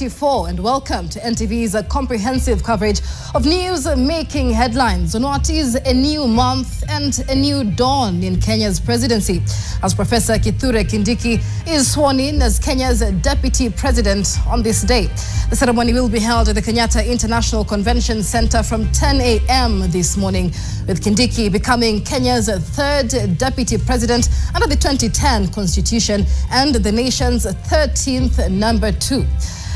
2024 and welcome to NTV's comprehensive coverage of news making headlines on what is a new month and a new dawn in Kenya's presidency, as Professor Kithure Kindiki is sworn in as Kenya's Deputy President on this day. The ceremony will be held at the Kenyatta International Convention Center from 10 a.m. this morning, with Kindiki becoming Kenya's third Deputy President under the 2010 Constitution and the nation's 13th number 2.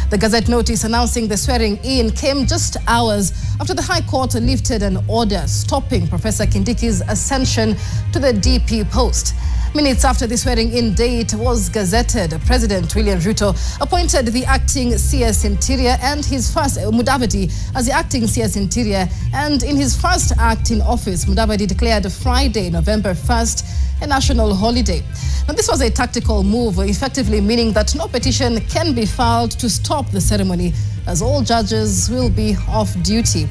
The Gazette notice announcing the swearing-in came just hours after the High Court lifted an order stopping Professor Kindiki's ascension to the DP post. Minutes after the swearing-in date was gazetted, President William Ruto appointed the acting CS Interior and his first Mudavadi as the acting CS Interior, and in his first act in office, Mudavadi declared Friday, November 1st, a national holiday. Now, this was a tactical move, effectively meaning that no petition can be filed to stop the ceremony, as all judges will be off duty.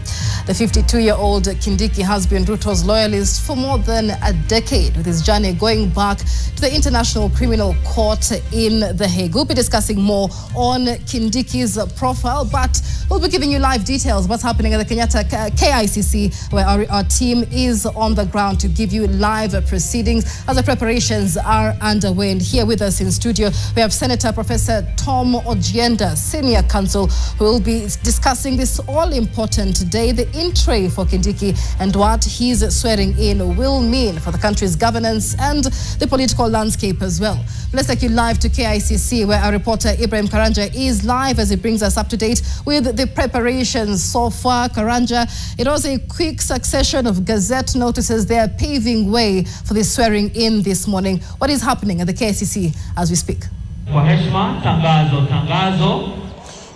The 52-year-old Kindiki has been Ruto's loyalist for more than a decade, with his journey going back to the International Criminal Court in The Hague. We'll be discussing more on Kindiki's profile, but we'll be giving you live details of what's happening at the Kenyatta KICC, where our team is on the ground to give you live proceedings as the preparations are underway. And here with us in studio, we have Senator Professor Tom Ojienda, Senior Counsel, who will be discussing this all-important day, the in-tray for Kindiki, and what his swearing-in will mean for the country's governance and the political landscape as well. Let's take you live to KICC, where our reporter Ibrahim Karanja is live as he brings us up to date with the preparations so far. Karanja, it was a quick succession of Gazette notices there paving way for the swearing-in this morning. What is happening at the KICC as we speak?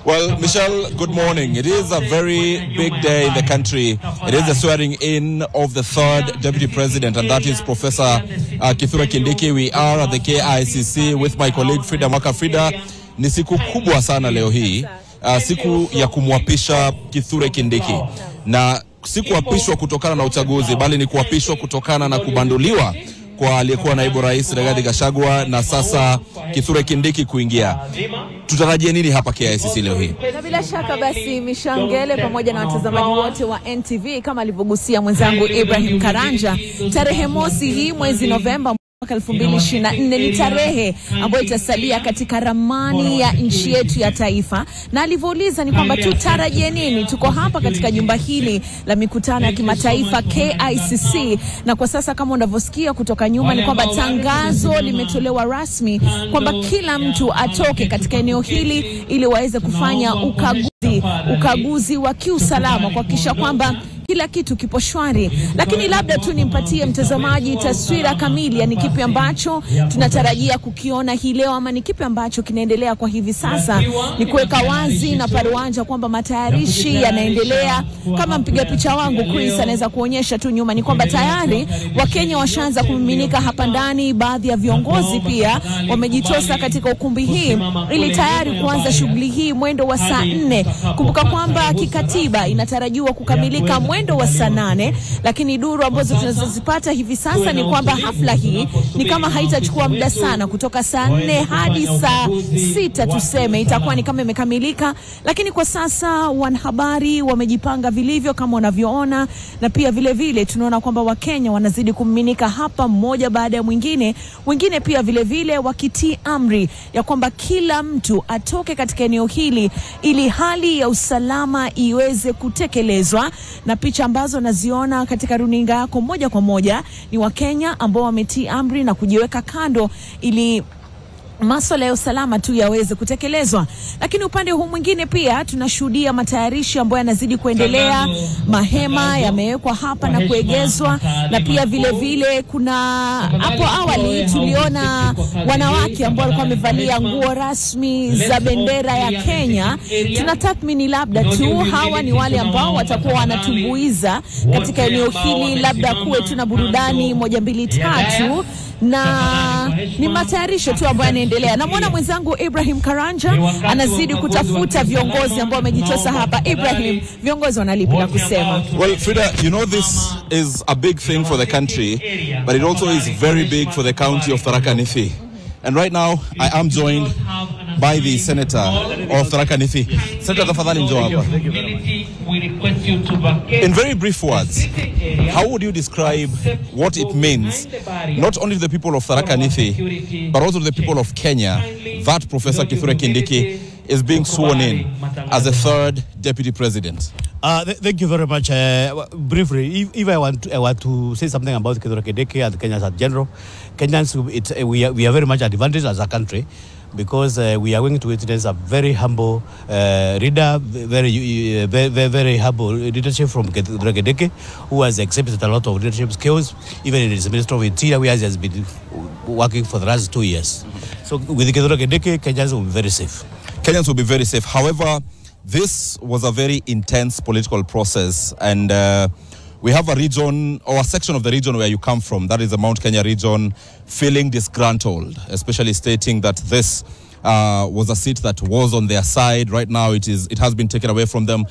Well, Michelle, good morning. It is a very big day in the country. It is the swearing in of the third Deputy President, and that is Professor Kithure Kindiki. We are at the KICC with my colleague Frida Mwaka. Frida, ni siku kubwa sana leo hii, siku ya kumwapisha Kithure Kindiki. Na si kuapishwa kutokana na uchaguzi, bali ni kuapishwa kutokana na kubanduliwa kwa aliyekuwa naibu rais Rigathi Gachagua na sasa Kithure Kindiki kuingia. Tutarajie nini hapa KICC leo hii? Na bila shaka basi Mishangele pamoja na watazamaji wote wa NTV, kama alivyogusia mwenzangu Ibrahim Karanja, tarehe mosi hii mwezi Novemba mwaka 2024 ni tarehe ambayo itasalia katika ramani ya nchi yetu ya taifa. Na alivyouliza ni kwamba tutarajie nini? Tuko hapa katika jumba hili la mikutano ya kimataifa KICC, na kwa sasa kama unavyosikia kutoka nyuma ni kwamba tangazo limetolewa rasmi kwamba kila mtu atoke katika eneo hili ili waweze kufanya ukaguzi wa kiusalama kuhakikisha kwamba kila kitu kipo shwari. Lakini labda tu nimpatie mtazamaji taswira kamili, yani kipi ambacho tunatarajia kukiona hii leo, ama ni kipi ambacho kinaendelea kwa hivi sasa. Ni kuweka wazi na paruanja kwamba matayarishi yanaendelea. Kama mpiga picha wangu Chris anaweza kuonyesha tu nyuma, ni kwamba tayari Wakenya washaanza kumiminika hapa ndani. Baadhi ya viongozi pia wamejitosa katika ukumbi hii ili tayari kuanza shughuli hii mwendo wa saa 4. Kumbuka kwamba kikatiba inatarajiwa kukamilika mwendo wa saa 8, lakini duru ambazo tunazozipata hivi sasa ni kwamba hafla hii ni kama haitachukua muda sana, kutoka saa 4 hadi saa 6 tuseme itakuwa ni kama imekamilika. Lakini kwa sasa wanahabari wamejipanga vilivyo kama unavyoona, na pia vile vile tunaona kwamba Wakenya wanazidi kumiminika hapa mmoja baada ya mwingine. Wengine pia vile vile wakitii amri ya kwamba kila mtu atoke katika eneo hili ili hali ya usalama iweze kutekelezwa. Na picha ambazo naziona katika runinga yako moja kwa moja ni Wakenya ambao wametii amri na kujiweka kando ili masuala ya usalama tu yaweze kutekelezwa. Lakini upande huu mwingine pia tunashuhudia matayarishi ambayo yanazidi kuendelea. Mahema yamewekwa hapa na kuegezwa, na pia vile vile kuna hapo awali tuliona wanawake ambao walikuwa wamevalia nguo rasmi za bendera ya Kenya. Tunatathmini labda tu hawa ni wale ambao watakuwa wanatumbuiza katika eneo hili, labda kuwe tuna burudani 1 2 3, na ni matayarisho tu ambayo yanaendelea. Na mwana mwenzangu Ibrahim Karanja anazidi kutafuta viongozi ambao wamejitosa hapa. Ibrahim, viongozi wanalipi la kusema? Well, Frida, you know this is a big thing for the country, but it also is very big for the county of Tharaka Nithi. And right now, I am joined by the Senator of Tharaka Nithi. Senator Tafadhali njoo hapa. In very brief words, how would you describe what it means, not only to the people of Tharaka Nithi, but also to the people of Kenya, that Professor Kithure Kindiki is being sworn in as the third deputy president? Thank you very much. Briefly, if I want to say something about Kithure Kindiki and Kenyans in general, Kenyans, we are very much advantaged as a country because we are going to witness a very humble leader, very humble leadership from Kithure Kindiki, who has exhibited a lot of leadership skills, even in his Ministry of Interior, where he has been working for the last 2 years. So with Kithure Kindiki, Kenyans will be very safe. Kenyans will be very safe. However, this was a very intense political process, and we have a region, or a section of the region where you come from, that is the Mount Kenya region, feeling disgruntled, especially stating that this was a seat that was on their side. Right now it has been taken away from them.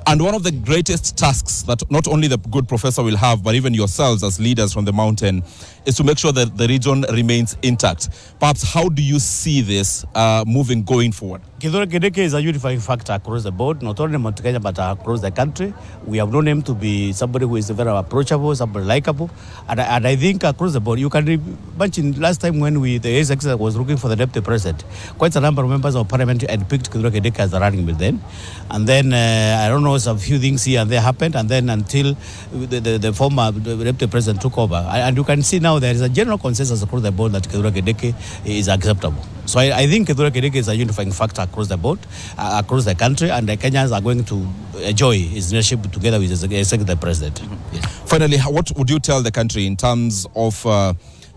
And one of the greatest tasks that not only the good professor will have, but even yourselves as leaders from the mountain, is to make sure that the region remains intact. Perhaps how do you see this moving going forward? Kithure Kindiki is a unifying factor across the board, not only Mount Kenya, but across the country. We have known him to be somebody who is very approachable, somebody likable. And I think across the board, you can imagine last time when the ASX was looking for the deputy president, quite a number of members of parliament had picked Kithure Kindiki as the running mate then. And then, I don't know, some few things here and there happened. And then until the former deputy president took over. And you can see now there is a general consensus across the board that Kithure Kindiki is acceptable. So I think Kithure Kindiki is a unifying factor across the board, across the country, and the Kenyans are going to enjoy his leadership together with his executive president. Yes. Finally, what would you tell the country in terms of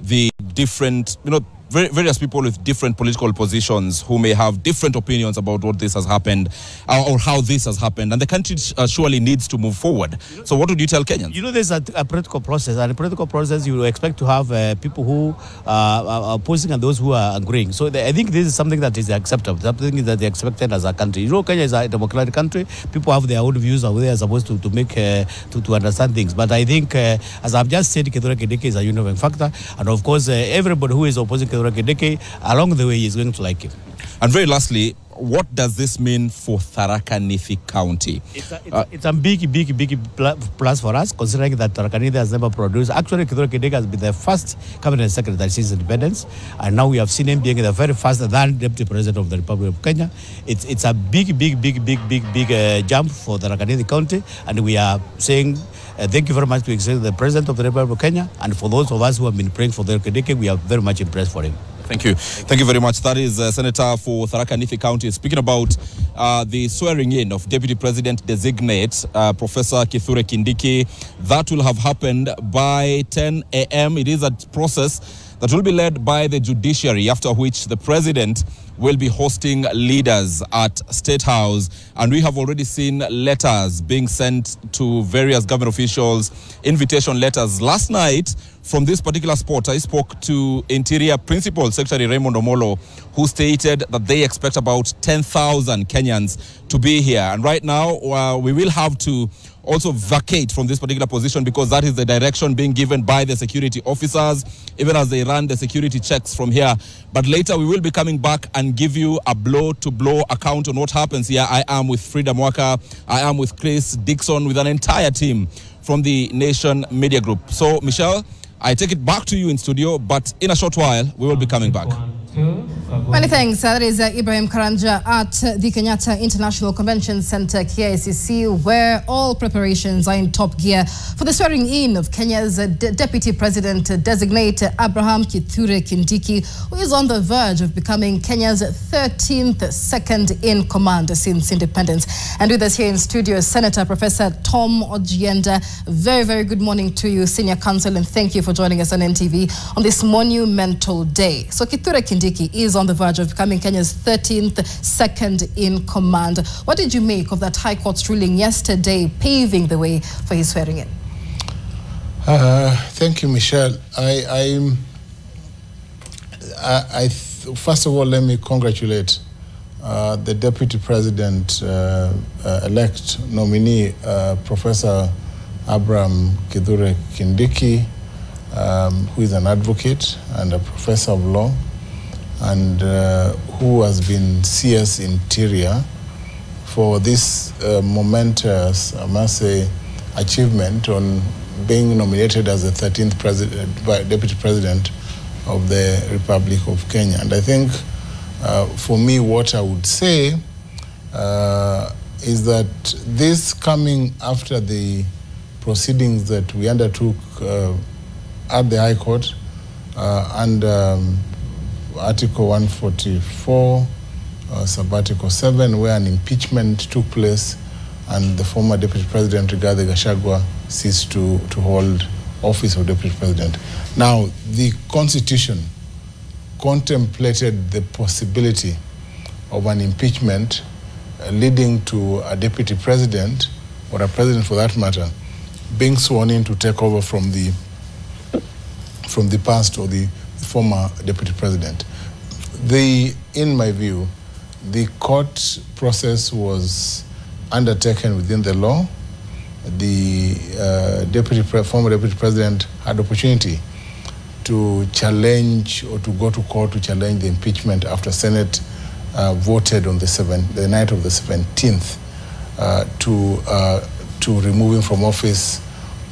the different, various people with different political positions who may have different opinions about what this has happened or how this has happened, and the country surely needs to move forward. So what would you tell Kenyans? There's a political process, and a political process you expect to have people who are opposing and those who are agreeing. So I think this is something that is acceptable, something that they expected as a country. Kenya is a democratic country. People have their own views of how they are supposed to make to understand things. But I think, as I've just said, Kithure Kindiki is a unifying factor, and of course, everybody who is opposing Kithure Kindiki along the way is going to like him. And very lastly, what does this mean for Tharaka Nithi County? It's a big plus for us, considering that Tharaka Nithi has never produced. Actually, Kithure Kindiki has been the first cabinet secretary since independence, and now we have seen him being the very first deputy president of the Republic of Kenya. It's a big jump for Tharaka Nithi County, and we are saying thank you very much to the president of the Republic of Kenya, and for those of us who have been praying for Kithure Kindiki, we are very much impressed for him. Thank you. Thank you very much. That is Senator for Tharaka Nithi County speaking about the swearing in of Deputy President Designate Professor Kithure Kindiki. That will have happened by 10 a.m. It is a process that will be led by the judiciary, after which the president will be hosting leaders at State House. And we have already seen letters being sent to various government officials, invitation letters. Last night, from this particular spot, I spoke to Interior Principal Secretary Raymond Omolo, who stated that they expect about 10,000 Kenyans to be here. And right now, we will have to also vacate from this particular position because that is the direction being given by the security officers, even as they run the security checks from here. But later we will be coming back and give you a blow-to-blow account on what happens here. I am with Frida Mwaka, I am with Chris Dixon, with an entire team from the Nation Media Group. So, Michelle, I take it back to you in studio, but in a short while, we will be coming back. Many thanks. That is Ibrahim Karanja at the Kenyatta International Convention Center, KICC, where all preparations are in top gear for the swearing in of Kenya's Deputy President Designate Abraham Kithure Kindiki, who is on the verge of becoming Kenya's 13th second in command since independence. And with us here in studio, Senator Professor Tom Ojienda. Very, very good morning to you, Senior Counsel, and thank you for joining us on NTV on this monumental day. So Kithure Kindiki is on the verge of becoming Kenya's 13th second in command. What did you make of that High Court's ruling yesterday, paving the way for his swearing in? Thank you, Michelle. First of all, let me congratulate the Deputy President elect nominee, Professor Abraham Kithure Kindiki, who is an advocate and a professor of law. and who has been CS Interior for this momentous, I must say, achievement on being nominated as the 13th Deputy President of the Republic of Kenya. And I think for me, what I would say is that this coming after the proceedings that we undertook at the High Court under Article 144, Sub-Article 7, where an impeachment took place and the former Deputy President, Rigathi Gachagua, ceased to hold office of Deputy President. Now, the Constitution contemplated the possibility of an impeachment leading to a Deputy President, or a President for that matter, being sworn in to take over from the past or the former Deputy President. In my view, the court process was undertaken within the law. The former Deputy President had opportunity to challenge or to go to court to challenge the impeachment after Senate voted on the night of the 17th to remove him from office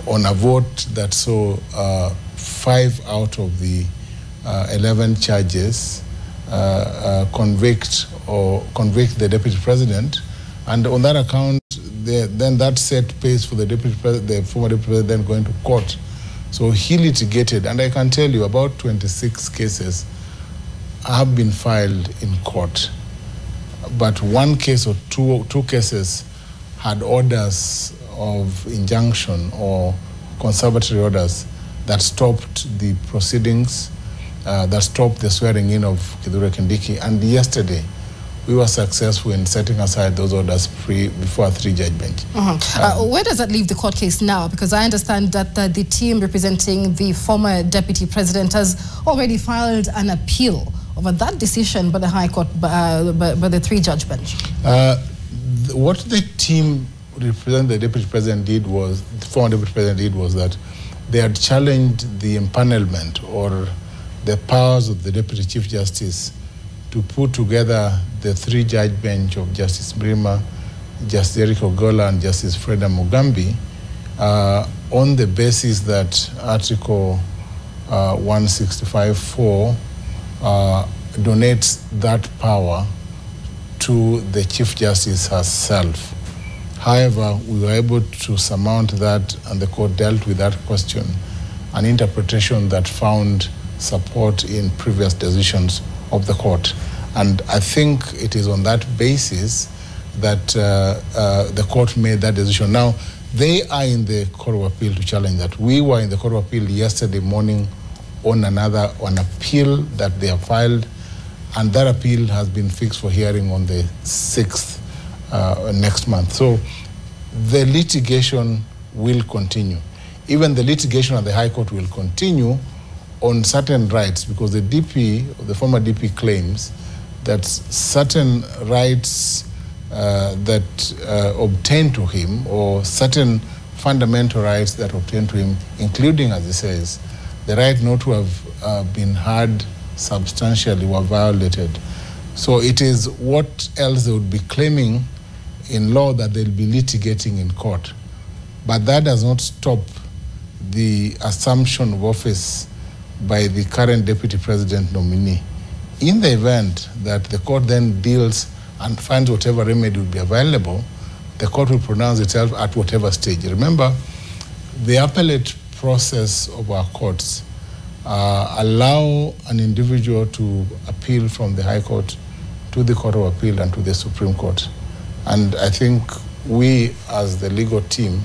on a vote that saw 5 out of the 11 charges convict the Deputy President, and on that account, then that set pace for the former Deputy President going to court. So he litigated, and I can tell you about 26 cases have been filed in court, but one case or two cases had orders of injunction or conservatory orders that stopped the proceedings, that stopped the swearing in of Kithure Kindiki. And yesterday, we were successful in setting aside those orders before a 3-judge bench. Where does that leave the court case now? Because I understand that the team representing the former Deputy President has already filed an appeal over that decision by the High Court, by the 3-judge bench. What the team representing the Deputy President did was, the former Deputy President did, was that they had challenged the empanelment or the powers of the Deputy Chief Justice to put together the 3-judge bench of Justice Mrima, Justice Eric Ogola, and Justice Freda Mugambi on the basis that Article 165(4) donates that power to the Chief Justice herself. However, we were able to surmount that, and the court dealt with that question, an interpretation that found support in previous decisions of the court. And I think it is on that basis that the court made that decision. Now, they are in the Court of Appeal to challenge that. We were in the Court of Appeal yesterday morning on an appeal that they have filed, and that appeal has been fixed for hearing on the 6th next month. So the litigation will continue. Even the litigation at the High Court will continue on certain rights, because the former DP claims that certain rights that obtain to him, or certain fundamental rights that obtain to him, including, as he says, the right not to have been heard substantially, were violated. So it is what else they would be claiming in law that they'll be litigating in court. But that does not stop the assumption of office by the current Deputy President nominee. In the event that the court then deals and finds whatever remedy would be available, the court will pronounce itself at whatever stage. Remember, the appellate process of our courts allow an individual to appeal from the High Court to the Court of Appeal and to the Supreme Court. And I think we, as the legal team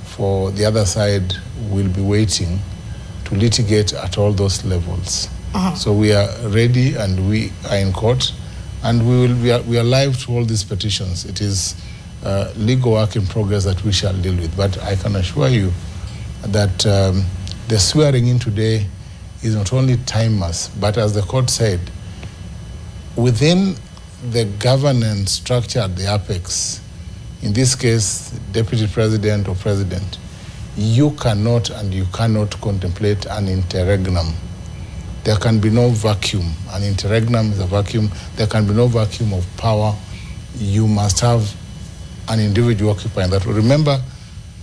for the other side, will be waiting to litigate at all those levels. So we are ready, and we are in court, and we are live to all these petitions. It is legal work in progress that we shall deal with. But I can assure you that the swearing in today is not only timeless, but as the court said, within the governance structure at the apex, in this case, Deputy President or President, you cannot contemplate an interregnum there can be no vacuum. An interregnum is a vacuum. There can be no vacuum of power. You must have an individual occupying that. Remember,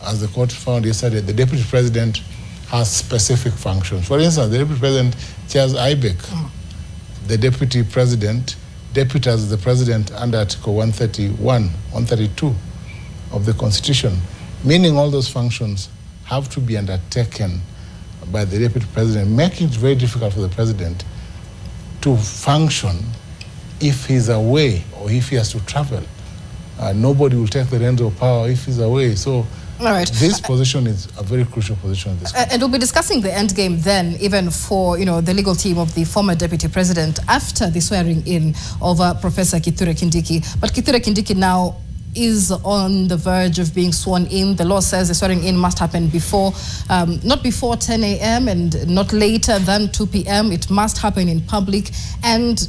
as the court found yesterday, the deputy president has specific functions. For instance, the deputy president chairs IBEC. The deputy president deputises the president under Article 132 of the Constitution, meaning all those functions have to be undertaken by the deputy president, making it very difficult for the president to function if he's away or if he has to travel. Nobody will take the reins of power if he's away. So all right. This position is a very crucial position. And we'll be discussing the end game then, even for the legal team of the former deputy president after the swearing in of Professor Kithure Kindiki. But Kithure Kindiki now is on the verge of being sworn in. The law says the swearing in must happen before, not before 10 a.m. and not later than 2 p.m. It must happen in public and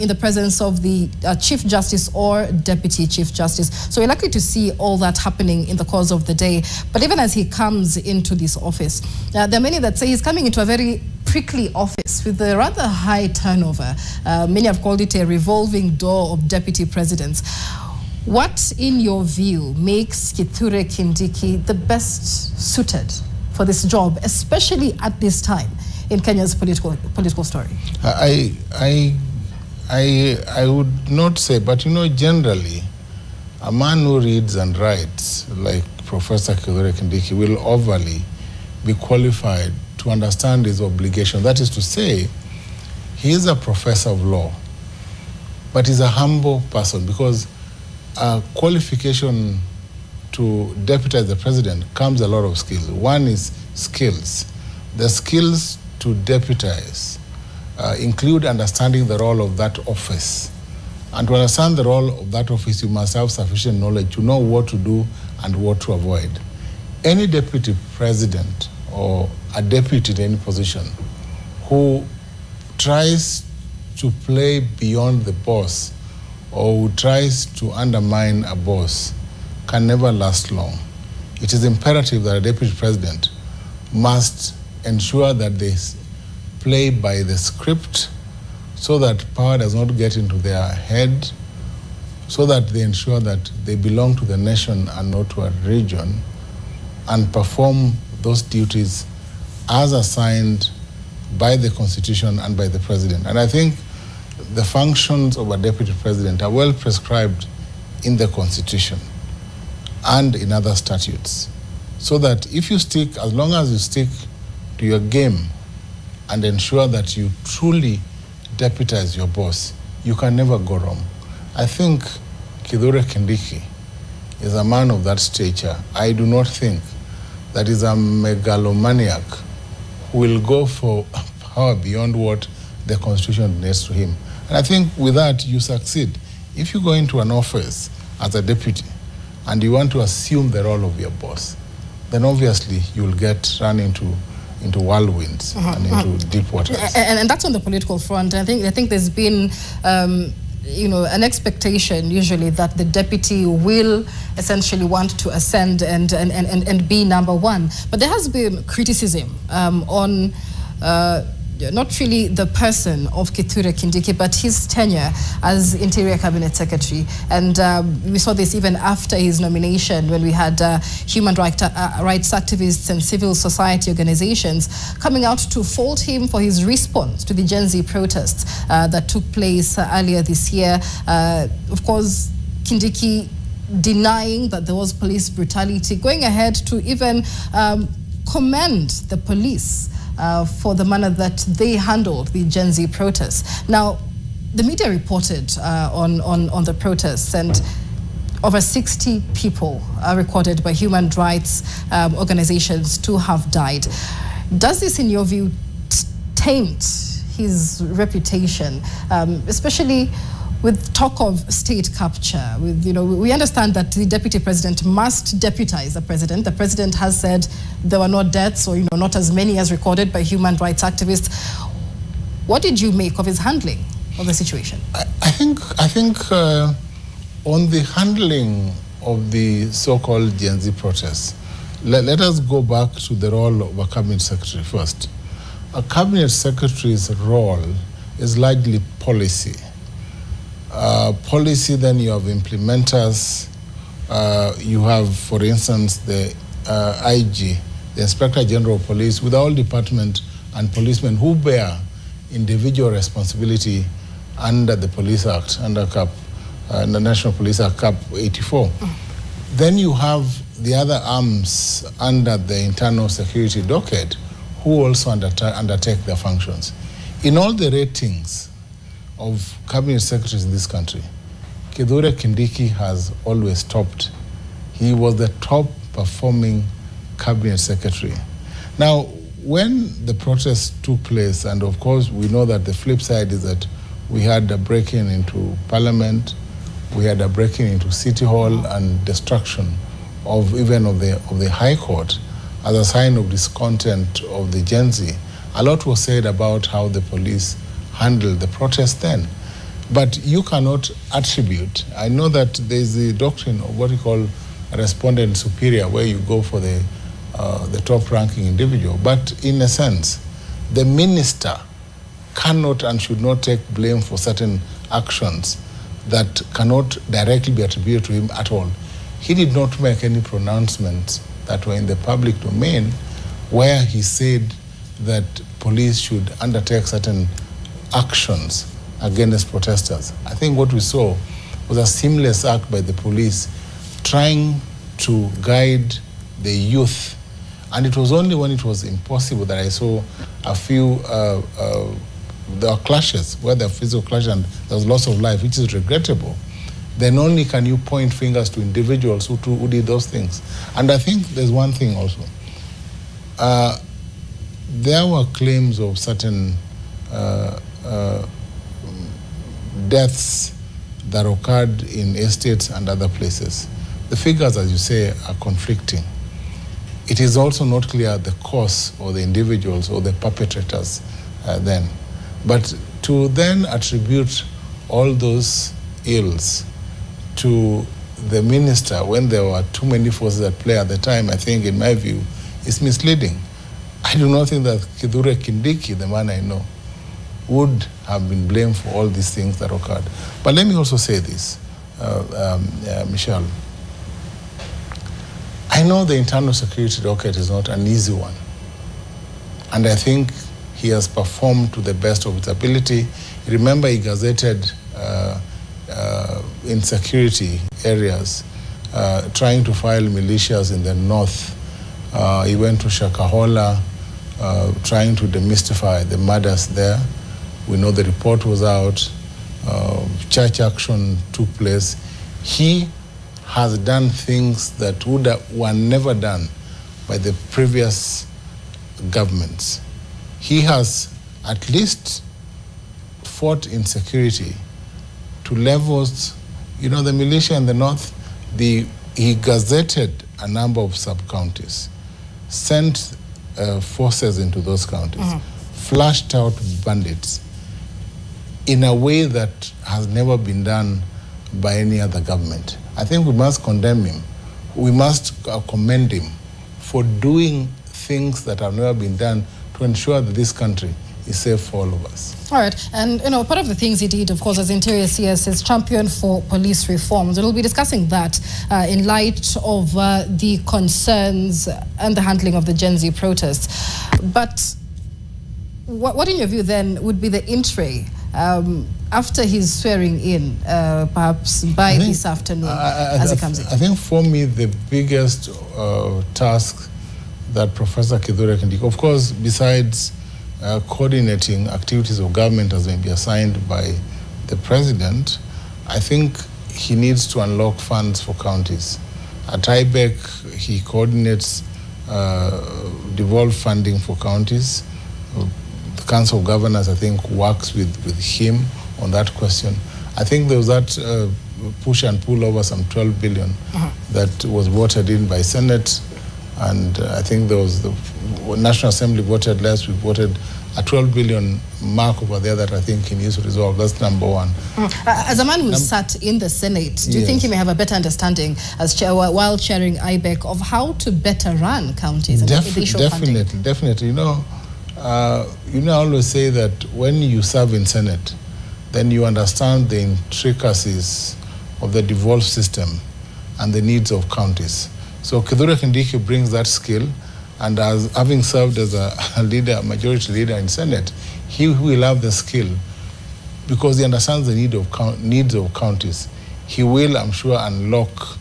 in the presence of the Chief Justice or Deputy Chief Justice. So we're likely to see all that happening in the course of the day. But even as he comes into this office, there are many that say he's coming into a very prickly office with a rather high turnover. Many have called it a revolving door of deputy presidents. What, in your view, makes Kithure Kindiki the best suited for this job, especially at this time in Kenya's political story? I would not say, but generally, a man who reads and writes, like Professor Kithure Kindiki, will overly be qualified to understand his obligation. That is to say, he is a professor of law, but he's a humble person because a qualification to deputize the president comes a lot of skills. One is skills. The skills to deputize include understanding the role of that office. And to understand the role of that office, you must have sufficient knowledge to know what to do and what to avoid. Any deputy president or a deputy in any position who tries to play beyond the boss or who tries to undermine a boss can never last long. It is imperative that a deputy president must ensure that they play by the script so that power does not get into their head, so that they ensure that they belong to the nation and not to a region, and perform those duties as assigned by the Constitution and by the President. And I think the functions of a deputy president are well prescribed in the Constitution and in other statutes, so that if you stick, as long as you stick to your game and ensure that you truly deputize your boss, you can never go wrong. I think Kithure Kindiki is a man of that stature. I do not think that is a megalomaniac who will go for power beyond what the Constitution needs to him. And I think with that, you succeed. If you go into an office as a deputy and you want to assume the role of your boss, then obviously you will get run into whirlwinds and into deep waters. And that's on the political front. I think there's been an expectation usually that the deputy will essentially want to ascend and be number one. But there has been criticism on not really the person of Kithure Kindiki, but his tenure as Interior Cabinet Secretary. And we saw this even after his nomination, when we had human rights activists and civil society organizations coming out to fault him for his response to the Gen Z protests that took place earlier this year. Of course, Kindiki denying that there was police brutality, going ahead to even commend the police for the manner that they handled the Gen Z protests. Now, the media reported on the protests, and over 60 people are recorded by human rights organizations to have died. Does this, in your view, taint his reputation, especially with talk of state capture? With, we understand that the deputy president must deputize the president. The president has said there were no deaths, or not as many as recorded by human rights activists. What did you make of his handling of the situation? I think on the handling of the so-called Gen Z protests, let us go back to the role of a cabinet secretary first. a cabinet secretary's role is largely policy. Policy, then you have implementers. You have, for instance, the IG, the Inspector General of Police, with all department and policemen who bear individual responsibility under the Police Act, under the National Police Act, Cap 84. Then you have the other arms under the internal security docket who also undertake their functions. In all the ratings of cabinet secretaries in this country, Kithure Kindiki has always topped. He was the top performing cabinet secretary. Now, when the protests took place, and of course we know that the flip side is that we had a break-in into Parliament, we had a break-in into City Hall and destruction of even of the High Court as a sign of discontent of the Gen Z. A lot was said about how the police handled the protest then. But you cannot attribute, I know that there's the doctrine of what you call a respondent superior, where you go for the top-ranking individual. But in a sense, the minister cannot and should not take blame for certain actions that cannot directly be attributed to him at all. He did not make any pronouncements that were in the public domain where he said that police should undertake certain actions against protesters. I think what we saw was a seamless act by the police trying to guide the youth. And it was only when it was impossible that I saw a few, there were clashes, where there were physical clashes and there was loss of life, which is regrettable. Then only can you point fingers to individuals who did those things. And I think there's one thing also. There were claims of certain deaths that occurred in estates and other places. The figures, as you say, are conflicting. It is also not clear the cause or the individuals or the perpetrators then. But to then attribute all those ills to the minister when there were too many forces at play at the time, I think, in my view, is misleading. I do not think that Kithure Kindiki, the man I know, would have been blamed for all these things that occurred. But let me also say this, Michelle. I know the internal security docket is not an easy one. And I think he has performed to the best of his ability. Remember, he gazetted insecurity areas, trying to file militias in the north. He went to Shakahola, trying to demystify the murders there. We know the report was out. Church action took place. He has done things that were never done by the previous governments. He has at least fought insecurity to levels, you know, the militia in the north, he gazetted a number of sub-counties, sent forces into those counties, flushed out bandits in a way that has never been done by any other government. I think we must condemn him. We must commend him for doing things that have never been done to ensure that this country is safe for all of us. All right, and you know, part of the things he did, of course, as Interior CS, is champion for police reforms, and we'll be discussing that in light of the concerns and the handling of the Gen Z protests. But what in your view then would be the entree after his swearing in, perhaps by this afternoon, as it comes in? I think for me, the biggest task that Professor Kithure Kindiki, of course, besides coordinating activities of government as may be assigned by the president, I think he needs to unlock funds for counties. At IBEC, he coordinates devolved funding for counties. The Council of Governors, I think, works with him on that question. I think there was that push and pull over some 12 billion that was voted in by Senate, and I think there was the National Assembly voted less. We voted a 12 billion mark over there that I think he needs to resolve. That's number one. As a man who sat in the Senate, do you think he may have a better understanding as while chairing IBEC of how to better run counties? And Definitely. You know, You know, I always say that when you serve in Senate, then you understand the intricacies of the devolved system and the needs of counties. So Kithure Kindiki brings that skill, and as having served as a leader, a majority leader in Senate, he will have the skill because he understands the needs of counties. He will, I'm sure, unlock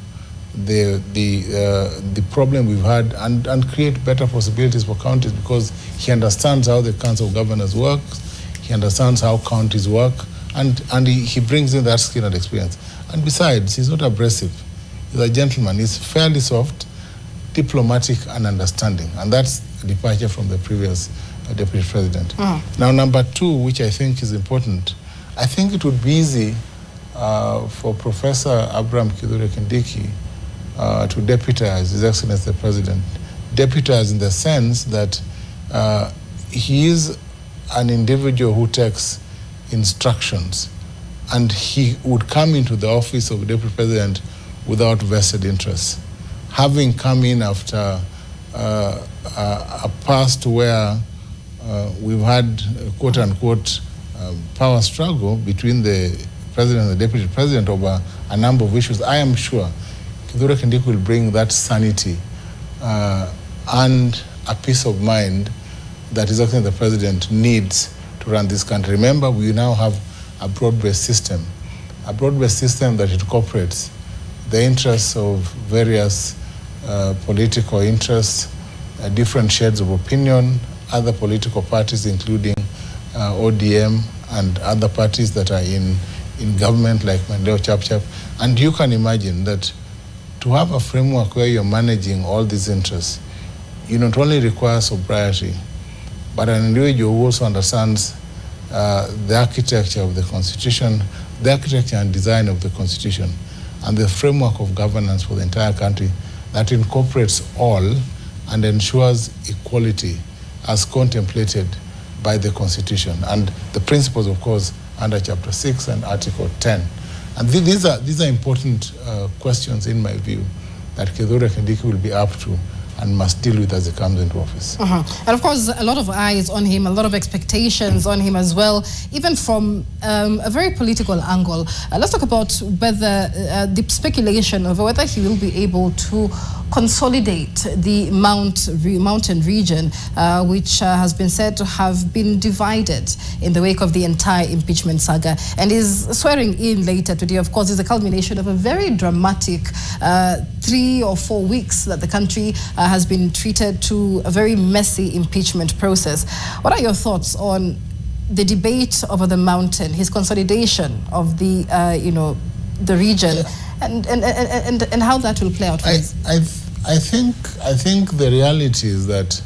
the problem we've had and create better possibilities for counties because he understands how the Council of Governors works, he understands how counties work, and he brings in that skill and experience. And besides, he's not abrasive. He's a gentleman. He's fairly soft, diplomatic, and understanding. And that's a departure from the previous Deputy President. Now, number two, which I think is important, I think it would be easy for Professor Abraham Kithure Kindiki to deputize His Excellency the President. Deputize in the sense that he is an individual who takes instructions, and he would come into the office of Deputy President without vested interests. Having come in after a past where we've had quote-unquote power struggle between the President and the Deputy President over a number of issues, I am sure Kithure Kindiki will bring that sanity and a peace of mind that His Excellency the President needs to run this country. Remember, we now have a broad-based system that incorporates the interests of various political interests, different shades of opinion, other political parties, including ODM and other parties that are in government like Maendeleo Chap. And you can imagine that to have a framework where you're managing all these interests, you not only require sobriety, but an individual who also understands the architecture of the Constitution, the architecture and design of the Constitution, and the framework of governance for the entire country that incorporates all and ensures equality as contemplated by the Constitution and the principles, of course, under Chapter 6 and Article 10. And these are important questions, in my view, that Kithure Kindiki will be up to and must deal with as he comes into office. And of course, a lot of eyes on him, a lot of expectations on him as well, even from a very political angle. Let's talk about whether the speculation over whether he will be able to consolidate the mountain region, which has been said to have been divided in the wake of the entire impeachment saga. And his swearing in later today, of course, is a culmination of a very dramatic 3 or 4 weeks that the country has been treated to a very messy impeachment process. What are your thoughts on the debate over the mountain, his consolidation of the, the region, and how that will play out for us? I think the reality is that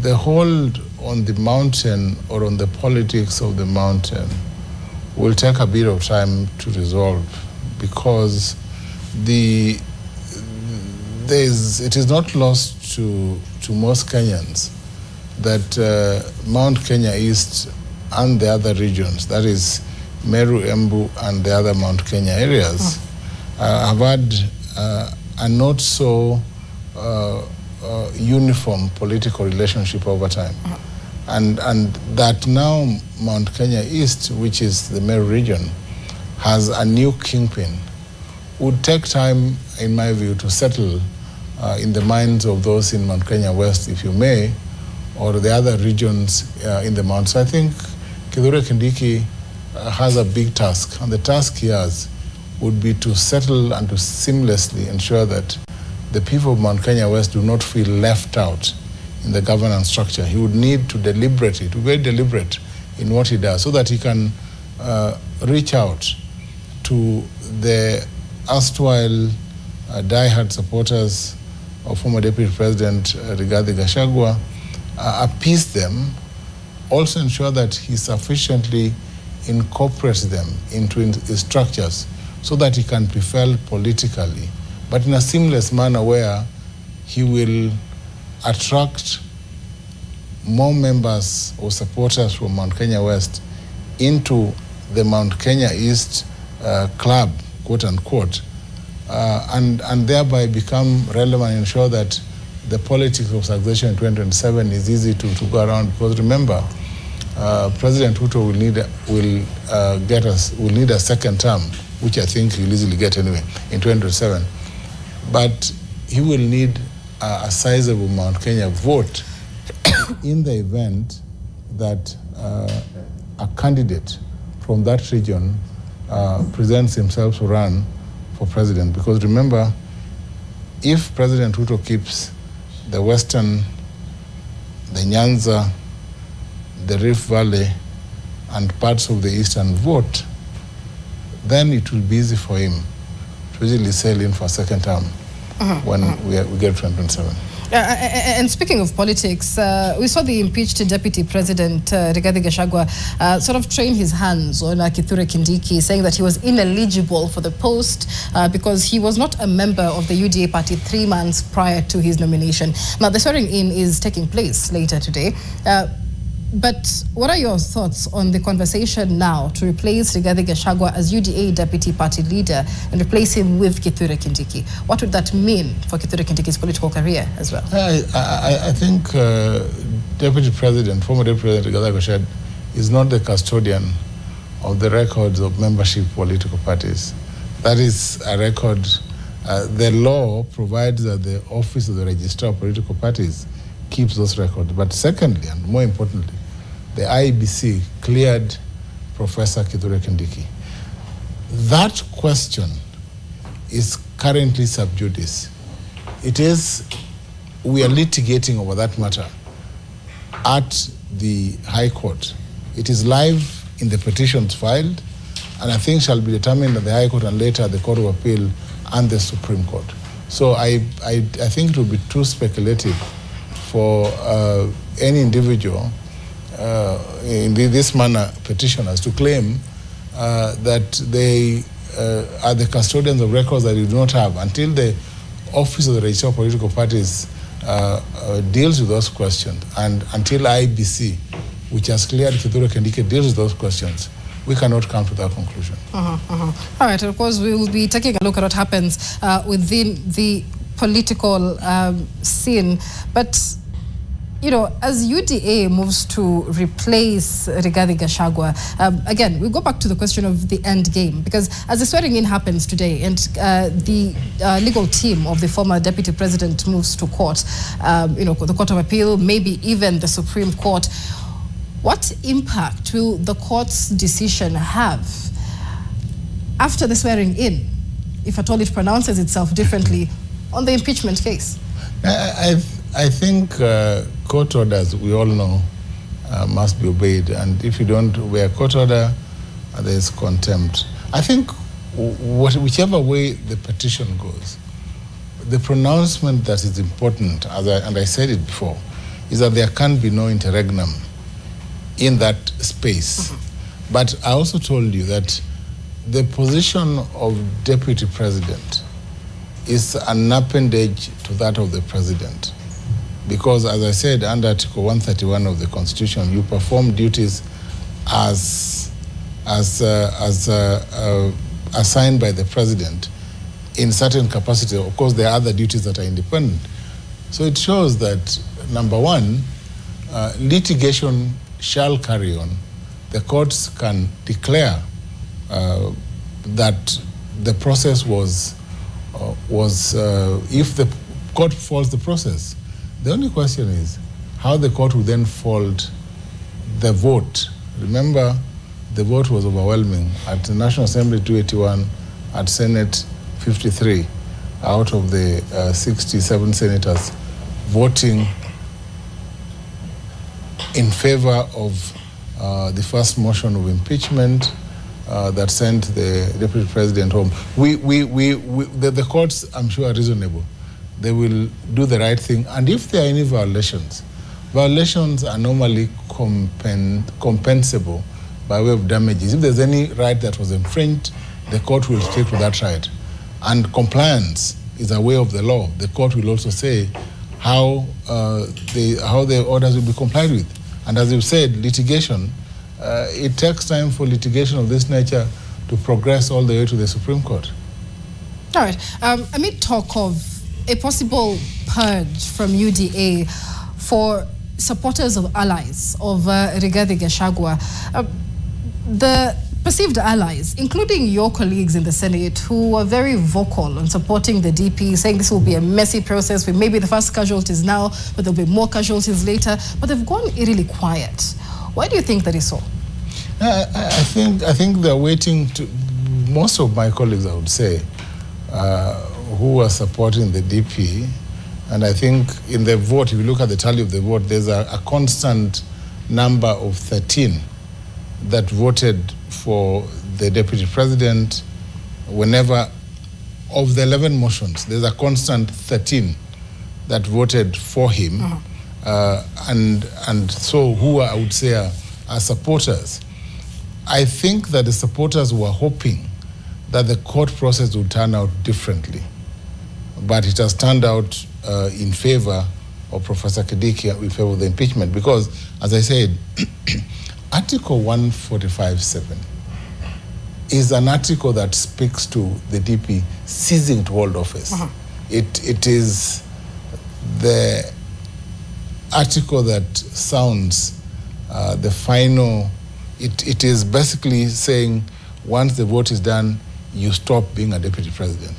the hold on the mountain or on the politics of the mountain will take a bit of time to resolve, because it is not lost to most Kenyans that Mount Kenya East and the other regions, that is Meru, Embu, and the other Mount Kenya areas, have had a not so uniform political relationship over time. And that now Mount Kenya East, which is the Meru region, has a new kingpin, would take time, in my view, to settle in the minds of those in Mount Kenya West, if you may, or the other regions in the Mount. So I think Kithure Kindiki has a big task, and the task he has would be to settle and to seamlessly ensure that the people of Mount Kenya West do not feel left out in the governance structure. He would need to deliberately, to be very deliberate in what he does, so that he can reach out to the erstwhile diehard supporters of former Deputy President Rigathi Gachagua, appease them, also ensure that he sufficiently incorporates them into his structures so that he can prevail politically, but in a seamless manner where he will attract more members or supporters from Mount Kenya West into the Mount Kenya East club, quote unquote, and thereby become relevant and ensure that the politics of succession in 2027 is easy to go around, because remember, President Ruto will need a second term, which I think he'll easily get anyway in 2027. But he will need a sizable Mount Kenya vote in the event that a candidate from that region presents himself to run for president. Because remember, if President Ruto keeps the Western, the Nyanza, the Rift Valley, and parts of the Eastern vote, then it will be easy for him to easily sail in for a second term when we get 2027. And speaking of politics, we saw the impeached Deputy President Rigathi Gachagua sort of train his hands on Kithure Kindiki, saying that he was ineligible for the post because he was not a member of the UDA party 3 months prior to his nomination. Now, the swearing in is taking place later today. But what are your thoughts on the conversation now to replace Rigathi Gachagua as UDA deputy party leader and replace him with Kithure Kindiki? What would that mean for Kithure Kindiki's political career as well? I think former Deputy President Rigathi Gachagua is not the custodian of the records of membership political parties. That is a record. The law provides that the Office of the Registrar of Political Parties keeps those records. But secondly, and more importantly, the IEBC cleared Professor Kithure Kindiki. That question is currently sub judice. We are litigating over that matter at the High Court. It is live in the petitions filed, and I think shall be determined at the High Court and later the Court of Appeal and the Supreme Court. So I think it would be too speculative for any individual in this manner, petitioners, to claim that they are the custodians of records that you do not have until the Office of the Registrar of Political Parties deals with those questions, and until IBC, which has cleared Kithure Kindiki, deals with those questions. We cannot come to that conclusion. All right, of course, we will be taking a look at what happens within the political scene. But you know, as UDA moves to replace Rigathi Gachagua, again, we go back to the question of the end game, because as the swearing in happens today and the legal team of the former deputy president moves to court, you know, the Court of Appeal, maybe even the Supreme Court, what impact will the court's decision have after the swearing in, if at all it pronounces itself differently, on the impeachment case? I think court orders, we all know, must be obeyed. And if you don't obey a court order, there is contempt. I think whichever way the petition goes, the pronouncement that is important, and I said it before, is that there can be no interregnum in that space. But I also told you that the position of deputy president is an appendage to that of the president. Because, as I said, under Article 131 of the Constitution, you perform duties as assigned by the president in certain capacity. Of course, there are other duties that are independent. So it shows that, number one, litigation shall carry on. The courts can declare that the process was if the court follows the process. The only question is how the court will then fold the vote. Remember, the vote was overwhelming at the National Assembly 281, at Senate 53, out of the 67 senators voting in favor of the first motion of impeachment that sent the deputy president home. The courts, I'm sure, are reasonable. They will do the right thing. And if there are any violations are normally compensable by way of damages. If there's any right that was infringed, the court will stick to that right. And compliance is a way of the law. The court will also say how the orders will be complied with. And as you've said, litigation, it takes time for litigation of this nature to progress all the way to the Supreme Court. All right. Amid talk of a possible purge from UDA for supporters of allies of Rigathi Gachagua. The perceived allies, including your colleagues in the Senate, who were very vocal on supporting the DP, saying this will be a messy process. We may be the first casualties now, but there'll be more casualties later. But they've gone eerily quiet. Why do you think that is so? I think they're waiting to. Most of my colleagues, I would say, who are supporting the DP, and I think in the vote, if you look at the tally of the vote, there's a constant number of 13 that voted for the deputy president. Whenever, of the 11 motions, there's a constant 13 that voted for him, and so who I would say are supporters. I think that the supporters were hoping that the court process would turn out differently, but it has turned out in favor of Professor Kindiki, in favor of the impeachment, because, as I said, Article 145(7) is an article that speaks to the DP ceasing to hold office. It is the article that sounds the final. It is basically saying once the vote is done, you stop being a deputy president.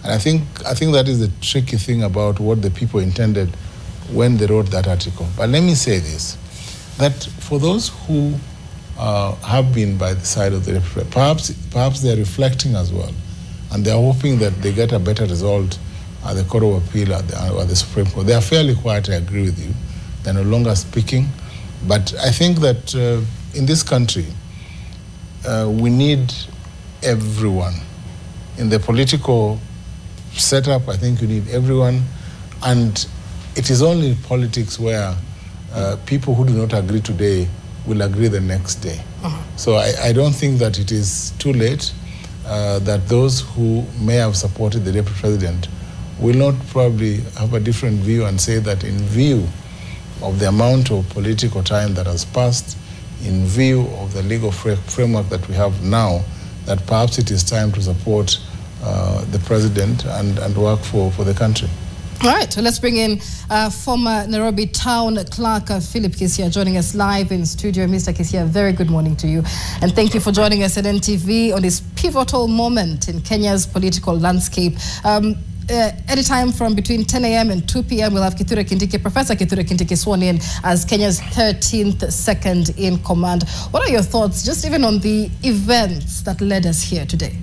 And I think that is the tricky thing about what the people intended when they wrote that article. But let me say this, that for those who have been by the side of the deputy president, perhaps they're reflecting as well, and they're hoping that they get a better result at the Court of Appeal or the Supreme Court. They are fairly quiet, I agree with you. They're no longer speaking. But I think that in this country, we need everyone. In the political setup, I think you need everyone. And it is only in politics where people who do not agree today will agree the next day. So I don't think that it is too late, that those who may have supported the deputy president will not probably have a different view and say that in view of the amount of political time that has passed, in view of the legal framework that we have now, that perhaps it is time to support the president and work for the country. All right, so let's bring in former Nairobi Town Clerk Philip Kithure joining us live in studio. Mr. Kithure, very good morning to you. And thank you for joining us at NTV on this pivotal moment in Kenya's political landscape. Anytime from between 10 a.m. and 2 p.m. we'll have Professor Kithure Kindiki sworn in as Kenya's 13th second in command. What are your thoughts just even on the events that led us here today?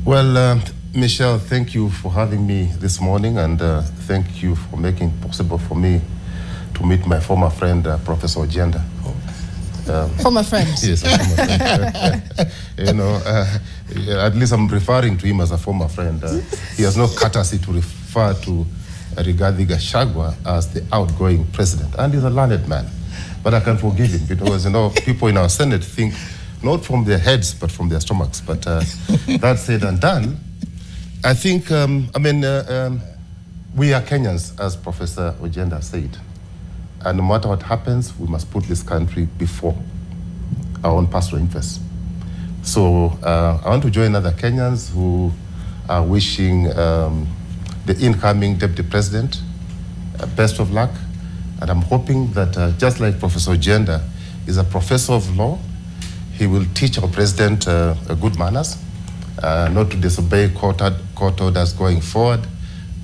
Well, Michelle, thank you for having me this morning, and thank you for making it possible for me to meet my former friend, Professor Ojenda. Former friend? Yes, a former friend. You know, at least I'm referring to him as a former friend. He has no courtesy to refer to Rigathi Gachagua as the outgoing president, and he's a learned man. But I can forgive him because, you know, people in our Senate think not from their heads, but from their stomachs. But that said and done, I think, we are Kenyans, as Professor Ojenda said. And no matter what happens, we must put this country before our own personal interests. So I want to join other Kenyans who are wishing the incoming deputy president best of luck. And I'm hoping that just like Professor Ojenda is a professor of law, he will teach our president good manners, not to disobey court orders going forward,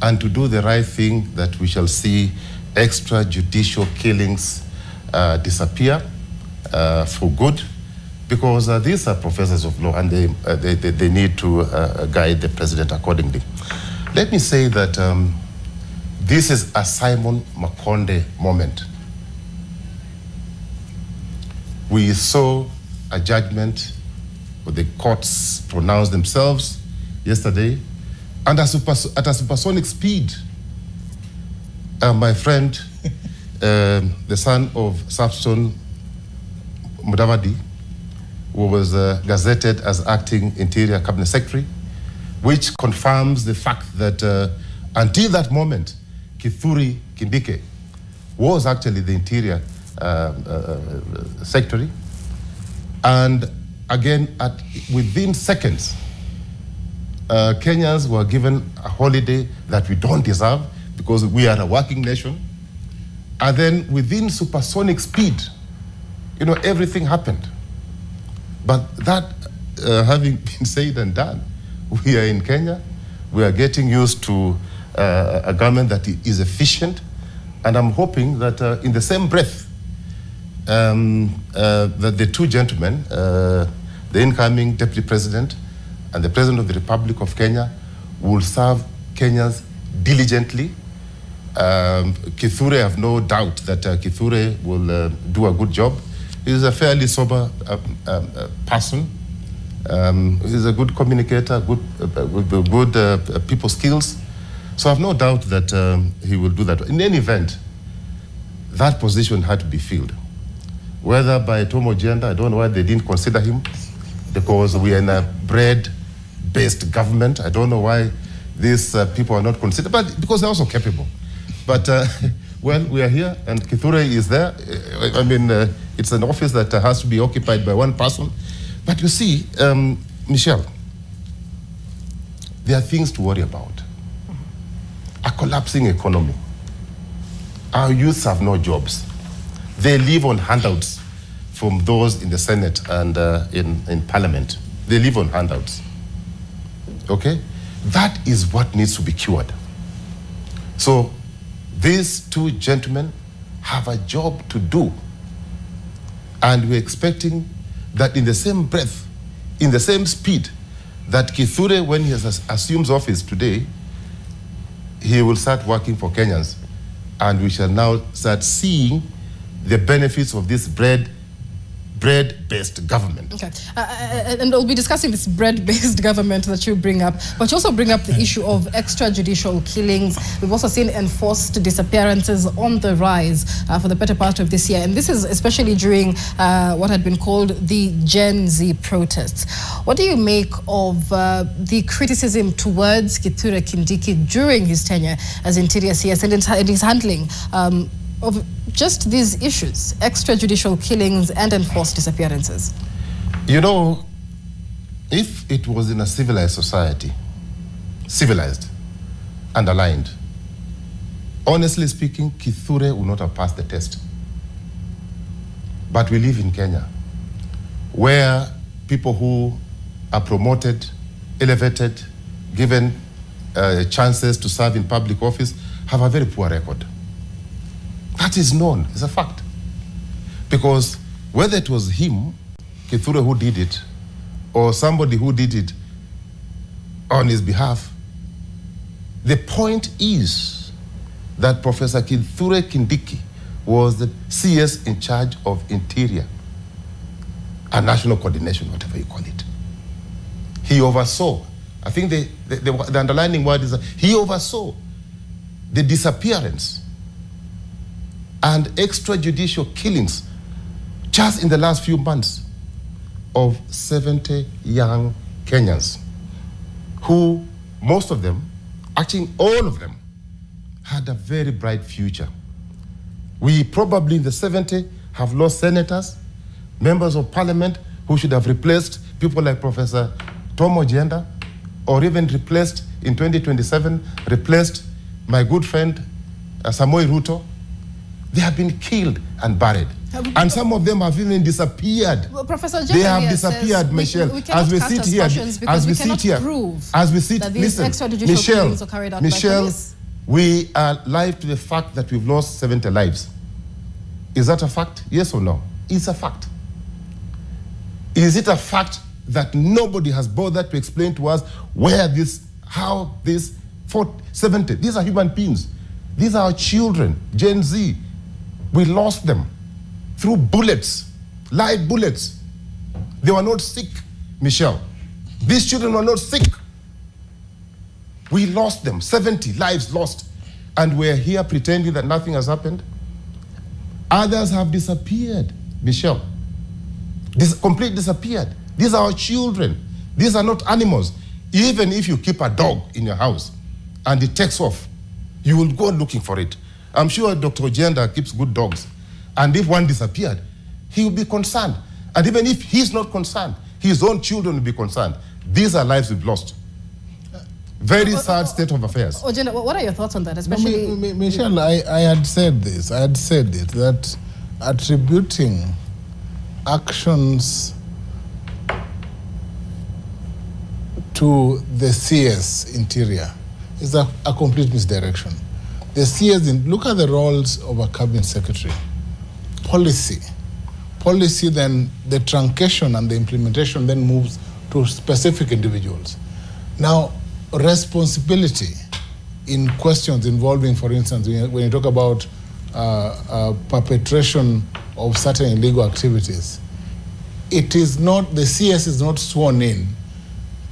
and to do the right thing, that we shall see extrajudicial killings disappear for good, because these are professors of law and they need to guide the president accordingly. Let me say that this is a Simon Makonde moment. We saw a judgment where the courts pronounced themselves yesterday, and at a supersonic speed. My friend, the son of Samson Mudavadi, who was gazetted as acting Interior Cabinet Secretary, which confirms the fact that until that moment, Kithure Kindiki was actually the Interior Secretary. And again, within seconds, Kenyans were given a holiday that we don't deserve because we are a working nation. And then within supersonic speed, you know, everything happened. But that having been said and done, we are in Kenya. We are getting used to a government that is efficient. And I'm hoping that in the same breath, that the two gentlemen, the incoming Deputy President and the President of the Republic of Kenya, will serve Kenyans diligently. Kithure, I have no doubt that Kithure will do a good job. He's a fairly sober person. He's a good communicator, with good people skills. So I have no doubt that he will do that. In any event, that position had to be filled. Whether by Tom Ojienda, I don't know why they didn't consider him, because we are in a bread-based government. I don't know why these people are not considered, but because they're also capable. But, well, we are here, and Kithure is there. I mean, it's an office that has to be occupied by one person. But you see, Michelle, there are things to worry about. A collapsing economy. Our youths have no jobs. They live on handouts from those in the Senate and in Parliament. They live on handouts. Okay? That is what needs to be cured. So these two gentlemen have a job to do. And we're expecting that in the same breath, in the same speed, that Kithure, when he assumes office today, he will start working for Kenyans. And we shall now start seeing the benefits of this bread-based government. Okay, and we'll be discussing this bread-based government that you bring up, but you also bring up the issue of extrajudicial killings. We've also seen enforced disappearances on the rise for the better part of this year, and this is especially during what had been called the Gen Z protests. What do you make of the criticism towards Kithure Kindiki during his tenure as Interior CS and his handling of just these issues, extrajudicial killings and enforced disappearances? You know, if it was in a civilized society, civilized and aligned, honestly speaking, Kithure would not have passed the test. But we live in Kenya, where people who are promoted, elevated, given chances to serve in public office have a very poor record. That is known, it's a fact. Because whether it was him, Kithure, who did it, or somebody who did it on his behalf, the point is that Professor Kithure Kindiki was the CS in charge of Interior and National Coordination, whatever you call it. He oversaw, I think the underlining word is that he oversaw the disappearance and extrajudicial killings just in the last few months of 70 young Kenyans who, most of them, actually all of them, had a very bright future. We probably in the 70 have lost senators, members of parliament who should have replaced people like Professor Tom Ojienda, or even replaced in 2027, replaced my good friend Samoei Ruto. They have been killed and buried. And some of them have even disappeared. Well, Professor they have disappeared, Michelle. As we sit here, Michelle, we are alive to the fact that we've lost 70 lives. Is that a fact? Yes or no? It's a fact. Is it a fact that nobody has bothered to explain to us where this, how this 70, these are human beings. These are our children, Gen Z. We lost them through bullets, live bullets. They were not sick, Michelle. These children were not sick. We lost them, 70 lives lost. And we're here pretending that nothing has happened. Others have disappeared, Michelle. Completely disappeared. These are our children. These are not animals. Even if you keep a dog in your house and it takes off, you will go looking for it. I'm sure Dr. Ojienda keeps good dogs. And if one disappeared, he will be concerned. And even if he's not concerned, his own children will be concerned. These are lives we've lost. Very sad state of affairs. Ojenda, what are your thoughts on that, especially... No, Michelle, I had said this. I had said it, that attributing actions to the CS Interior is a complete misdirection. The CS, look at the roles of a cabinet secretary. Policy, then the truncation and the implementation then moves to specific individuals. Now, responsibility in questions involving, for instance, when you talk about perpetration of certain illegal activities, it is not, the CS is not sworn in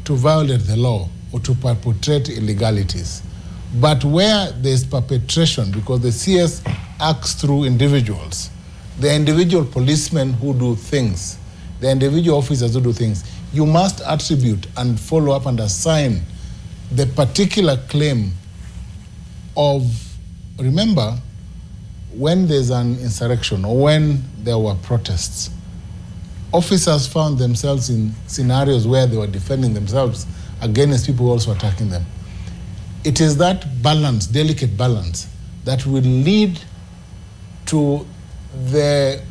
to violate the law or to perpetrate illegalities. But where there's perpetration, because the CS acts through individuals, the individual policemen who do things, the individual officers who do things, you must attribute and follow up and assign the particular claim of, remember, when there's an insurrection or when there were protests, officers found themselves in scenarios where they were defending themselves against people also attacking them. It is that balance, delicate balance, that will lead to the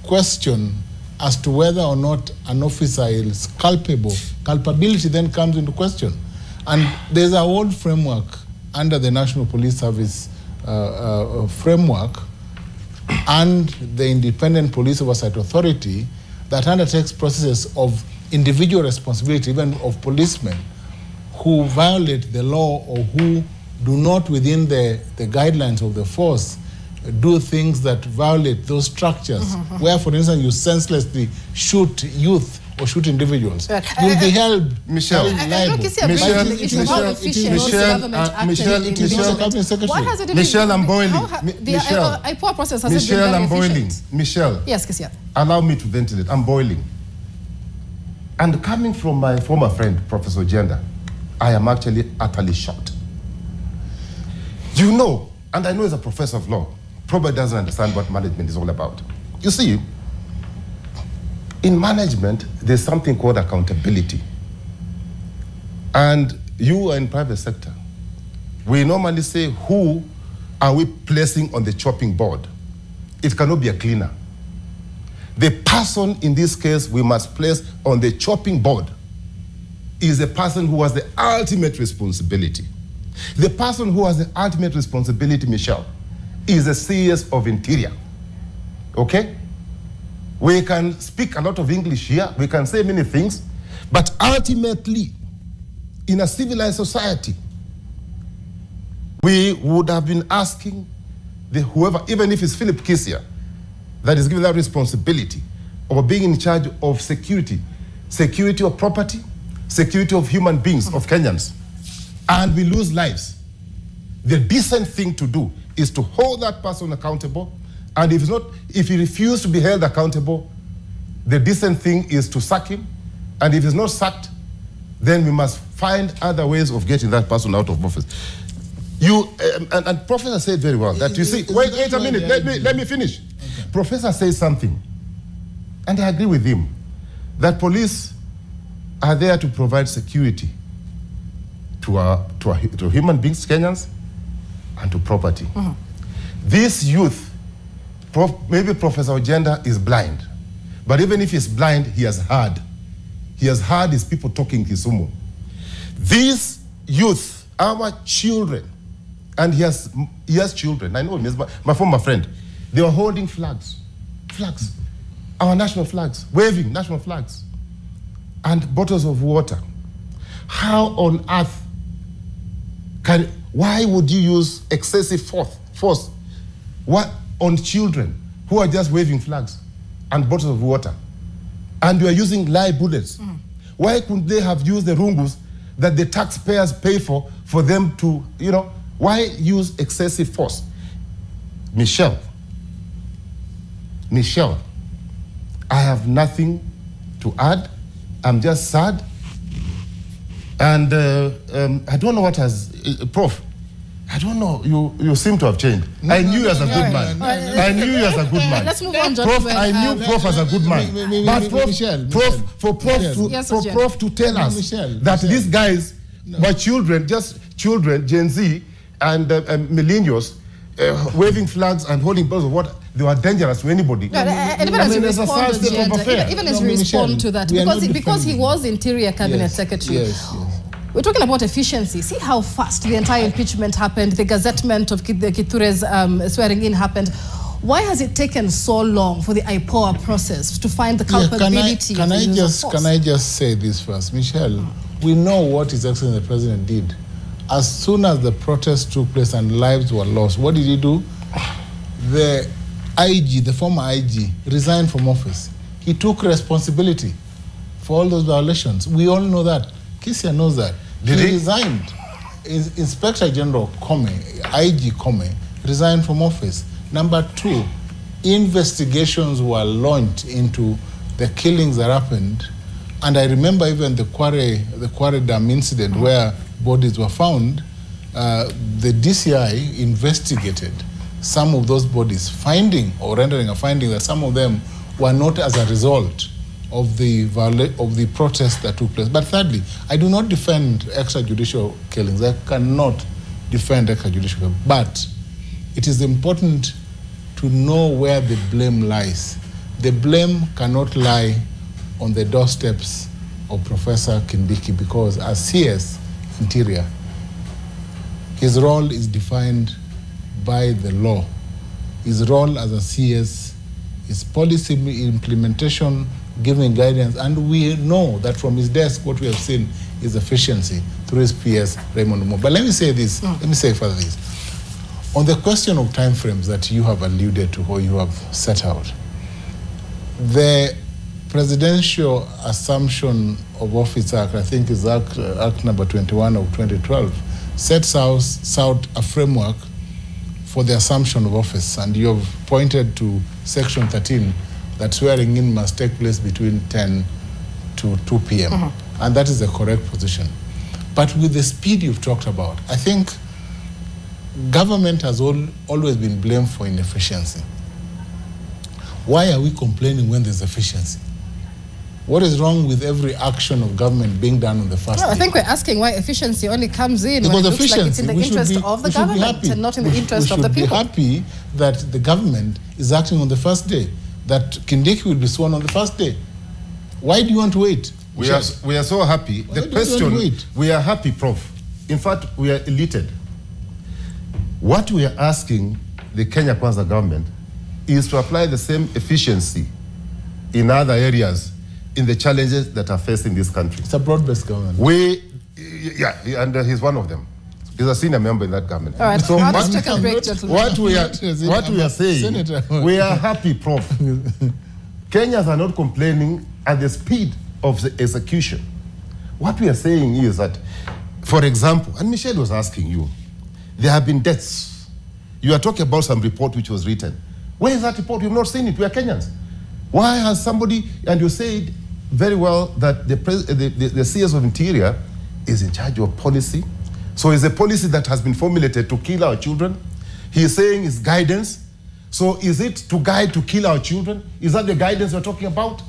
question as to whether or not an officer is culpable. Culpability then comes into question. And there's a whole framework under the National Police Service framework and the Independent Police Oversight Authority that undertakes processes of individual responsibility, even of policemen who violate the law or who do not, within the guidelines of the force, do things that violate those structures, where, for instance, you senselessly shoot youth or shoot individuals. You'll be held liable. Michelle, I'm boiling. IPOA process has been very I'm boiling. efficient. Michelle. Yes, Kithure. Allow me to ventilate. I'm boiling. And coming from my former friend, Professor Ojenda, I am actually utterly shocked. You know, and I know as a professor of law, probably doesn't understand what management is all about. You see, in management, there's something called accountability. And you are in private sector. We normally say, who are we placing on the chopping board? It cannot be a cleaner. The person in this case we must place on the chopping board is the person who has the ultimate responsibility. The person who has the ultimate responsibility, Michelle, is the CS of Interior. Okay? We can speak a lot of English here, we can say many things, but ultimately, in a civilized society, we would have been asking whoever, even if it's Philip Kithure, that is given that responsibility of being in charge of security of property, security of human beings, of Kenyans, and we lose lives. The decent thing to do is to hold that person accountable, and if he refuses to be held accountable, the decent thing is to sack him, and if he's not sacked, then we must find other ways of getting that person out of office. And Professor said very well that, you see, wait a minute, let me finish. Okay. Professor says something, and I agree with him, that police are there to provide security to human beings, Kenyans, and to property. This youth, maybe Professor Ojenda is blind, but even if he's blind, he has heard. He has heard his people talking Kisumu. These youth, our children, and he has children. I know him, my former friend. They were holding flags, our national flags, waving national flags, and bottles of water. How on earth why would you use excessive force on children who are just waving flags and bottles of water? And you are using live bullets. Why couldn't they have used the rungus that the taxpayers pay for them to, why use excessive force? Michelle, I have nothing to add. I'm just sad. And I don't know what has, Prof, I don't know, you seem to have changed. I knew you as a good man. I knew you as a good man. Let's move on, Prof, I knew Prof as a good man. But Prof to tell us that these guys But children, just children, Gen Z and millennials, waving flags and holding balls of water, they were dangerous to anybody. Even as you respond to that, because he was Interior Cabinet Secretary. We're talking about efficiency. See how fast the entire impeachment happened, the gazettement of Kithure's swearing in happened. Why has it taken so long for the IPOA process to find the culpability? Can I just say this first? Michelle, we know what His Excellency the President did. As soon as the protest took place and lives were lost, what did he do? The IG, the former IG, resigned from office. He took responsibility for all those violations. We all know that. Kithure knows that. He resigned. Inspector General IG Kome, resigned from office. Number 2, investigations were launched into the killings that happened. And I remember even the Quarry Dam incident where bodies were found. The DCI investigated some of those bodies, finding or rendering a finding that some of them were not as a result of the protest that took place. But thirdly, I do not defend extrajudicial killings. I cannot defend extrajudicial killings. But it is important to know where the blame lies. The blame cannot lie on the doorsteps of Professor Kindiki, because as CS Interior, his role is defined by the law. His role as a CS is policy implementation, giving guidance, and we know that from his desk what we have seen is efficiency through his PS, Raymond Mo. But let me say this, let me say further this. On the question of timeframes that you have alluded to or you have set out, the Presidential Assumption of Office Act, I think is Act number 21 of 2012, sets out a framework for the assumption of office, and you have pointed to Section 13 that swearing in must take place between 10 to 2 p.m. And that is the correct position. But with the speed you've talked about, I think government has always been blamed for inefficiency. Why are we complaining when there's efficiency? What is wrong with every action of government being done on the first day? I think we're asking why efficiency only comes in when it looks like it's in the interest of the government and not in the interest of the people. We should be happy that the government is acting on the first day, that Kindiki will be sworn on the first day. Why do you want to wait? We are so happy. The question, we are happy, Prof. In fact, we are elated. What we are asking the Kenya Kwanza government is to apply the same efficiency in other areas in the challenges that are facing this country. It's a broad-based government. And he's one of them. He's a senior member in that government. All right, so let's take a break, gentlemen. What we are saying, we are happy, Prof. Kenyans are not complaining at the speed of the execution. What we are saying is that, for example, and Michelle was asking you, there have been deaths. You are talking about some report which was written. Where is that report? You've not seen it. We are Kenyans. Why has somebody, and you said very well that the CS of Interior is in charge of policy. So it's a policy that has been formulated to kill our children. He is saying it's guidance. So is it to guide to kill our children? Is that the guidance we're talking about?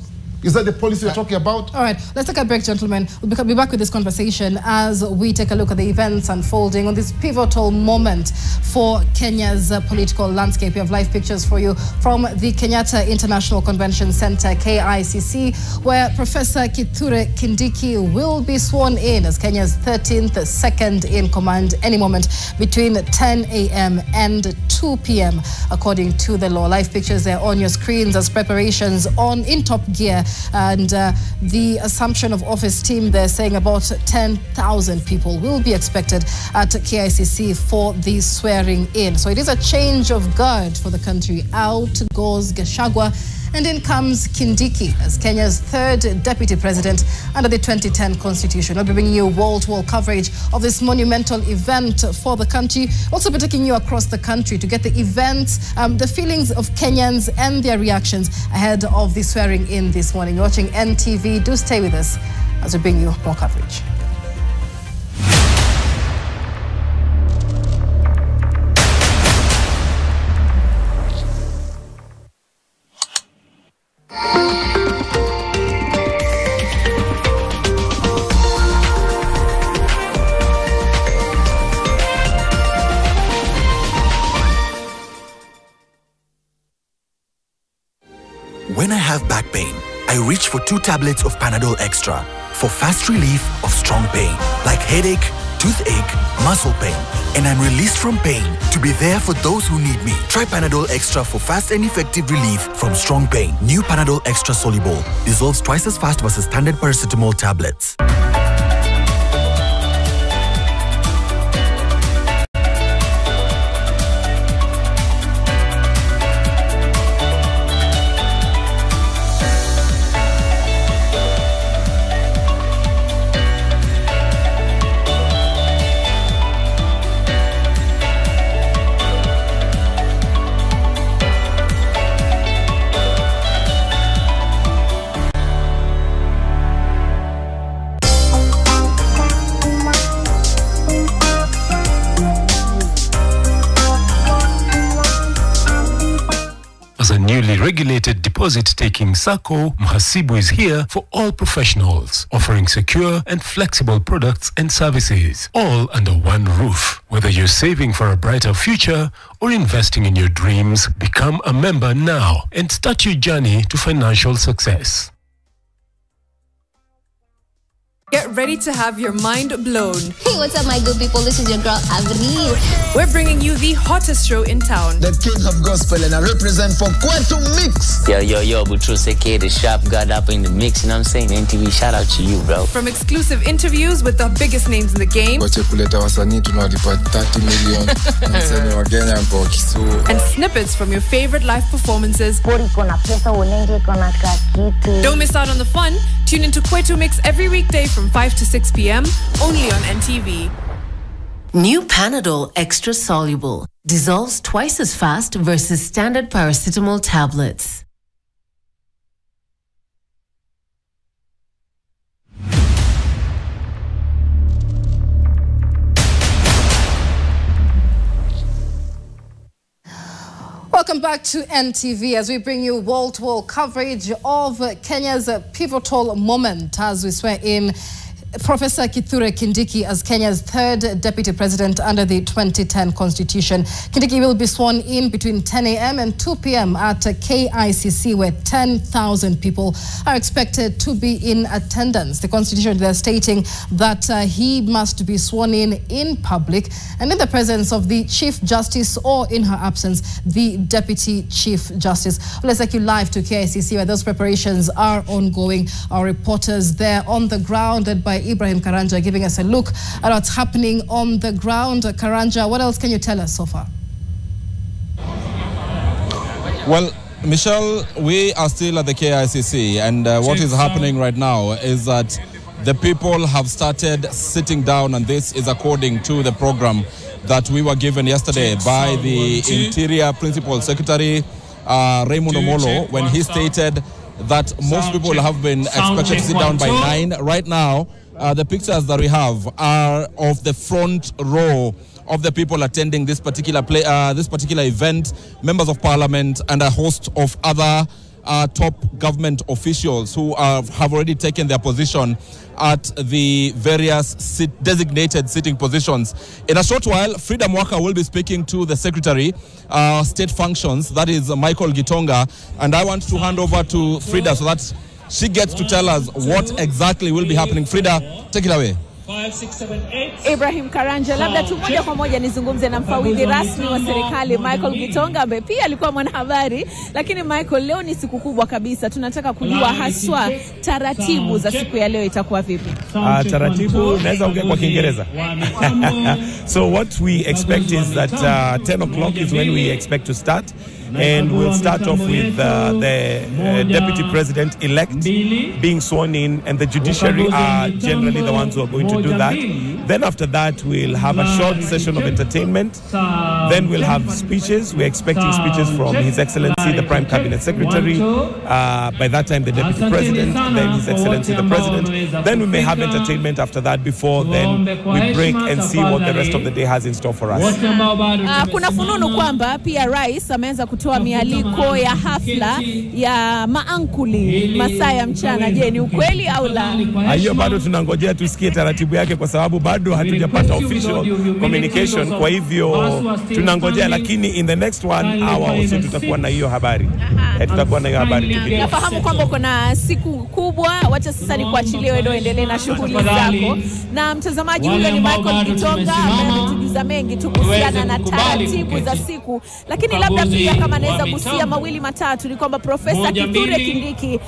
Is that the policy we're talking about? All right, let's take a break, gentlemen. We'll be back with this conversation as we take a look at the events unfolding on this pivotal moment for Kenya's political landscape. We have live pictures for you from the Kenyatta International Convention Center, KICC, where Professor Kithure Kindiki will be sworn in as Kenya's 13th second in command any moment between 10 a.m. and 2 p.m. according to the law. Live pictures there on your screens as preparations in top gear. And the assumption of office team, they're saying about 10,000 people will be expected at KICC for the swearing in. So it is a change of guard for the country. Out goes Gachagua, and in comes Kindiki as Kenya's third deputy president under the 2010 constitution. We'll be bringing you wall-to-wall coverage of this monumental event for the country. Also be taking you across the country to get the events, the feelings of Kenyans and their reactions ahead of the swearing in this morning. You're watching NTV. Do stay with us as we bring you more coverage. have back pain, I reach for 2 tablets of Panadol Extra for fast relief of strong pain, like headache, toothache, muscle pain, and I'm released from pain to be there for those who need me. Try Panadol Extra for fast and effective relief from strong pain. New Panadol Extra Soluble dissolves twice as fast versus standard paracetamol tablets. As a newly regulated deposit-taking SACCO, Mhasibu is here for all professionals, offering secure and flexible products and services, all under one roof. Whether you're saving for a brighter future or investing in your dreams, become a member now and start your journey to financial success. Get ready to have your mind blown. Hey, what's up, my good people? This is your girl, Avril. We're bringing you the hottest show in town. The king of gospel, and I represent for Quantum Mix. Yo, Butruse K, the sharp god up in the mix, you know what I'm saying? NTV, shout out to you, bro. From exclusive interviews with the biggest names in the game. And snippets from your favorite live performances. Don't miss out on the fun. Tune into Quantum Mix every weekday from 5 to 6 p.m. only on NTV. New Panadol Extra Soluble dissolves twice as fast versus standard paracetamol tablets. Welcome back to NTV as we bring you wall-to-wall coverage of Kenya's pivotal moment as we swear in Professor Kithure Kindiki as Kenya's third deputy president under the 2010 constitution. Kindiki will be sworn in between 10 a.m. and 2 p.m. at KICC, where 10,000 people are expected to be in attendance. The constitution, they're stating that he must be sworn in public and in the presence of the Chief Justice, or in her absence, the Deputy Chief Justice. Well, let's take you live to KICC, where those preparations are ongoing. Our reporters there on the ground, led by Ibrahim Karanja, giving us a look at what's happening on the ground. Karanja, what else can you tell us so far? Well, Michelle, we are still at the KICC, and what is happening right now is that the people have started sitting down, and this is according to the program that we were given yesterday by the Interior Principal Secretary, Raymond Omolo, when he stated that most people have been expected to sit down by 9. Right now, the pictures that we have are of the front row of the people attending this particular event, members of parliament and a host of other top government officials who have already taken their position at the various designated sitting positions. In a short while, Frida Mwaka will be speaking to the Secretary, State Functions, that is Michael Gitonga, and I want to hand over to Frida so that she gets to tell us what exactly will be happening. Frida, take it away. 5, 6, 7, 8. Ibrahim Karanja, labda tu moja kwa moja nizungumze na mfawidhi rasmi wa serikali Michael Gitonga, ambaye pia alikuwa mwanahabari. Lakini Michael, leo ni siku kubwa kabisa. Tunataka kujua haswa taratibu za siku ya leo itakuwa vipi? Taratibu naweza ongea kwa Kiingereza. So what we expect is that 10 o'clock is when we expect to start. And we'll start off with the Deputy President-elect being sworn in, and the judiciary are generally the ones who are going to do that. Then after that, we'll have a short session of entertainment. Then we'll have speeches. We're expecting speeches from His Excellency, the Prime Cabinet Secretary, by that time the Deputy President, then His Excellency, the President. Then we may have entertainment after that before then we break and see what the rest of the day has in store for us. Kuna fununu kwamba pia Rais ameanza wametoa mialiko ya hafla ya maankuli masaa ya mchana. Je, ni ukweli au la? Hiyo bado tunangojea tusikie taratibu yake, kwa sababu bado hatujapata official communication. Kwa hivyo tunangojea, lakini in the next 1 hour also tutakuwa na hiyo habari. Tutakuwa na hiyo habari. Nafahamu kwamba kuna siku kubwa, wacha sasa nikuachilie wewe endelee na shughuli zako. Na mtazamaji, huyo ni Michael Gitonga ambaye ametujuza mengi tu kuhusiana na taratibu za siku, lakini labda pia kama anaweza kusia mawili matatu ni kwamba Profesa Kithure Kindiki,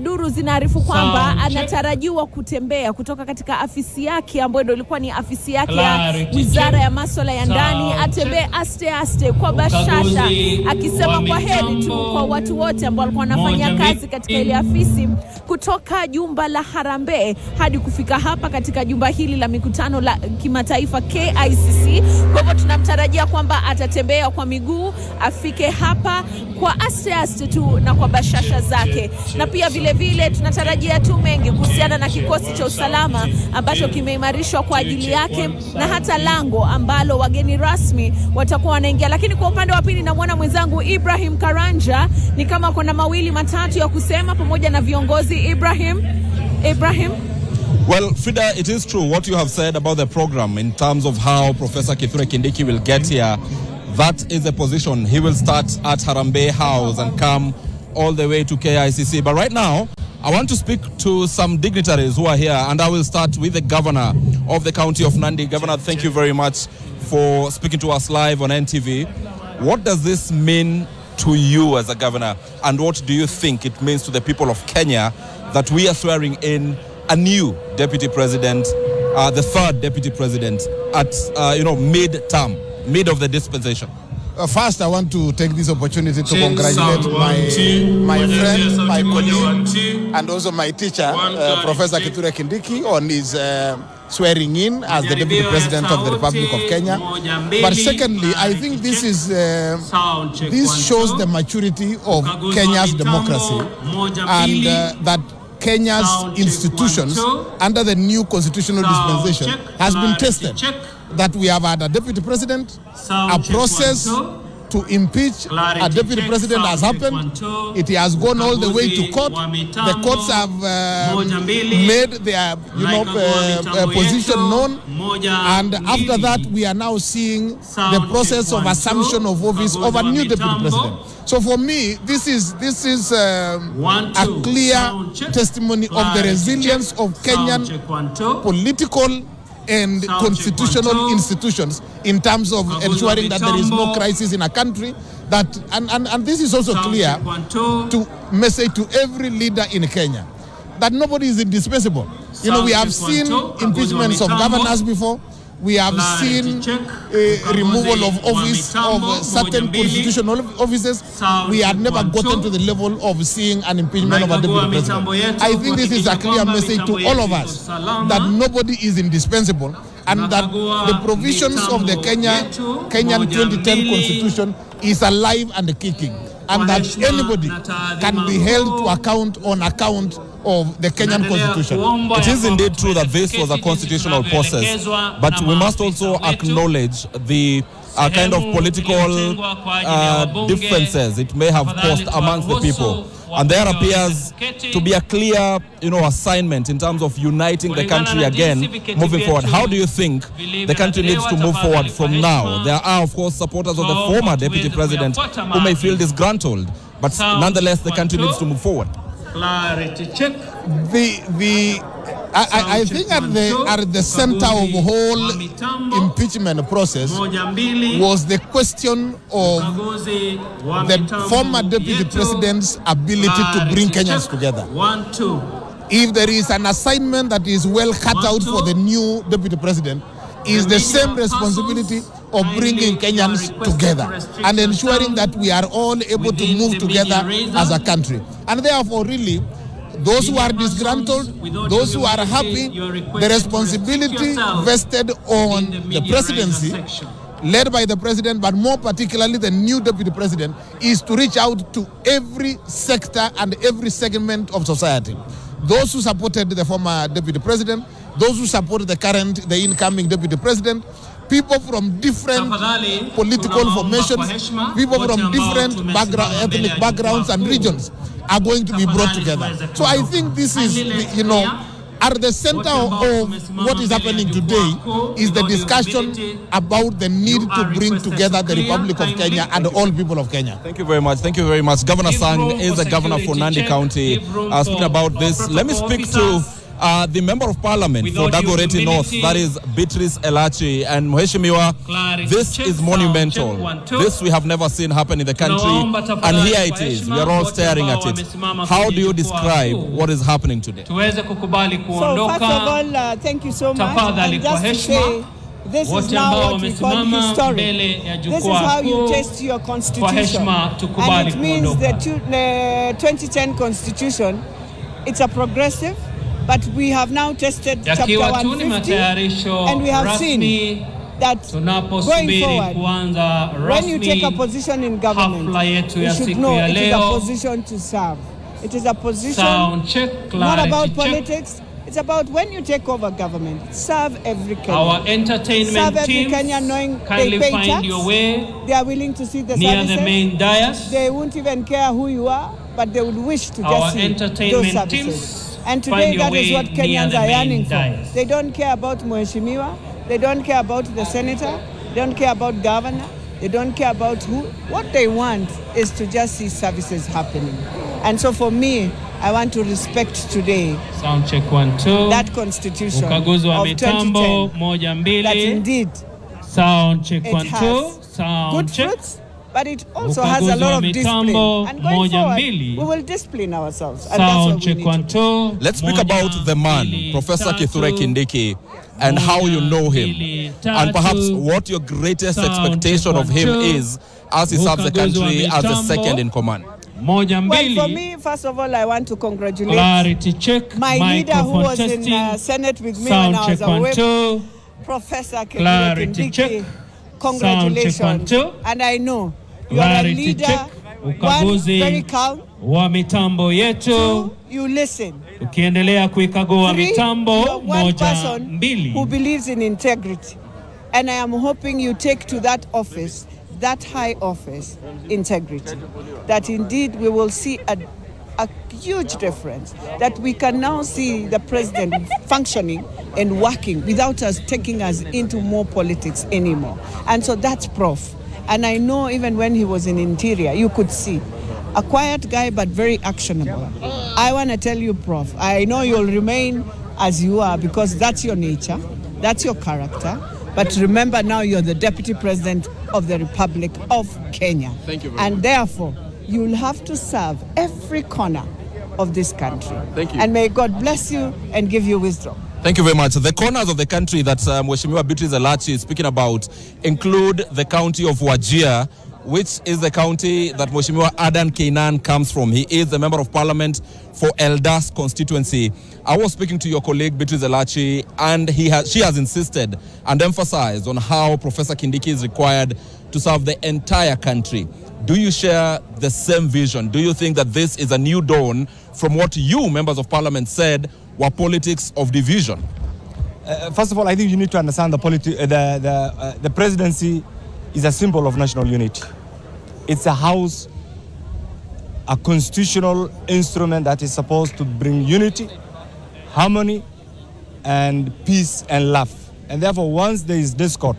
duru zinaarifu kwamba anatarajiwa kutembea kutoka katika afisi yake ambayo ndio ilikuwa ni afisi yake ya Wizara ya Masuala ya Ndani, atembee aste aste kwa bashasha, akisema kwa heri tu kwa watu wote ambao walikuwa wanafanya kazi katika ile afisi, kutoka jumba la Harambee hadi kufika hapa katika jumba hili la mikutano la kimataifa KICC. Kwa hivyo tunamtarajia kwamba atatembea kwa miguu, afike hapa kwa aste aste tu na kwa bashasha zake. Na pia vile vile tunatarajia tu mengi kuhusiana na kikosi cha usalama ambacho kimeimarishwa kwa ajili yake, na hata lango ambalo wageni rasmi watakuwa wanaingia. Lakini kwa upande wa pili namwona mwenzangu Ibrahim Karanja, ni kama kuna mawili matatu ya kusema pamoja na viongozi. Ibrahim. Well, Frida, it is true what you have said about the program in terms of how Professor Kithure Kindiki will get here. That is the position. He will start at Harambee House and come all the way to KICC. But right now, I want to speak to some dignitaries who are here, and I will start with the governor of the county of Nandi. Governor, thank you very much for speaking to us live on NTV. What does this mean to you as a governor, and what do you think it means to the people of Kenya that we are swearing in a new deputy president, the third deputy president at mid-term, mid of the dispensation? First, I want to take this opportunity to congratulate my friend, my colleague, and also my teacher, Professor Kithure Kindiki, on his swearing in as the Deputy President of the Republic of Kenya. But secondly, I think this shows the maturity of Kenya's democracy, and that Kenya's institutions under the new constitutional dispensation has been tested. That we have had a deputy president, a process to impeach a deputy president has happened. It has gone all the way to court. The courts have made their position known, and after that we are now seeing the process of assumption of office of a new deputy president. So for me, this is a clear testimony of the resilience of Kenyan political and constitutional institutions in terms of ensuring that there is no crisis in a country. And this is also clear to message to every leader in Kenya that nobody is indispensable. We have seen impeachments of governors before. We have seen removal of office of certain constitutional offices. We had never gotten to the level of seeing an impeachment of a deputy president. I think this is a clear message to all of us that nobody is indispensable, and that the provisions of the Kenyan 2010 Constitution is alive and kicking, and that anybody can be held to account on account of the Kenyan Constitution. It is indeed true that this was a constitutional process, but we must also acknowledge the kind of political differences it may have caused amongst the people. And there appears to be a clear, assignment in terms of uniting the country again, moving forward. How do you think the country needs to move forward from now? There are, of course, supporters of the former deputy president who may feel disgruntled, but nonetheless, the country needs to move forward. I think at the center of the whole impeachment process was the question of the former deputy president's ability to bring Kenyans together. If there is an assignment that is well cut out for the new deputy president, is the same responsibility of bringing Kenyans together and ensuring that we are all able to move together as a country. And therefore, really, those who are disgruntled, those who are happy, the responsibility vested on the presidency, led by the president, but more particularly the new deputy president, is to reach out to every sector and every segment of society. Those who supported the former deputy president, those who support the incoming deputy president, people from different political formations, people from different ethnic backgrounds and regions are going to be brought together. So I think this is, at the center of what is happening today is the discussion about the need to bring together the Republic of Kenya and all people of Kenya. Thank you very much. Thank you very much. Governor Sang is the governor for Nandi County. Speaking about this, let me speak to the Member of Parliament for Dagoretti North, that is Beatrice Elachi. And Mheshimiwa, this is monumental. This we have never seen happen in the country, and here it is. We are all staring at it. How do you describe what is happening today? So first of all, thank you so much. And just to say, this is now what we call historic. This is how you test your constitution. And it means the 2010 constitution, it's a progressive, but we have now tested chapter 150, and we have seen that going forward, when you take a position in government, you should know it is a position to serve. It is a position not about politics. It's about when you take over government, serve every Kenyan. Our entertainment serve every Kenyan, knowing they pay tax, they are willing to see the services. The main dais. They won't even care who you are, but they would wish to just see those services. And today that is what Kenyans are yearning for. They don't care about Mheshimiwa, they don't care about the senator, they don't care about governor, they don't care about who. What they want is to just see services happening. And so for me, I want to respect today that constitution of 2010, that indeed it has good fruits, but it also has a lot of discipline. And going forward, we will discipline ourselves. And that's what we need to do. Let's speak about the man, Professor Kithure Kindiki, and how you know him. And perhaps what your greatest expectation of him is as he serves the country as the second in command. Well, for me, first of all, I want to congratulate my leader who was in Senate with me when I was away, Professor Kithure Kindiki. Congratulations. And I know you are a leader, one, very calm, two, you listen, three, you're one person who believes in integrity. And I am hoping you take to that office, that high office, integrity. That indeed we will see a huge difference, that we can now see the president functioning and working without us taking us into more politics anymore. And so that's Prof. And I know even when he was in Interior, you could see a quiet guy but very actionable. I want to tell you, Prof, I know you'll remain as you are because that's your nature, that's your character. But remember now you're the Deputy President of the Republic of Kenya. Thank you very much. And therefore, you'll have to serve every corner of this country. Thank you. And may God bless you and give you wisdom. Thank you very much. The corners of the country that Mheshimiwa Beatrice Elachi is speaking about include the county of Wajir, which is the county that Mheshimiwa Adan Keinan comes from. He is the Member of Parliament for Eldas constituency. I was speaking to your colleague Beatrice Elachi, and she has insisted and emphasized on how Professor Kindiki is required to serve the entire country. Do you share the same vision? Do you think that this is a new dawn from what you, members of parliament, said were politics of division? First of all, I think you need to understand the presidency is a symbol of national unity. It's a house, a constitutional instrument that is supposed to bring unity, harmony, and peace and love. And therefore, once there is discord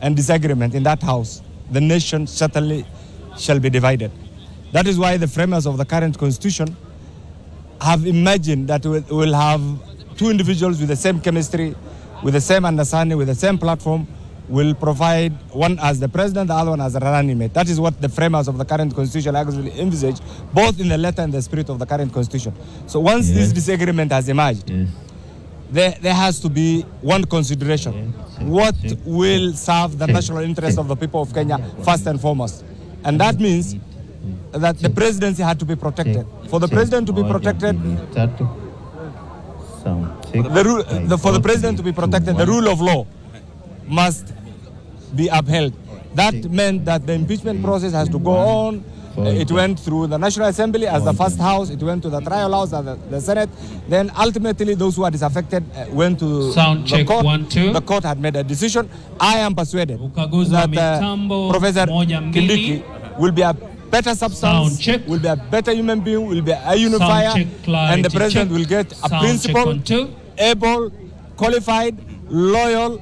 and disagreement in that house, the nation certainly shall be divided. That is why the framers of the current constitution have imagined that we'll have two individuals with the same chemistry, with the same understanding, with the same platform, will provide one as the president, the other one as a running mate. That is what the framers of the current constitution actually envisage, both in the letter and the spirit of the current constitution. So once this disagreement has emerged, there has to be one consideration. What will serve the national interest of the people of Kenya first and foremost? And that means that the presidency had to be protected. For the president to be protected, the rule of law must be upheld. That meant that the impeachment process has to go on, It went through the National Assembly as the first house. It went to the trial house as the Senate. Then ultimately, those who are disaffected went to the court. 1, 2. The court had made a decision. I am persuaded that Professor Kindiki will be a better substance, will be a better human being, will be a unifier, and the president will get a principled, able, qualified, loyal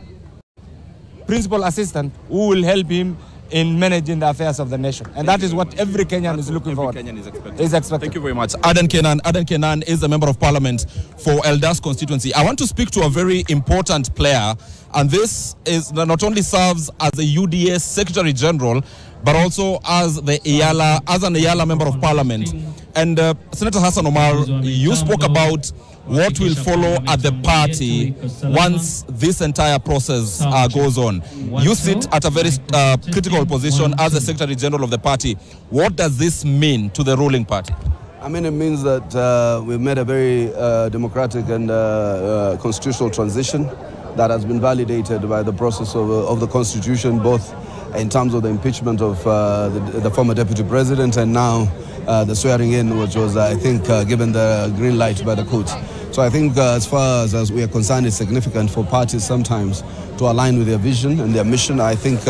principal assistant who will help him in managing the affairs of the nation. And that is what every Kenyan is looking for. Is expecting. Thank you very much. Aden Kenan. Aden Kenan is a member of parliament for Eldas constituency. I want to speak to a very important player, and this is not only serves as the UDA Secretary General, but also as an Iyala member of parliament. And Senator Hassan Omar, you spoke about what will follow at the party once this entire process goes on. You sit at a very critical position as the Secretary General of the party. What does this mean to the ruling party? I mean, it means that we've made a very democratic and constitutional transition that has been validated by the process of the Constitution, both in terms of the impeachment of the former Deputy President and now the swearing in, which was, I think, given the green light by the court. So I think as far as we are concerned, it's significant for parties sometimes to align with their vision and their mission. I think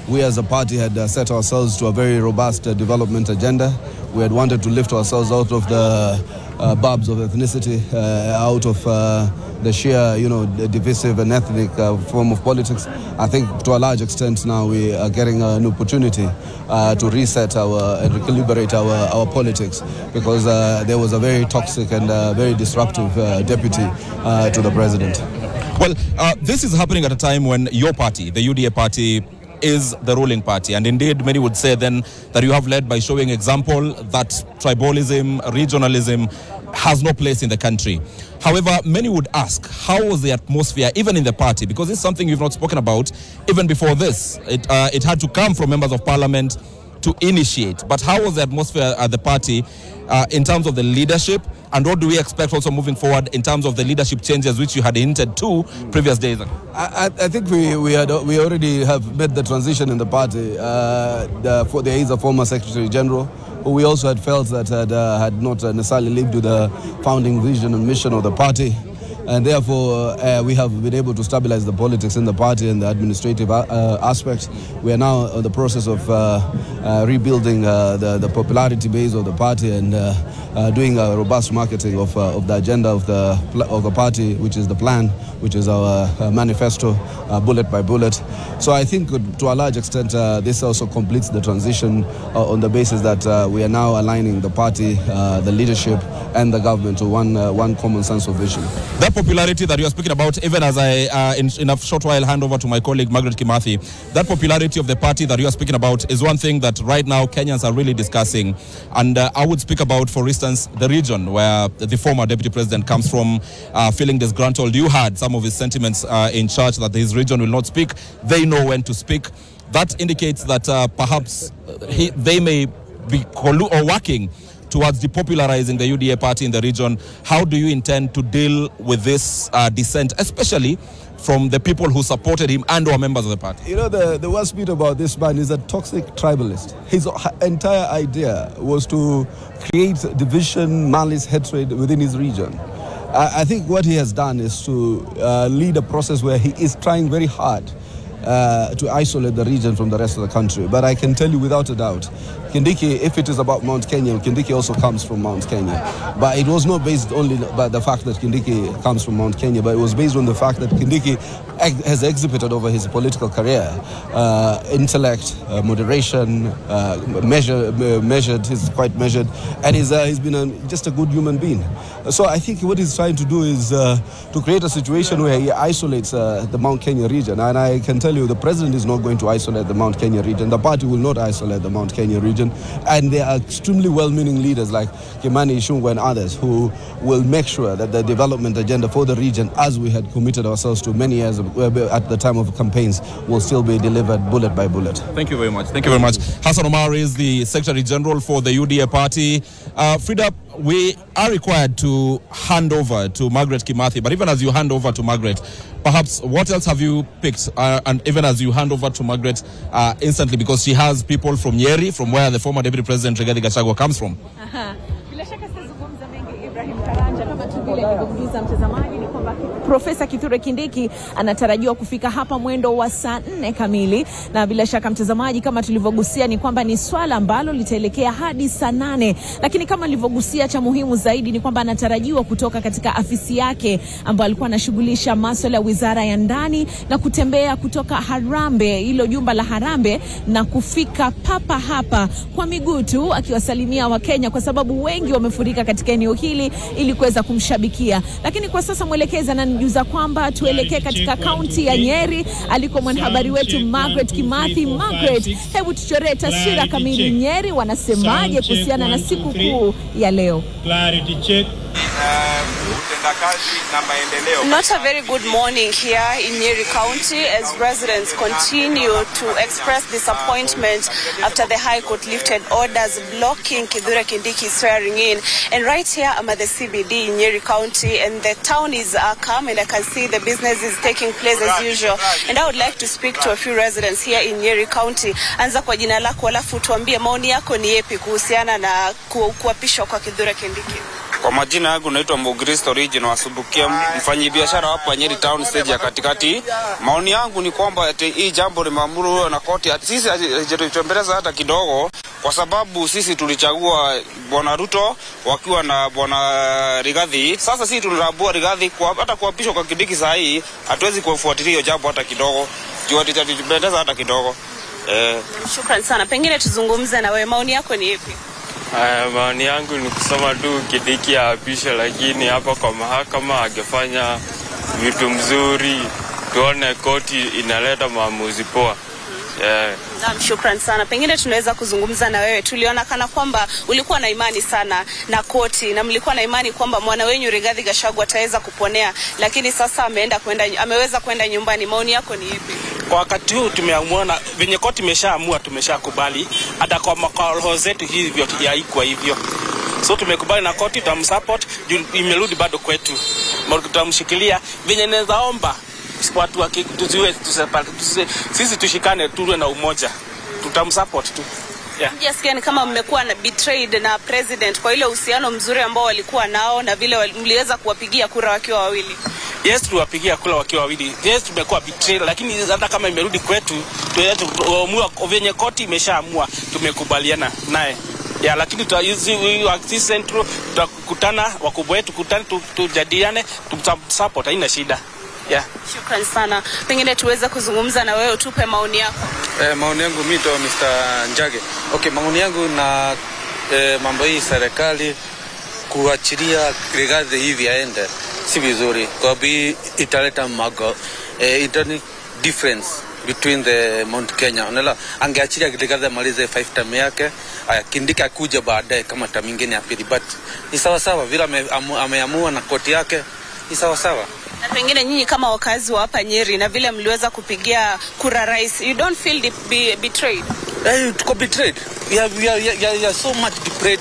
we as a party had set ourselves to a very robust development agenda. We had wanted to lift ourselves out of the barbs of ethnicity, out of the sheer, divisive and ethnic form of politics. I think to a large extent now we are getting an opportunity to reset and recalibrate our politics, because there was a very toxic and very disruptive deputy to the president. Well, this is happening at a time when your party, the UDA party, is the ruling party, and indeed many would say then that you have led by showing example that tribalism, regionalism has no place in the country. However, many would ask, how was the atmosphere even in the party? Because it's something you've not spoken about even before this. It had to come from members of parliament to initiate. But how was the atmosphere at the party in terms of the leadership, and what do we expect also moving forward in terms of the leadership changes which you had hinted to previous days? I think we already have made the transition in the party. There is a former Secretary General who we also had felt that had not necessarily lived to the founding vision and mission of the party. And therefore, we have been able to stabilize the politics in the party and the administrative aspects. We are now in the process of rebuilding the popularity base of the party and doing a robust marketing of the agenda of the party, which is the plan, which is our manifesto, bullet by bullet. So I think to a large extent, this also completes the transition on the basis that we are now aligning the party, the leadership, and the government to one common sense of vision. That popularity that you are speaking about, even as I, in a short while, hand over to my colleague Margaret Kimathi, that popularity of the party that you are speaking about is one thing that right now Kenyans are really discussing. And I would speak about, for instance, the region where the former deputy president comes from, feeling disgruntled. You had some of his sentiments in church that his region will not speak. They know when to speak. That indicates that perhaps they may be working towards depopularizing the UDA party in the region. How do you intend to deal with this dissent, especially from the people who supported him and or members of the party? You know, the worst bit about this man is a toxic tribalist. His entire idea was to create division, malice, hatred within his region. I think what he has done is to lead a process where he is trying very hard to isolate the region from the rest of the country. But I can tell you without a doubt, Kindiki, if it is about Mount Kenya, Kindiki also comes from Mount Kenya. But it was not based only by the fact that Kindiki comes from Mount Kenya, but it was based on the fact that Kindiki has exhibited over his political career intellect, moderation, measured, he's quite measured, and he's been just a good human being. So I think what he's trying to do is to create a situation where he isolates the Mount Kenya region. And I can tell you the president is not going to isolate the Mount Kenya region. The party will not isolate the Mount Kenya region. And there are extremely well-meaning leaders like Kimani Ichung'wah and others who will make sure that the development agenda for the region, as we had committed ourselves to many years at the time of campaigns will still be delivered bullet by bullet. Thank you very much. Thank you very much. Hassan Omar is the Secretary General for the UDA party. Frida, we are required to hand over to Margaret Kimathi, but even as you hand over to Margaret, perhaps what else have you picked? And even as you hand over to Margaret instantly, because she has people from Nyeri, from where the former Deputy President Rigathi Gachagua comes from. Bila shaka sitazungumza mengi Ibrahim Karanja, kama tu vile nilivyokujuza mtazamaji ni kwamba Profesa Kithure Kindiki anatarajiwa kufika hapa mwendo wa saa 4 kamili, na bila shaka mtazamaji, kama tulivyogusia ni kwamba ni swala ambalo litaelekea hadi saa 8, lakini kama nilivyogusia cha muhimu zaidi ni kwamba anatarajiwa kutoka katika afisi yake ambayo alikuwa anashughulisha masuala ya Wizara ya Ndani na kutembea kutoka Harambee, hilo jumba la Harambee, na kufika papa hapa kwa miguu tu akiwasalimia Wakenya, kwa sababu wengi wamefurika katika eneo hili ili kuweza kumshabikia. Lakini kwa sasa mwelekezi ananijuza kwamba tuelekee katika kaunti ya Nyeri aliko mwanahabari wetu Margaret Kimathi. Margaret, hebu tuchoree taswira kamili. Nyeri wanasemaje kuhusiana na siku kuu ya leo? Clarity check. Not a very good morning here in Nyeri County as residents continue to express disappointment after the High Court lifted orders blocking Kithure Kindiki swearing in. And right here I'm at the CBD in Nyeri County, and the town is calm, and I can see the business is taking place as usual. And I would like to speak to a few residents here in Nyeri County. Anza kwa jina lako, alafu tuambie maoni yako ni yapi kuhusiana na kuapishwa kwa Kithure Kindiki. Kwa majina yangu naitwa Mugristo Region wa Subukia, mfanyabiashara hapa Nyeri Town stage ya katikati. Maoni yangu ni kwamba hii jambo limeamuru na koti, sisi hajatutembeleza hata kidogo, kwa sababu sisi tulichagua Bwana Ruto wakiwa na Bwana Rigathi. Sasa sisi tunarabua Rigathi kwa hata kuapishwa kwa Kindiki saa hii, hatuwezi kufuatilia hiyo jambo hata kidogo. Juu hajatutembeleza hata kidogo. Shukrani sana. Pengine tuzungumze na wewe, maoni yako ni yapi? Maoni yangu ni kusema tu Kindiki aapishwe, lakini hapa kwa mahakama angefanya vitu mzuri, tuone koti inaleta maamuzi poa. Naam, shukrani sana. Pengine tunaweza kuzungumza na wewe. Tuliona kana kwamba ulikuwa na imani sana na koti, na mlikuwa na imani kwamba mwana wenyu Rigathi Gachagua ataweza kuponea, lakini sasa ameweza kwenda nyumbani. Maoni yako ni ipi? Kwa wakati huu tumeamua venye koti imeshaamua, tumeshakubali. Hata kwa makao zetu hivyo haikuwa hivyo. So tumekubali na koti, tutamsupport, imerudi bado kwetu. Tutamshikilia venye nezaomba watu sisi tushikane, tuwe na umoja, tutamsupport tu. Yes, kama mmekuwa na betrayed na president kwa ile uhusiano mzuri ambao walikuwa nao na vile mliweza kuwapigia kura wakiwa wawili. Yes, tuwapigia kura wakiwa wawili. Yes, tumekuwa betrayed, lakini hata kama imerudi kwetu, tuamua venye koti imeshaamua, tumekubaliana naye. Lakini sisi central tutakutana, wakubwa wetu kutana, tujadiliane, tutamsupport, haina shida. Shukrani sana. Pengine tuweze kuzungumza na wewe, utupe maoni yako. Maoni yangu mimi ndo Mr. Njage. Okay, maoni yangu na mambo hii serikali kuachilia Rigathi hivi aende si vizuri, kwa sababu italeta internet difference between the Mount Kenya. Unaelewa, angeachilia Rigathi malize 5 term yake, Kindiki akuja baadaye kama term nyingine ya pili, but ni sawa sawa vile ameamua na koti yake, ni sawa sawa. Na pengine nyinyi kama wakazi wa hapa Nyeri na vile mliweza kupigia kura rais, you don't feel betrayed? Tuko betrayed. We are so much betrayed.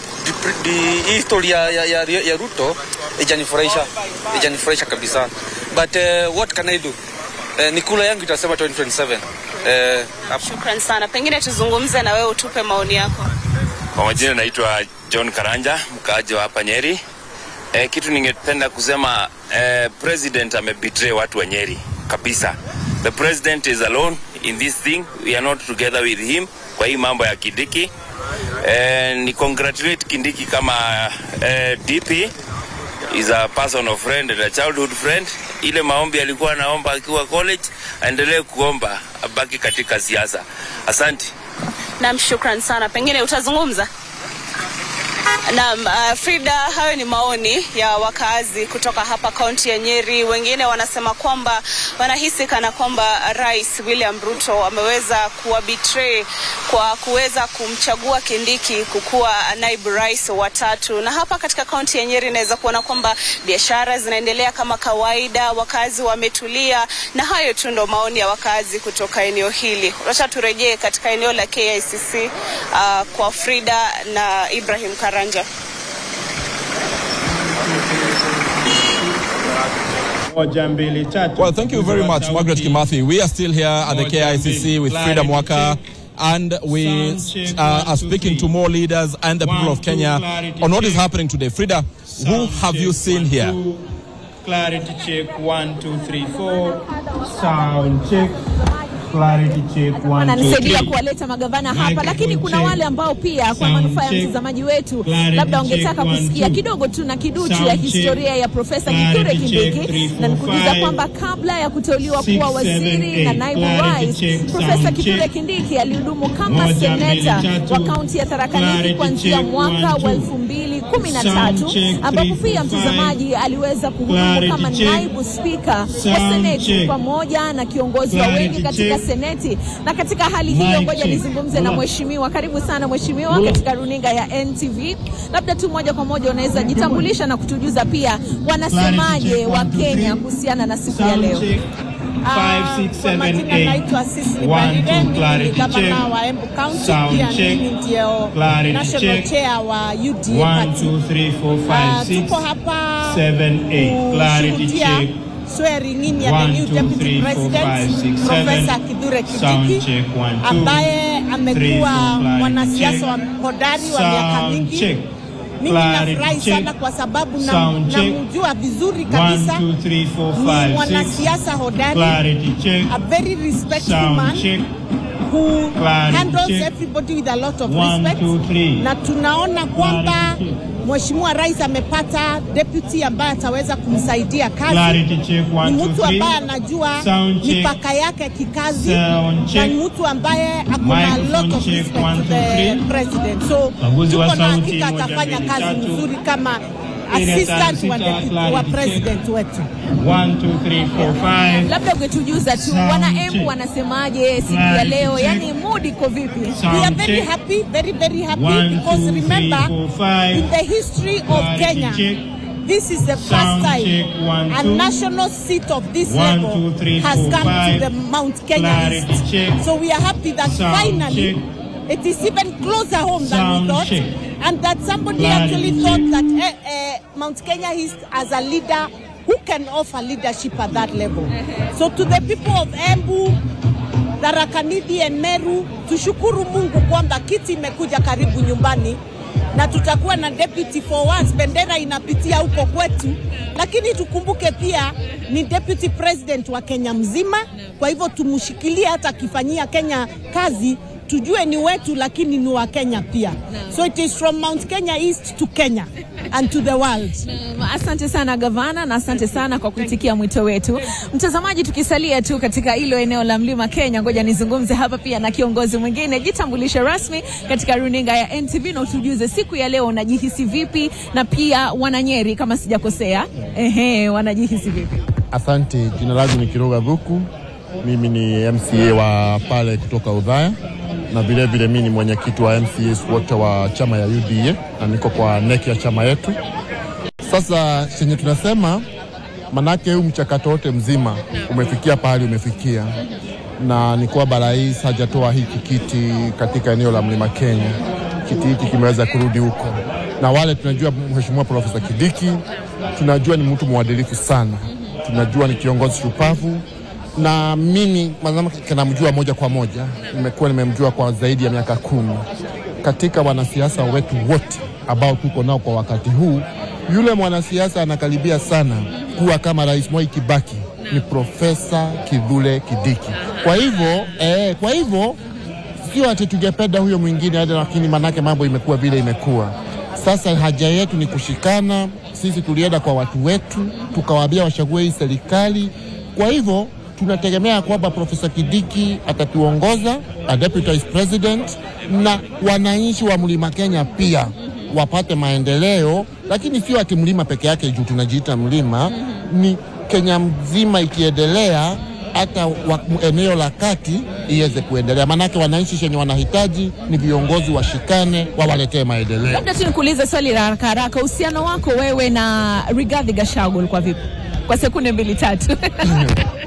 The history ya Ruto ijanifurahisha kabisa. But what can I do? Nikula yangu itasema 2027. Shukrani sana. Pengine tuzungumze na wewe, utupe maoni yako. Kwa majina naitwa John Karanja, mkaaji wa hapa Nyeri. Kitu ningependa kusema, president amebetray watu wa Nyeri kabisa. The president is alone in this thing. We are not together with him kwa hii mambo ya Kindiki. Ni congratulate Kindiki kama DP is a personal friend and a childhood friend. Ile maombi alikuwa anaomba akiwa college, aendelee kuomba, abaki katika siasa. Asante. Naam, shukrani sana. Pengine utazungumza? Na Frida, hayo ni maoni ya wakazi kutoka hapa kaunti ya Nyeri. Wengine wanasema kwamba wanahisi kana kwamba Rais William Ruto ameweza kuwa betray kwa kuweza kumchagua Kindiki kukuwa naibu rais wa tatu. Na hapa katika kaunti ya Nyeri naweza kuona kwamba biashara zinaendelea kama kawaida, wakazi wametulia, na hayo tu ndo maoni ya wakazi kutoka eneo hili. Wacha turejee katika eneo la KICC kwa Frida na Ibrahim Karanja. Well, thank you very much, Margaret Kimathi. We are still here at the KICC with Frida Mwaka, and we are speaking to more leaders and the people of Kenya on what is happening today. Frida, who have you seen here? Clarity check, 1, 2, 3, 4. Sound check. Clarity check, 1, 2, 3. Ananisaidia kuwaleta magavana hapa, lakini kuna wale ambao pia kwa manufaa ya mtazamaji wetu labda ungetaka kusikia kidogo tu na kiduchu ya historia ya Profesa Kithure Kindiki, na nikuuliza kwamba kabla ya kuteuliwa kuwa waziri na naibu rais, Profesa Kithure Kindiki alihudumu kama seneta wa kaunti ya Tharaka Nithi kuanzia mwaka wa 2013, ambapo pia mtazamaji aliweza kuhudumu kama naibu spika wa seneti pamoja na kiongozi wa wengi katika seneti. Na katika hali hiyo, ngoja nizungumze na mheshimiwa. Karibu sana mheshimiwa katika runinga ya NTV. Labda tu moja kwa moja unaweza jitambulisha na kutujuza pia wanasemaje wa Kenya kuhusiana na siku ya leo. 5, 6, 7, 8. 1, 2, clarity check. Sound check. Clarity check. 1, 2, 3, 4, 5, 6, 7, 8. Clarity check. Swearing in ya the new deputy president Profesa Kithure Kindiki, ambaye amekuwa mwanasiasa hodari wa miaka mingi. Mimi nafurahi sana kwa sababu namjua vizuri kabisa. Ni mwanasiasa hodari, a very respectful man who handles everybody with a lot of respect. Na tunaona kwamba Mheshimiwa Rais amepata deputy ambaye ataweza kumsaidia kazi. Ni mtu ambaye anajua mipaka yake kikazi, na ni mtu ambaye akona a lot of respect to the president. So tuko na hakika atafanya kazi nzuri kama assistant wa president wetu. 1, 2, 3, 4, 5. Labda ungetujuza tu wana-Embu wanasemaje siku ya leo, yani mood iko vipi? We are very happy, very happy, because remember, in the history of Kenya, this is the first time a national seat of this level has come to the Mount Kenya East. So we are happy that finally it is even closer home than we thought, and that somebody actually thought that Mount Kenya East as a leader who can offer leadership at that level. So to the people of Embu, Tharaka Nithi and Meru, tushukuru Mungu kwamba kiti imekuja karibu nyumbani, na tutakuwa na deputy for once. Bendera inapitia huko kwetu, lakini tukumbuke pia ni deputy president wa Kenya mzima. Kwa hivyo tumushikilie, hata kifanyia Kenya kazi tujue ni wetu, lakini ni wa Kenya pia. So it is from Mount Kenya East to Kenya and to the world. Asante sana gavana, na asante sana kwa kuitikia mwito wetu. Mtazamaji, tukisalia tu katika hilo eneo la Mlima Kenya, ngoja nizungumze hapa pia na kiongozi mwingine. Jitambulishe rasmi katika runinga ya NTV na utujuze siku ya leo unajihisi vipi, na pia wananyeri kama sijakosea. Wanajihisi vipi? Asante, jina langu ni Kiroga Dhuku. Mimi ni MCA wa pale kutoka Udhaya, na vile vile mimi ni mwenyekiti wa MCAs wote wa chama ya UDA, na niko kwa neki ya chama yetu. Sasa chenye tunasema, manake huu mchakato wote mzima umefikia pahali umefikia, na ni kwa rais hajatoa hiki kiti katika eneo la Mlima Kenya. Kiti hiki kimeweza kurudi huko, na wale tunajua Mheshimiwa Profesa Kindiki, tunajua ni mtu mwadilifu sana, tunajua ni kiongozi shupavu, na mimi namjua moja kwa moja. Nimemjua kwa zaidi ya miaka 10. Katika wanasiasa wetu wote ambao tuko nao kwa wakati huu, yule mwanasiasa anakaribia sana kuwa kama Rais Moi Kibaki ni Profesa Kithure Kindiki. Kwa hivyo sio ati tungependa huyo mwingine hata, lakini manake mambo imekuwa vile imekuwa. Sasa haja yetu ni kushikana. Sisi tulienda kwa watu wetu tukawaambia wachague hii serikali. Kwa hivyo tunategemea kwamba Profesa Kindiki atatuongoza a deputy president, na wananchi wa Mlima Kenya pia wapate maendeleo, lakini sio ati mlima peke yake juu tunajiita mlima, ni Kenya mzima ikiendelea, hata eneo la kati iweze kuendelea. Manake wananchi chenye wanahitaji ni viongozi washikane, wawaletee maendeleo. Labda tu nikuulize swali la haraka haraka, uhusiano wako wewe na Rigathi Gachagua ulikuwa vipi? Kwa sekunde 2-3.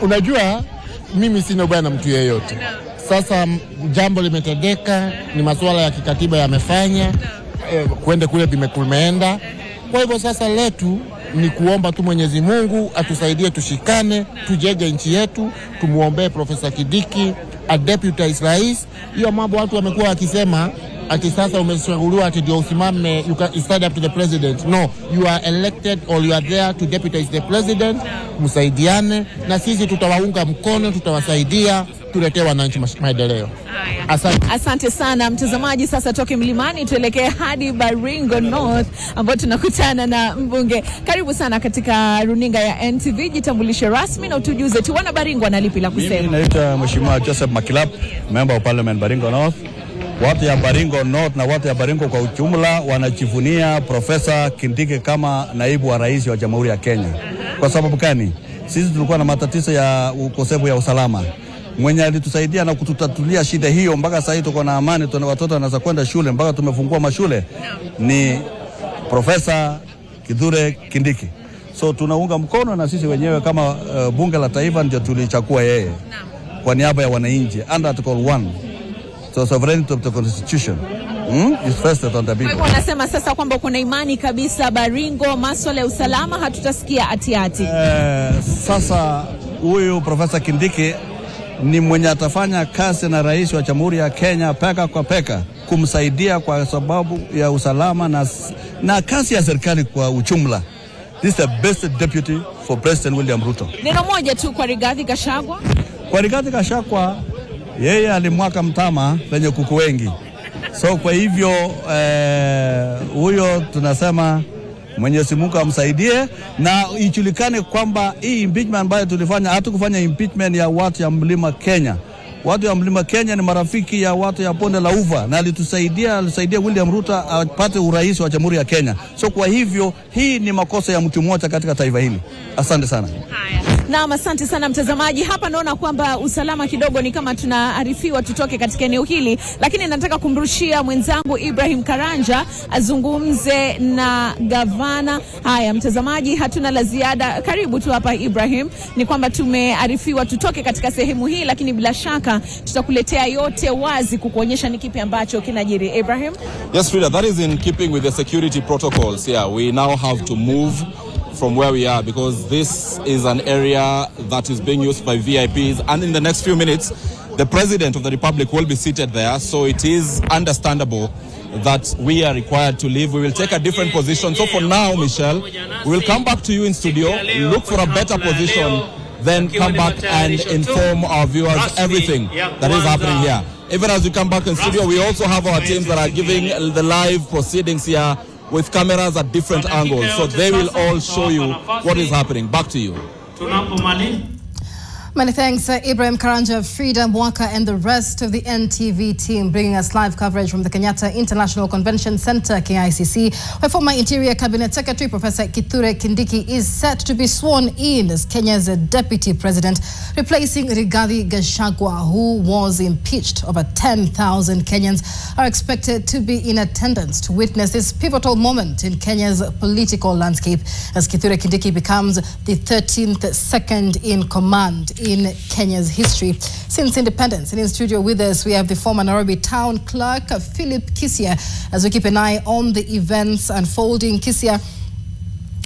Unajua mimi sina ubaya na mtu yeyote. Sasa jambo limetendeka, ni masuala ya kikatiba yamefanya, kwende kule kumeenda. Kwa hivyo sasa letu ni kuomba tu Mwenyezi Mungu atusaidie, tushikane, tujenge nchi yetu, tumuombee Profesa Kindiki adeputize rais. Hiyo mambo watu wamekuwa wakisema ati sasa umechaguliwa ati ndio usimame, you stand up to the president. No, you are elected or you are there to deputize the president. Msaidiane na sisi tutawaunga mkono, tutawasaidia, tuletee wananchi maendeleo. Asante sana mtazamaji. Sasa toke mlimani tuelekee hadi Baringo North ambapo tunakutana na mbunge. Karibu sana katika runinga ya NTV. Jitambulishe rasmi na utujuze tu wana Baringo wanalipi la kusema. Mimi naitwa Mheshimiwa Joseph Makilap, member of parliament Baringo North. Watu ya Baringo North na watu ya Baringo kwa ujumla wanajivunia Profesa Kindiki kama naibu wa rais wa Jamhuri ya Kenya. Kwa sababu gani? Sisi tulikuwa na matatizo ya ukosefu ya usalama. Mwenye alitusaidia na kututatulia shida hiyo mpaka sasa tuko na amani, tuna watoto wanaweza kwenda shule mpaka tumefungua mashule ni Profesa Kithure Kindiki. So tunaunga mkono na sisi wenyewe kama bunge la taifa ndio tulichagua yeye kwa niaba ya wananchi under Article 1. So sovereignty of the constitution is vested on the people. Kwa unasema sasa kwamba kuna imani kabisa Baringo masuala ya usalama hatutasikia atiati. Sasa huyu Profesa Kindiki ni mwenye atafanya kazi na rais wa Jamhuri ya Kenya peka kwa peka kumsaidia kwa sababu ya usalama na kazi ya serikali kwa ujumla. This is the best deputy for President William Ruto. Neno moja tu kwa Rigathi Gachagua. Kwa Rigathi Gachagua, yeye alimwaka mtama penye kuku wengi. So kwa hivyo huyo tunasema Mwenyezi Mungu amsaidie na ijulikane kwamba hii impeachment ambayo tulifanya, hatukufanya impeachment ya watu ya Mlima Kenya. Watu ya Mlima Kenya ni marafiki ya watu ya Bonde la Ufa na alisaidia William Ruto apate urais wa Jamhuri ya Kenya. So kwa hivyo hii ni makosa ya mtu mmoja katika taifa hili. Asante sana. Naam, asante sana mtazamaji. Hapa naona kwamba usalama kidogo ni kama tunaarifiwa tutoke katika eneo hili, lakini nataka kumrushia mwenzangu Ibrahim Karanja azungumze na gavana. Haya mtazamaji, hatuna la ziada. Karibu tu hapa Ibrahim. Ni kwamba tumearifiwa tutoke katika sehemu hii, lakini bila shaka tutakuletea yote wazi kukuonyesha ni kipi ambacho kinajiri. Ibrahim? Yes, Frida, that is in keeping with the security protocols. Yeah, we now have to move from where we are because this is an area that is being used by VIPs, and in the next few minutes the President of the Republic will be seated there, so it is understandable that we are required to leave. We will take a different position. So for now, Michelle, we will come back to you in studio, look for a better position, then come back and inform our viewers everything that is happening here. Even as we come back in studio, we also have our teams that are giving the live proceedings here with cameras at different angles, so they will all show you what is happening. Back to you. Many thanks, Ibrahim Karanja, Frida Mwaka, and the rest of the NTV team bringing us live coverage from the Kenyatta International Convention Center, KICC, where former Interior Cabinet Secretary Professor Kithure Kindiki is set to be sworn in as Kenya's Deputy President, replacing Rigathi Gachagua, who was impeached. Over 10,000 Kenyans are expected to be in attendance to witness this pivotal moment in Kenya's political landscape as Kithure Kindiki becomes the 13th second in command in Kenya's history since independence. And in studio with us, we have the former Nairobi Town Clerk, Philip Kithure, as we keep an eye on the events unfolding. Kithure,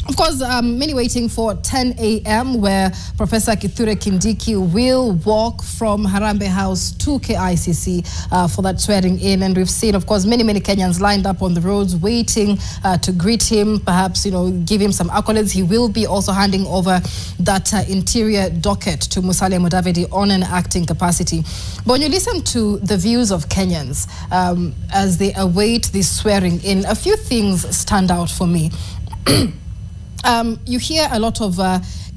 of course, many waiting for 10 a.m. where Professor Kithure Kindiki will walk from Harambee House to KICC for that swearing in. And we've seen, of course, many Kenyans lined up on the roads waiting to greet him, perhaps, give him some accolades. He will be also handing over that interior docket to Musalia Mudavadi on an acting capacity. But when you listen to the views of Kenyans as they await this swearing in, a few things stand out for me. You hear a lot of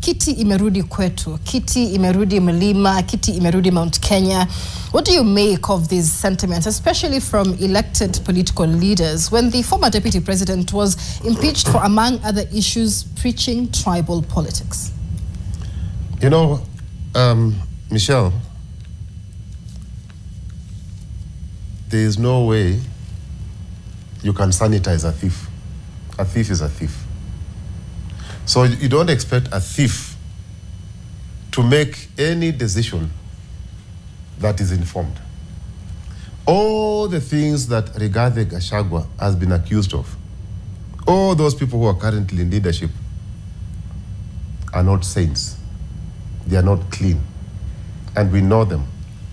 kiti imerudi kwetu, kiti imerudi Mlima, kiti imerudi Mount Kenya. What do you make of these sentiments, especially from elected political leaders, when the former deputy president was impeached for, among other issues, preaching tribal politics? You know, Michelle, there is no way you can sanitize a thief. A thief is a thief. So you don't expect a thief to make any decision that is informed. All the things that Rigathi Gachagua has been accused of, all those people who are currently in leadership are not saints. They are not clean. And we know them.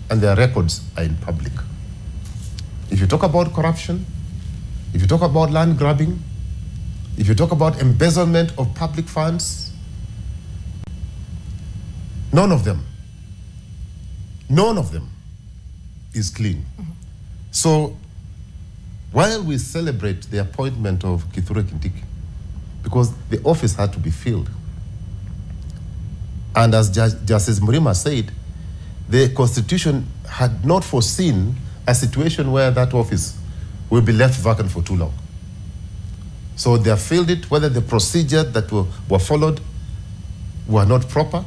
And their records are in public. If you talk about corruption, if you talk about land grabbing, if you talk about embezzlement of public funds, none of them is clean. So while we celebrate the appointment of Kithure Kindiki, because the office had to be filled, and as Justice Murima said, the Constitution had not foreseen a situation where that office will be left vacant for too long. So they have filled it. Whether the procedure that were followed were not proper,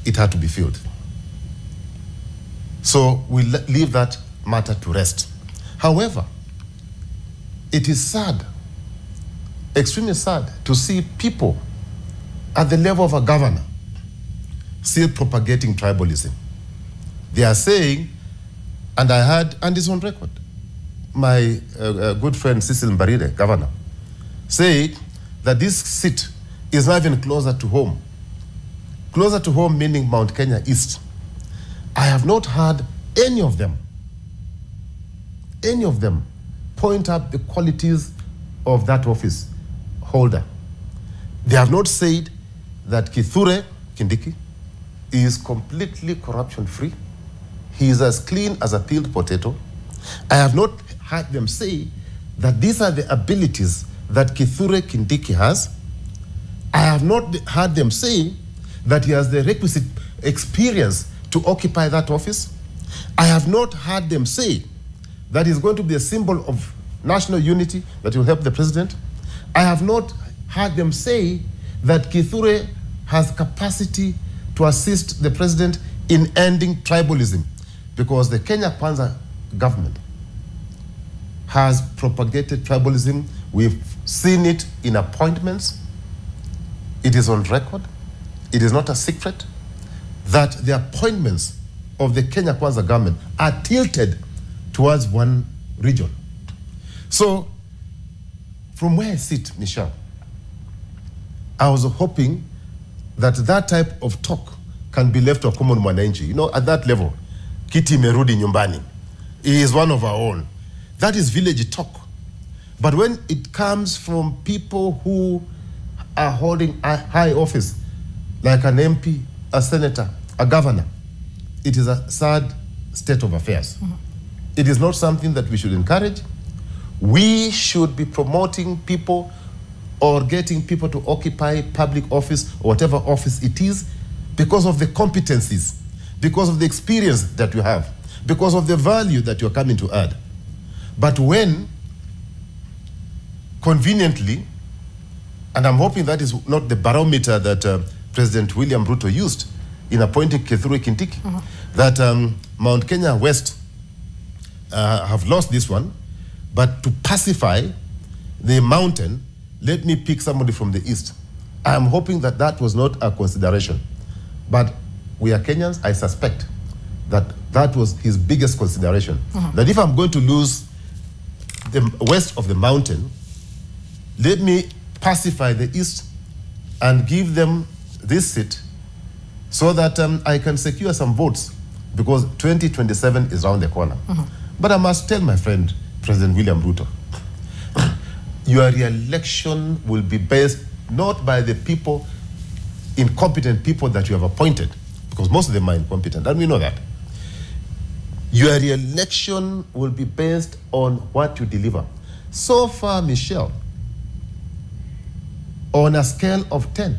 it had to be filled. So we leave that matter to rest. However, it is sad, extremely sad, to see people at the level of a governor still propagating tribalism. They are saying, and I heard, and it's on record, my good friend Cecil Mbarire, governor, said that this seat is not even closer to home. Closer to home meaning Mount Kenya East. I have not heard any of them point out the qualities of that office holder. They have not said that Kithure Kindiki is completely corruption-free. He is as clean as a peeled potato. I have not heard them say that these are the abilities that Kithure Kindiki has. I have not heard them say that he has the requisite experience to occupy that office. I have not heard them say that he's going to be a symbol of national unity that will help the president. I have not heard them say that Kithure has capacity to assist the president in ending tribalism, because the Kenya Kwanza government has propagated tribalism. We've seen it in appointments. It is on record. It is not a secret that the appointments of the Kenya Kwanza government are tilted towards one region. So, from where I sit, Michelle, I was hoping that that type of talk can be left to a common mwananchi. You know, at that level, Kiti merudi nyumbani. He is one of our own. That is village talk. But when it comes from people who are holding a high office, like an MP, a senator, a governor, it is a sad state of affairs. It is not something that we should encourage. We should be promoting people or getting people to occupy public office or whatever office it is because of the competencies, because of the experience that you have, because of the value that you're coming to add. But when, conveniently, and I'm hoping that is not the barometer that President William Ruto used in appointing Kithure Kindiki, that Mount Kenya West have lost this one, but to pacify the mountain, let me pick somebody from the east. I am hoping that that was not a consideration. But we are Kenyans, I suspect that that was his biggest consideration. That if I'm going to lose the west of the mountain, let me pacify the east and give them this seat so that I can secure some votes, because 2027 is around the corner. But I must tell my friend, President William Ruto, your re-election will be based not by the people, incompetent people that you have appointed, because most of them are incompetent, and we know that. Your re-election will be based on what you deliver. So far, Michelle, on a scale of 10,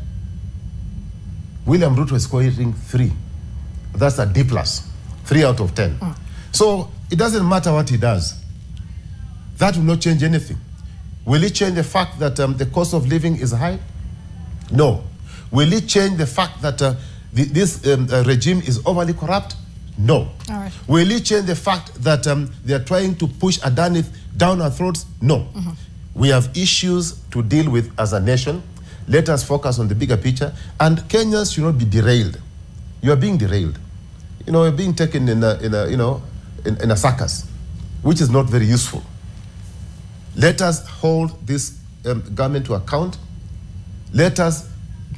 William Ruto is scoring 3. That's a D+, 3 out of 10. So it doesn't matter what he does. That will not change anything. Will it change the fact that the cost of living is high? No. Will it change the fact that this regime is overly corrupt? No. All right. Will it change the fact that they are trying to push Adani down our throats? No. We have issues to deal with as a nation. Let us focus on the bigger picture. And Kenyans should not be derailed. You are being derailed. You know, you're being taken in a circus, which is not very useful. Let us hold this government to account. Let us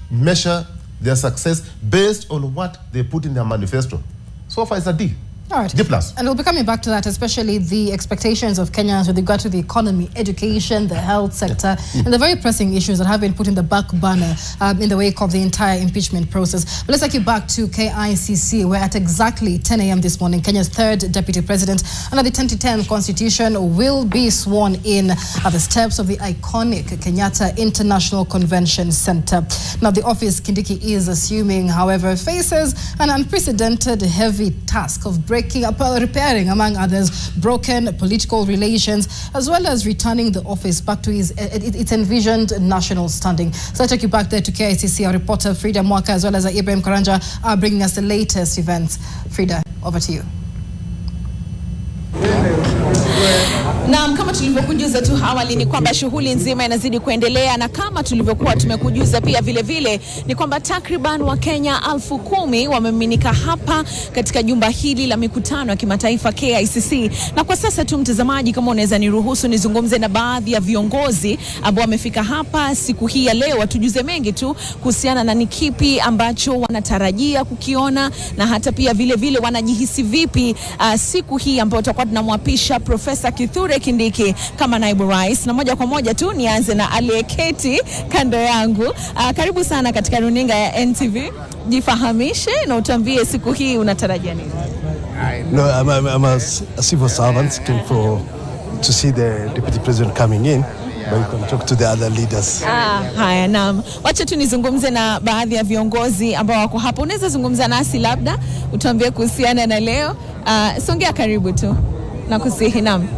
measure their success based on what they put in their manifesto. So far, it's a D. All right. D+. And we'll be coming back to that, especially the expectations of Kenyans with regard to the economy, education, the health sector, and the very pressing issues that have been put in the back burner in the wake of the entire impeachment process. But let's take you back to KICC, where at exactly 10 a.m. this morning, Kenya's third deputy president under the 2010 constitution will be sworn in at the steps of the iconic Kenyatta International Convention Center. Now, the office Kindiki is assuming, however, faces an unprecedented heavy task of repairing, among others, broken political relations, as well as returning the office back to its envisioned national standing. So I take you back there to KICC. Our reporter Frida Mwaka, as well as Ibrahim Karanja, are bringing us the latest events. Frida, over to you. Naam, kama tulivyokujuza tu awali ni kwamba shughuli nzima inazidi kuendelea, na kama tulivyokuwa tumekujuza pia vile vile ni kwamba takriban Wakenya 10,000 wameminika hapa katika jumba hili la mikutano ya kimataifa KICC. Na kwa sasa tu, mtazamaji, kama unaweza niruhusu nizungumze na baadhi ya viongozi ambao wamefika hapa siku hii ya leo, watujuze mengi tu kuhusiana na ni kipi ambacho wanatarajia kukiona, na hata pia vile vile wanajihisi vipi siku hii ambayo tutakuwa tunamwapisha Profesa Kithure Kindiki kama naibu rais. Na moja kwa moja tu nianze na aliyeketi kando yangu. Karibu sana katika runinga ya NTV. Jifahamishe na utuambie siku hii unatarajia nini? No, I'm a civil servant to see the deputy president coming in, but you can talk to the other leaders. Haya, naam. Wacha tu nizungumze na baadhi ya viongozi ambao wako hapa. Unaweza zungumza nasi labda utuambie kuhusiana na leo. Songea karibu tu na kusihi. Naam.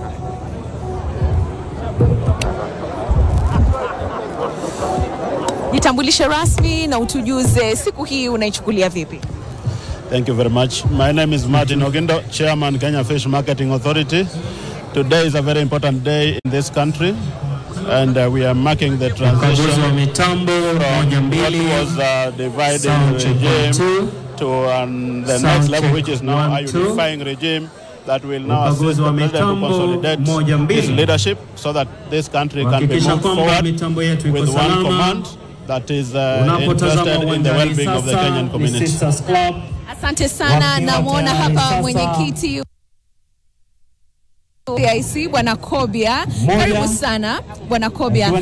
Jitambulishe rasmi na utujuze siku hii unaichukulia vipi? Thank you very much. My name is Martin Ogindo, Chairman Kenya Fish Marketing Authority. Today is a very important day in this country, and we are marking the transition from what was a dividing regime to the next level, which is now a unifying regime that will now assist the president to consolidate his leadership so that this country can be moved forward with one command that is interested in the well-being of the Kenyan community. Asante sana. Namuona hapa mwenyekiti KICC Bwana Kobia. Karibu sana Bwana Kobia.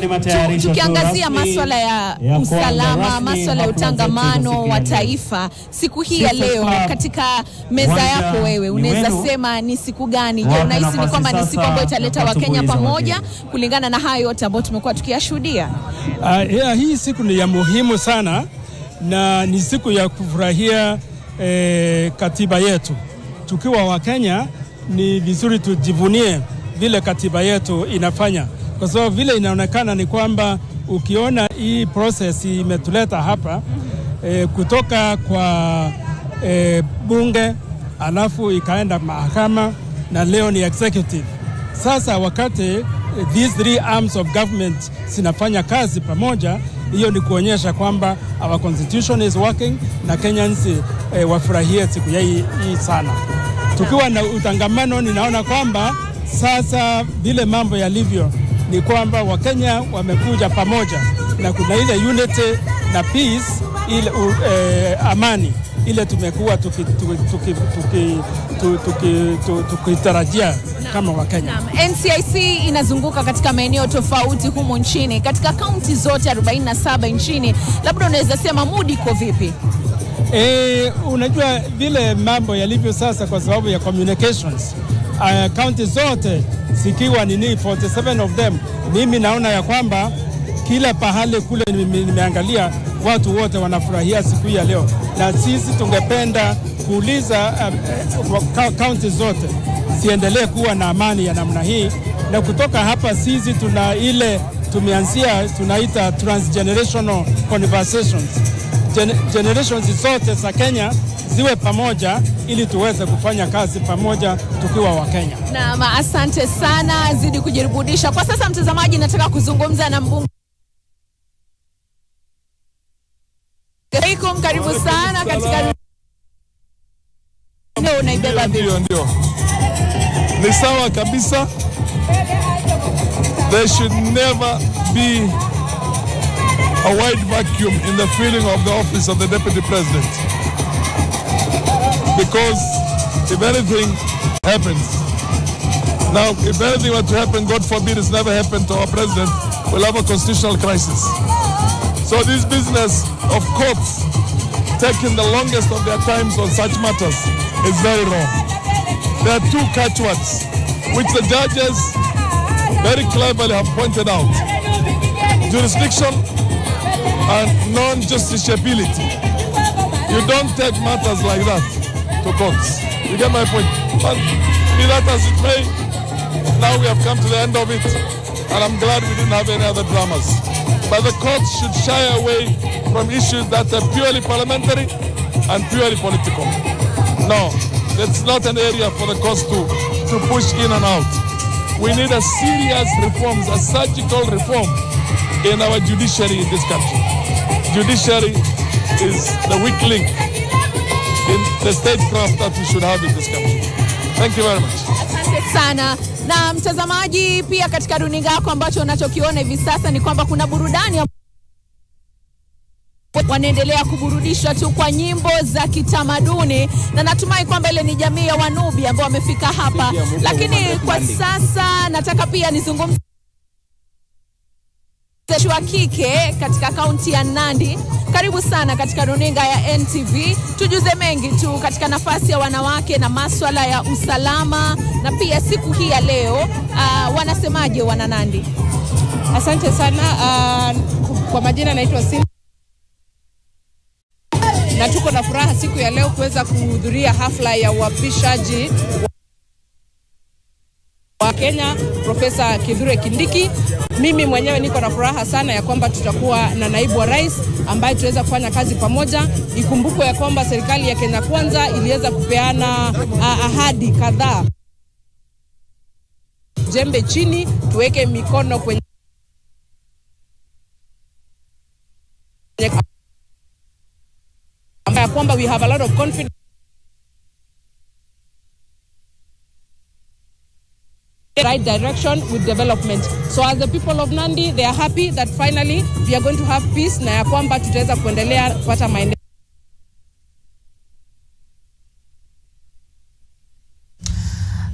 Tukiangazia masuala ya usalama, masuala ya utangamano wa taifa, siku hii ya leo katika meza yako wewe unaweza sema ni siku gani? Je, unahisi ni kwamba ni siku ambayo italeta Wakenya pamoja kulingana na hayo yote ambayo tumekuwa tukiyashuhudia? Hii siku ni ya muhimu sana, na ni siku ya kufurahia katiba yetu. Tukiwa Wakenya ni vizuri tujivunie vile katiba yetu inafanya, kwa sababu vile inaonekana ni kwamba ukiona hii process imetuleta hapa kutoka kwa bunge, alafu ikaenda mahakama, na leo ni executive. Sasa wakati these three arms of government zinafanya kazi pamoja, hiyo ni kuonyesha kwamba our constitution is working, na Kenyans wafurahie siku hii sana. Tukiwa na utangamano, ninaona kwamba sasa vile mambo yalivyo ni kwamba Wakenya wamekuja pamoja, na kuna ile unity na peace, ile amani ile tumekuwa tukitarajia kama Wakenya. NCIC inazunguka katika maeneo tofauti humu nchini, katika kaunti zote 47 nchini. Labda unaweza sema mood iko vipi? Unajua vile mambo yalivyo sasa kwa sababu ya communications. County zote zikiwa nini 47 of them, mimi naona ya kwamba kila pahali kule nimeangalia watu wote wanafurahia siku hii ya leo, na sisi tungependa kuuliza kaunti zote siendelee kuwa na amani ya namna hii, na kutoka hapa sisi tuna ile tumeanzia tunaita transgenerational conversations. Generations zote za Kenya ziwe pamoja ili tuweze kufanya kazi pamoja tukiwa wa Kenya. Naam, asante sana, zidi kujirudisha. Kwa sasa mtazamaji, nataka kuzungumza na mbunge. Karibu sana katika ndio unaibeba vipi? Ndio. Ni sawa kabisa. There should never be a wide vacuum in the filling of the office of the Deputy President. Because if anything happens, now if anything were to happen, God forbid it's never happened to our President, we'll have a constitutional crisis. So this business of courts taking the longest of their times on such matters is very wrong. There are two catchwords which the judges very cleverly have pointed out: jurisdiction and non-justiciability. You don't take matters like that to courts. You get my point? But be that as it may, now we have come to the end of it, and I'm glad we didn't have any other dramas. But the courts should shy away from issues that are purely parliamentary and purely political. No, that's not an area for the courts to push in and out. We need a serious reforms, a surgical reform in our judiciary in this country. Judiciary is the weak link in the statecraft that we should have in this country. Thank you very much. Asante sana. Na mtazamaji, pia katika runinga yako ambacho unachokiona hivi sasa ni kwamba kuna burudani wanaendelea kuburudishwa tu kwa nyimbo za kitamaduni, na natumai kwamba ile ni jamii ya Wanubi ambao wamefika hapa. Lakini kwa sasa nataka pia nizungumze wa kike katika kaunti ya Nandi. Karibu sana katika runinga ya NTV. Tujuze mengi tu katika nafasi ya wanawake na masuala ya usalama, na pia siku hii ya leo wanasemaje wana Nandi? Asante sana. Kwa majina naitwa Cindy, na tuko na furaha siku ya leo kuweza kuhudhuria hafla ya uapishaji wa Kenya Profesa Kithure Kindiki. Mimi mwenyewe niko na furaha sana ya kwamba tutakuwa na naibu wa rais ambaye tuweza kufanya kazi pamoja. Ikumbukwe ya kwamba serikali ya Kenya Kwanza iliweza kupeana ahadi kadhaa. Jembe chini, tuweke mikono kwenye ya kwamba we have a lot of confidence right direction with development. So as the people of Nandi, they are happy that finally we are going to have peace, na ya kwamba tutaweza kuendelea kupata maendeleo.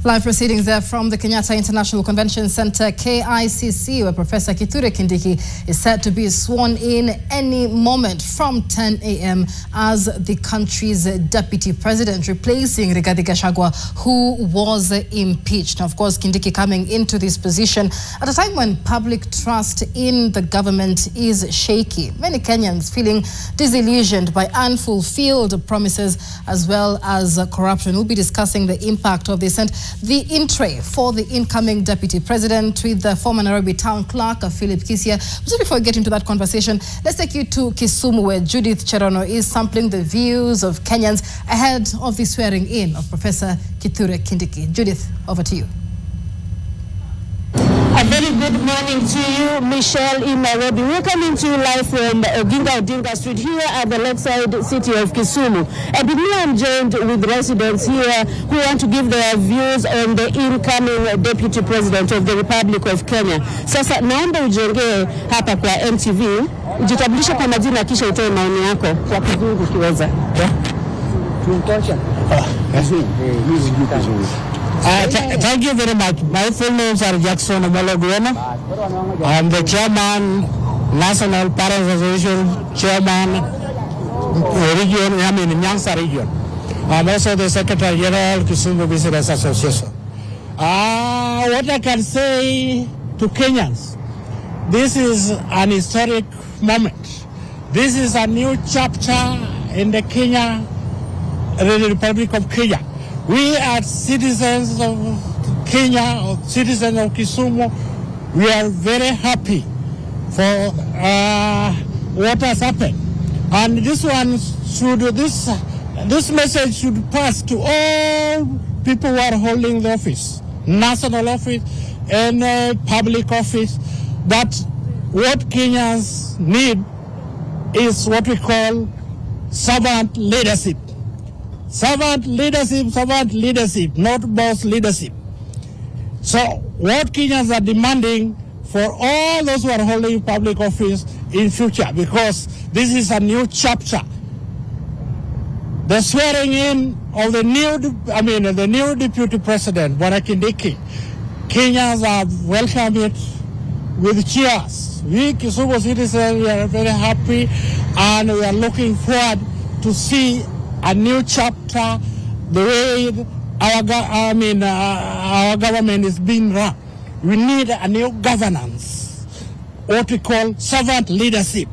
Live proceedings there from the Kenyatta International Convention Center, KICC, where Professor Kithure Kindiki is set to be sworn in any moment from 10 a.m. as the country's deputy president, replacing Rigathi Gachagua, who was impeached. Now, of course, Kindiki coming into this position at a time when public trust in the government is shaky. Many Kenyans feeling disillusioned by unfulfilled promises as well as corruption. We'll be discussing the impact of this and the in-tray for the incoming deputy president with the former Nairobi town clerk, Philip Kithure. Just before we get into that conversation, let's take you to Kisumu, where Judith Cherono is sampling the views of Kenyans ahead of the swearing in of Professor Kithure Kindiki. Judith, over to you. A very good morning to you, Michelle, in Nairobi. We're coming to you live from Oginga Odinga Street here at the lakeside city of Kisumu. And with me, I'm joined with residents here who want to give their views on the incoming deputy president of the Republic of Kenya. Sasa naomba ujongee hapa kwa NTV, ujitambulishe kwa majina kisha utoe maoni yako kwa kizungu kiweza. Thank you very much. My full names are Jackson Omologuena. I'm the chairman, National Parents Association chairman, region, Nyanza region. I'm also the Secretary General, Kisumu Business Association. What I can say to Kenyans, this is an historic moment This is a new chapter in the Republic of Kenya. We are citizens of Kenya, or citizens of Kisumu. We are very happy for what has happened. And this message should pass to all people who are holding the office, national office and public office, that what Kenyans need is what we call servant leadership. Servant leadership, not boss leadership. So what Kenyans are demanding for all those who are holding public office in future, because this is a new chapter. The swearing in of the new deputy president, Kindiki, Kenyans have welcomed it with cheers. We Kisumu citizens, we are very happy, and we are looking forward to see a new chapter, the way our government is being run. We need a new governance, what we call servant leadership,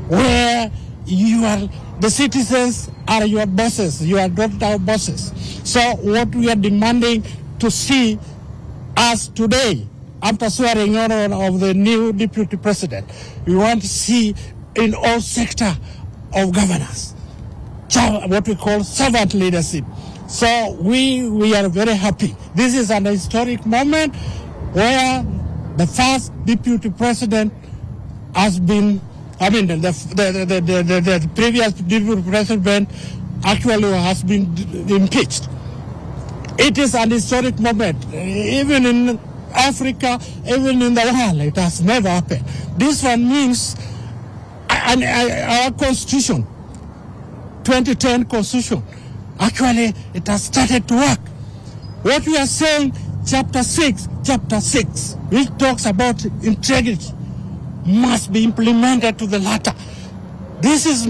where the citizens are your bosses, you are not our bosses. So what we are demanding to see us today, after swearing in of the new deputy president, we want to see in all sector of governance what we call servant leadership. So we are very happy. This is an historic moment where the first deputy president has been, the previous deputy president actually has been impeached. It is an historic moment. Even in Africa, even in the world, it has never happened. This one means our constitution, 2010 constitution, actually it has started to work. What we are saying, chapter 6, which talks about integrity, must be implemented to the latter. This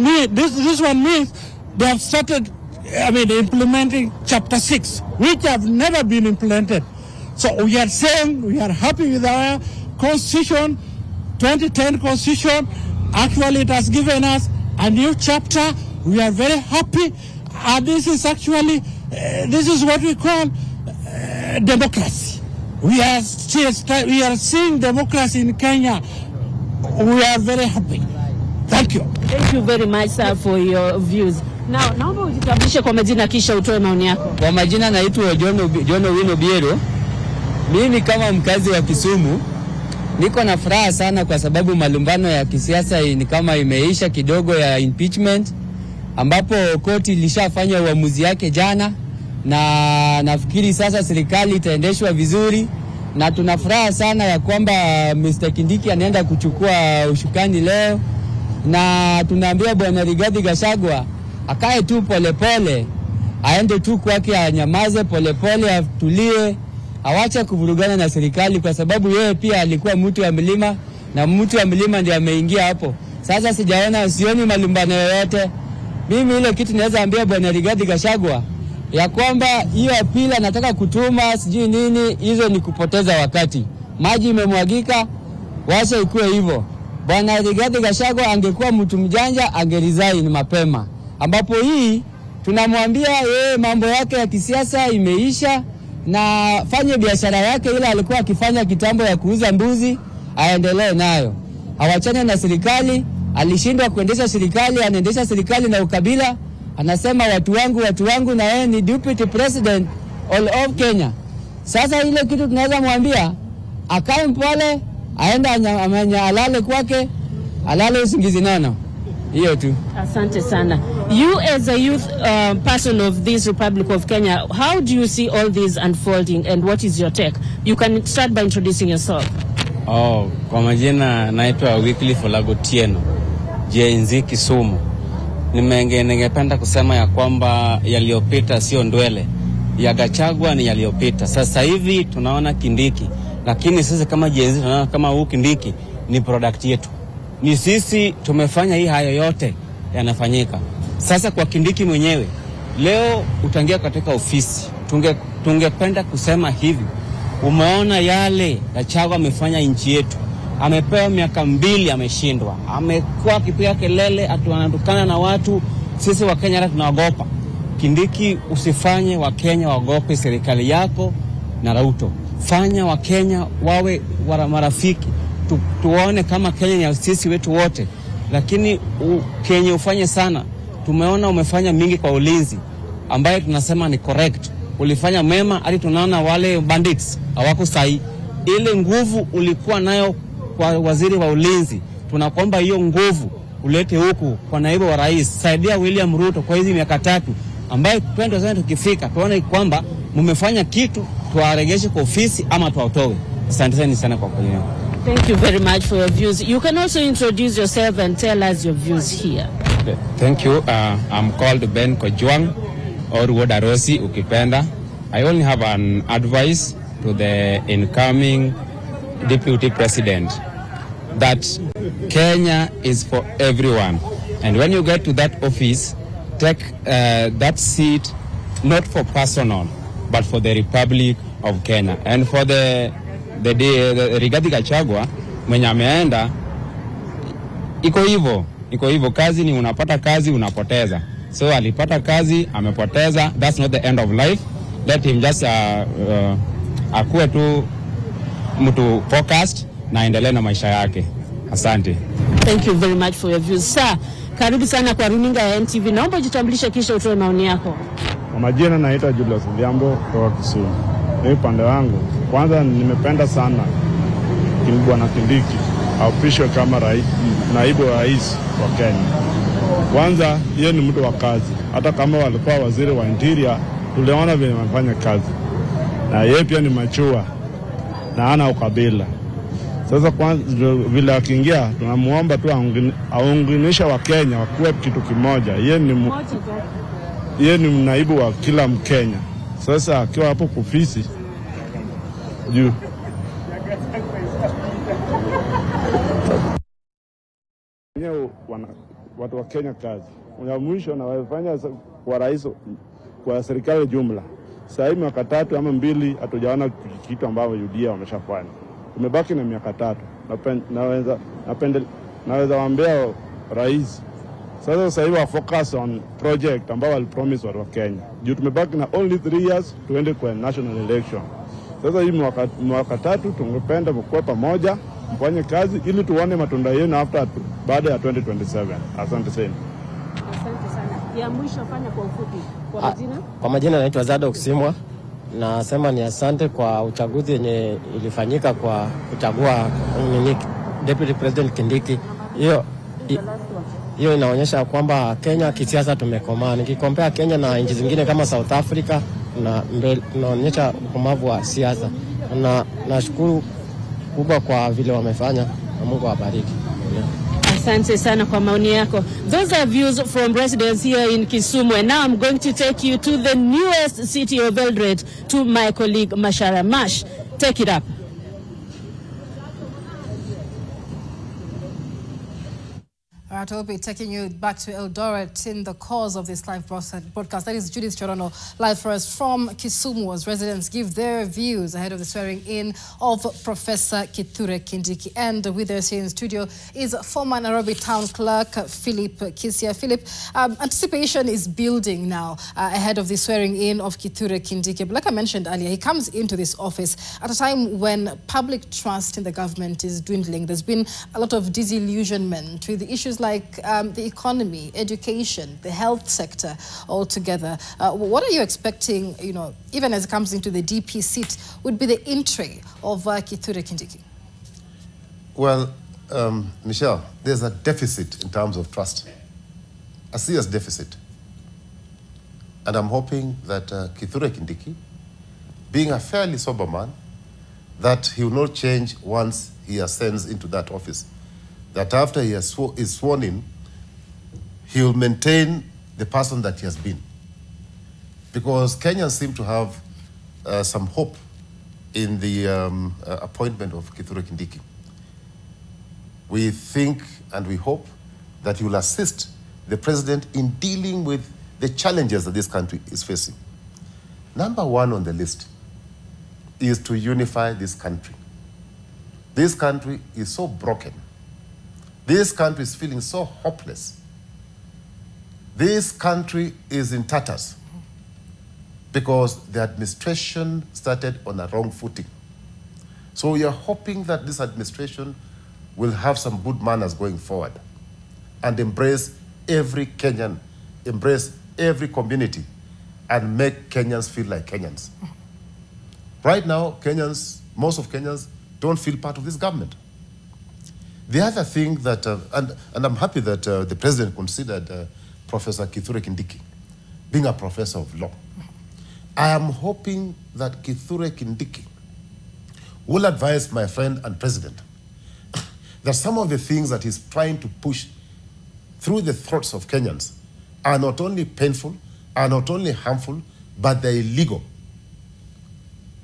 one means they have started implementing chapter 6, which have never been implemented. So we are saying we are happy with our constitution, 2010 constitution. Actually, it has given us a new chapter. We are very happy. And this is actually, this is what we call democracy. We are seeing democracy in Kenya. We are very happy. Thank you. Thank you very much, sir, for your views. Now, naomba ujitambulishe kwa majina kisha utoe maoni yako. Kwa majina naitwa John Wino Biero. Mimi kama mkazi wa Kisumu niko na furaha sana kwa sababu malumbano ya kisiasa ni kama imeisha kidogo ya impeachment, ambapo koti ilishafanya uamuzi yake jana, na nafikiri sasa serikali itaendeshwa vizuri, na tuna furaha sana ya kwamba Mr. Kindiki anaenda kuchukua ushukani leo, na tunaambia Bwana Rigathi Gachagua akae tu polepole, aende tu kwake, anyamaze polepole, atulie, awache kuvurugana na serikali, kwa sababu yeye pia alikuwa mtu wa milima, na mtu wa milima ndiye ameingia hapo. Sasa sioni malumbano yoyote. Mimi ile kitu naweza ambia Bwana Rigathi Gachagua ya kwamba hiyo apili anataka kutuma sijui nini, hizo ni kupoteza wakati. Maji imemwagika, wacha ikuwe hivyo. Bwana Rigathi Gachagua angekuwa mtu mjanja, angeresign mapema, ambapo hii tunamwambia yeye mambo yake ya kisiasa imeisha, na fanye biashara yake ile alikuwa akifanya kitambo ya kuuza mbuzi, aendelee nayo. Awachane na serikali, alishindwa kuendesha serikali, anaendesha serikali na ukabila, anasema watu wangu, na yeye ni deputy president all of Kenya. Sasa ile kitu tunaweza mwambia, akae mpole, aenda alale kwake, alale usingizi nono. Hiyo tu. Asante sana. You as a youth person of this Republic of Kenya, how do you see all this unfolding and what is your take? You can start by introducing yourself. Kwa majina naitwa Wycliffe Olagotieno, JNZ Kisumu. Ningependa kusema ya kwamba yaliyopita sio ndwele. Ya Gachagua ni yaliyopita. Sasa hivi tunaona Kindiki, lakini sisi kama JNZ tunaona kama huu Kindiki ni product yetu. Ni sisi tumefanya hii hayo yote yanafanyika. Sasa kwa Kindiki mwenyewe, leo utangia katika ofisi, tungependa kusema hivi, umeona yale Gachagua amefanya nchi yetu, amepewa miaka 2 ameshindwa. Amekuwa akipiga kelele anatukana na watu, sisi wa Kenya hata tunaogopa. Kindiki, usifanye wa Kenya waogope serikali yako na Ruto. Fanya wa Kenya wawe marafiki. Tuone kama Kenya ni sisi wetu wote. Lakini Kenya ufanye sana. Tumeona umefanya mingi kwa ulinzi ambaye tunasema ni correct. Ulifanya mema hadi tunaona wale bandits hawako sahi. Ile nguvu ulikuwa nayo kwa waziri wa ulinzi, tunakuomba hiyo nguvu ulete huku kwa naibu wa rais. Saidia William Ruto kwa hizi miaka 3 ambaye 2020 tukifika tuone kwamba mmefanya kitu, tuwaregeshe kwa ofisi ama tuwatoe. Asante sana kwa kuelewa. Thank you very much for your views. You can also introduce yourself and tell us your views here. Thank you. I'm called Ben Kojwang or Wodarosi ukipenda. I only have an advice to the incoming deputy president that Kenya is for everyone, and when you get to that office, take that seat not for personal but for the Republic of Kenya. And for the Rigathi Gachagua mwenye ameenda, iko hivyo, kazi ni unapata kazi unapoteza. So alipata kazi amepoteza, that's not the end of life. Let him just akuwe tu mtu focused na endelee na maisha yake. Asante. Thank you very much for your views. Sir, karibu sana kwa runinga ya NTV. Naomba jitambulishe kisha utoe maoni yako. Kwa majina naitwa Julius Liambo kutoka Kisumu. Mimi pande wangu, kwanza nimependa sana Bwana Kindiki apishwe kama naibu wa rais wa Kenya. Kwanza yeye ni mtu wa kazi. Hata kama walikuwa waziri wa interior, tuliona vile wanafanya kazi. Na yeye pia ni machua na ana ukabila. Sasa kwanza vile akiingia tunamuomba tu aunganisha wa Kenya wakuwe kitu kimoja. Yeye ni naibu wa kila Mkenya. Sasa akiwa hapo kufisi juu watu wa Kenya kazi. Ya mwisho na wafanya kwa rais kwa serikali jumla. Sasa hivi miaka 3 ama 2 hatujaona kitu ambao UDA wameshafanya. Tumebaki na miaka 3. Naweza waambia rais sasa hivi wa focus on project ambao walipromise watu wa Kenya. Juu tumebaki na only 3 years tuende kwa national election. Sasa hivi mwaka 3 tungependa mkue pamoja mfanye kazi ili tuone matunda yenu baada ya 2027. Asante sana. Asante sana. Ya mwisho fanya kwa ufupi. Kwa majina? Kwa majina naitwa Zado Kusimwa. Nasema ni asante kwa uchaguzi yenye ilifanyika kwa kuchagua Deputy President Kindiki. Hiyo inaonyesha kwamba Kenya kisiasa tumekomaa. Nikikompea Kenya na nchi zingine kama South Africa tunaonyesha ukomavu wa siasa. Na nashukuru kubwa kwa vile wamefanya na Mungu awabariki. Asante sana kwa maoni yako. Those are views from residents here in Kisumu, and now I'm going to take you to the newest city of Eldoret to my colleague Mashara Mash. Take it up. All right, I'll be taking you back to Eldoret in the course of this live broadcast. That is Judith Chorono, live for us from Kisumu, as residents give their views ahead of the swearing-in of Professor Kithure Kindiki. And with us here in studio is former Nairobi Town Clerk Philip Kithure. Philip, anticipation is building now ahead of the swearing-in of Kithure Kindiki. But like I mentioned earlier, he comes into this office at a time when public trust in the government is dwindling. There's been a lot of disillusionment with the issues like the economy, education, the health sector altogether. What are you expecting, even as it comes into the DP seat, would be the entry of Kithure Kindiki? Well, Michelle, there's a deficit in terms of trust, a serious deficit. And I'm hoping that Kithure Kindiki, being a fairly sober man, that he will not change once he ascends into that office. That after he is sworn in, he will maintain the person that he has been. Because Kenyans seem to have some hope in the appointment of Kithure Kindiki. We think and we hope that he will assist the president in dealing with the challenges that this country is facing. Number one on the list is to unify this country. This country is so broken. This country is feeling so hopeless. This country is in tatters because the administration started on a wrong footing. So we are hoping that this administration will have some good manners going forward and embrace every Kenyan, embrace every community, and make Kenyans feel like Kenyans. Right now, Kenyans, most of Kenyans don't feel part of this government. The other thing that, and I'm happy that the president considered Professor Kithure Kindiki being a professor of law. I am hoping that Kithure Kindiki will advise my friend and president that some of the things that he's trying to push through the throats of Kenyans are not only painful, are not only harmful, but they're illegal.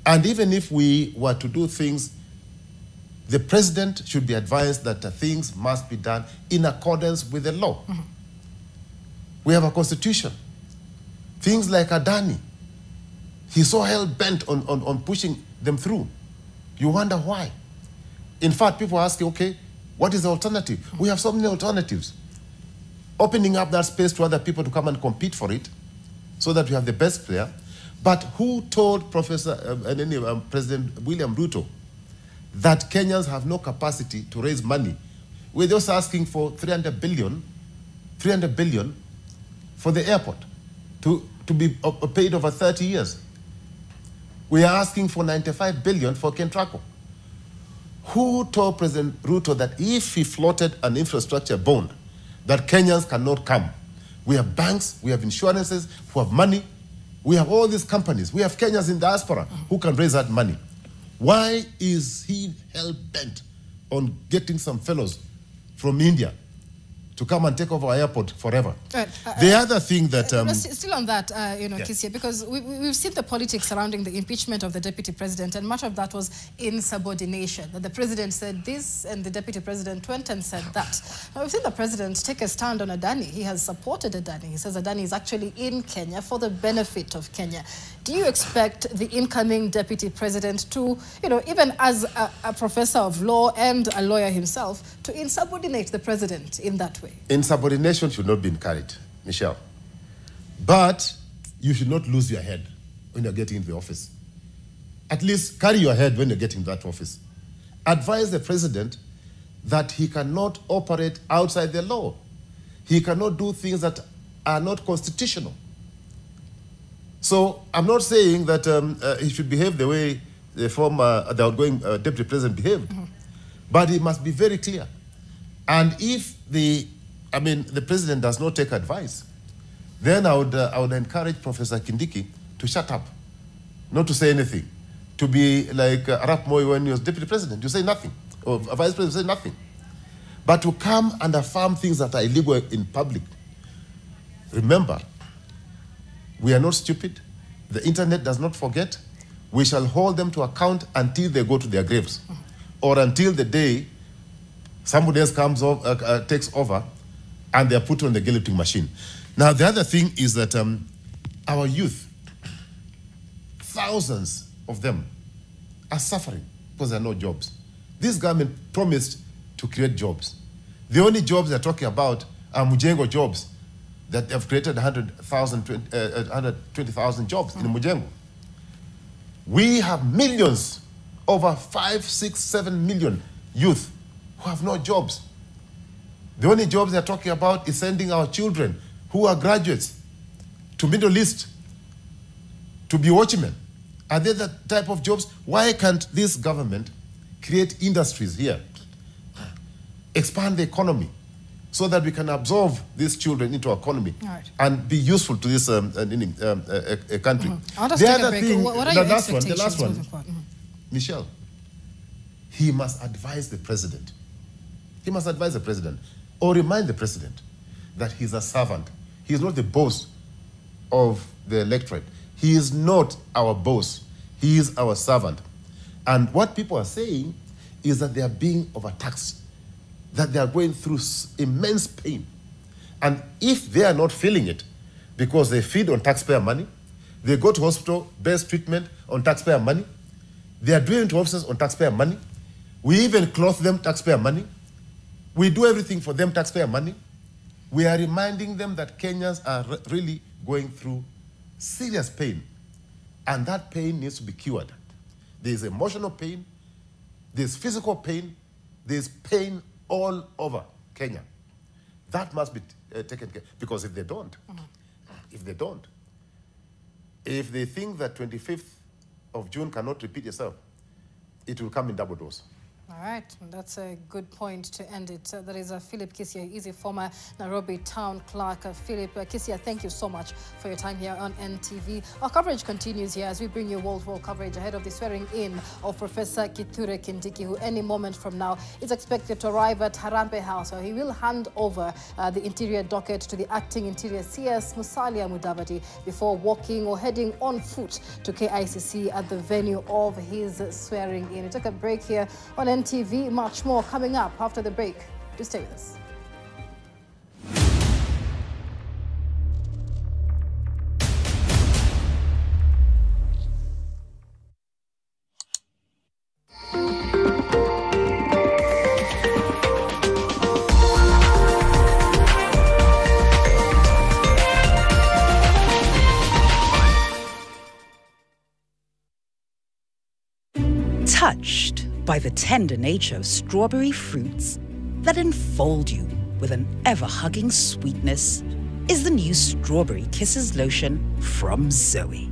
And even if we were to do things, the president should be advised that things must be done in accordance with the law. We have a constitution. Things like Adani, he's so hell-bent on pushing them through. You wonder why. In fact, people are asking, okay, what is the alternative? We have so many alternatives. Opening up that space to other people to come and compete for it so that we have the best player. But who told President William Ruto that Kenyans have no capacity to raise money? We're just asking for 300 billion for the airport to be paid over 30 years. We are asking for 95 billion for Kentraco. Who told President Ruto that if he floated an infrastructure bond, that Kenyans cannot come? We have banks, we have insurances, we have money, we have all these companies, we have Kenyans in diaspora who can raise that money. Why is he hell-bent on getting some fellows from India to come and take over our airport forever? Right. The other thing that... still on that, yes. Kithure, because we've seen the politics surrounding the impeachment of the deputy president, and much of that was insubordination. That the president said this, and the deputy president went and said that. Now, we've seen the president take a stand on Adani. He has supported Adani. He says Adani is actually in Kenya for the benefit of Kenya. Do you expect the incoming deputy president to, even as a professor of law and a lawyer himself, to insubordinate the president in that way? Insubordination should not be encouraged, Michelle. But you should not lose your head when you're getting into the office. At least carry your head when you're getting into that office. Advise the president that he cannot operate outside the law. He cannot do things that are not constitutional. So I'm not saying that he should behave the way the outgoing deputy president behaved, but he must be very clear. And if the president does not take advice, then I would encourage Professor Kindiki to shut up, not to say anything, to be like Arap Moi when he was deputy president. You say nothing, or a vice president say nothing. But to come and affirm things that are illegal in public. Remember, we are not stupid. The internet does not forget. We shall hold them to account until they go to their graves, or until the day somebody else comes over, takes over, and they are put on the guillotine machine. Now, the other thing is that our youth, thousands of them, are suffering because there are no jobs. This government promised to create jobs. The only jobs they're talking about are Mujengo jobs that have created 120,000 jobs in Mujengo. We have millions, over 5, 6, 7 million youth who have no jobs. The only jobs they're talking about is sending our children who are graduates to Middle East to be watchmen. Are they the type of jobs? Why can't this government create industries here, expand the economy, so that we can absorb these children into our economy and be useful to this country? The other thing, what are your expectations? The last one, Michelle, he must advise the president. He must advise the president or remind the president that he's a servant. He's not the boss of the electorate. He is not our boss. He is our servant. And what people are saying is that they are being overtaxed, that they are going through immense pain. And if they are not feeling it, because they feed on taxpayer money, they go to hospital, best treatment on taxpayer money, they are doing to officers on taxpayer money, We even clothe them taxpayer money. We do everything for them taxpayer money. We are reminding them that Kenyans are really going through serious pain. And that pain needs to be cured. There's emotional pain, there's physical pain, there's pain all over Kenya. That must be taken care of. Because if they don't, if they think that 25th of June cannot repeat itself, it will come in double dose. All right, that's a good point to end it. That is Philip Kithure. He's a former Nairobi town clerk. Philip Kithure, thank you so much for your time here on NTV. Our coverage continues here as we bring you world coverage ahead of the swearing in of Professor Kithure Kindiki, who any moment from now is expected to arrive at Harambee House, where he will hand over the interior docket to the acting interior CS Musalia Mudavadi before walking or heading on foot to KICC at the venue of his swearing in. We took a break here on NTV. Much more coming up after the break. Do stay with us. Touched by the tender nature of strawberry fruits that enfold you with an ever-hugging sweetness is the new Strawberry Kisses lotion from Zoe.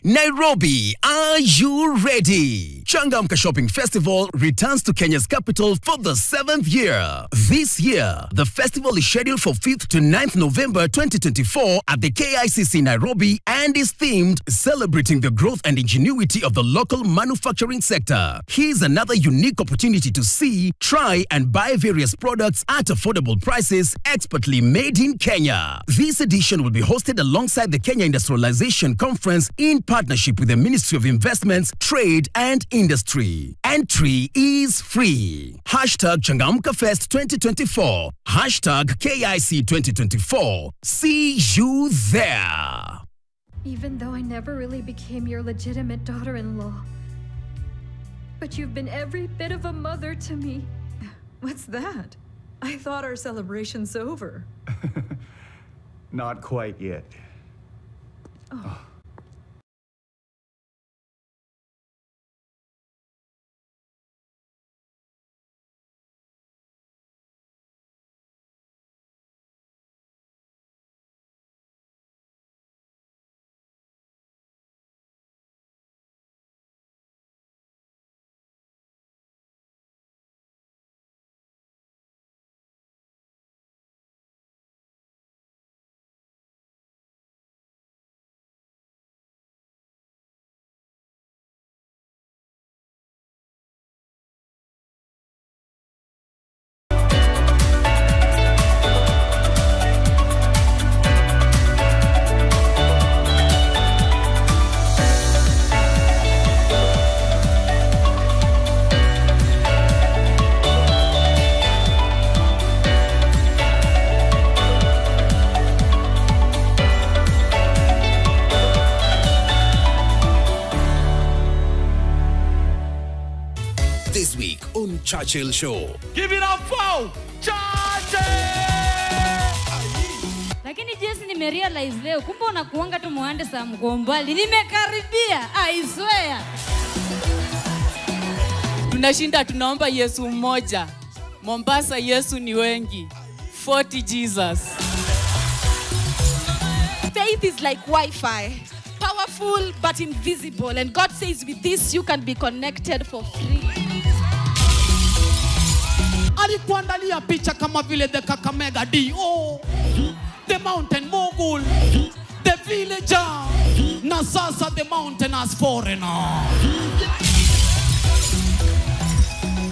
Nairobi, are you ready? Changamka Shopping Festival returns to Kenya's capital for the 7th year. This year, the festival is scheduled for 5th to 9th November 2024 at the KICC Nairobi and is themed celebrating the growth and ingenuity of the local manufacturing sector. Here's another unique opportunity to see, try and buy various products at affordable prices expertly made in Kenya. This edition will be hosted alongside the Kenya Industrialization Conference in partnership with the Ministry of Investments, Trade and Industry. Entry is free. Hashtag Changamka Fest 2024. Hashtag KIC 2024. See you there. Even though I never really became your legitimate daughter-in-law, but you've been every bit of a mother to me. What's that? I thought our celebration's over. Not quite yet. Oh. This week on Churchill Show. Give it up for Churchill! Lakini Jesse nimerealize leo kumbe unakuanga tu muande sa mgombali. Nimekaribia, I swear. Tunashinda tunaomba Yesu mmoja. Mombasa Yesu ni wengi. 40 Jesus. Faith is like Wi-Fi. Powerful but invisible. And God says with this you can be connected for free. Alikuandalia picha kama vile the Kakamega D.O. The mountain mogul. The villager. Na sasa the mountain as foreigner.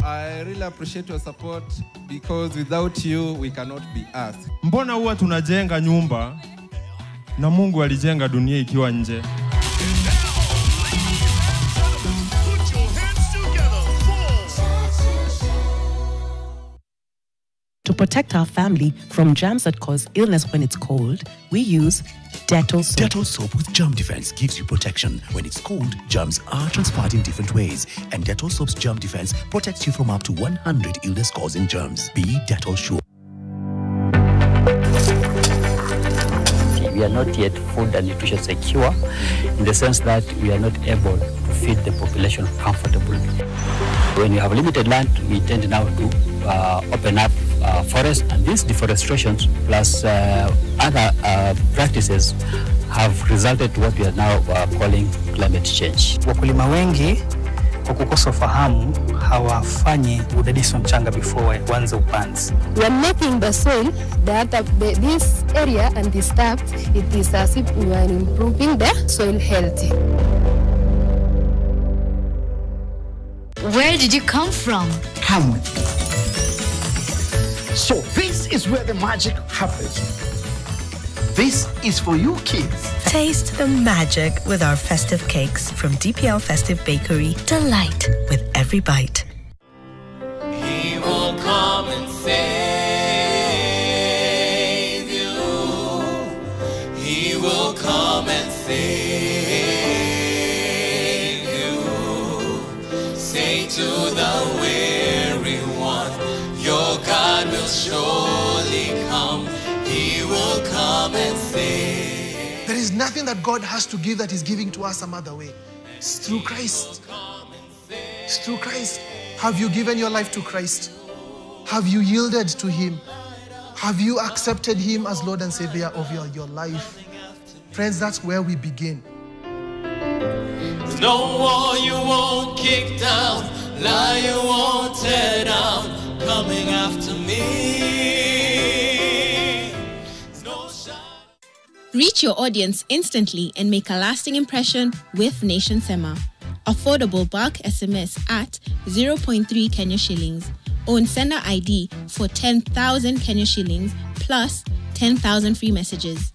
I really appreciate your support because without you we cannot be us. Mbona huwa tunajenga nyumba na Mungu alijenga dunia ikiwa nje? To protect our family from germs that cause illness when it's cold, we use Dettol soap. Dettol soap with germ defense gives you protection. When it's cold, germs are transferred in different ways. And Dettol soap's germ defense protects you from up to 100 illness-causing germs. Be Dettol sure. We are not yet food and nutrition secure in the sense that we are not able to feed the population comfortably. When you have limited land, we tend now to open up forest, and these deforestations plus other practices have resulted to what we are now calling climate change. Wakulima wengi kwa kukosa ufahamu hawafanyi udadisi wa mchanga before waanze upanzi. We are making the soil this area and this stuff, it is as if we are improving the soil health. Where did you come from? Hamlet. So this is where the magic happens. This is for you kids. Taste the magic with our festive cakes from DPL Festive Bakery. Delight with every bite. He will come and save you. He will come and save you. Say to the weary one, your God will surely come. He will come and save. There is nothing that God has to give that is giving to us some other way. It's through Christ. It's through Christ. Have you given your life to Christ? Have you yielded to Him? Have you accepted Him as Lord and Savior of your life? Friends, that's where we begin. No wall you won't kick down, lie you won't tear down, coming after me. Reach your audience instantly and make a lasting impression with Nation Sema. Affordable bulk SMS at 0.3 Kenya shillings. Own sender ID for 10,000 Kenya shillings plus 10,000 free messages.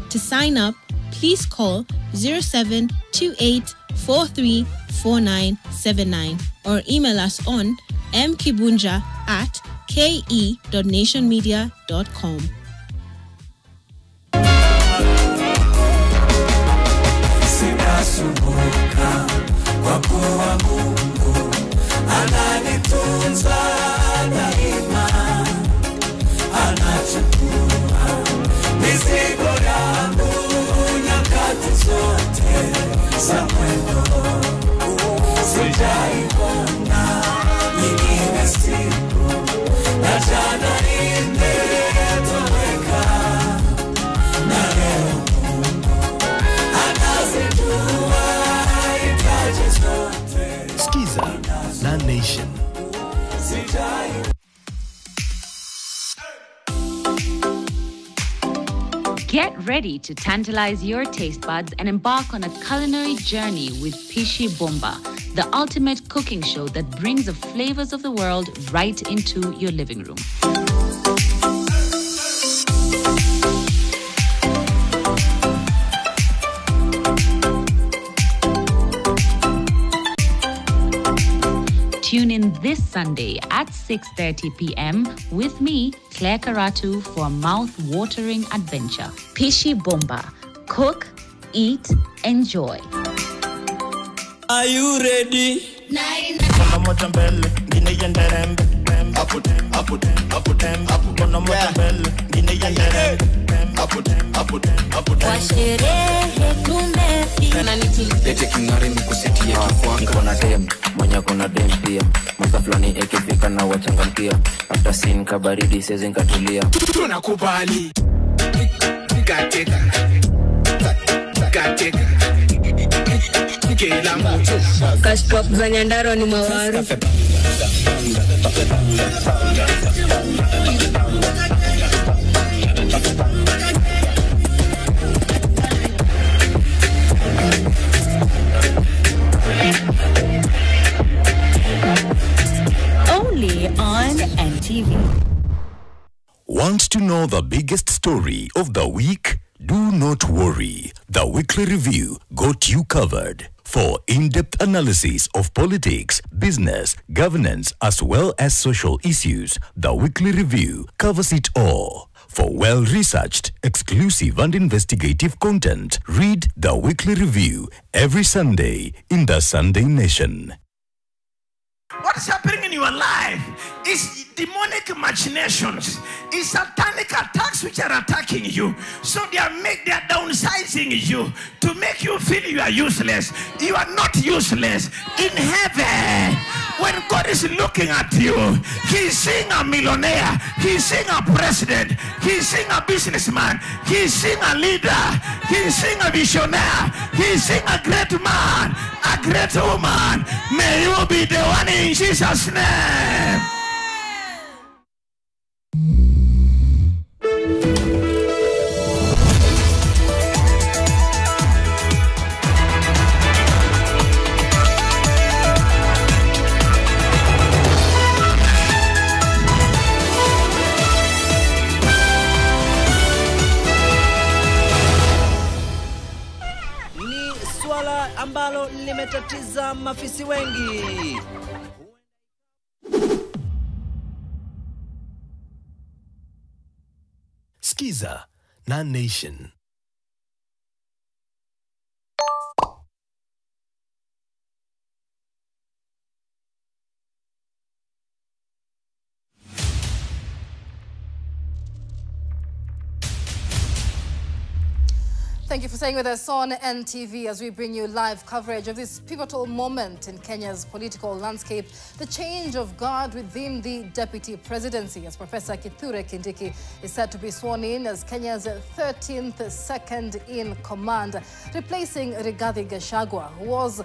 To sign up, please call 0728434979 or email us on mkibunja@ke.nationmedia.com. Sinasumbuka kwa kuwa Mungu ananitunza daima, anachukua mizigo yangu nyakati zote za mwendo. Sijaibona nyingine siku na jana imetoweka, na leo Skiza na Nation. Get ready to tantalize your taste buds and embark on a culinary journey with Pishi Bomba, the ultimate cooking show that brings the flavors of the world right into your living room. Tune in this Sunday at 6:30 p.m. with me, Claire Karatu, for a mouth-watering adventure. Pishi Bomba. Cook, eat, enjoy. Are you ready? Lete kingari nikusitie kifuaka. Niko na dem, mwenye kuna dem pia. Masa flani ekifika na wachangamkia. After scene kabaridi sezi nkatulia. Tunakubali. Katika. Katika. Kila mtu. Cash pop za Nyandarua ni mawaru. Only on NTV. Want to know the biggest story of the week? Do not worry. The Weekly Review got you covered. For in-depth analysis of politics, business, governance, as well as social issues, the Weekly Review covers it all. For well-researched, exclusive and investigative content, read the Weekly Review every Sunday in the Sunday Nation. What is happening in your life is demonic machinations, is satanic attacks which are attacking you. So they are downsizing you to make you feel you are useless. You are not useless. In heaven, when God is looking at you, He's seeing a millionaire, He's seeing a president, He's seeing a businessman, He's seeing a leader, He's seeing a visionary, He's seeing a great man, a great woman. May you be the one in Jesus' name. Ambalo limetatiza mafisi wengi. Skiza na Nation. Thank you for staying with us on NTV as we bring you live coverage of this pivotal moment in Kenya's political landscape, the change of guard within the deputy presidency, as Professor Kithure Kindiki is set to be sworn in as Kenya's 13th second in command, replacing Rigathi Gachagua, who was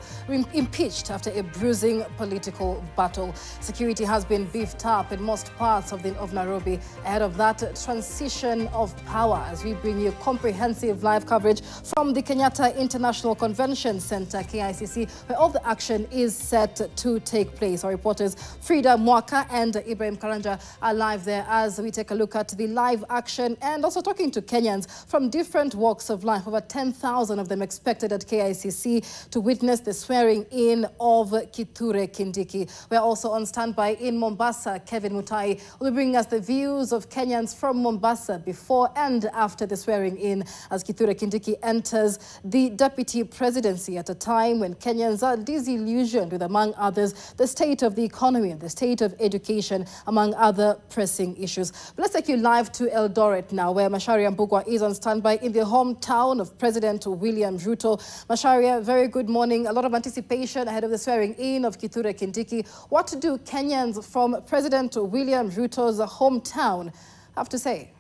impeached after a bruising political battle. Security has been beefed up in most parts of Nairobi ahead of that transition of power, as we bring you comprehensive live coverage from the Kenyatta International Convention Center, KICC, where all the action is set to take place. Our reporters Frida Mwaka and Ibrahim Karanja are live there as we take a look at the live action and also talking to Kenyans from different walks of life. Over 10,000 of them expected at KICC to witness the swearing in of Kithure Kindiki. We're also on standby in Mombasa. Kevin Mutai will be bringing us the views of Kenyans from Mombasa before and after the swearing in as Kithure Kindiki enters the deputy presidency at a time when Kenyans are disillusioned with, among others, the state of the economy and the state of education, among other pressing issues. But let's take you live to Eldoret now, where Macharia Mbugua is on standby in the hometown of President William Ruto. Macharia, very good morning. A lot of anticipation ahead of the swearing in of Kithure Kindiki. What do Kenyans from President William Ruto's hometown have to say?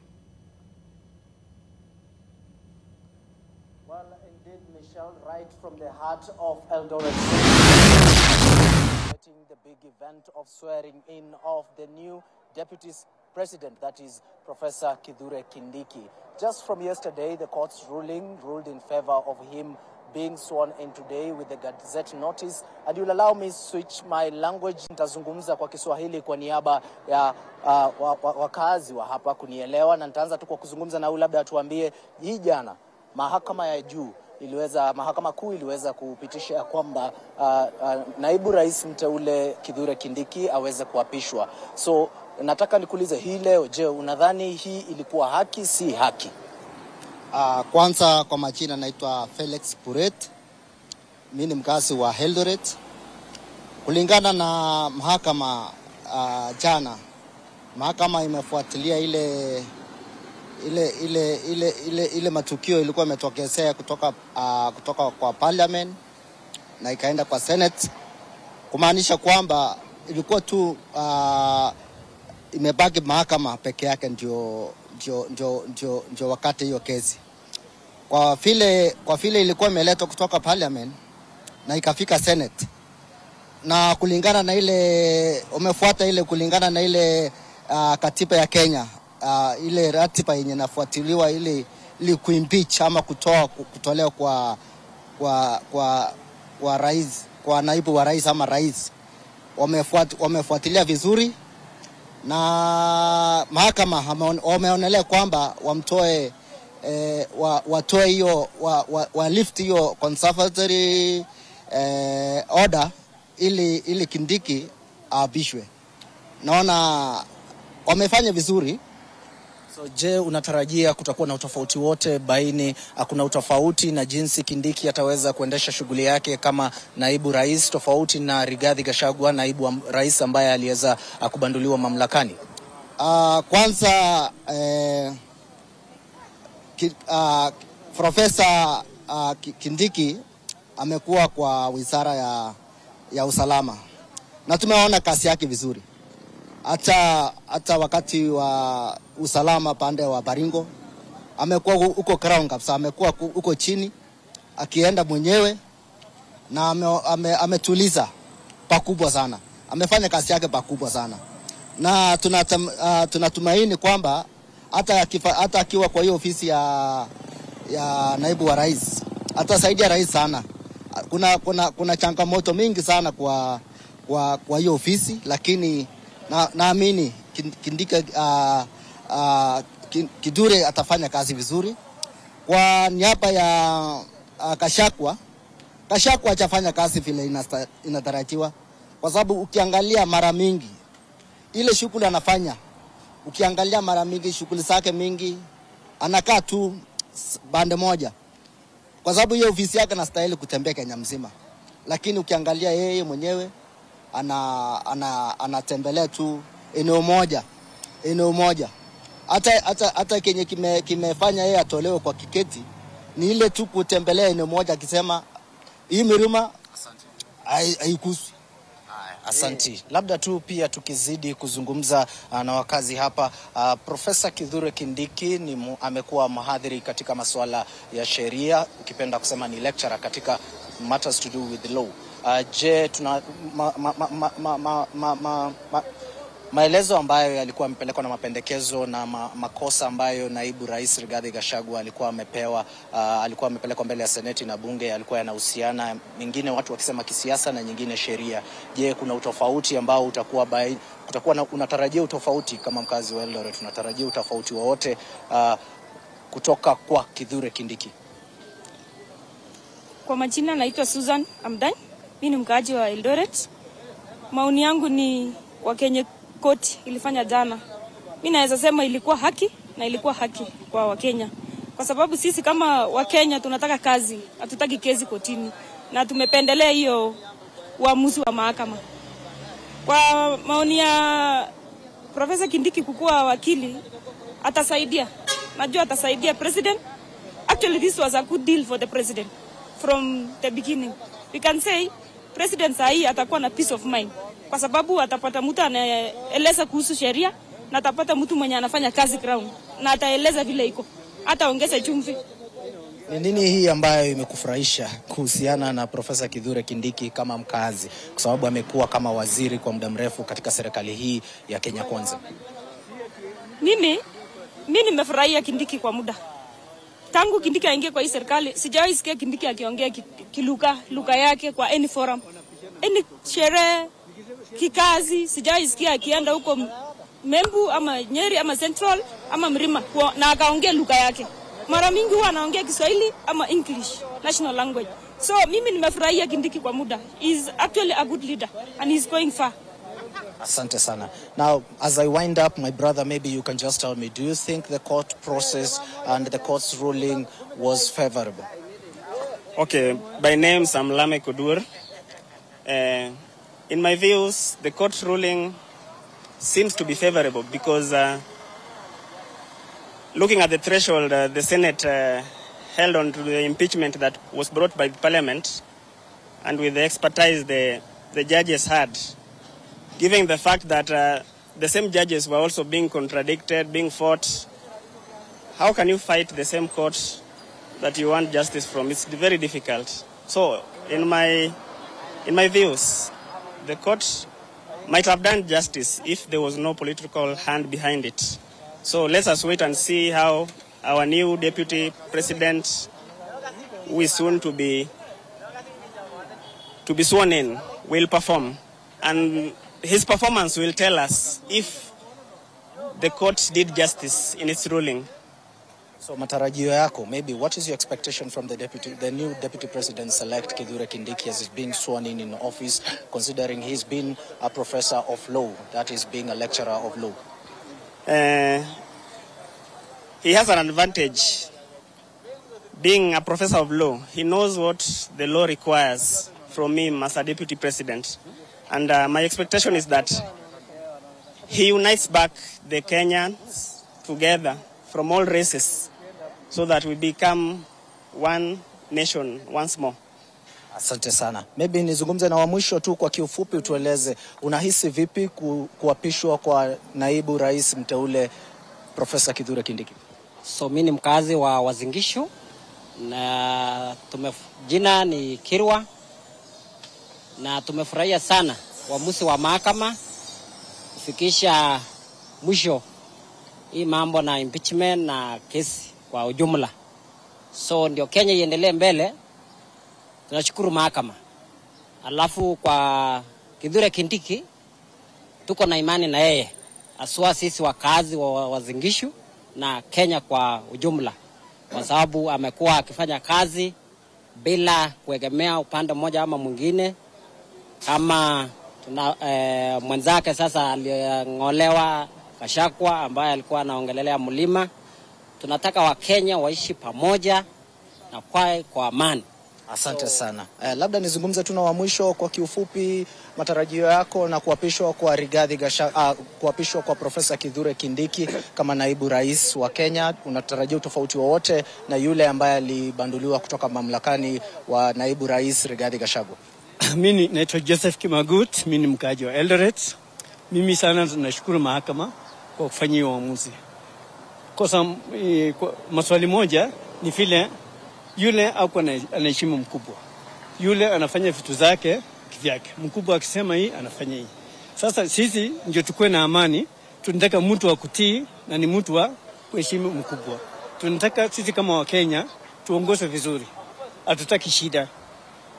Right from the heart of Eldoret, the big event of swearing in of the new deputy president, that is Professor Kithure Kindiki. Just from yesterday, the court's ruling ruled in favor of him being sworn in today with the Gazette notice. And you'll allow me switch my language. Nitazungumza kwa Kiswahili kwa niaba ya wakazi wa hapa kunielewa, na nitaanza tu kwa kuzungumza na labda atuambie hii jana mahakama ya juu mahakama kuu iliweza kupitisha kwamba naibu rais mteule Kithure Kindiki aweze kuapishwa. So nataka nikuulize hii leo, je, unadhani hii ilikuwa haki si haki? Kwanza kwa majina naitwa Felix Puret. Mimi ni mkazi wa Eldoret. Kulingana na mahakama jana, mahakama imefuatilia ile matukio ilikuwa imetokezea kutoka kwa parliament na ikaenda kwa Senate, kumaanisha kwamba ilikuwa tu imebaki mahakama peke yake ndio wakati hiyo kesi. Kwa vile ilikuwa imeletwa kutoka parliament na ikafika Senate, na kulingana na kulingana na ile katiba ya Kenya, ile ratiba yenye nafuatiliwa ili kuimpeach ama kutolewa kwa rais, kwa naibu wa rais ama rais, wamefuatilia vizuri, na mahakama wameonelea kwamba watoe hiyo lift hiyo conservatory order ili Kindiki aapishwe. Naona wamefanya vizuri. So je, unatarajia kutakuwa na utofauti wote baini, kuna utofauti na jinsi Kindiki ataweza kuendesha shughuli yake kama naibu rais tofauti na Rigathi Gachagua naibu wa rais ambaye aliweza kubanduliwa mamlakani? Kwanza Profesa Kindiki amekuwa kwa wizara ya usalama na tumeona kazi yake vizuri. Hata wakati wa usalama pande wa Baringo amekuwa huko ground kabisa, amekuwa huko chini akienda mwenyewe na ametuliza pakubwa sana. Amefanya kazi yake pakubwa sana. Na tunatumaini kwamba hata akiwa kwa hiyo ofisi ya naibu wa rais atasaidia rais sana. Kuna changamoto mingi sana kwa hiyo ofisi, lakini naamini Kindiki Kithure atafanya kazi vizuri. Kwa niaba ya Gachagua atafanya kazi vile inatarajiwa, kwa sababu ukiangalia mara mingi ile shughuli anafanya, ukiangalia mara mingi shughuli zake mingi anakaa tu bande moja, kwa sababu hiyo ofisi yake anastahili kutembea Kenya mzima, lakini ukiangalia yeye mwenyewe anatembelea tu eneo moja. Hata kenye kimefanya yeye atolewe kwa kiketi ni ile tu kutembelea eneo moja, akisema hii milima haikusu. Asanti. Labda tu pia tukizidi kuzungumza na wakazi hapa, Profesa Kithure Kindiki amekuwa mhadhiri katika masuala ya sheria, ukipenda kusema ni lecturer katika matters to do with the law. Je, tuna maelezo ambayo yalikuwa yamepelekwa na mapendekezo na makosa ambayo naibu rais Rigathi Gachagua alikuwa amepewa, alikuwa amepelekwa mbele ya seneti na bunge, alikuwa yanahusiana, mingine watu wakisema kisiasa na nyingine sheria. Je, kuna utofauti ambao unatarajia utofauti kama mkazi wa Eldoret, unatarajia utofauti wowote kutoka kwa Kithure Kindiki? Kwa majina naitwa Susan Amdan, mimi ni mkaaji wa Eldoret. Maoni yangu ni Wakenya koti ilifanya jana, mimi naweza sema ilikuwa haki na ilikuwa haki kwa Wakenya, kwa sababu sisi kama Wakenya tunataka kazi, hatutaki kesi kotini, na tumependelea hiyo uamuzi wa mahakama. Kwa maoni ya Profesa Kindiki kukuwa wakili atasaidia, najua atasaidia president. Actually this was a good deal for the president from the beginning. We can say president sahi atakuwa na peace of mind, kwa sababu atapata mtu anaeleza kuhusu sheria na atapata mtu mwenye anafanya kazi ground na ataeleza vile iko, ataongeza chumvi. Ni nini hii ambayo imekufurahisha kuhusiana na Profesa Kithure Kindiki kama mkazi, kwa sababu amekuwa kama waziri kwa muda mrefu katika serikali hii ya Kenya Kwanza? Mimi nimefurahia Kindiki kwa muda. Tangu Kindiki aingie kwa hii serikali, sijawahi sikia Kindiki akiongea lugha yake kwa any forum, any sherehe, kikazi, sijawahi sikia akienda huko Membu ama Nyeri ama Central ama Mrima na akaongea lugha yake. Mara mingi huwa anaongea Kiswahili ama English, national language. So mimi nimefurahia Kindiki kwa muda. He is actually a good leader and he is going far. Asante sana. Now, as I wind up, my brother, maybe you can just tell me, do you think the court process and the court's ruling was favorable? Okay, by name, I'm Kithure. In my views, the court ruling seems to be favorable because looking at the threshold, the Senate held on to the impeachment that was brought by the Parliament, and with the expertise the judges had, given the fact that the same judges were also being contradicted, being fought. How can you fight the same court that you want justice from? It's very difficult. So, in my views, the court might have done justice if there was no political hand behind it. So let us wait and see how our new deputy president, who is soon to be sworn in, will perform. And his performance will tell us if the court did justice in its ruling. So matarajio yako, maybe what is your expectation from the new deputy president-elect Kithure Kindiki as he's being sworn in office, considering he's been a professor of law, that is being a lecturer of law? He has an advantage. Being a professor of law, he knows what the law requires from him as a deputy president. And my expectation is that he unites back the Kenyans together from all races so that we become one nation once more. Asante sana. Maybe nizungumze na wa mwisho tu kwa kiufupi, utueleze unahisi vipi kuapishwa kwa naibu rais mteule Profesa Kithure Kindiki? So mimi ni mkazi wa Wazingishu na jina ni Kirwa na tumefurahia sana uamuzi wa mahakama kufikisha mwisho hii mambo na impeachment na kesi kwa ujumla. So ndio Kenya iendelee mbele. Tunashukuru mahakama. Alafu kwa Kithure Kindiki tuko na imani na yeye. Aswa sisi wakazi wa Wazingishu na Kenya kwa ujumla. Kwa sababu amekuwa akifanya kazi bila kuegemea upande mmoja ama mwingine. Kama mwenzake sasa aliongolewa Kashakwa ambaye alikuwa anaongelelea mlima. Tunataka Wakenya waishi pamoja na kwa amani. Asante sana. Labda nizungumze tu na wa mwisho kwa kiufupi, matarajio yako na kuapishwa kwa kuapishwa kwa Profesa Kithure Kindiki kama naibu rais wa Kenya. Unatarajia tofauti wowote na yule ambaye alibanduliwa kutoka mamlakani wa naibu rais Rigathi Gachagua? Mimi naitwa Joseph Kimagut, mimi ni mkaji wa Eldoret. Mimi sana tunashukuru mahakama kwa kufanya uamuzi. Kwa maswali moja ni vile yule hakuwa anaheshimu mkubwa. Yule anafanya vitu zake kivyake. Mkubwa akisema hii anafanya hii. Sasa sisi ndio tukue na amani, tunataka mtu wa kutii na ni mtu wa kuheshimu mkubwa. Tunataka sisi kama Wakenya tuongozwe vizuri. Hatutaki shida.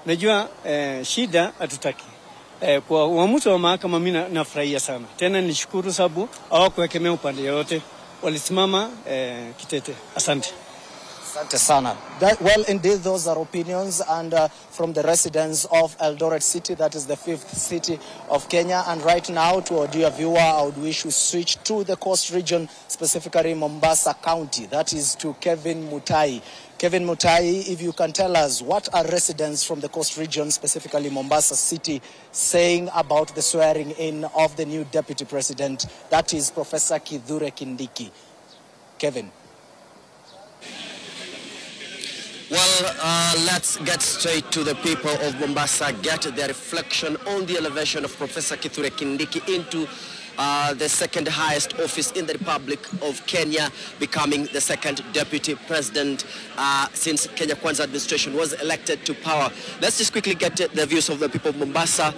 Najua shida hatutaki. Kwa uamuzi wa mahakama mimi nafurahia sana. Tena nishukuru sababu hawakuwekemea upande yote. Walisimama kitete. Asante. Asante sana. Well, indeed, those are opinions and from the residents of Eldoret City, that is the 5th city of Kenya. And right now, to our dear viewer, I would wish to switch to the coast region, specifically Mombasa County. That is to Kevin Mutai. Kevin Mutai, if you can tell us, what are residents from the coast region, specifically Mombasa City, saying about the swearing in of the new deputy president, that is Professor Kithure Kindiki? Kevin. Well, let's get straight to the people of Mombasa, get their reflection on the elevation of Professor Kithure Kindiki into the second highest office in the Republic of Kenya, becoming the second deputy president since Kenya Kwanza administration was elected to power. Let's just quickly get the views of the people of Mombasa.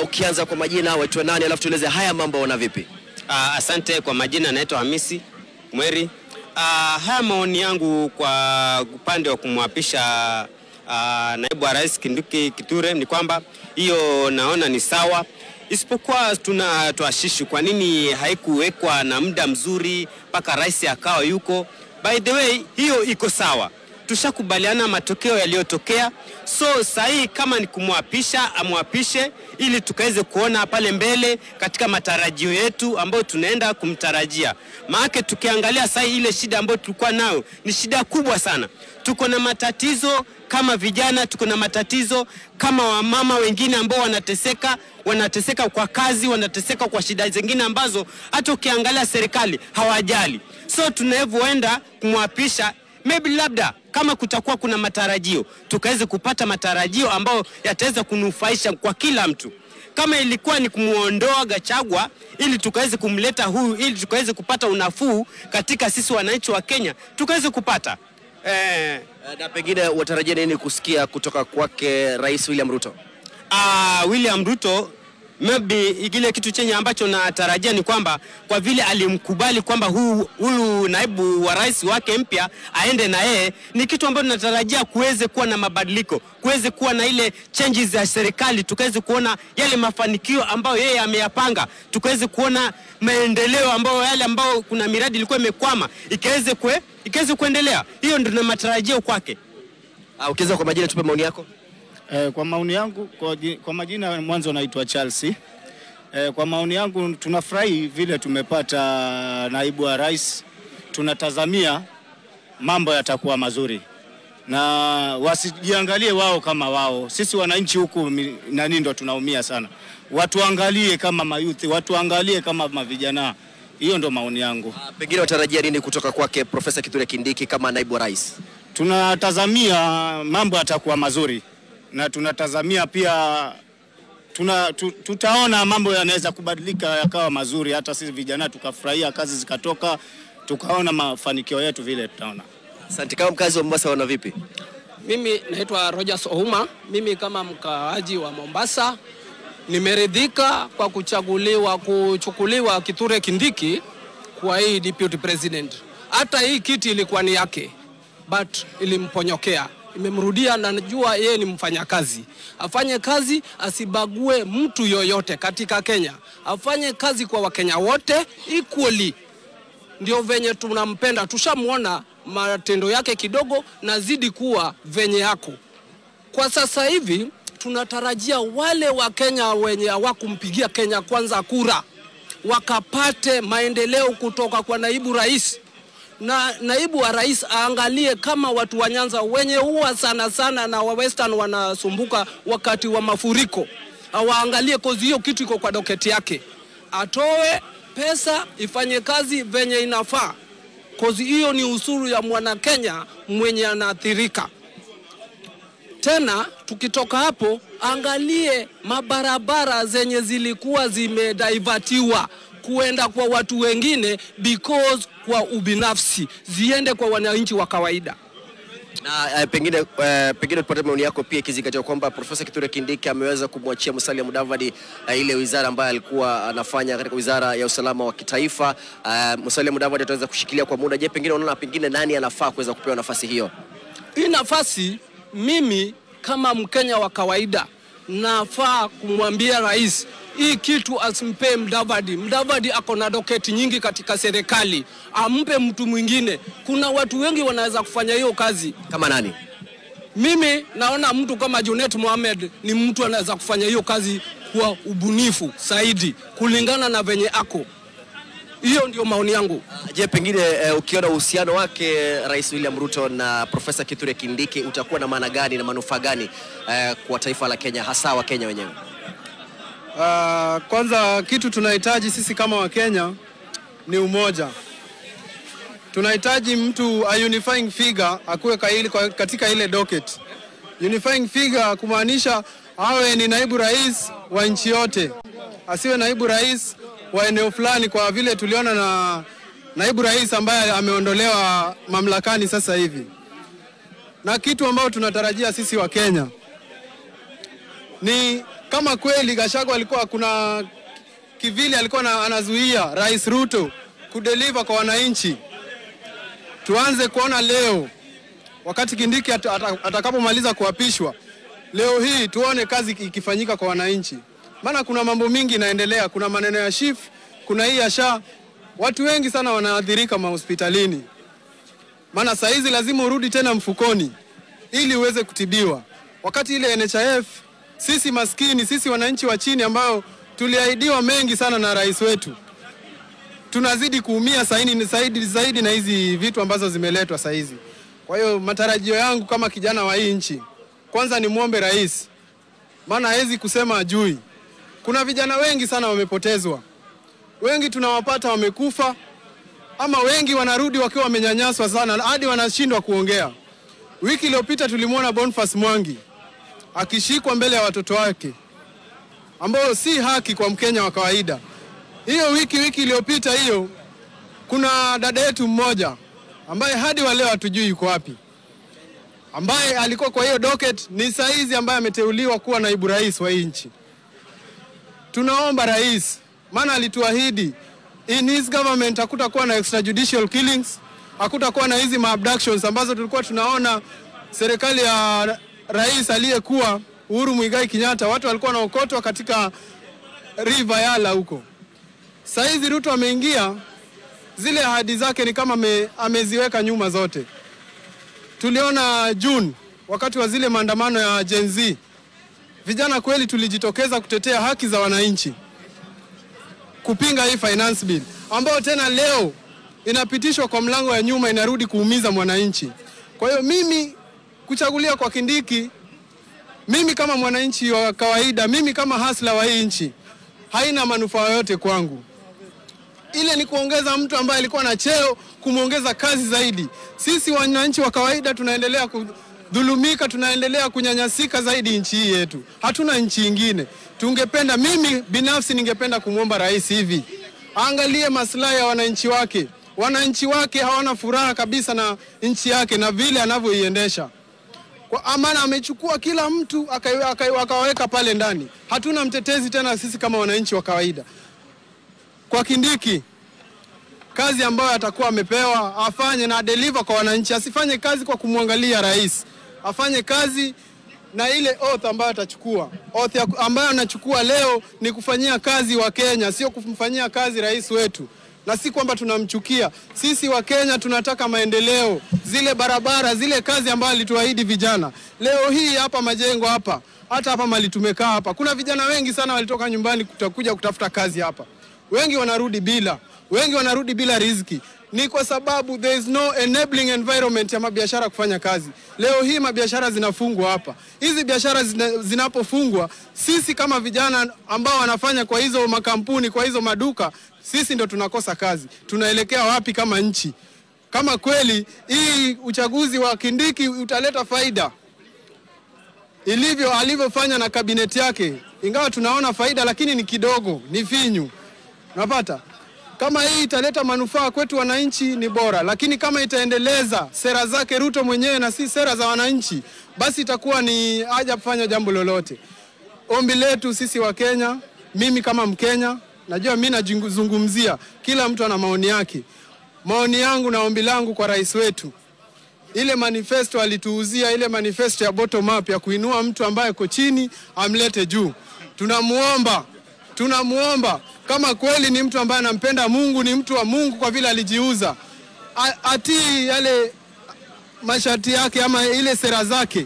Ukianza kwa majina, wetu nani, alafu tueleze haya mambo wana vipi? Asante. Kwa majina naitwa Hamisi Mweri. Haya maoni yangu kwa upande wa kumwapisha naibu wa rais Kindiki Kithure ni kwamba hiyo naona ni sawa, isipokuwa tunatuashishi kwa nini haikuwekwa na muda mzuri mpaka rais akawa yuko. By the way, hiyo iko sawa, tushakubaliana matokeo yaliyotokea. So sahi kama ni kumwapisha, amwapishe ili tukaweze kuona pale mbele katika matarajio yetu ambayo tunaenda kumtarajia. Maana tukiangalia sahi ile shida ambayo tulikuwa nayo ni shida kubwa sana. Tuko na matatizo kama vijana, tuko na matatizo kama wamama wengine ambao wanateseka kwa kazi, wanateseka kwa shida zingine ambazo hata ukiangalia serikali hawajali. So tunavyoenda kumwapisha, maybe labda kama kutakuwa kuna matarajio, tukaweze kupata matarajio ambayo yataweza kunufaisha kwa kila mtu. Kama ilikuwa ni kumuondoa Gachagua ili tukaweze kumleta huyu, ili tukaweze kupata unafuu katika sisi wananchi wa Kenya, tukaweze kupata. Na pengine watarajia nini kusikia kutoka kwake Rais William Ruto? William Ruto maybe kile kitu chenye ambacho natarajia ni kwamba kwa vile alimkubali kwamba huyu naibu wa rais wake mpya aende na yeye, ni kitu ambacho natarajia kuweze kuwa na mabadiliko, kuweze kuwa na ile changes za serikali, tukaweze kuona yale mafanikio ambayo yeye ameyapanga, tukaweze kuona maendeleo ambayo yale ambao kuna miradi ilikuwa imekwama ikaweze kuendelea. Hiyo ndio matarajio kwake. Ukiweza kwa majina tupe maoni yako. Kwa maoni yangu, kwa majina mwanzo naitwa Chelsea. Kwa maoni yangu tunafurahi vile tumepata naibu wa rais. Tunatazamia mambo yatakuwa mazuri. Na wasijiangalie wao kama wao. Sisi wananchi huku nani ndo tunaumia sana. Watuangalie kama mayuthi, watuangalie kama mavijana. Hiyo ndo maoni yangu. Pengine watarajia nini kutoka kwake Profesa Kithure Kindiki kama naibu wa rais? Tunatazamia mambo yatakuwa mazuri. Na tunatazamia pia tutaona mambo yanaweza kubadilika yakawa mazuri, hata sisi vijana tukafurahia kazi zikatoka, tukaona mafanikio yetu vile tutaona. Asante. Kama mkazi wa Mombasa wana vipi? Mimi naitwa Rogers Ouma. Mimi kama mkaaji wa Mombasa nimeridhika kwa kuchukuliwa Kithure Kindiki kwa hii deputy president. Hata hii kiti ilikuwa ni yake, but ilimponyokea. Imemrudia na najua yeye ni mfanyakazi. Afanye kazi, asibague mtu yoyote katika Kenya. Afanye kazi kwa Wakenya wote equally. Ndio venye tunampenda. Tushamuona matendo yake kidogo na zidi kuwa venye yako. Kwa sasa hivi tunatarajia wale wa Kenya wenye hawakumpigia Kenya kwanza kura wakapate maendeleo kutoka kwa naibu rais. Na naibu wa rais aangalie kama watu wa Nyanza wenye huwa sana na wa Western wanasumbuka wakati wa mafuriko. Waangalie kozi hiyo kitu iko kwa doketi yake. Atoe pesa ifanye kazi venye inafaa. Kozi hiyo ni usuru ya mwana Kenya mwenye anaathirika. Tena tukitoka hapo angalie mabarabara zenye zilikuwa zimedivatiwa kuenda kwa watu wengine because kwa ubinafsi, ziende kwa wananchi wa kawaida. Na pengine tupate maoni yako pia ikizingatiwa kwamba Profesa Kithure Kindiki ameweza kumwachia Musalia Mudavadi ile wizara ambayo alikuwa anafanya katika wizara ya usalama wa kitaifa. Musalia Mudavadi ataweza kushikilia kwa muda. Je, pengine unaona pengine nani anafaa kuweza kupewa nafasi hiyo? Hii nafasi mimi kama Mkenya wa kawaida nafaa kumwambia rais hii kitu asimpe Mudavadi. Mudavadi ako na doketi nyingi katika serikali, ampe mtu mwingine. Kuna watu wengi wanaweza kufanya hiyo kazi. Kama nani? Mimi naona mtu kama Junet Mohamed ni mtu anaweza kufanya hiyo kazi kwa ubunifu zaidi kulingana na venye ako. Hiyo ndio maoni yangu. Je, pengine ukiona uhusiano wake Rais William Ruto na Profesa Kithure Kindiki utakuwa na maana gani na manufaa gani kwa taifa la Kenya, hasa wa Kenya wenyewe? Kwanza kitu tunahitaji sisi kama wa Kenya ni umoja. Tunahitaji mtu a unifying figure akuwe katika ile docket. Unifying figure kumaanisha awe ni naibu rais wa nchi yote. Asiwe naibu rais wa eneo fulani, kwa vile tuliona na naibu rais ambaye ameondolewa mamlakani sasa hivi. Na kitu ambao tunatarajia sisi wa Kenya ni kama kweli Gachagua alikuwa kuna kivili alikuwa anazuia Rais Ruto kudeliver kwa wananchi. Tuanze kuona leo wakati Kindiki atakapomaliza kuapishwa, leo hii tuone kazi ikifanyika kwa wananchi. Maana kuna mambo mingi inaendelea, kuna maneno ya SHIF, kuna hii ya SHA. Watu wengi sana wanaathirika mahospitalini. Maana saa hizi lazima urudi tena mfukoni ili uweze kutibiwa. Wakati ile NHIF, sisi maskini, sisi wananchi wa chini ambao tuliahidiwa mengi sana na rais wetu, tunazidi kuumia zaidi na hizi vitu ambazo zimeletwa saa hizi. Kwa hiyo matarajio yangu kama kijana wa hii nchi, kwanza ni muombe rais, maana hawezi kusema ajui. Kuna vijana wengi sana wamepotezwa. Wengi tunawapata wamekufa, ama wengi wanarudi wakiwa wamenyanyaswa sana hadi wanashindwa kuongea. Wiki iliyopita tulimwona Boniface Mwangi akishikwa mbele ya watoto wake, ambao si haki kwa Mkenya wa kawaida. Hiyo wiki iliyopita hiyo, kuna dada yetu mmoja ambaye hadi wa leo hatujui yuko wapi, ambaye alikuwa kwa hiyo docket, ni saizi ambaye ameteuliwa kuwa naibu rais wa nchi. tunaomba rais, maana alituahidi in his government hakutakuwa na extrajudicial killings, hakutakuwa na hizi abductions ambazo tulikuwa tunaona serikali ya rais aliyekuwa Uhuru Muigai Kenyatta, watu walikuwa wanaokotwa katika River Yala huko. Saizi Ruto ameingia, zile ahadi zake ni kama ameziweka nyuma zote. Tuliona June wakati wa zile maandamano ya Gen Z, vijana kweli tulijitokeza kutetea haki za wananchi, kupinga hii finance bill ambao tena leo inapitishwa kwa mlango ya nyuma, inarudi kuumiza mwananchi. Kwa hiyo mimi kuchagulia kwa Kindiki, mimi kama mwananchi wa kawaida, mimi kama hasla wa hii nchi, haina manufaa yote kwangu. Ile ni kuongeza mtu ambaye alikuwa na cheo, kumuongeza kazi zaidi. Sisi wananchi wa kawaida tunaendelea kudhulumika, tunaendelea kunyanyasika zaidi nchi hii yetu. Hatuna nchi nyingine. Tungependa, mimi binafsi ningependa kumwomba rais hivi, angalie maslahi ya wananchi wake. Wananchi wake hawana furaha kabisa na nchi yake na vile anavyoiendesha. Kwa amana amechukua kila mtu akaweka pale ndani. Hatuna mtetezi tena sisi kama wananchi wa kawaida. Kwa Kindiki, kazi ambayo atakuwa amepewa afanye na deliver kwa wananchi. Asifanye kazi kwa kumwangalia rais. Afanye kazi na ile oath ambayo atachukua. Oath ambayo anachukua leo ni kufanyia kazi wa Kenya, sio kumfanyia kazi rais wetu. Na si kwamba tunamchukia. Sisi wa Kenya tunataka maendeleo, zile barabara, zile kazi ambazo alituahidi vijana. Leo hii hapa majengo hapa, hata hapa mali tumekaa hapa, kuna vijana wengi sana walitoka nyumbani kuja kutafuta kazi hapa. Wengi wanarudi bila riziki. Ni kwa sababu there is no enabling environment ya mabiashara kufanya kazi. Leo hii mabiashara zinafungwa hapa. Hizi biashara zinapofungwa, sisi kama vijana ambao wanafanya kwa hizo makampuni, kwa hizo maduka, sisi ndo tunakosa kazi. Tunaelekea wapi kama nchi? Kama kweli hii uchaguzi wa Kindiki utaleta faida alivyofanya na kabineti yake, ingawa tunaona faida lakini ni kidogo, ni finyu. Unapata? Kama hii italeta manufaa kwetu wananchi ni bora, lakini kama itaendeleza sera zake Ruto mwenyewe na si sera za wananchi, basi itakuwa ni haja kufanya jambo lolote. Ombi letu sisi wa Kenya, mimi kama Mkenya, najua mimi nazungumzia, kila mtu ana maoni yake. Maoni yangu na ombi langu kwa rais wetu, ile manifesto alituuzia, ile manifesto ya bottom up ya kuinua mtu ambaye yuko chini amlete juu. Tunamuomba kama kweli ni mtu ambaye anampenda Mungu, ni mtu wa Mungu kwa vile alijiuza, atii yale masharti yake ama ile sera zake,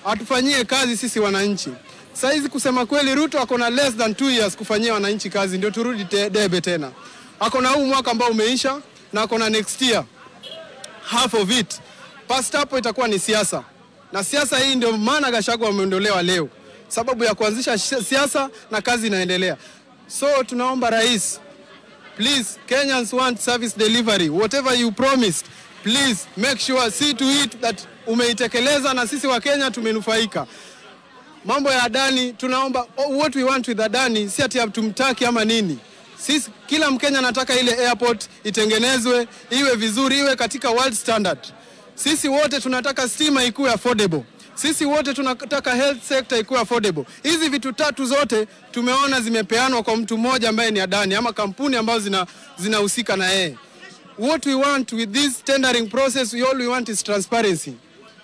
atufanyie kazi sisi wananchi. Saizi kusema kweli Ruto akona less than 2 years kufanyia wananchi kazi, ndio turudi debe tena. Akona huu mwaka ambao umeisha na akona next year half of it. Past hapo itakuwa ni siasa. Na siasa hii ndio maana Gachagua ameondolewa leo. Sababu ya kuanzisha siasa na kazi inaendelea. So tunaomba rais, please, Kenyans want service delivery. Whatever you promised, please make sure, see to it that umeitekeleza na sisi wa Kenya tumenufaika. Mambo ya Adani, tunaomba, what we want with Adani, si ati tumtaki ama nini. Sisi, kila Mkenya anataka ile airport itengenezwe, iwe vizuri, iwe katika world standard. Sisi wote tunataka stima ikuwe affordable. Sisi wote tunataka health sector ikuwe affordable. Hizi vitu tatu zote tumeona zimepeanwa kwa mtu mmoja ambaye ni Adani ama kampuni ambazo zinahusika na yeye. What we want with this tendering process, all we want is transparency.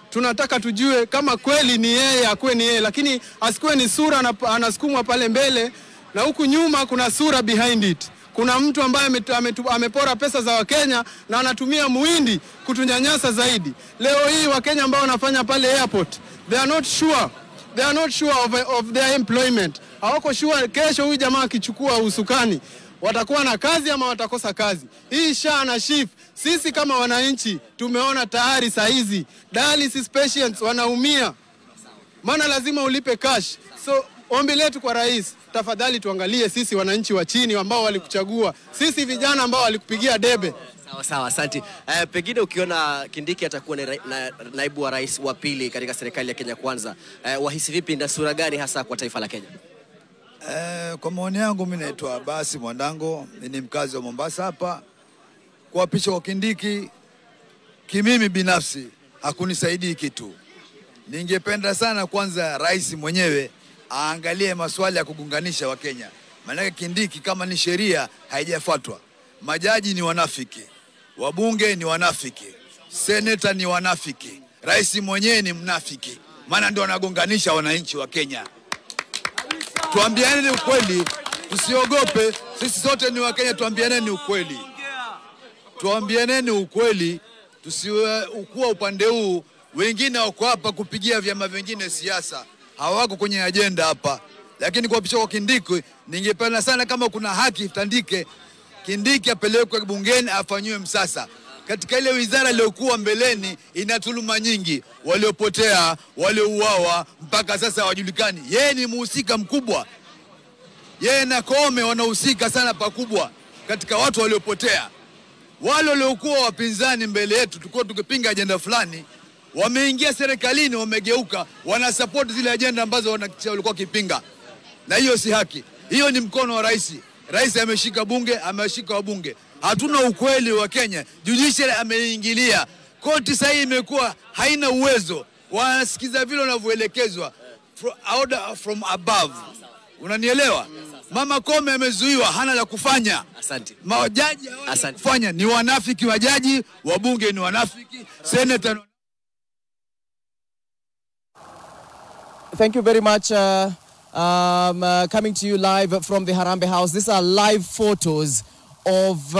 Tunataka tujue kama kweli ni yeye, akuwe ni yeye, lakini asikuwe ni sura na anasukumwa pale mbele na huku nyuma kuna sura behind it. Kuna mtu ambaye amepora pesa za Wakenya na anatumia muhindi kutunyanyasa zaidi. Leo hii Wakenya ambao wanafanya pale airport, they are not sure of their employment. Hawako sure kesho huyu jamaa akichukua usukani watakuwa na kazi ama watakosa kazi. Hii SHA na SHIF, sisi kama wananchi tumeona tayari saa hizi dialysis patients wanaumia. Maana lazima ulipe cash. So ombi letu kwa rais, tafadhali tuangalie sisi wananchi wa chini ambao walikuchagua. Sisi vijana ambao walikupigia debe. Sawa, asante. Pengine ukiona Kindiki atakuwa naibu wa rais wa pili katika serikali ya Kenya Kwanza, wahisi vipi na sura gani hasa kwa taifa la Kenya? Kwa maoni yangu mimi naitwa Basi Mwandango, ni mkazi wa Mombasa hapa. Kwa picha kwa Kindiki, kimimi binafsi hakunisaidii kitu. Ningependa sana kwanza rais mwenyewe aangalie maswali ya kugunganisha wa Kenya. Maana Kindiki kama ni sheria haijafuatwa. Majaji ni wanafiki, wabunge ni wanafiki, seneta ni wanafiki, rais mwenyewe ni mnafiki. Maana ndio wanagonganisha wananchi wa Kenya. Tuambiane ukweli, tusiogope. Sisi sote ni wa Kenya, tuambiane ukweli. Tuambiane ukweli, tusiwe ukua upande huu. Wengine wako hapa kupigia vyama vingine siasa. Hawako kwenye agenda hapa. Lakini kwa picha kwa Kindiki, ningependa sana kama kuna haki itandike. Kindiki apelekwe bungeni afanywe msasa. Katika ile wizara iliyokuwa mbeleni ina tuluma nyingi, waliopotea, waliouawa, mpaka sasa hawajulikani. Yeye ni mhusika mkubwa. Yeye na Koome wanahusika sana pakubwa katika watu waliopotea. Wale waliokuwa wapinzani mbele yetu tulikuwa tukipinga agenda fulani, wameingia serikalini, wamegeuka, wana support zile agenda ambazo walikuwa kipinga. Na hiyo si haki. Hiyo ni mkono wa rais. Rais ameshika bunge, ameshika wabunge. Hatuna ukweli wa Kenya. Judiciary ameingilia. Koti sasa imekuwa haina uwezo. Wanasikiza vile wanavyoelekezwa. Order from above. Unanielewa? Mama Koome amezuiwa, hana la kufanya. Asante. Majaji hawana kufanya, ni wanafiki wajaji, wabunge ni wanafiki, senator. Thank you very much. Coming to you live from the Harambee House. These are live photos of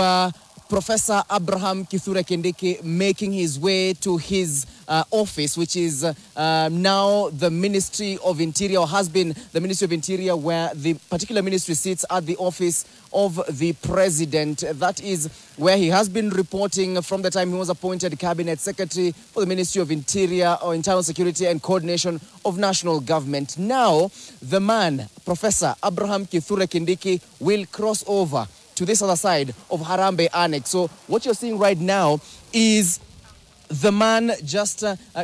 Professor Abraham Kithure Kindiki making his way to his office, which is now the Ministry of Interior, or has been the Ministry of Interior, where the particular ministry sits at the office of the President. That is where he has been reporting from the time he was appointed Cabinet Secretary for the Ministry of Interior, or Internal Security and Coordination of National Government. Now, the man, Professor Abraham Kithure Kindiki, will cross over to this other side of Harambee Annex. So what you're seeing right now is the man just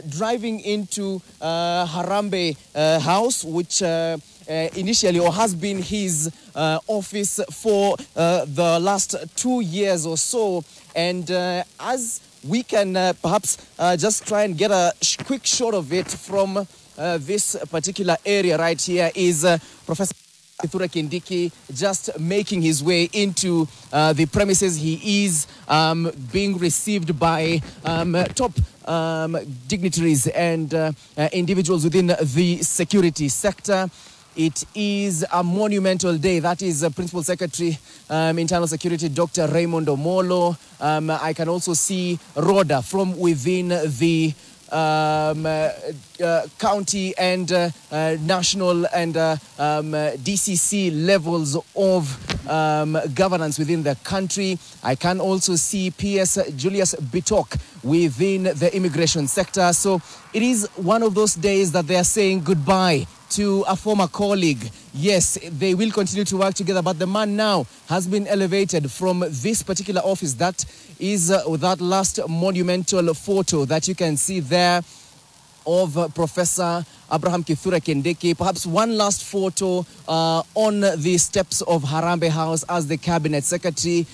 driving into Harambee House, which initially, or has been his office for the last 2 years or so. And as we can perhaps just try and get a quick shot of it from this particular area right here, is Professor Kithure Kindiki just making his way into the premises. He is being received by top dignitaries and individuals within the security sector. It is a monumental day. That is Principal Secretary Internal Security, Dr. Raymond Omolo. I can also see Rhoda from within the county and national and DCC levels of governance within the country. I can also see PS Julius Bitok within the immigration sector. So it is one of those days that they are saying goodbye to a former colleague. Yes, they will continue to work together, but the man now has been elevated from this particular office. That is that last monumental photo that you can see there of Professor Abraham Kithure Kindiki. Perhaps one last photo on the steps of Harambee House as the Cabinet Secretary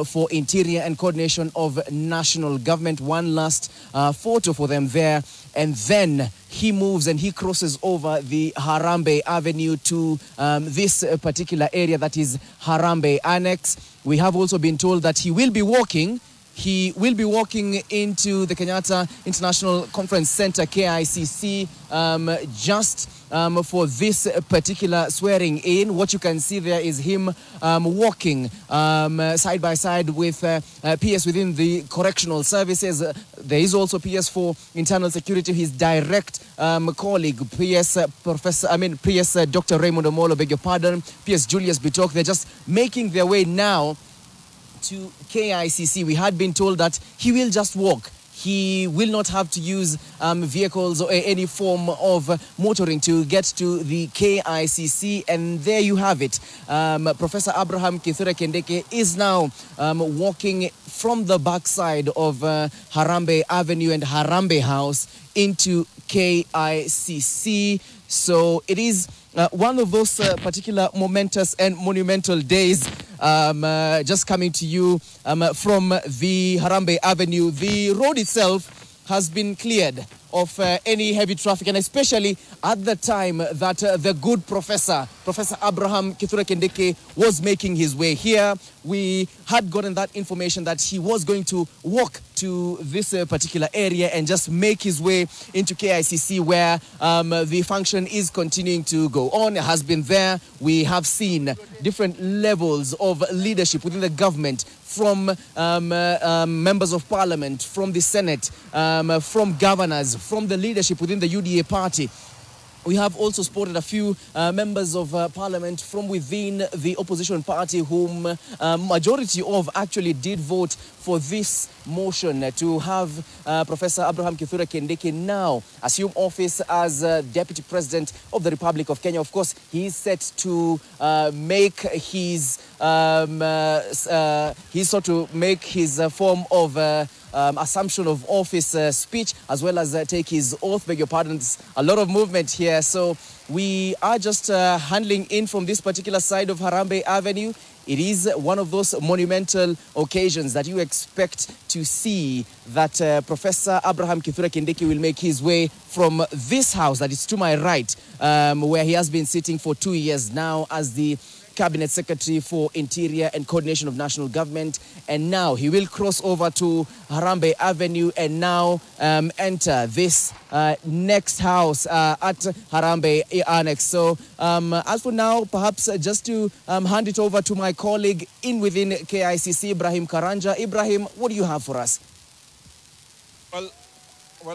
for Interior and Coordination of National Government. One last photo for them there. And then he moves and he crosses over the Harambee Avenue to this particular area that is Harambee Annex. We have also been told that he will be walking. He will be walking into the Kenyatta International Conference Center, KICC, just for this particular swearing in. What you can see there is him walking side by side with PS within the correctional services. There is also PS for internal security, his direct colleague, PS Dr. Raymond Omolo, beg your pardon, PS Julius Bitok. They're just making their way now to KICC. We had been told that he will just walk. He will not have to use vehicles or any form of motoring to get to the KICC. And there you have it. Professor Abraham Kithure Kindiki is now walking from the backside of Harambee Avenue and Harambee House into KICC. So it is one of those particular momentous and monumental days. Just coming to you from the Harambee Avenue. The road itself has been cleared of any heavy traffic, and especially at the time that the good Professor Abraham Kithure Kindiki was making his way here. We had gotten that information that he was going to walk to this particular area and just make his way into KICC, where the function is continuing to go on. It has been there. We have seen different levels of leadership within the government, from members of parliament, from the Senate, from governors, from the leadership within the UDA party. We have also spotted a few members of parliament from within the opposition party, whom majority of actually did vote for this motion to have Professor Abraham Kithure Kindiki now assume office as Deputy President of the Republic of Kenya. Of course, he is set to make his form of assumption of office speech, as well as take his oath. Beg your pardon, a lot of movement here. So we are just handling in from this particular side of Harambee Avenue. It is one of those monumental occasions that you expect to see that Professor Abraham Kithure Kindiki will make his way from this house that is to my right, where he has been sitting for 2 years now as the Cabinet Secretary for Interior and Coordination of National Government, and now he will cross over to Harambee Avenue and now enter this next house at Harambee Annex. So as for now, perhaps just to hand it over to my colleague in within KICC, Ibrahim Karanja. Ibrahim, what do you have for us? Well,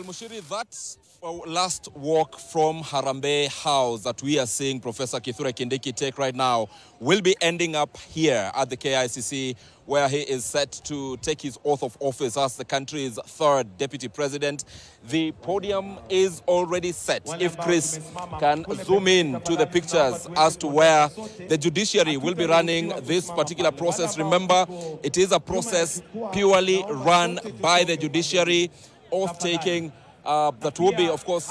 Mushiri, that's our last walk from Harambee House that we are seeing Professor Kithure Kindiki take right now will be ending up here at the KICC, where he is set to take his oath of office as the country's third deputy president. The podium is already set. If Chris can zoom in to the pictures as to where the judiciary will be running this particular process. Remember, it is a process purely run by the judiciary, oath-taking, that will be, of course,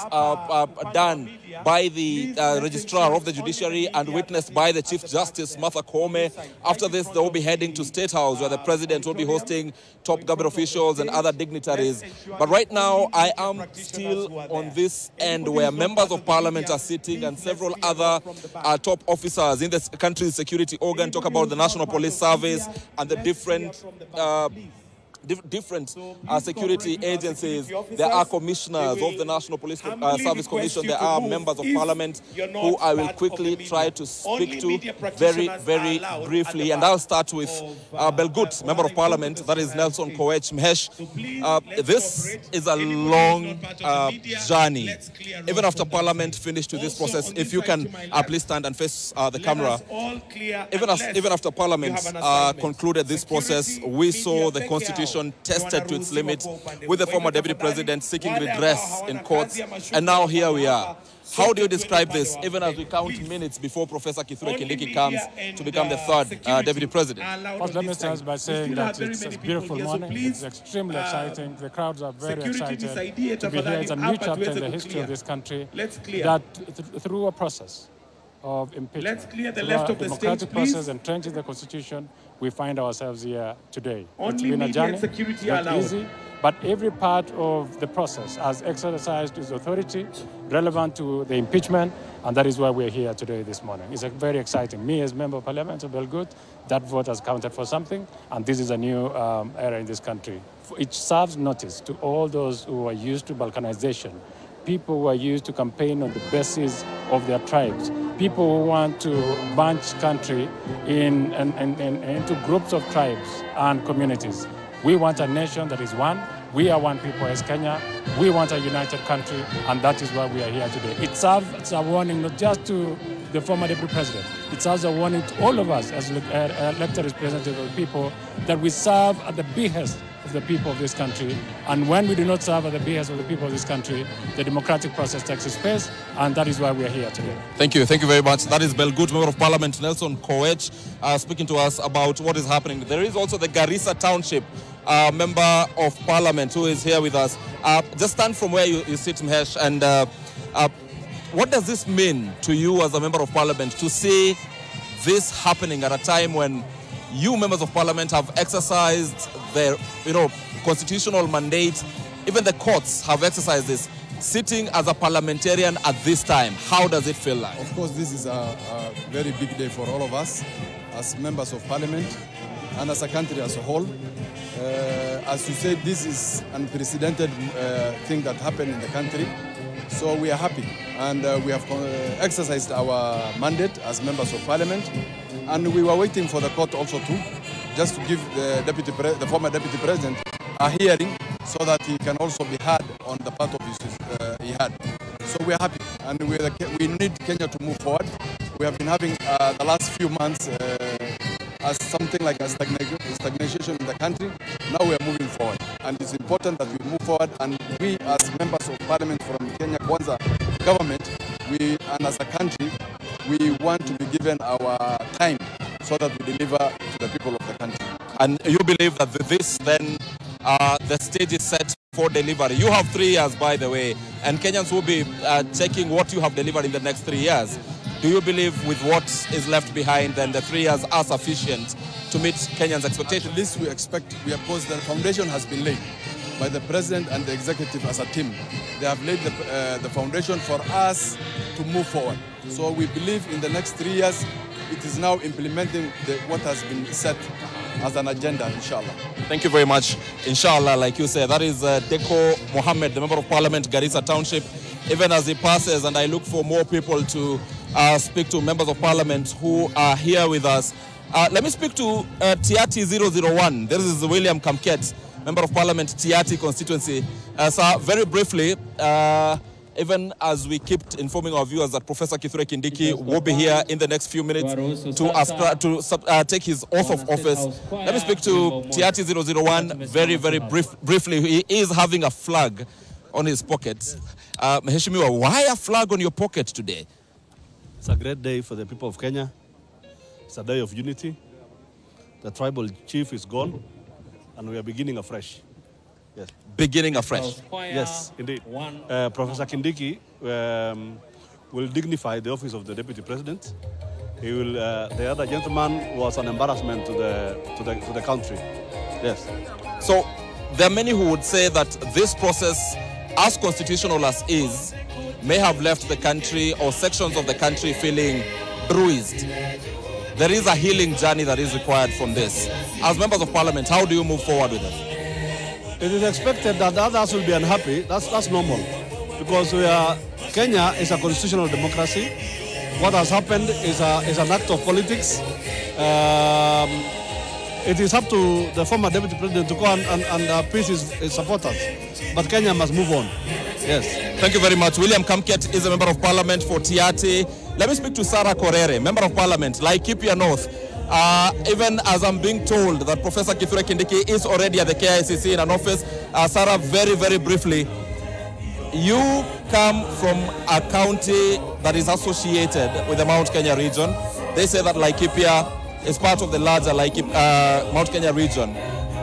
done by the registrar of the judiciary and witnessed by the Chief Justice, Martha Koome. After this, they will be heading to State House, where the president will be hosting top government officials and other dignitaries. But right now, I am still on this end where members of parliament are sitting and several other top officers in the country's security organ. Talk about the National Police Service and the different security agencies. There are commissioners of the National Police Service Commission. There are members of parliament who I will quickly try to speak to very, very briefly. And I'll start with Belgut, member of parliament, that is Nelson Koech Mhesh. This is a long journey. Even after parliament finished with this process, if you can please stand and face the camera. Even after parliament concluded this process, we saw the constitution tested to its limit, with the former deputy president seeking redress in courts, and now here we are. How do you describe this, even as we count minutes before Professor Kithure Kindiki comes to become the third deputy president? First, let me start by saying that it's a beautiful morning. It's extremely exciting. The crowds are very excited to be here. It's a new chapter in the history of this country, that through a process of impeachment, through a democratic process entrenched in the Constitution, we find ourselves here today. It's been a journey, it's not easy, but every part of the process has exercised its authority relevant to the impeachment, and that is why we're here today this morning. It's very exciting. Me as Member of Parliament of Belgut, that vote has counted for something, and this is a new era in this country. It serves notice to all those who are used to balkanization, people who are used to campaign on the basis of their tribes, people who want to bunch country into groups of tribes and communities. We want a nation that is one. We are one people as Kenya. We want a united country, and that is why we are here today. It serves a warning not just to the former deputy president. It serves a warning to all of us as elected representatives of the people, that we serve at the behest of the people of this country. And when we do not serve at the behest of the people of this country, the democratic process takes its place, and that is why we are here today. Thank you very much. That is Belgut, Member of Parliament Nelson Koech, speaking to us about what is happening. There is also the Garissa Township Member of Parliament who is here with us. Just stand from where you sit, Mhesh, and what does this mean to you as a Member of Parliament to see this happening at a time when you members of parliament have exercised their constitutional mandate, even the courts have exercised this. Sitting as a parliamentarian at this time, how does it feel like? Of course, this is a very big day for all of us as members of parliament and as a country as a whole. As you said, this is an unprecedented thing that happened in the country. So we are happy, and we have exercised our mandate as members of parliament, and we were waiting for the court also too, just to give the former deputy president a hearing so that he can also be heard on the part of issues he had. So we are happy, and we need Kenya to move forward. We have been having the last few months as something like a stagnation in the country. Now we are moving forward, and it's important that we move forward, and we as members of parliament from Kenya Kwanza government, and as a country, we want to be given our time so that we deliver to the people of the country. And you believe that this then, the stage is set for delivery. You have 3 years, by the way, and Kenyans will be checking what you have delivered in the next 3 years. Do you believe with what is left behind, then the 3 years are sufficient to meet Kenyans' expectations? At least we expect, because the foundation has been laid by the president and the executive as a team. They have laid the foundation for us to move forward. So we believe in the next 3 years, it is now implementing what has been set as an agenda, inshallah. Thank you very much. Inshallah, like you said, that is Deko Mohammed, the Member of Parliament, Garissa Township. Even as he passes, and I look for more people to speak to members of Parliament who are here with us. Let me speak to Tiati 001. This is William Kamket, Member of Parliament, Tiati constituency. Sir, very briefly, even as we keep informing our viewers that Professor Kithure Kindiki will be here in the next few minutes to take his oath of office. Let me speak to Tiati 001 very, very briefly. He is having a flag on his pocket. Mheshimiwa, why a flag on your pocket today? It's a great day for the people of Kenya. It's a day of unity. The tribal chief is gone, and we are beginning afresh. Yes. Beginning afresh? Yes, indeed. Professor Kindiki will dignify the office of the Deputy President. He will. The other gentleman was an embarrassment to the country. Yes. So there are many who would say that this process, as constitutional as is, may have left the country or sections of the country feeling bruised. There is a healing journey that is required from this. As members of Parliament, how do you move forward with it? It is expected that the others will be unhappy. That's normal, because Kenya is a constitutional democracy. What has happened is an act of politics. It is up to the former deputy president to go and appease his supporters. But Kenya must move on. Yes. Thank you very much. William Kamket is a member of Parliament for Tiati. Let me speak to Sarah Korere, member of Parliament, Laikipia North. Even as I'm being told that Professor Kithure Kindiki is already at the KICC in an office, Sarah, very, very briefly, you come from a county that is associated with the Mount Kenya region. They say that Laikipia is part of the larger Mount Kenya region.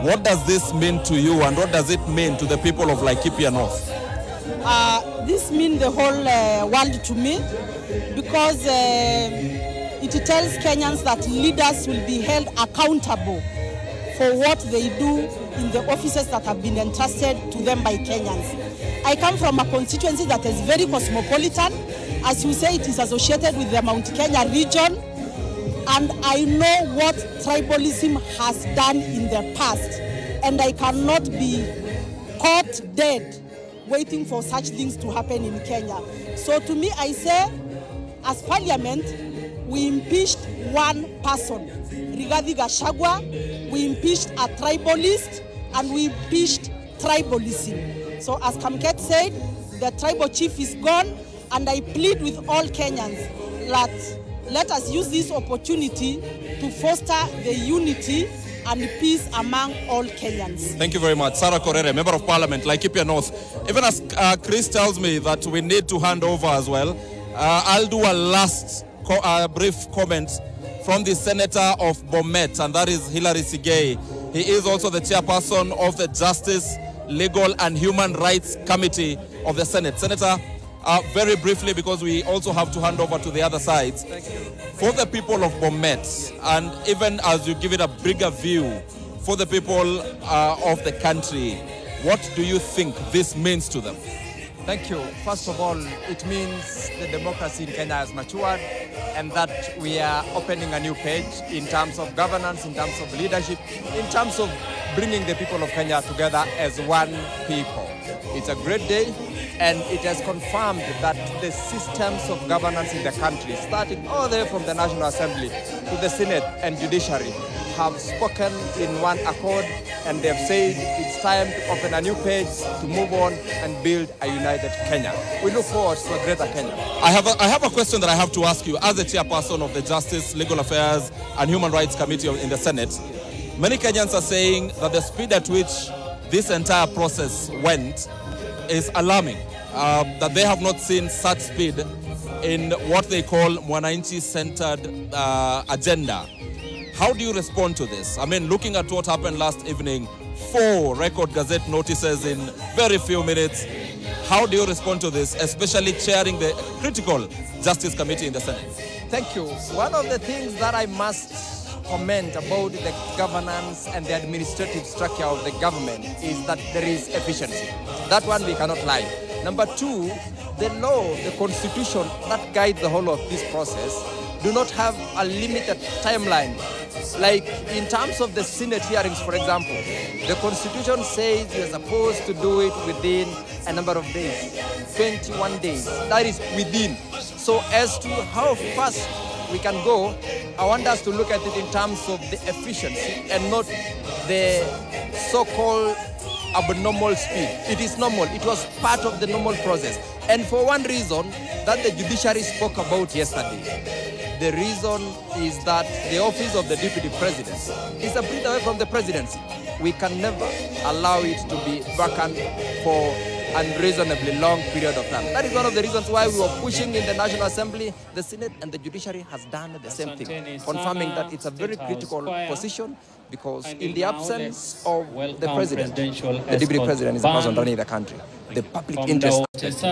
What does this mean to you, and what does it mean to the people of Laikipia North? This means the whole world to me, because it tells Kenyans that leaders will be held accountable for what they do in the offices that have been entrusted to them by Kenyans. I come from a constituency that is very cosmopolitan. As you say, it is associated with the Mount Kenya region, and I know what tribalism has done in the past, and I cannot be caught dead waiting for such things to happen in Kenya. So to me, I say, as Parliament, we impeached one person, Rigathi Gachagua. We impeached a tribalist, and we impeached tribalism. So as Kamket said, the tribal chief is gone, and I plead with all Kenyans that let us use this opportunity to foster the unity and peace among all Kenyans. Thank you very much. Sarah Korere, Member of Parliament, Laikipia North. Even as Chris tells me that we need to hand over as well, I'll do a last brief comment from the Senator of Bomet, and that is Hilary Sigei. He is also the chairperson of the Justice, Legal and Human Rights Committee of the Senate. Senator, very briefly, because we also have to hand over to the other sides. For the people of Bomet, and even as you give it a bigger view for the people of the country, What do you think this means to them? Thank you. First of all, it means the democracy in Kenya has matured and that we are opening a new page in terms of governance, in terms of leadership, in terms of bringing the people of Kenya together as one people. It's a great day, and it has confirmed that the systems of governance in the country, starting all the way from the National Assembly to the Senate and Judiciary, have spoken in one accord, and they've said it's time to open a new page, to move on and build a united Kenya. We look forward to a greater Kenya. I have a question that I have to ask you. As the chairperson of the Justice, Legal Affairs and Human Rights Committee in the Senate, many Kenyans are saying that the speed at which this entire process went is alarming, that they have not seen such speed in what they call Mwananchi-centered agenda. How do you respond to this? I mean, looking at what happened last evening, 4 Record Gazette notices in very few minutes. How do you respond to this, especially chairing the critical Justice Committee in the Senate? Thank you. One of the things that I must comment about the governance and the administrative structure of the government is that there is efficiency. That one we cannot lie. Number 2, the law, the constitution that guides the whole of this process do not have a limited timeline. Like in terms of the Senate hearings, for example, the Constitution says you're supposed to do it within a number of days, 21 days. That is within. So as to how fast we can go, I want us to look at it in terms of the efficiency and not the so-called abnormal speed. It is normal. It was part of the normal process. And for one reason that the judiciary spoke about yesterday, the reason is that the office of the Deputy President is a bit away from the presidency. We can never allow it to be vacant for unreasonably long period of time. That is one of the reasons why we were pushing in the National Assembly. The Senate and the judiciary has done the same thing, confirming that it's a very critical position because in the absence of the president, the deputy president is the person running the country. The public interest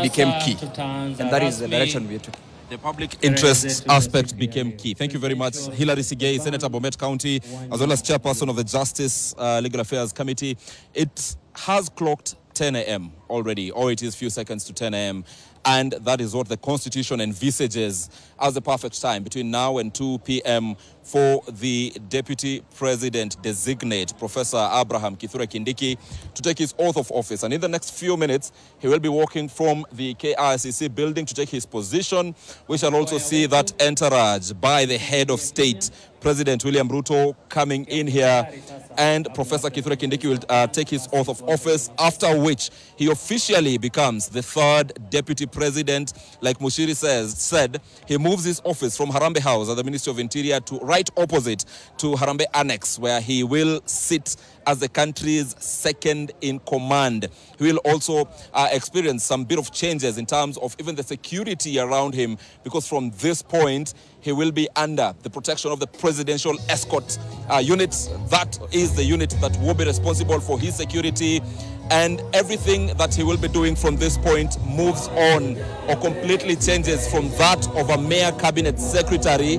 became key, and that is the direction we took. The public interest aspect became key. Thank you very much, Hilary Sigei, Senator Bomet County, as well as chairperson of the Justice Legal Affairs Committee. It has clocked 10 a.m. already, or it is few seconds to 10 a.m. And that is what the Constitution envisages as the perfect time between now and 2 p.m. for the Deputy President designate, Professor Abraham Kithure Kindiki, to take his oath of office. And in the next few minutes, he will be walking from the KICC building to take his position. We shall also see that entourage by the head of state, President William Ruto, coming in here, and Professor Kithure Kindiki will take his oath of office, after which he officially becomes the 3rd Deputy President. Like Mushiri said, he moves his office from Harambee House at the Ministry of Interior to right opposite to Harambee Annex, where he will sit as the country's 2nd in command. He will also experience some bit of changes in terms of even the security around him, because from this point, he will be under the protection of the presidential escort unit. That is the unit that will be responsible for his security, and everything that he will be doing from this point moves on or completely changes from that of a mere cabinet secretary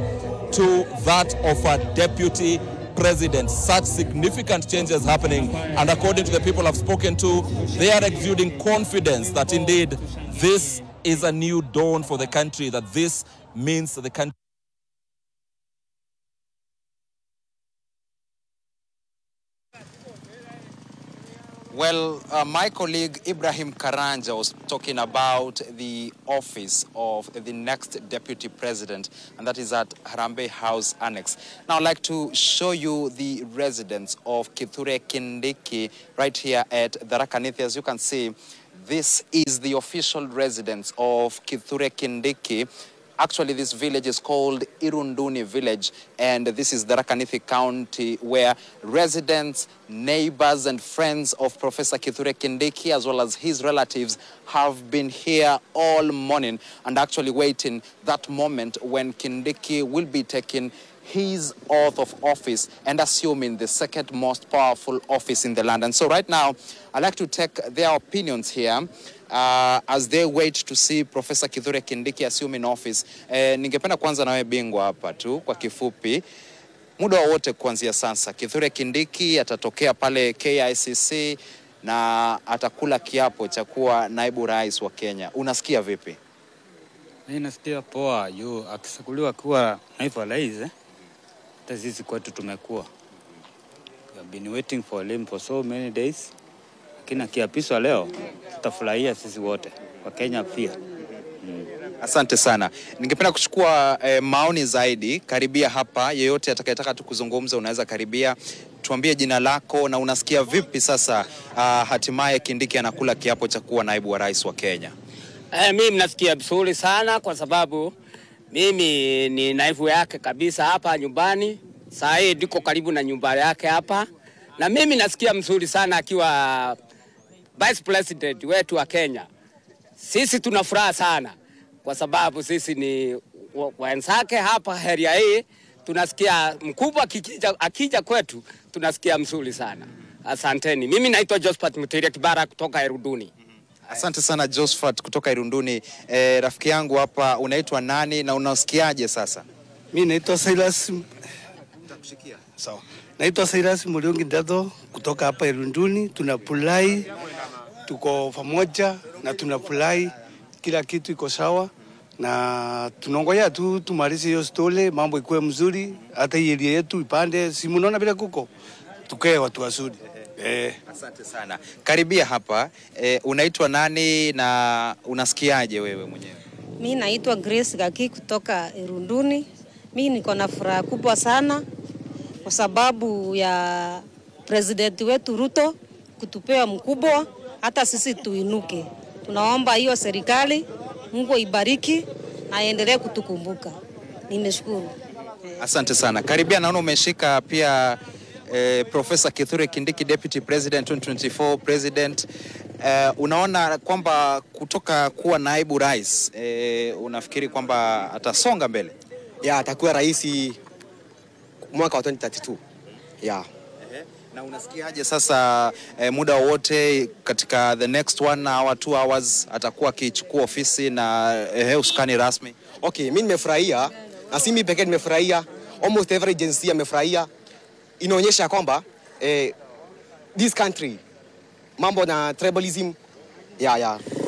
to that of a deputy president. Such significant changes happening, and according to the people I've spoken to, they are exuding confidence that indeed this is a new dawn for the country, that this means the country. Well, my colleague Ibrahim Karanja was talking about the office of the next deputy president, and that is at Harambee House Annex. Now, I'd like to show you the residence of Kithure Kindiki right here at Tharaka Nithi. As you can see, this is the official residence of Kithure Kindiki. Actually, this village is called Irunduni Village, and this is Tharaka Nithi County, where residents, neighbors, and friends of Professor Kithure Kindiki, as well as his relatives, have been here all morning and actually waiting that moment when Kindiki will be taking his oath of office and assuming the 2nd most powerful office in the land. And so right now, I'd like to take their opinions here as they wait to see Professor Kithure Kindiki assuming office. Ningependa kwanza nawe bingwa hapa tu kwa kifupi. Muda wote kuanzia sasa Kithure Kindiki atatokea pale KICC na atakula kiapo cha kuwa naibu rais wa Kenya. Unasikia vipi? Mimi nasikia poa, akisakuliwa kuwa naibu rais, hata sisi kwetu tumekuwa. We have been waiting for him for so many days. Lakini akiapishwa leo, tutafurahia sisi wote, wa Kenya pia. Asante sana. Ningependa kuchukua maoni zaidi. Karibia hapa, yeyote atakayetaka tukuzungumza unaweza karibia. Tuambie jina lako na unasikia vipi sasa hatimaye Kindiki anakula kiapo cha kuwa naibu wa rais wa Kenya. Mimi nasikia vizuri sana kwa sababu mimi ni naibu yake kabisa hapa nyumbani. Saa hii ndiko karibu na nyumba yake hapa. Na mimi nasikia mzuri sana akiwa vice president wetu wa Kenya. Sisi tunafuraha sana kwa sababu sisi ni wenzake hapa area hii. Tunasikia mkubwa akija kwetu, tunasikia mzuri sana. Asanteni. Mimi naitwa Josephat Muteria Kibara kutoka Irunduni. Asante sana Josephat kutoka Irunduni. Rafiki yangu hapa, unaitwa nani na unasikiaje sasa? Mimi naitwa Silas. Nitakushikia. Sawa. Naitwa Silas Muliongi Dado kutoka hapa Irunduni. Tunafurahi, tuko pamoja na tunafurahi, kila kitu iko sawa na tunongoja tu tumalize hiyo stole, mambo ikuwe mzuri, hata hii area yetu ipande, si mnaona bila kuko tukae watu wazuri. Asante sana. Karibia hapa. Unaitwa nani na unasikiaje wewe mwenyewe? Mimi naitwa Grace Gaki kutoka Irunduni. Mimi niko na furaha kubwa sana kwa sababu ya president wetu Ruto kutupea mkubwa, hata sisi tuinuke. Tunaomba hiyo serikali Mungu ibariki na endelee kutukumbuka. Nimeshukuru. Asante sana. Karibia, naona umeshika pia Professor Kithure Kindiki, Deputy President 2024 President. Unaona kwamba kutoka kuwa naibu rais, unafikiri kwamba atasonga mbele? Ya, atakuwa rais mwaka wa 2032. Ya. Na unasikiaje sasa muda wote katika the next 1 hour 2 hours atakuwa akichukua ofisi na usukani rasmi? Okay, mimi nimefurahia, na si mimi pekee nimefurahia, almost every agency amefurahia. Inaonyesha kwamba this country mambo na tribalism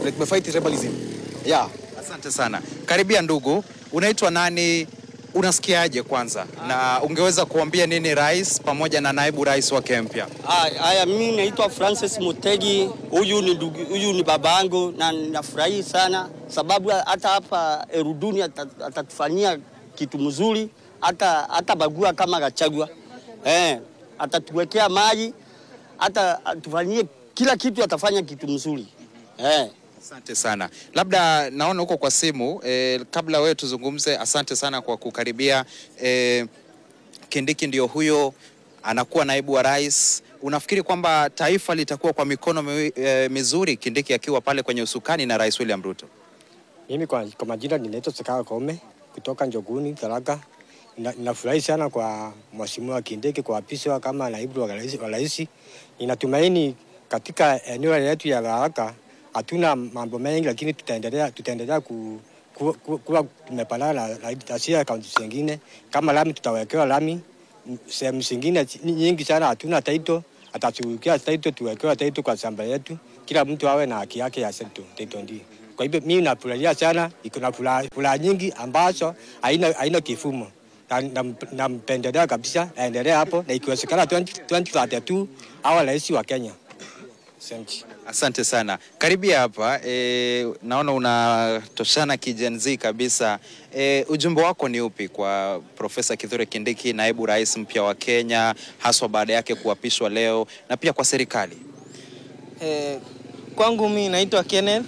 tumefight tribalism. Asante sana. Karibia ndugu, unaitwa nani? Unasikiaje kwanza? Na ungeweza kuambia nini rais pamoja na naibu rais wa Kenya? Haya, mimi naitwa Francis Mutegi. Huyu ni babangu na ninafurahi sana sababu hata hapa Irunduni atatufanyia kitu mzuri, hata bagua kama Gachagua. Atatuwekea maji, hata atufanyie kila kitu, atafanya kitu mzuri. Asante sana. Labda naona huko kwa simu, kabla wewe tuzungumze, asante sana kwa kukaribia. Kindiki ndio huyo, anakuwa naibu wa rais. Unafikiri kwamba taifa litakuwa kwa mikono mizuri Kindiki akiwa pale kwenye usukani na Rais William Ruto? Mimi kwa majina ninaitwa Sekao Kome kutoka Njoguni, Tharaka. Ninafurahi sana kwa mheshimiwa Kindiki kuapishwa kama naibu wa rais. Ninatumaini katika eneo letu ya Tharaka hatuna mambo mengi, lakini tutaendelea kuwa tumepalana na tasia kaunti zingine. Kama lami tutawekewa lami, sehemu zingine nyingi sana hatuna taito, atatuwekea taito, tuwekewa taito kwa shamba yetu. Kila mtu awe na haki yake ya taito ndio. Kwa hivyo mimi nafurahia sana, iko na furaha nyingi ambazo haina kifumo. Na mpendelea kabisa aendelee hapo, na ikiwezekana 2032 awe rais wa Kenya. Asante sana. Karibia hapa, naona unatoshana kijenzi kabisa. Ujumbe wako ni upi kwa Professor Kithure Kindiki, naibu rais mpya wa Kenya, haswa baada yake kuapishwa leo, na pia kwa serikali? Kwangu mimi naitwa Kenneth.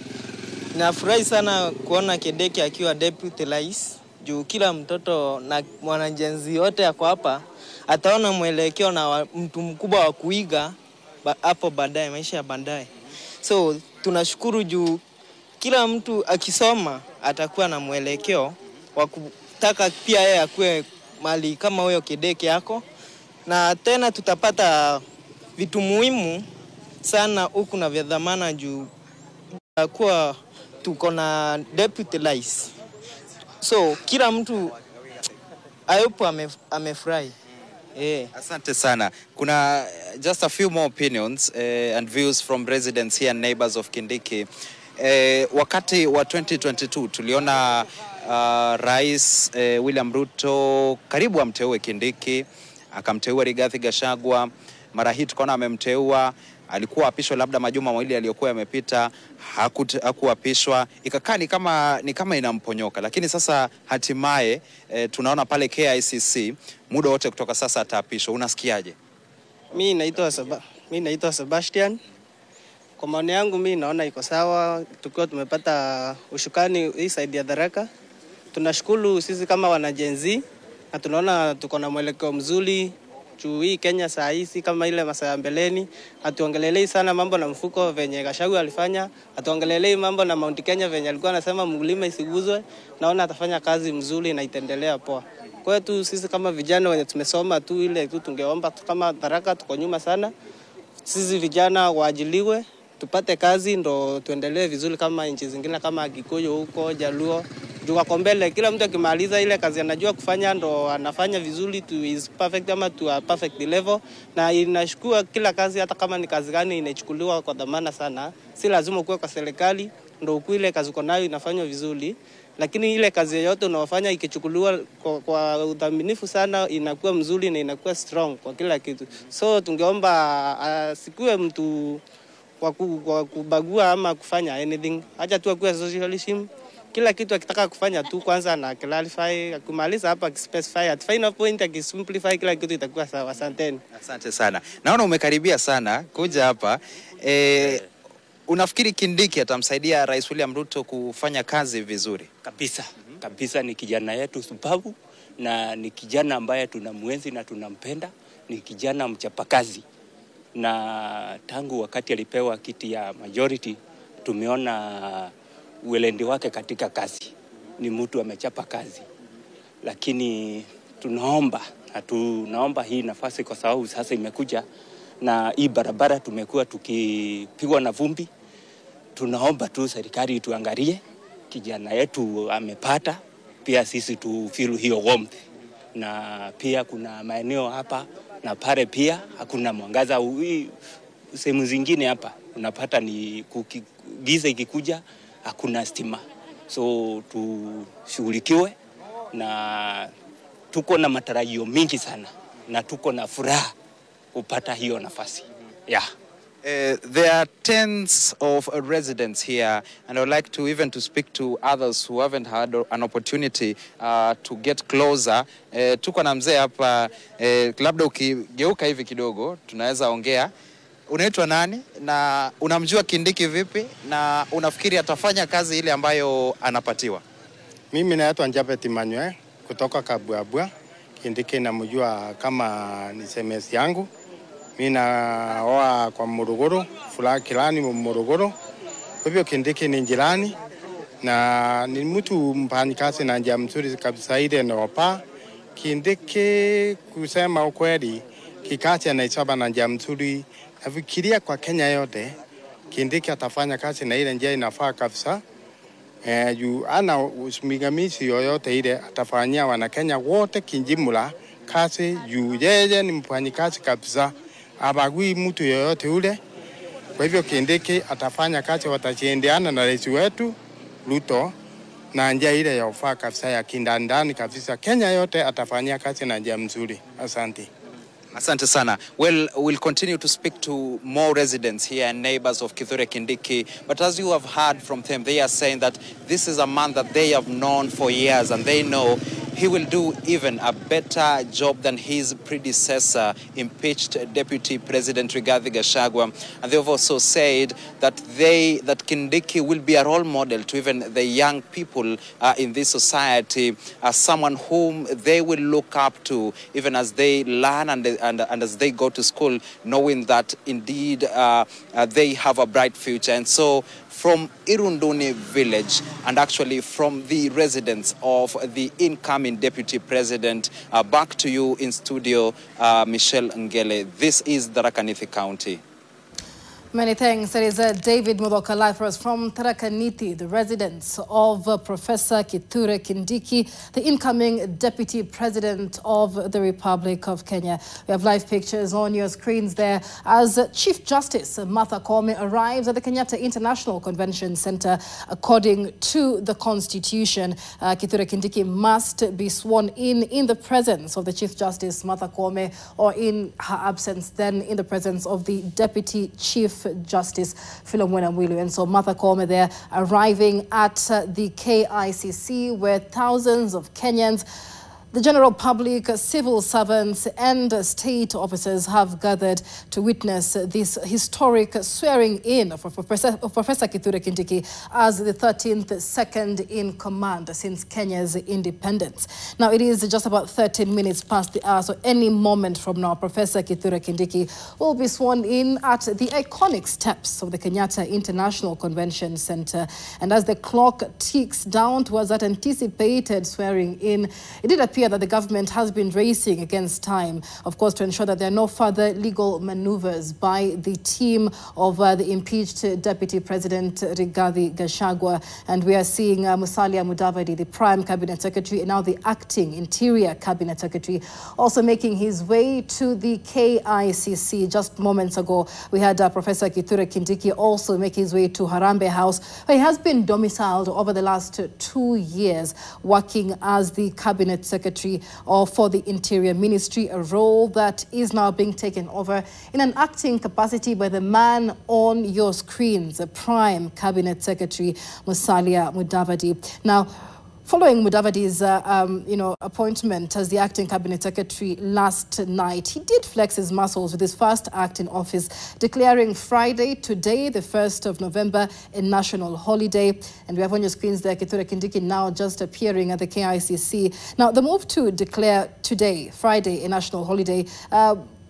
Nafurahi sana kuona Kindiki akiwa deputy rais. Juu kila mtoto na mwanajenzi wote yako hapa ataona mwelekeo na mtu mkubwa wa kuiga hapo baadaye, maisha ya baadaye. So tunashukuru juu kila mtu akisoma atakuwa na mwelekeo wa kutaka pia yeye akue mali kama huyo Kindiki yako, na tena tutapata vitu muhimu sana huku na vya dhamana juu kwa tuko na deputy rais. So kila mtu ayopo amefurahi. Asante sana. Kuna just a few more opinions and views from residents here and neighbors of Kindiki. Wakati wa 2022 tuliona Rais William Ruto karibu amteue Kindiki, akamteua Rigathi Gachagua. Mara hii tukaona amemteua, alikuwa apishwa labda majuma mawili yaliyokuwa yamepita, hakuapishwa. Ikakaa ni kama inamponyoka, lakini sasa hatimaye tunaona pale KICC muda wote kutoka sasa ataapishwa. Unasikiaje? Mimi naitwa Sebastian. Kwa maoni yangu mimi naona iko sawa, tukiwa tumepata ushukani hii side ya Tharaka. Tunashukuru sisi kama wana Gen Z na tunaona tuko na mwelekeo mzuri juu hii Kenya saa hii si kama ile masaa ya mbeleni. Hatuongelelei sana mambo na mfuko venye Gachagua alifanya, hatuongelelei mambo na Mount Kenya venye alikuwa anasema mlima isiguzwe. Naona atafanya kazi mzuri na itaendelea poa. Kwa hiyo tu sisi kama vijana wenye tumesoma tu ile tu tungeomba kama Tharaka tuko nyuma sana. Sisi vijana waajiliwe, tupate kazi ndo tuendelee vizuri kama nchi zingine kama Kikuyu huko, Jaluo. Juu kwa mbele kila mtu akimaliza ile kazi anajua kufanya ndo anafanya vizuri to is perfect ama to a perfect level, na inashukua kila kazi hata kama ni kazi gani inachukuliwa kwa dhamana sana. Si lazima ukuwe kwa serikali ndo ukuile kazi uko nayo inafanywa vizuri, lakini ile kazi yoyote unaofanya ikichukuliwa kwa udhaminifu sana inakuwa mzuri na inakuwa strong kwa kila kitu. So tungeomba sikuwe mtu wa kubagua ama kufanya anything. Acha tu akuwe socialism. Kila kitu akitaka kufanya tu kwanza na clarify, kumaliza hapa akispecify, at final point akisimplify kila kitu itakuwa sawa. Asanteni. Asante sana. Naona umekaribia sana kuja hapa. Unafikiri Kindiki atamsaidia Rais William Ruto kufanya kazi vizuri? Kabisa. Kabisa, ni kijana yetu supavu na ni kijana ambaye tunamwenzi na tunampenda, ni kijana mchapakazi. Na tangu wakati alipewa kiti ya majority tumeona uelendi wake katika kazi. Ni mtu amechapa kazi. Lakini tunaomba hii nafasi kwa sababu sasa imekuja na hii barabara tumekuwa tukipigwa na vumbi. Tunaomba tu serikali tuangalie kijana yetu amepata, pia sisi tu feel hiyo warmth. Na pia kuna maeneo hapa na pale pia hakuna mwangaza. Sehemu zingine hapa unapata ni giza ikikuja hakuna stima. So tushughulikiwe, na tuko na matarajio mingi sana na tuko na furaha kupata hiyo nafasi. Yeah. There are tens of residents here, and I would like to even to speak to others who haven't had an opportunity to get closer. Tuko na mzee hapa, labda ukigeuka hivi kidogo tunaweza ongea. Unaitwa nani na unamjua Kindiki vipi na unafikiri atafanya kazi ile ambayo anapatiwa? Mimi naitwa Njabet Emmanuel kutoka Kabuabua. Kindiki namjua kama ni semesi yangu. Mimi naoa kwa Morogoro, fulani kilani Morogoro. Kwa hivyo Kindiki ni jirani na ni mtu mfanyakazi na njia mzuri kabisa ile naopa. Kindiki kusema ukweli kikazi anaisaba na njia mzuri. Nafikiria kwa Kenya yote Kindiki atafanya kazi na ile njia inafaa kabisa. Juu ana usimamizi yoyote ile atafanyia wana Kenya wote kijumla kazi. Juu yeye ni mfanyakazi kabisa, abagui mtu yoyote ule. Kwa hivyo Kindiki atafanya kazi, watachiendeana na rais wetu Ruto na njia ile ya ufaa kabisa ya kindandani kabisa. Kenya yote atafanyia kazi na njia mzuri. Asante. Asante sana. Well, we'll continue to speak to more residents here and neighbors of Kithure Kindiki. But as you have heard from them, they are saying that this is a man that they have known for years, and they know he will do even a better job than his predecessor, impeached Deputy President Rigathi Gachagua. And they've also said that Kindiki will be a role model to even the young people in this society, as someone whom they will look up to, even as they learn and as they go to school, knowing that indeed they have a bright future. And so from Irunduni village, and actually from the residents of the incoming Deputy President, back to you in studio, Michelle Ngele. This is Tharaka Nithi County. Many thanks. That is David Mudoka live for us from Tharaka Nithi, the residence of Professor Kithure Kindiki, the incoming Deputy President of the Republic of Kenya. We have live pictures on your screens there as Chief Justice Martha Koome arrives at the Kenyatta International Convention Center. According to the Constitution, Kithure Kindiki must be sworn in the presence of the Chief Justice Martha Koome, or in her absence, then in the presence of the Deputy Chief Justice Philomena Mwilu. And so Martha Koome there arriving at the KICC, where thousands of Kenyans, the general public, civil servants and state officers have gathered to witness this historic swearing in of Professor Kithure Kindiki as the 13th second in command since Kenya's independence. Now, it is just about 13 minutes past the hour, so any moment from now, Professor Kithure Kindiki will be sworn in at the iconic steps of the Kenyatta International Convention Center. And as the clock ticks down towards that anticipated swearing in, it did appear that the government has been racing against time, of course, to ensure that there are no further legal maneuvers by the team of the impeached Deputy President Rigathi Gachagua. And we are seeing Musalia Mudavadi, the Prime Cabinet Secretary, and now the Acting Interior Cabinet Secretary, also making his way to the KICC. Just moments ago, we had Professor Kithure Kindiki also make his way to Harambee House, where he has been domiciled over the last 2 years, working as the Cabinet Secretary or for the Interior Ministry, a role that is now being taken over in an acting capacity by the man on your screens, the Prime Cabinet Secretary, Musalia Mudavadi. Now, following Mudavadi's appointment as the acting cabinet secretary last night, he did flex his muscles with his first act in office, declaring Friday, today, the 1st of November, a national holiday. And we have on your screens there Kithure Kindiki now just appearing at the KICC. Now, the move to declare today, Friday, a national holiday,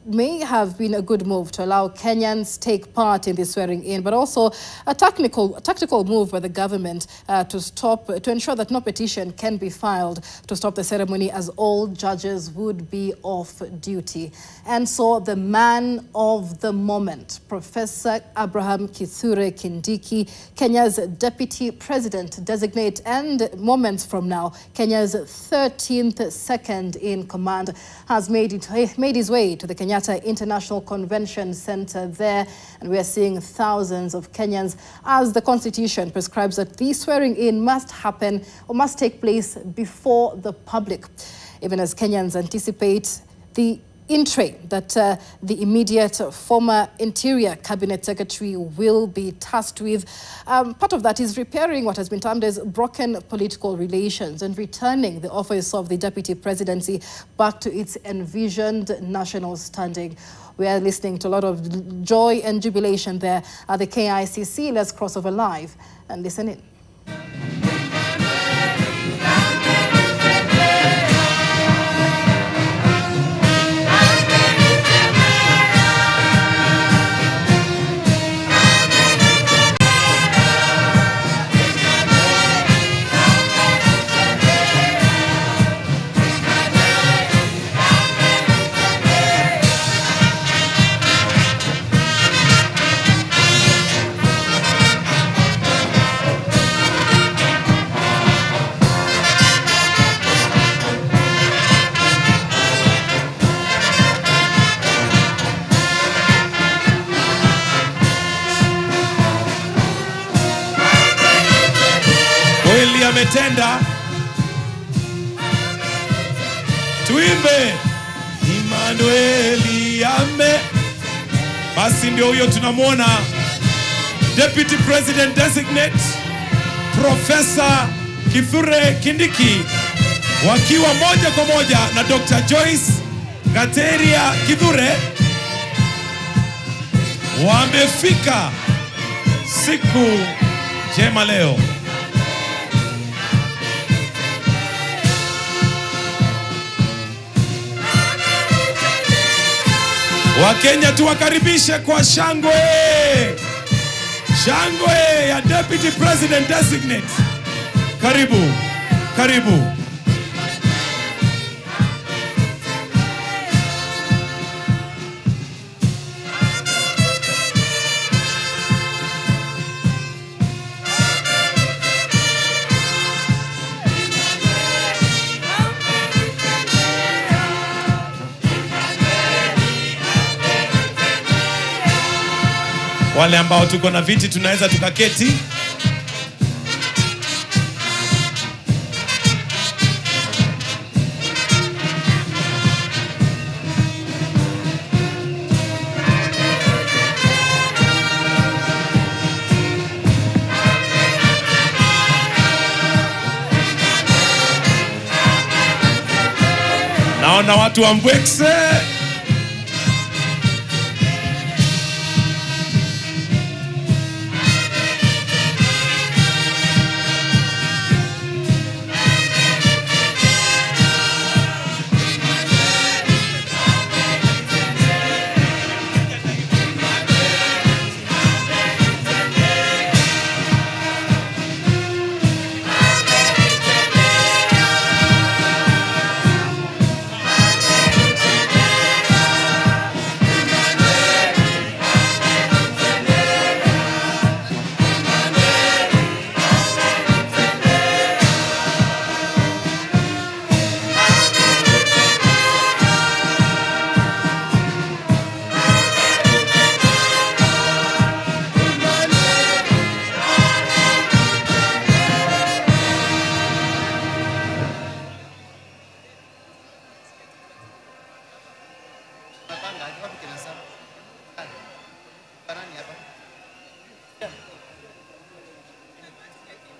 may have been a good move to allow Kenyans take part in the swearing in, but also a tactical move by the government to ensure that no petition can be filed to stop the ceremony, as all judges would be off duty. And so the man of the moment, Professor Abraham Kithure Kindiki, Kenya's Deputy President designate, and moments from now, Kenya's 13th second in command, has made his way to the Kenyatta International Convention Center there, and we are seeing thousands of Kenyans, as the Constitution prescribes that the swearing in must happen or must take place before the public, even as Kenyans anticipate the in-tray that the immediate former Interior Cabinet Secretary will be tasked with. Part of that is repairing what has been termed as broken political relations and returning the office of the Deputy Presidency back to its envisioned national standing. We are listening to a lot of joy and jubilation there at the KICC. Let's cross over live and listen in. Ametenda, tuimbe Emmanuel ame. Basi ndio huyo tunamwona Deputy President Designate Professor Kithure Kindiki wakiwa moja kwa moja na Dr. Joyce Gateria Kithure wamefika siku njema leo. Wakenya tuwakaribishe kwa shangwe. Shangwe ya Deputy President Designate. Karibu, karibu. Wale ambao tuko na viti tunaweza tukaketi. Naona watu wa Mbwekse.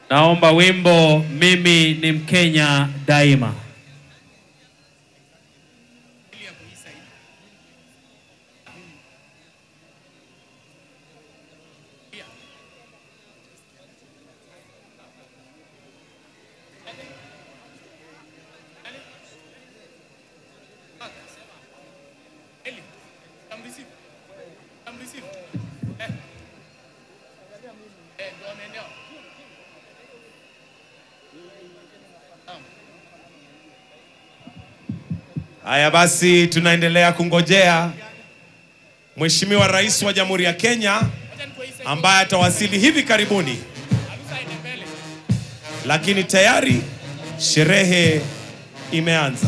Naomba wimbo Mimi ni Mkenya Daima. Haya basi, tunaendelea kungojea Mheshimiwa Rais wa Jamhuri ya Kenya ambaye atawasili hivi karibuni. Lakini tayari sherehe imeanza.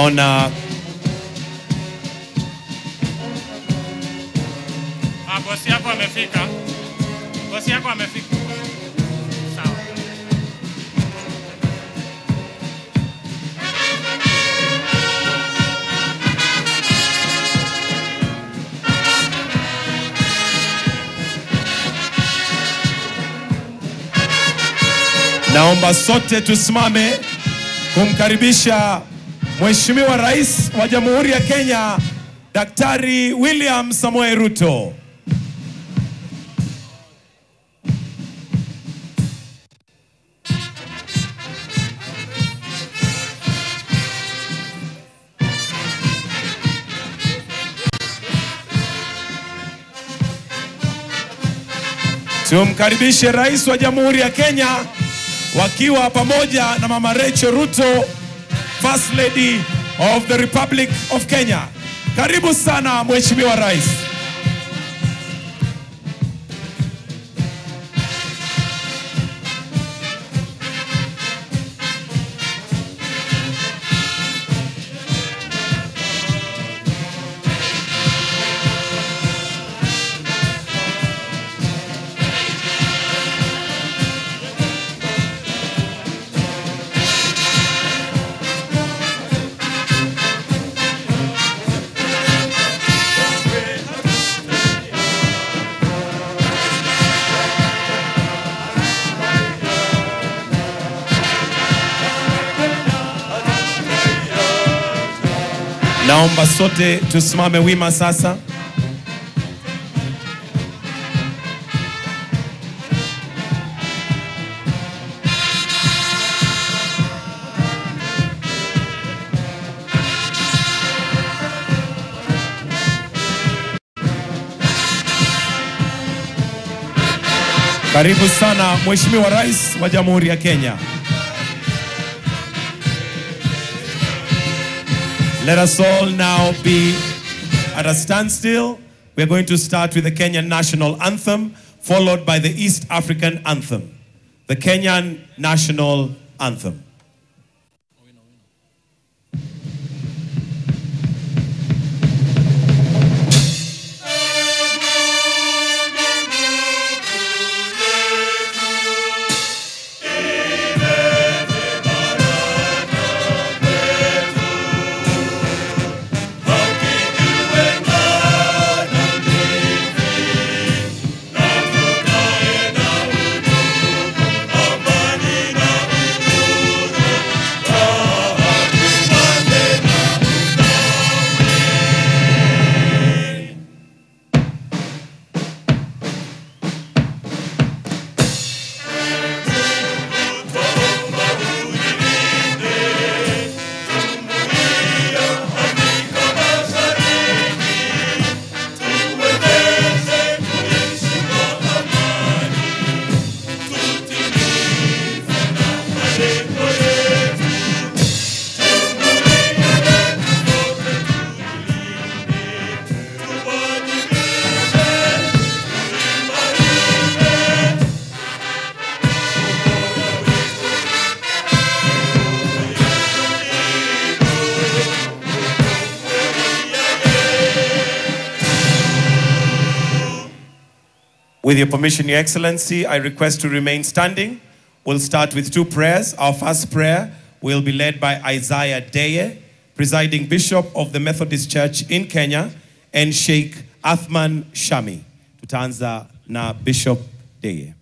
naona bosi yako amefika. Bosi yako amefika. Sawa. naomba sote tusimame kumkaribisha Mheshimiwa Rais wa Jamhuri ya Kenya, Daktari William Samoei Ruto. Tumkaribishe Rais wa Jamhuri ya Kenya wakiwa pamoja na Mama Rachel Ruto, First Lady of the Republic of Kenya. Karibu sana Mheshimiwa Rais. Naomba sote tusimame wima sasa. Karibu sana Mheshimiwa Rais wa Jamhuri ya Kenya. Let us all now be at a standstill. We are going to start with the Kenyan National Anthem, followed by the East African Anthem. The Kenyan National Anthem. With your permission, Your Excellency, I request to remain standing. We'll start with two prayers. Our first prayer will be led by Isaiah Deye, Presiding Bishop of the Methodist Church in Kenya, and Sheikh Athman Shami. Tutaanza na Bishop Deye.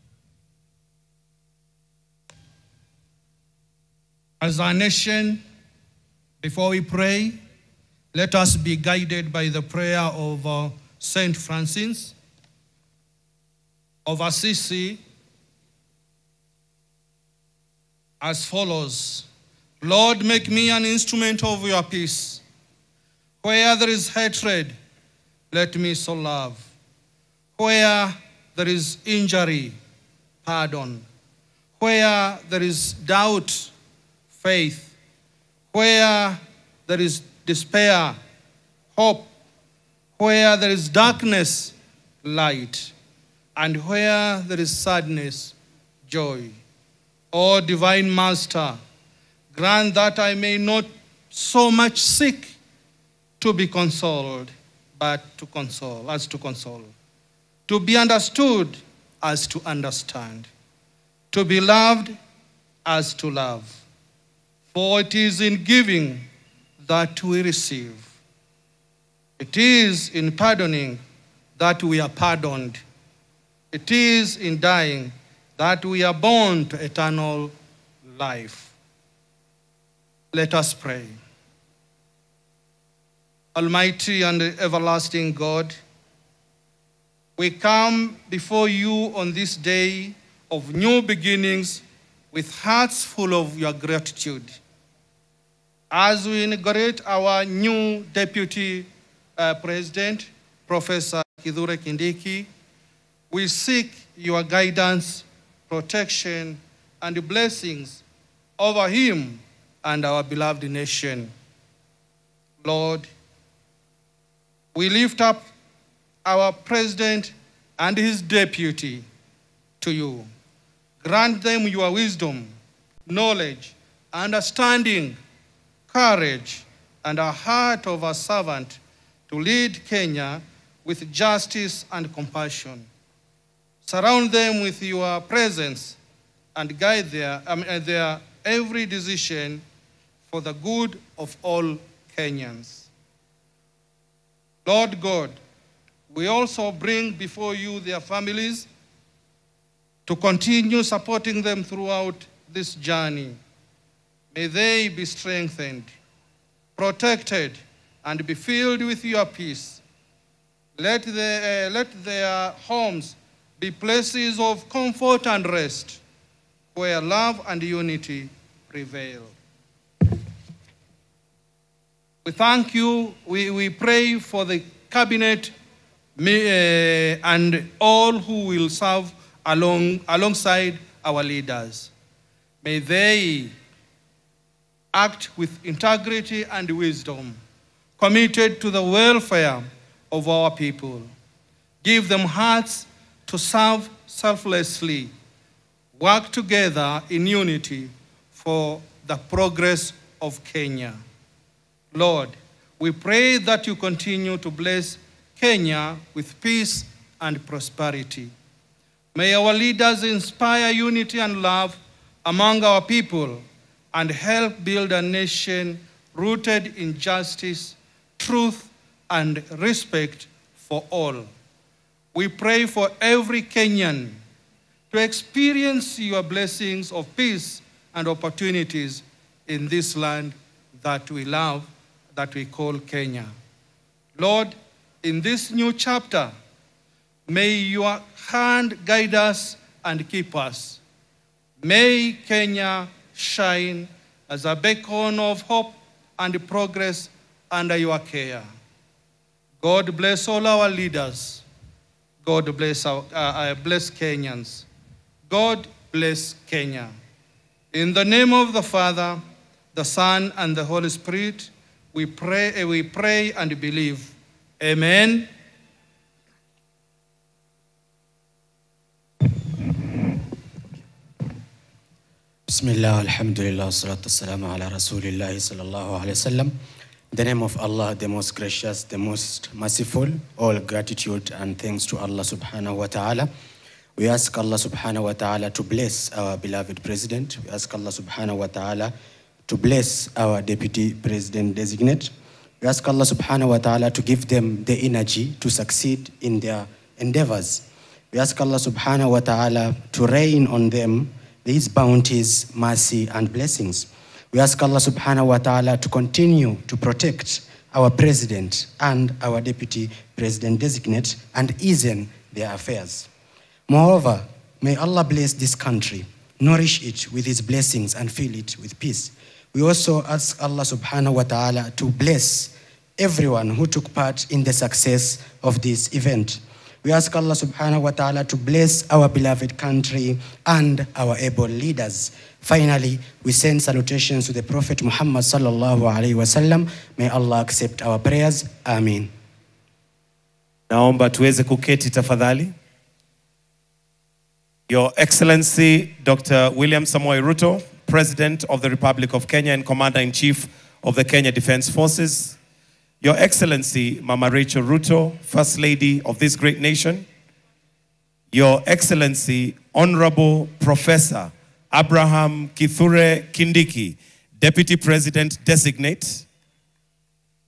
As a nation, before we pray, let us be guided by the prayer of Saint Francis of Assisi as follows. Lord, make me an instrument of your peace. Where there is hatred, let me sow love. Where there is injury, pardon. Where there is doubt, faith. Where there is despair, hope. Where there is darkness, light. And where there is sadness, joy. O divine Master, grant that I may not so much seek to be consoled, but to console, as to console. To be understood as to understand. To be loved as to love. For it is in giving that we receive. It is in pardoning that we are pardoned. It is in dying that we are born to eternal life. Let us pray. Almighty and everlasting God, we come before you on this day of new beginnings with hearts full of your gratitude. As we inaugurate our new Deputy President, Professor Kithure Kindiki, we seek your guidance, protection, and blessings over him and our beloved nation. Lord, we lift up our president and his deputy to you. Grant them your wisdom, knowledge, understanding, courage, and a heart of a servant to lead Kenya with justice and compassion. Surround them with your presence and guide their every decision for the good of all Kenyans. Lord God, we also bring before you their families to continue supporting them throughout this journey. May they be strengthened, protected, and be filled with your peace. Let their homes be places of comfort and rest, where love and unity prevail. We thank you. We pray for the cabinet and all who will serve alongside our leaders. May they act with integrity and wisdom, committed to the welfare of our people. Give them hearts to serve selflessly, work together in unity for the progress of Kenya. Lord, we pray that you continue to bless Kenya with peace and prosperity. May our leaders inspire unity and love among our people and help build a nation rooted in justice, truth, and respect for all. We pray for every Kenyan to experience your blessings of peace and opportunities in this land that we love, that we call Kenya. Lord, in this new chapter, may your hand guide us and keep us. May Kenya shine as a beacon of hope and progress under your care. God bless all our leaders. God bless bless Kenyans. God bless Kenya. In the name of the Father, the Son, and the Holy Spirit, we pray and believe. Amen. Bismillah, alhamdulillah, salatu wassalamu ala rasulillah sallallahu alayhi wa sallam. In the name of Allah, the most gracious, the most merciful, all gratitude and thanks to Allah subhanahu wa ta'ala. We ask Allah subhanahu wa ta'ala to bless our beloved president. We ask Allah subhanahu wa ta'ala to bless our deputy president designate. We ask Allah subhanahu wa ta'ala to give them the energy to succeed in their endeavors. We ask Allah subhanahu wa ta'ala to rain on them these bounties, mercy, and blessings. We ask Allah subhanahu wa ta'ala to continue to protect our president and our deputy president designate and ease their affairs. Moreover, may Allah bless this country, nourish it with his blessings and fill it with peace. We also ask Allah subhanahu wa ta'ala to bless everyone who took part in the success of this event. We ask Allah subhanahu wa ta'ala to bless our beloved country and our able leaders. Finally, we send salutations to the Prophet Muhammad sallallahu alayhi wa sallam. May Allah accept our prayers. Amin. Naomba tuweze kuketi tafadhali. Your Excellency Dr. William Samoei Ruto, President of the Republic of Kenya and Commander-in-Chief of the Kenya Defense Forces, Your Excellency Mama Rachel Ruto, First Lady of this great nation, Your Excellency Honorable Professor Abraham Kithure Kindiki, Deputy President Designate,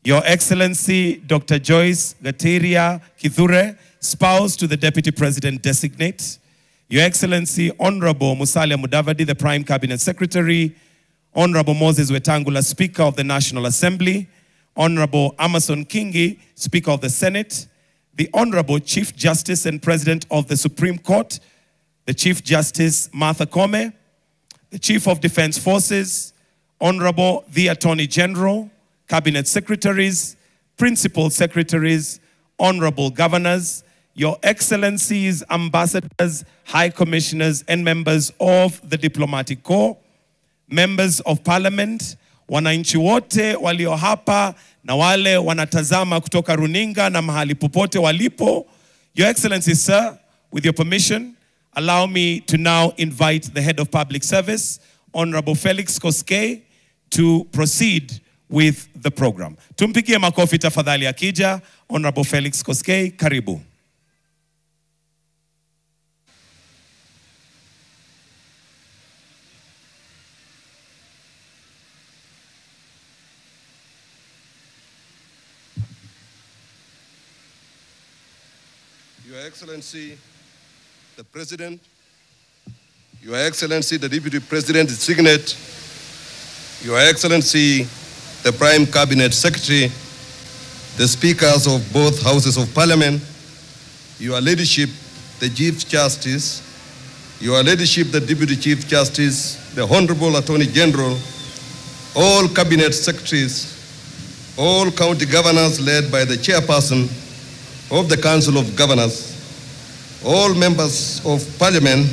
Your Excellency Dr. Joyce Gateria Kithure, Spouse to the Deputy President Designate, Your Excellency Honorable Musalia Mudavadi, the Prime Cabinet Secretary, Honorable Moses Wetangula, Speaker of the National Assembly, Honorable Amason Kingi, Speaker of the Senate, the Honorable Chief Justice and President of the Supreme Court, the Chief Justice Martha Koome, the Chief of Defense Forces, Honorable the Attorney General, Cabinet Secretaries, Principal Secretaries, Honorable Governors, Your Excellencies, Ambassadors, High Commissioners, and members of the Diplomatic Corps, members of Parliament, wananchi wote walio hapa na wale wanatazama kutoka runinga na mahali popote walipo. Your Excellency, sir, with your permission, allow me to now invite the Head of Public Service, Honorable Felix Koskei, to proceed with the program. Tumpigie makofi tafadhali akija. Honorable Felix Koskei, karibu. Your Excellency, the President, Your Excellency, the Deputy President Designate, Your Excellency, the Prime Cabinet Secretary, the Speakers of both Houses of Parliament, Your Ladyship, the Chief Justice, Your Ladyship, the Deputy Chief Justice, the Honorable Attorney General, all Cabinet Secretaries, all county governors led by the Chairperson of the Council of Governors, all members of Parliament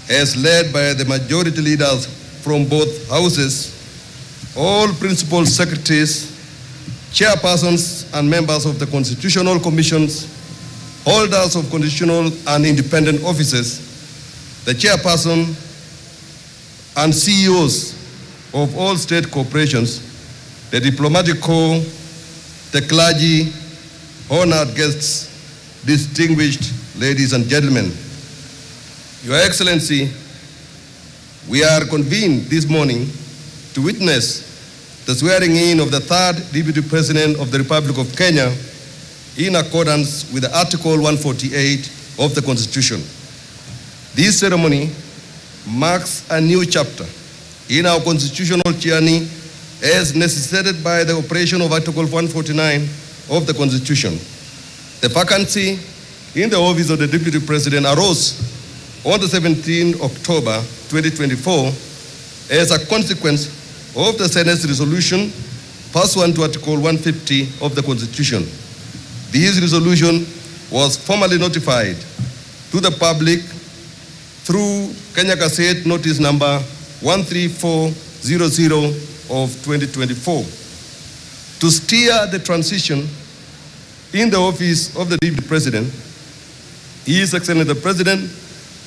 as led by the majority leaders from both houses, all principal secretaries, chairpersons and members of the constitutional commissions, holders of constitutional and independent offices, the chairperson and CEOs of all state corporations, the diplomatic corps, the clergy, honored guests, distinguished ladies and gentlemen. Your Excellency, we are convened this morning to witness the swearing in of the third Deputy President of the Republic of Kenya in accordance with Article 148 of the Constitution. This ceremony marks a new chapter in our constitutional journey as necessitated by the operation of Article 149 of the Constitution. The vacancy in the office of the Deputy President arose on the 17th October 2024 as a consequence of the Senate's resolution pursuant to Article 150 of the Constitution. This resolution was formally notified to the public through Kenya Gazette Notice number 13400 of 2024. To steer the transition in the office of the Deputy President, His Excellency the President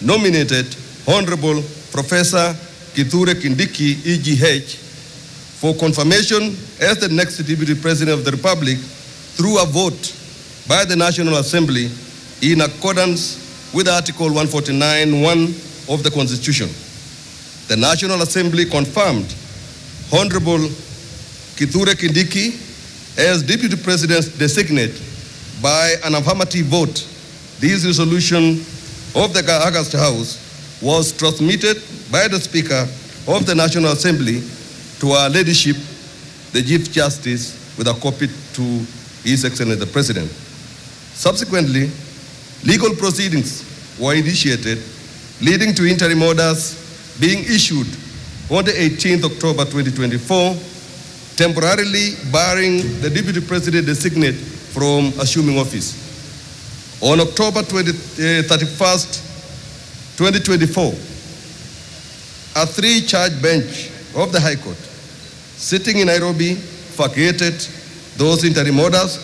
nominated Honorable Professor Kithure Kindiki, EGH, for confirmation as the next Deputy President of the Republic through a vote by the National Assembly in accordance with Article 149(1) of the Constitution. The National Assembly confirmed Honorable Kithure Kindiki as Deputy President designate by an affirmative vote. This resolution of the August House was transmitted by the Speaker of the National Assembly to our Ladyship, the Chief Justice, with a copy to His Excellency the President. Subsequently, legal proceedings were initiated, leading to interim orders being issued on the 18th October 2024, temporarily barring the Deputy President designate from assuming office. On October 31st, 2024, a three-judge bench of the High Court, sitting in Nairobi, vacated those interim orders,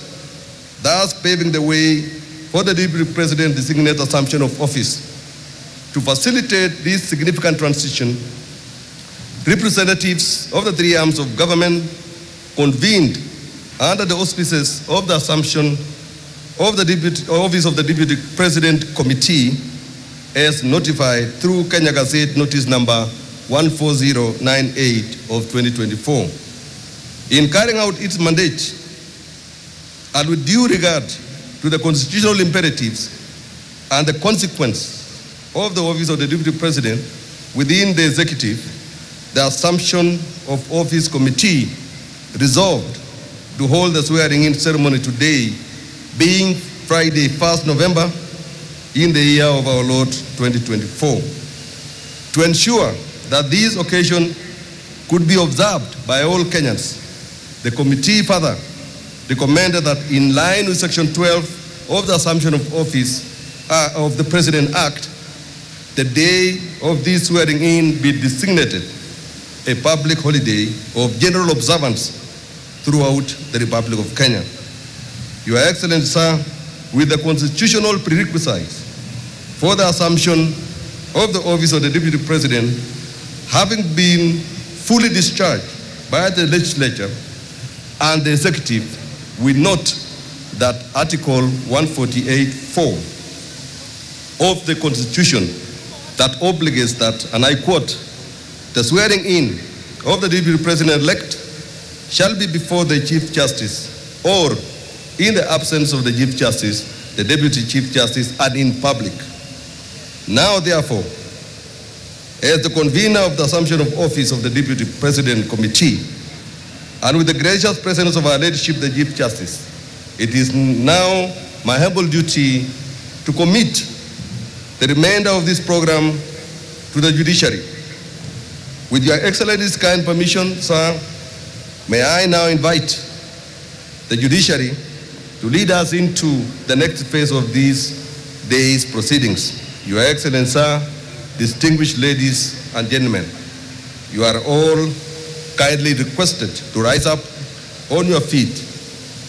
thus paving the way for the Deputy President designate assumption of office. To facilitate this significant transition, representatives of the three arms of government convened under the auspices of the assumption of the Office of the Deputy President Committee as notified through Kenya Gazette Notice number 14098 of 2024. In carrying out its mandate, and with due regard to the constitutional imperatives and the consequence of the Office of the Deputy President within the Executive, the Assumption of Office Committee resolved to hold the swearing-in ceremony today, being Friday, 1st November, in the year of our Lord 2024. To ensure that this occasion could be observed by all Kenyans, the committee further recommended that in line with Section 12 of the Assumption of Office of the President Act, the day of this swearing-in be designated a public holiday of general observance throughout the Republic of Kenya. Your Excellency, sir, with the constitutional prerequisites for the assumption of the office of the Deputy President having been fully discharged by the legislature and the executive, we note that Article 148(4) of the Constitution that obligates that, and I quote, the swearing in of the Deputy President-elect shall be before the Chief Justice, or in the absence of the Chief Justice, the Deputy Chief Justice, and in public. Now, therefore, as the convener of the Assumption of Office of the Deputy President Committee, and with the gracious presence of our Ladyship, the Chief Justice, it is now my humble duty to commit the remainder of this program to the judiciary. With your Excellency's kind permission, sir, may I now invite the judiciary to lead us into the next phase of these day's proceedings. Your Excellency, sir, distinguished ladies and gentlemen, you are all kindly requested to rise up on your feet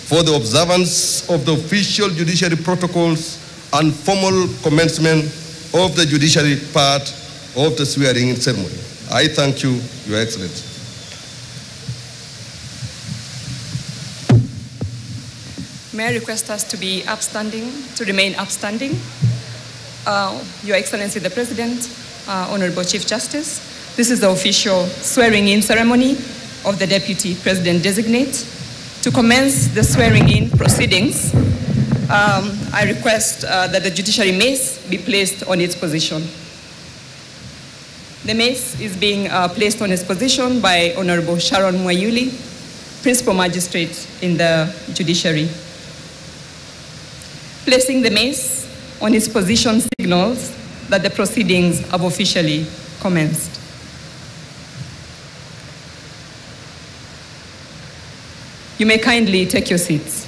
for the observance of the official judiciary protocols and formal commencement of the judiciary part of the swearing-in ceremony. I thank you, Your Excellency. May I request us to be upstanding, to remain upstanding? Your Excellency the President, Honorable Chief Justice, this is the official swearing-in ceremony of the Deputy President Designate. To commence the swearing-in proceedings, I request that the judiciary mace be placed on its position. The mace is being placed on its position by Honorable Sharon Mwayuli, Principal Magistrate in the judiciary. Placing the mace on its position signals that the proceedings have officially commenced. You may kindly take your seats.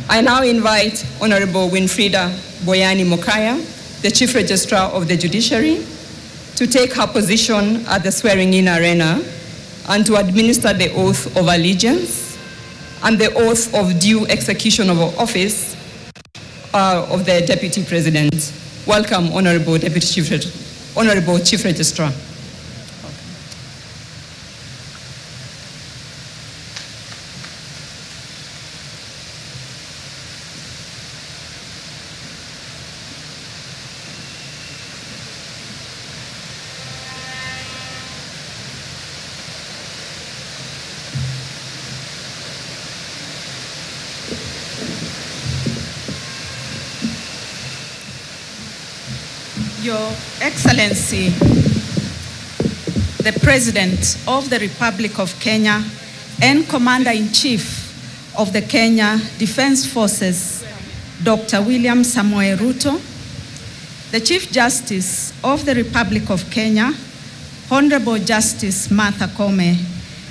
I now invite Honorable Winfrida Boyani Mokaya, the Chief Registrar of the Judiciary, to take her position at the swearing-in arena and to administer the oath of allegiance and the oath of due execution of office of the Deputy President. Welcome, Honorable Chief Registrar. Your Excellency, the President of the Republic of Kenya and Commander-in-Chief of the Kenya Defense Forces, Dr. William Samoei Ruto, the Chief Justice of the Republic of Kenya, Honorable Justice Martha Koome,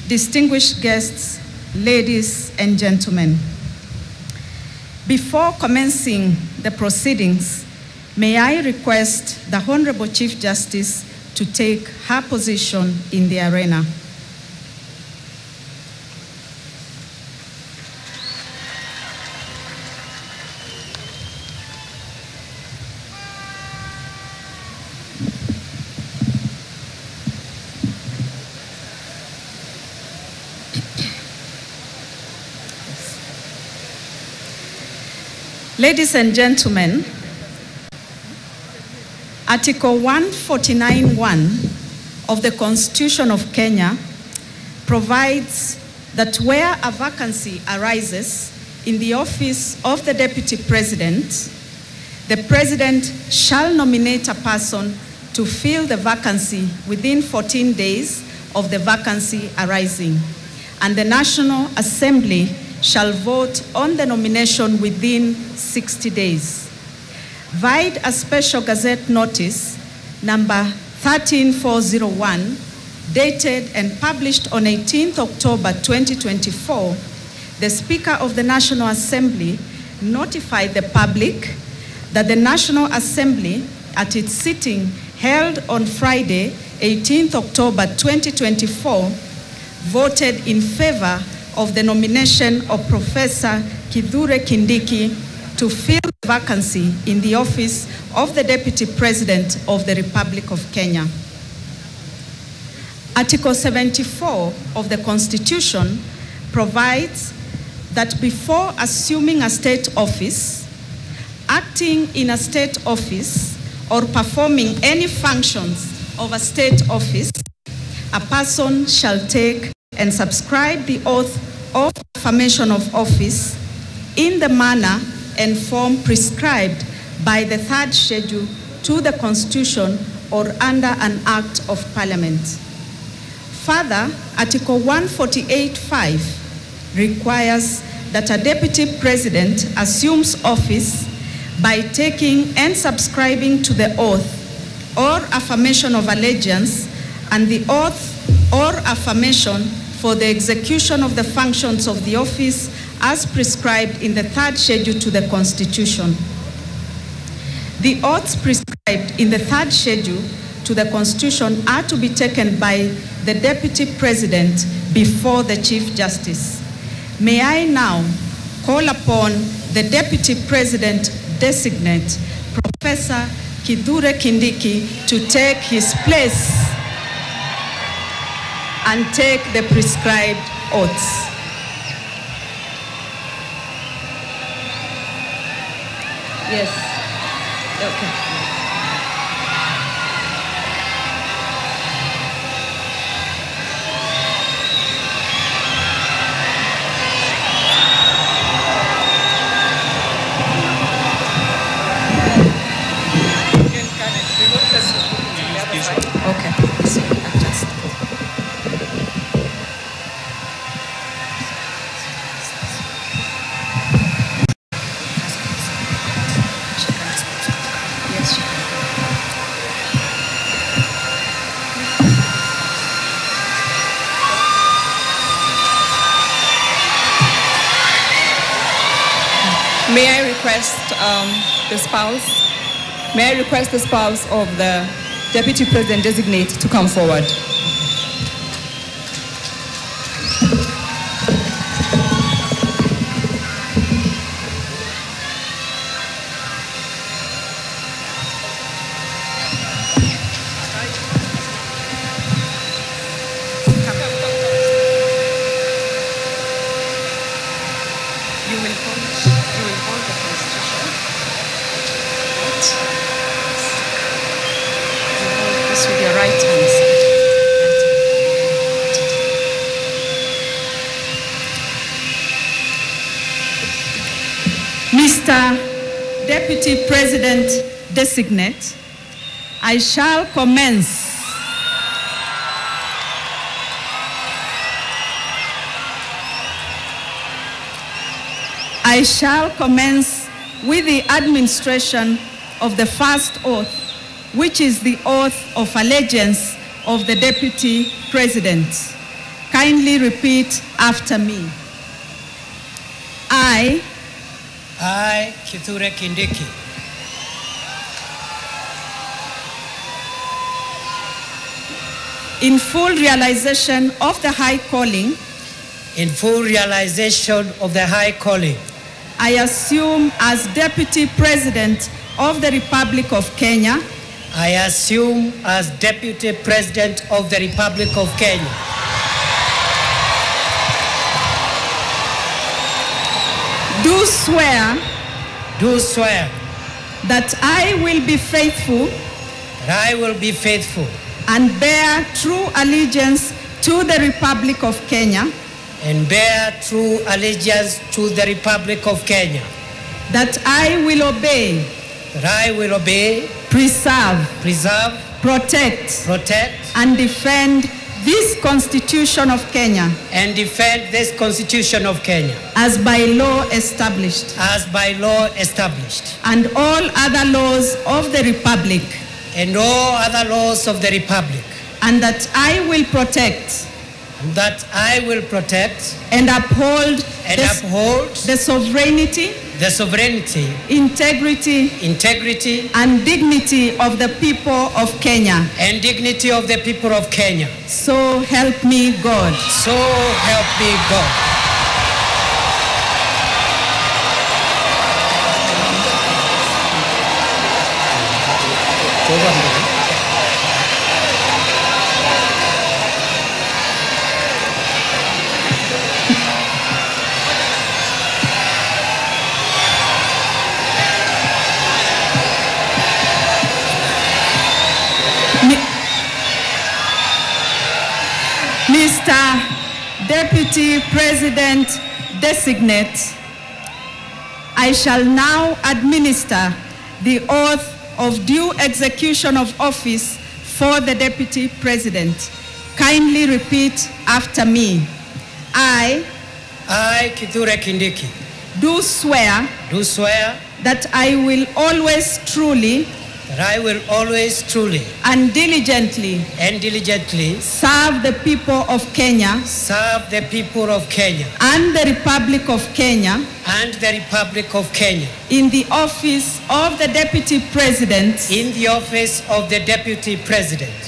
distinguished guests, ladies and gentlemen. Before commencing the proceedings, may I request the Honorable Chief Justice to take her position in the arena. Ladies and gentlemen, Article 149(1) of the Constitution of Kenya provides that where a vacancy arises in the office of the Deputy President, the President shall nominate a person to fill the vacancy within 14 days of the vacancy arising, and the National Assembly shall vote on the nomination within 60 days. Vide a special gazette notice number 13401, dated and published on 18th October 2024, the Speaker of the National Assembly notified the public that the National Assembly, at its sitting held on Friday, 18th October 2024, voted in favor of the nomination of Professor Kithure Kindiki to fill the vacancy in the office of the Deputy President of the Republic of Kenya. Article 74 of the Constitution provides that before assuming a state office, acting in a state office, or performing any functions of a state office, a person shall take and subscribe the oath of affirmation of office in the manner and form prescribed by the third schedule to the Constitution or under an Act of Parliament. Further, Article 148(5) requires that a Deputy President assumes office by taking and subscribing to the oath or affirmation of allegiance and the oath or affirmation for the execution of the functions of the office as prescribed in the third schedule to the Constitution. The oaths prescribed in the third schedule to the Constitution are to be taken by the Deputy President before the Chief Justice. May I now call upon the Deputy President designate Professor Kithure Kindiki to take his place and take the prescribed oaths. Yes. Okay. Okay. So adjust. Yes. May I request the spouse? May I request the spouse of the Deputy President designate to come forward? You will hold the Constitution. You hold this with your right hand. Mr. Deputy President designate, I shall commence with the administration of the first oath, which is the oath of allegiance of the Deputy President. Kindly repeat after me. I, Kithure Kindiki, in full realization of the high calling, I assume as Deputy President of the Republic of Kenya. I assume as Deputy President of the Republic of Kenya. Do swear do swear that I will be faithful that I will be faithful and bear true allegiance to the Republic of Kenya, and bear true allegiance to the Republic of Kenya, that I will obey, preserve, protect, and defend this Constitution of Kenya, as by law established, and all other laws of the Republic, and that I will protect, and uphold the sovereignty, integrity, and dignity of the people of Kenya. So help me God. Mr. Deputy President Designate, I shall now administer the oath of due execution of office for the Deputy President. Kindly repeat after me. I, Kithure Kindiki, do swear that I will always truly and diligently serve the people of Kenya and the Republic of Kenya in the office of the Deputy President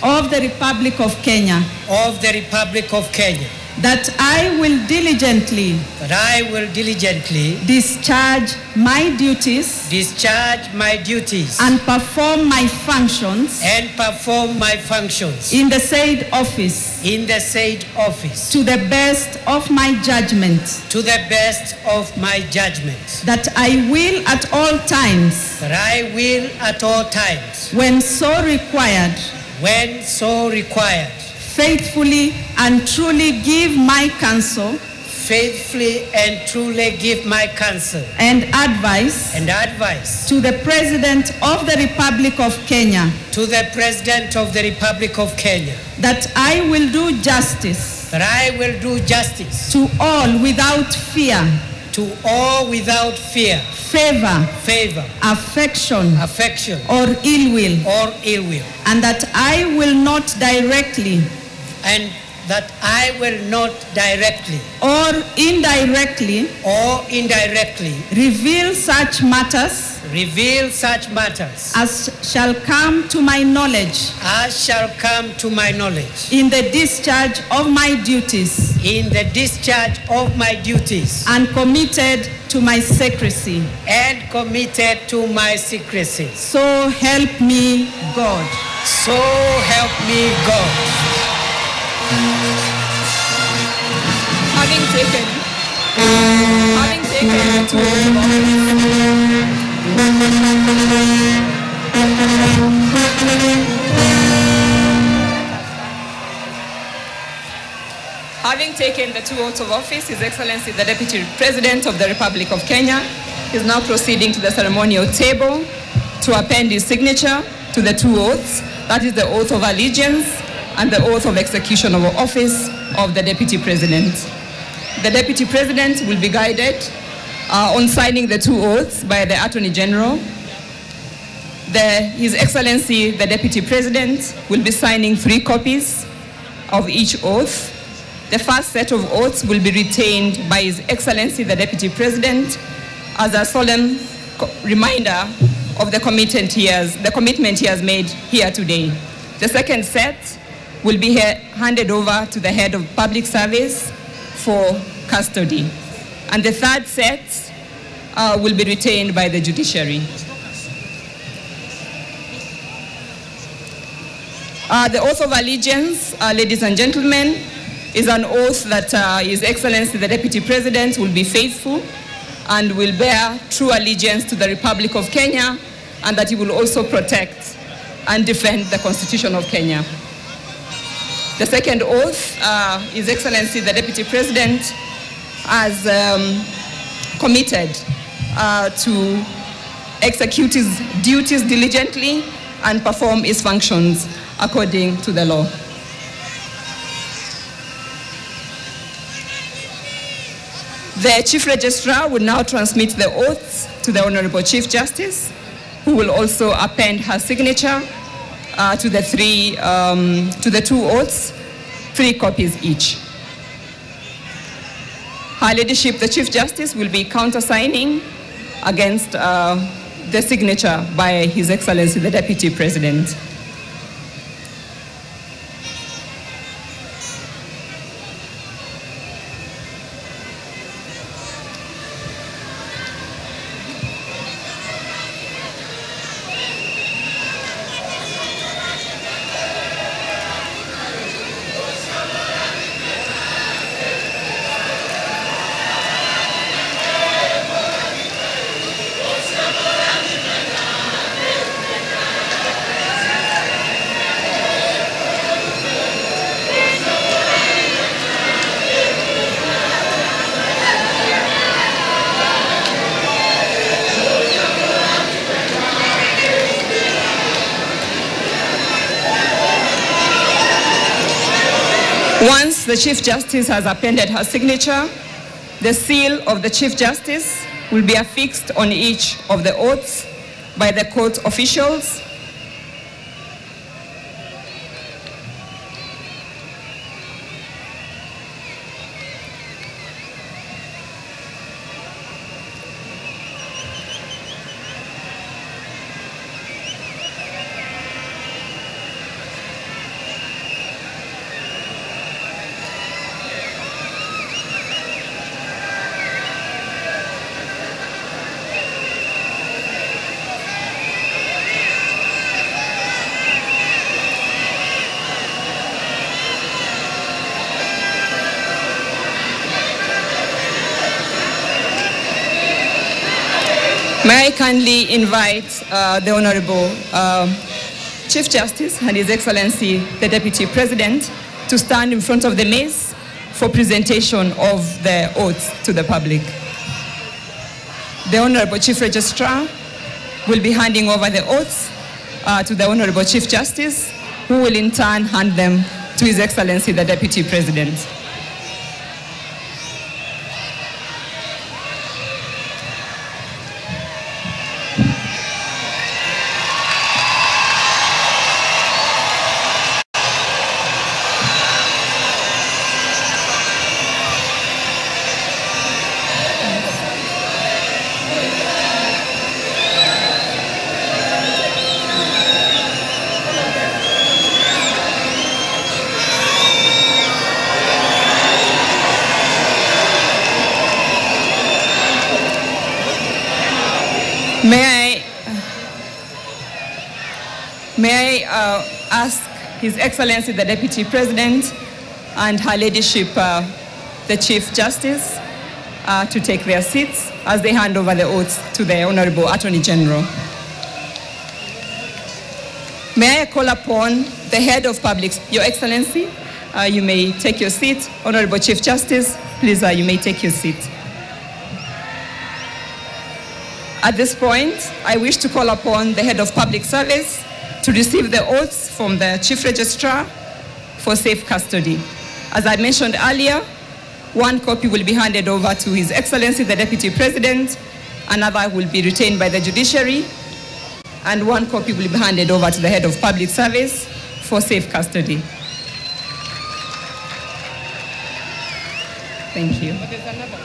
of the Republic of Kenya, that I will diligently discharge my duties and perform my functions in the said office to the best of my judgment, that I will at all times when so required faithfully and truly give my counsel and advice to the President of the Republic of Kenya, that I will do justice to all without fear, favor, affection, or ill will, and that I will not directly or indirectly reveal such matters as shall come to my knowledge in the discharge of my duties and committed to my secrecy. So help me God. Having taken the oath of Having taken the two oaths of office, His Excellency the Deputy President of the Republic of Kenya is now proceeding to the ceremonial table to append his signature to the two oaths, that is the oath of allegiance and the oath of execution of office of the Deputy President. The Deputy President will be guided on signing the two oaths by the Attorney General. His Excellency the Deputy President will be signing 3 copies of each oath. The first set of oaths will be retained by His Excellency the Deputy President as a solemn reminder of the commitment he has made here today. The second set will be handed over to the head of public service for custody. And the third set will be retained by the judiciary. The oath of allegiance, ladies and gentlemen, is an oath that His Excellency the Deputy President will be faithful and will bear true allegiance to the Republic of Kenya, and that he will also protect and defend the Constitution of Kenya. The second oath, His Excellency the Deputy President has committed to execute his duties diligently and perform his functions according to the law. The Chief Registrar will now transmit the oaths to the Honorable Chief Justice, who will also append her signature to the two oaths, 3 copies each. Her Ladyship, the Chief Justice, will be countersigning against the signature by His Excellency the Deputy President. Once the Chief Justice has appended her signature, the seal of the Chief Justice will be affixed on each of the oaths by the court officials. May I kindly invite the Honorable Chief Justice and His Excellency the Deputy President to stand in front of the mace for presentation of the oaths to the public. The Honorable Chief Registrar will be handing over the oaths to the Honorable Chief Justice, who will in turn hand them to His Excellency the Deputy President. May I ask His Excellency the Deputy President and Her Ladyship the Chief Justice to take their seats as they hand over the oaths to the Honorable Attorney General. May I call upon the Head of Public, Your Excellency, you may take your seat. Honorable Chief Justice, please, you may take your seat. At this point, I wish to call upon the Head of Public Service to receive the oaths from the Chief Registrar for safe custody. As I mentioned earlier, one copy will be handed over to His Excellency the Deputy President, another will be retained by the judiciary, and one copy will be handed over to the Head of Public Service for safe custody. Thank you. But there's another.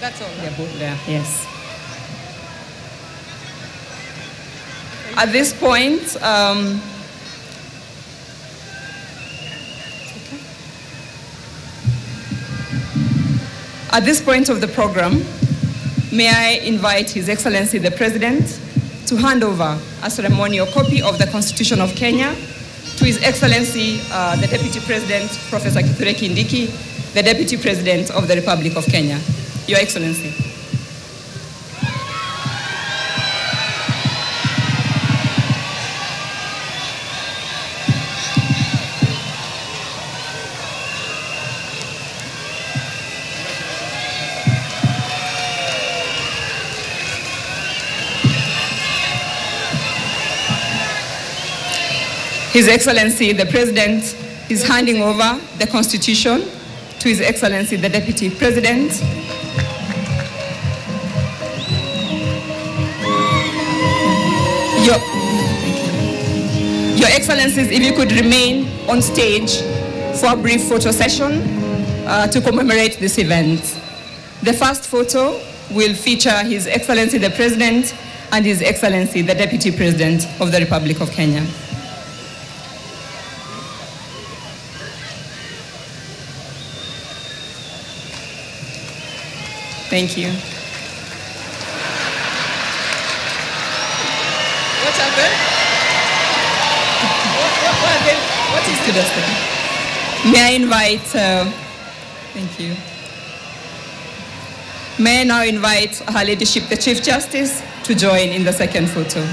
That's all. They're both there, yes. At this point, at this point of the program, may I invite His Excellency the President to hand over a ceremonial copy of the Constitution of Kenya to His Excellency the Deputy President, Professor Kithure Kindiki, the Deputy President of the Republic of Kenya. Your Excellency. His Excellency, the President, is handing over the Constitution to His Excellency, the Deputy President. Your Excellencies, if you could remain on stage for a brief photo session to commemorate this event. The first photo will feature His Excellency, the President, and His Excellency, the Deputy President of the Republic of Kenya. Thank you. What happened? What is to this thing? May I invite, thank you. May I now invite Her Ladyship, the Chief Justice, to join in the second photo.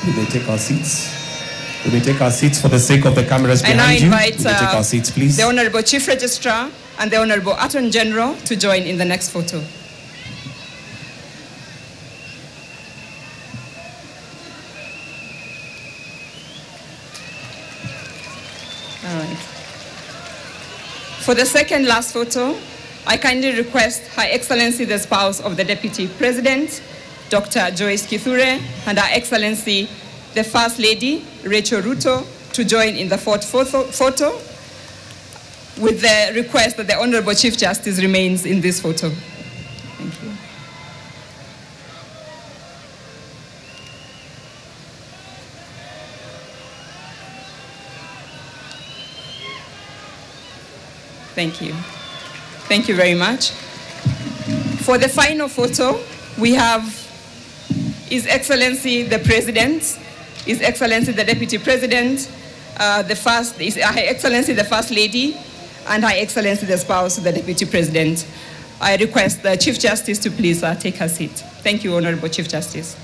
We may take our seats. We may take our seats for the sake of the cameras behind you. I now invite we may take our seats, please. the Honorable Chief Registrar and the Honorable Attorney General to join in the next photo. All right. For the second last photo, I kindly request Her Excellency, the spouse of the Deputy President, Dr. Joyce Kithure, and Her Excellency, the First Lady, Rachel Ruto, to join in the fourth photo, with the request that the Honorable Chief Justice remains in this photo. Thank you. Thank you. Thank you very much. For the final photo, we have His Excellency the President, His Excellency the Deputy President, Her Excellency the First Lady, and Her Excellency the spouse of the Deputy President. I request the Chief Justice to please take her seat. Thank you, Honorable Chief Justice.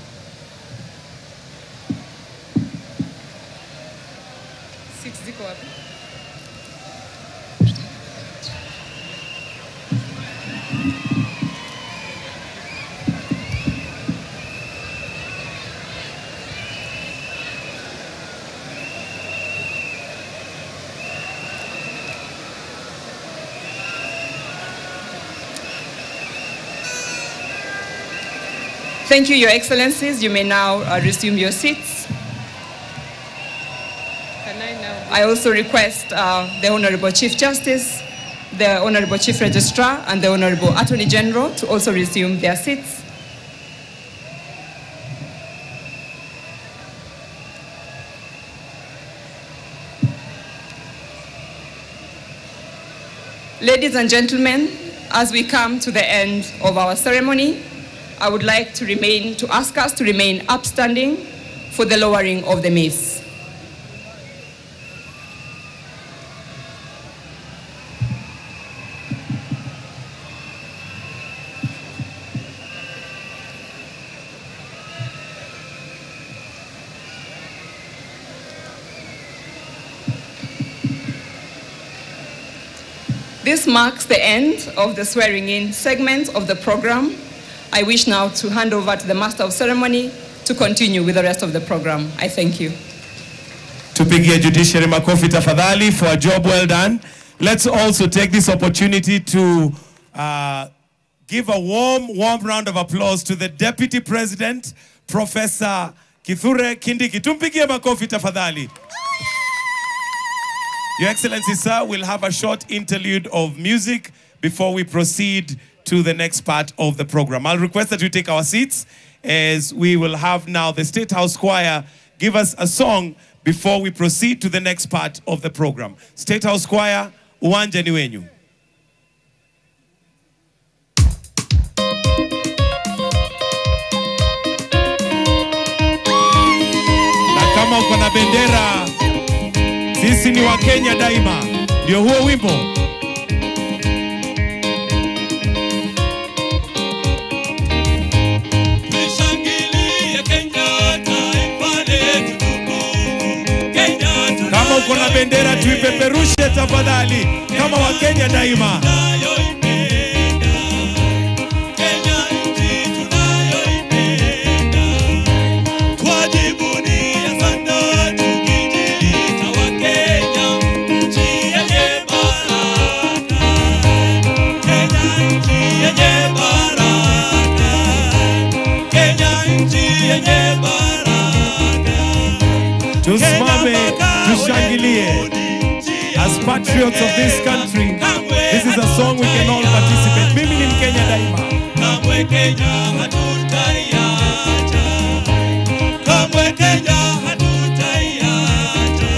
Thank you, Your Excellencies. You may now resume your seats. I also request the Honorable Chief Justice, the Honorable Chief Registrar, and the Honorable Attorney General to also resume their seats. Ladies and gentlemen, as we come to the end of our ceremony, I would like to ask us to remain upstanding for the lowering of the mace. This marks the end of the swearing-in segment of the program. I wish now to hand over to the Master of Ceremony to continue with the rest of the program. I thank you. Tupigie Judiciary makofi tafadhali for a job well done. Let's also take this opportunity to give a warm round of applause to the Deputy President, Professor Kithure Kindiki. Tumpigie makofi tafadhali. Your Excellency, sir, we'll have a short interlude of music before we proceed to the next part of the program. I'll request that we take our seats as we will have now the State House Choir give us a song before we proceed to the next part of the program. State House Choir, uwanja ni wenyu. uko na bendera, sisi ni wa Kenya daima. Ndio huo wimbo. Kama uko na bendera tuipeperushe tafadhali, kama wa Kenya daima. Tusimame, tushangilie. As patriots of this country, this is a song we can all participate. Mimi ni Mkenya daima. Kamwe Kenya hatutaiacha. Kamwe Kenya hatutaiacha.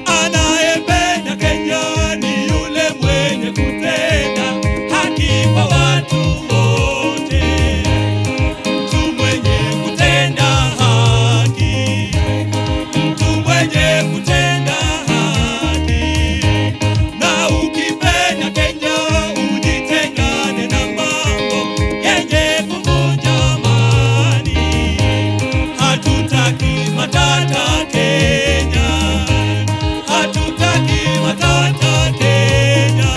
Anayependa Kenya ni yule mwenye kutenda haki kwa watu wote. Mtu mwenye kutenda haki. Mtu mwenye kutenda haki. Na ukipenda Kenya ujitengane na mambo yenye kuvunja amani. Hatutaki matata Kenya. Hatutaki matata Kenya.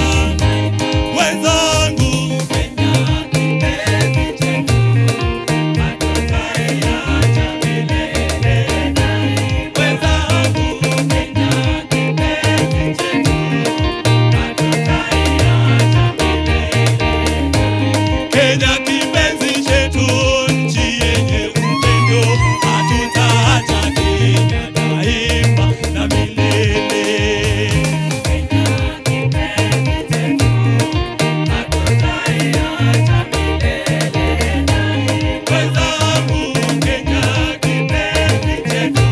Wenzangu, Kenya kipenzi chetu, hatutaiacha milele. Wenzangu, Kenya kipenzi chetu, hatutaiacha milele. Kenya kipenzi chetu, nchi yenye upendo, hatutaacha Kenya daima na milele. Kenya kipenzi chetu, hatutaiacha milele. Wenzangu, Kenya kipenzi chetu,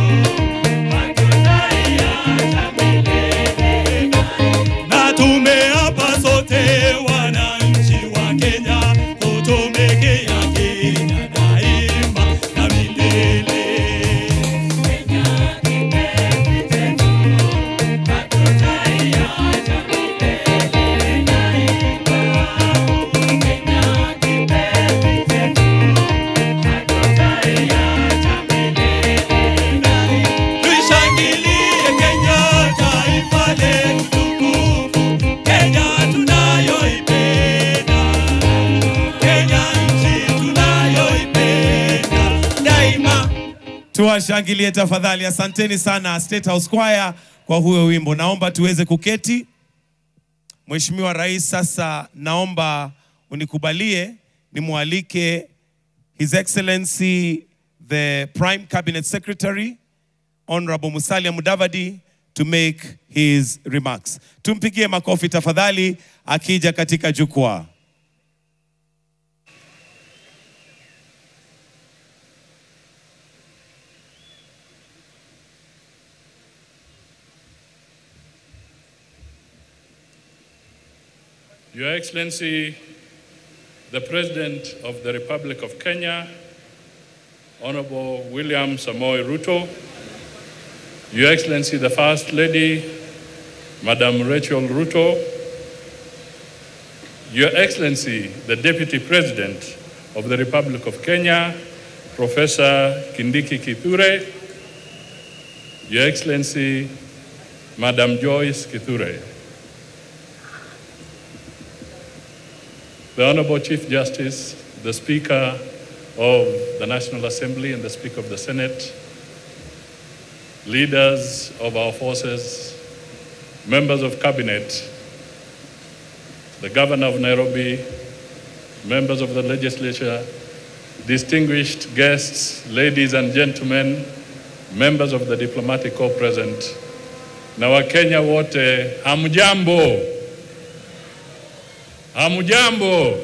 hatutaiacha milele. Na tumeapa sote wananchi wa Kenya kutumikia Kenya daima na milele. Kenya kipenzi chetu, hatutaiacha milele daima. Kenya kipenzi chetu, hatutaiacha milele daima. Tuishangilie Kenya, taifa letu tukufu, Kenya tunayoipenda, Kenya nchi tunayoipenda daima. Tuwashangilie tafadhali. Asanteni sana State House Choir kwa huo wimbo. Naomba tuweze kuketi. Mheshimiwa Rais, sasa naomba unikubalie nimwalike His Excellency the Prime Cabinet Secretary Honorable Musalia Mudavadi to make his remarks. Tumpigie makofi tafadhali akija katika jukwaa. Your Excellency, the President of the Republic of Kenya, Honorable William Samoei Ruto, Your Excellency, the First Lady, Madam Rachel Ruto, Your Excellency, the Deputy President of the Republic of Kenya, Professor Kindiki Kithure, Your Excellency, Madam Joyce Kithure, the Honorable Chief Justice, the Speaker of the National Assembly and the Speaker of the Senate, leaders of our forces, members of Cabinet, the Governor of Nairobi, members of the legislature, distinguished guests, ladies and gentlemen, members of the diplomatic corps present, na Wakenya wote, hamjambo. Hamjambo.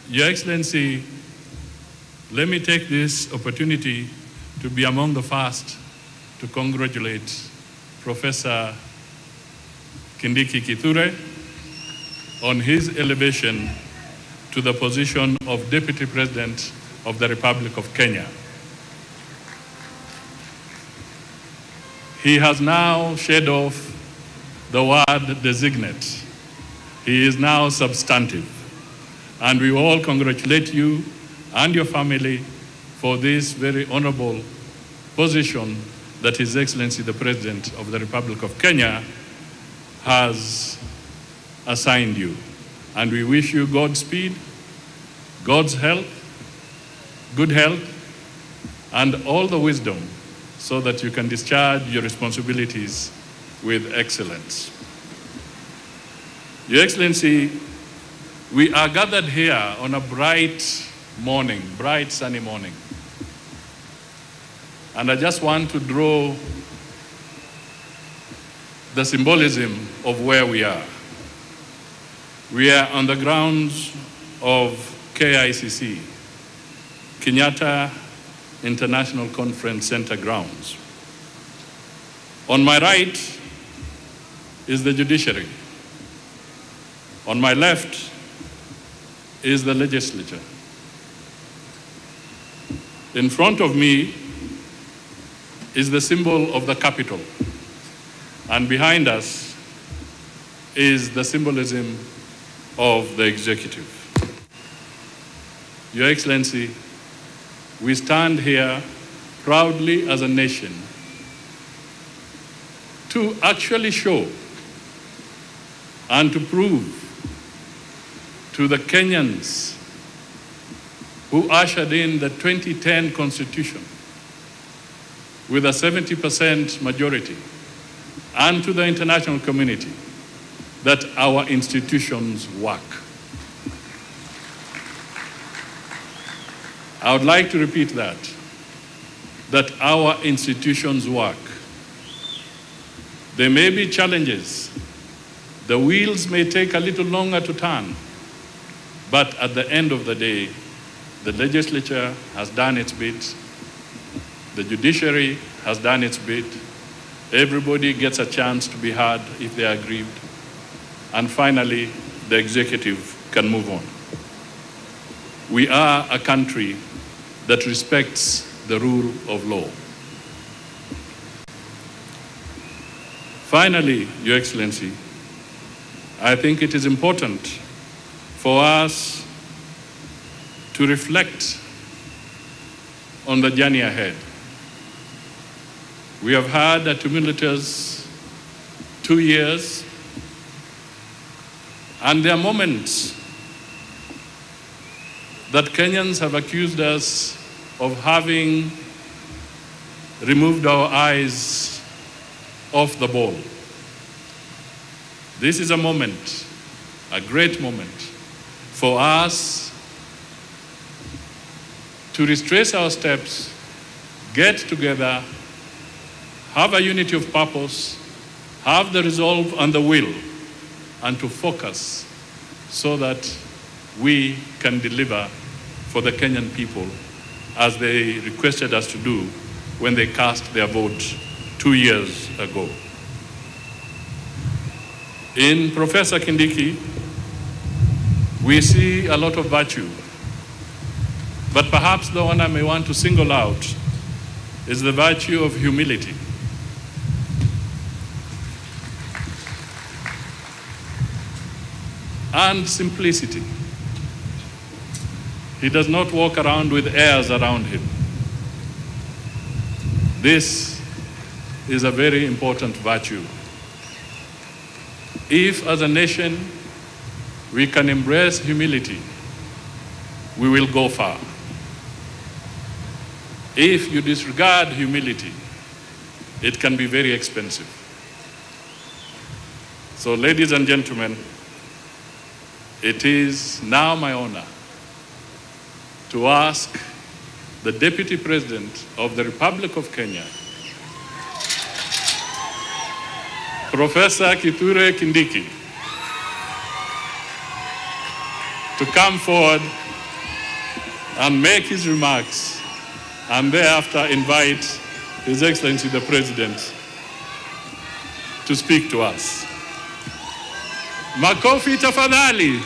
Your Excellency, let me take this opportunity to be among the first to congratulate Professor Kindiki Kithure on his elevation to the position of Deputy President of the Republic of Kenya. He has now shed off the word designate. He is now substantive. And we all congratulate you and your family for this very honorable position that His Excellency the President of the Republic of Kenya has assigned you. And we wish you Godspeed, God's help, good health, and all the wisdom so that you can discharge your responsibilities with excellence. Your Excellency, we are gathered here on a bright morning, bright sunny morning. And I just want to draw the symbolism of where we are. We are on the grounds of KICC, Kenyatta International Conference Center grounds. On my right is the judiciary. On my left is the legislature. In front of me is the symbol of the capital. And behind us is the symbolism of the executive. Your Excellency, we stand here proudly as a nation to actually show and to prove to the Kenyans who ushered in the 2010 Constitution with a 70% majority, and to the international community, that our institutions work. I would like to repeat that our institutions work. There may be challenges. The wheels may take a little longer to turn, but at the end of the day, the legislature has done its bit, the judiciary has done its bit, everybody gets a chance to be heard if they are aggrieved, and finally, the executive can move on. We are a country that respects the rule of law. Finally, Your Excellency, I think it is important for us to reflect on the journey ahead. We have had a tumultuous 2 years, and there are moments that Kenyans have accused us of having removed our eyes off the ball. This is a moment, a great moment, for us to retrace our steps, get together, have a unity of purpose, have the resolve and the will, and to focus so that we can deliver for the Kenyan people as they requested us to do when they cast their vote 2 years ago. In Professor Kindiki, we see a lot of virtue, but perhaps the one I may want to single out is the virtue of humility. And simplicity. He does not walk around with airs around him. This is a very important virtue. If, as a nation, we can embrace humility, we will go far. If you disregard humility, it can be very expensive. So, ladies and gentlemen, it is now my honor to ask the Deputy President of the Republic of Kenya, Professor Kithure Kindiki, to come forward and make his remarks, and thereafter invite His Excellency the President to speak to us. Makofi tafadhali.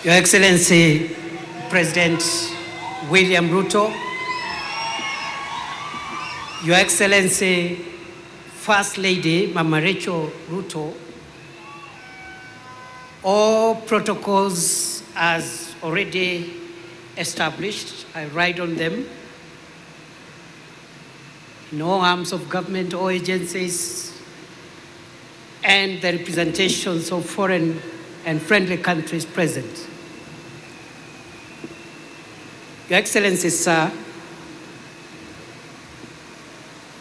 Your Excellency, President William Ruto, Your Excellency, First Lady Mama Rachel Ruto, all protocols as already established, I ride on them. No arms of government or agencies and the representations of foreign and friendly countries present. Your Excellency, sir,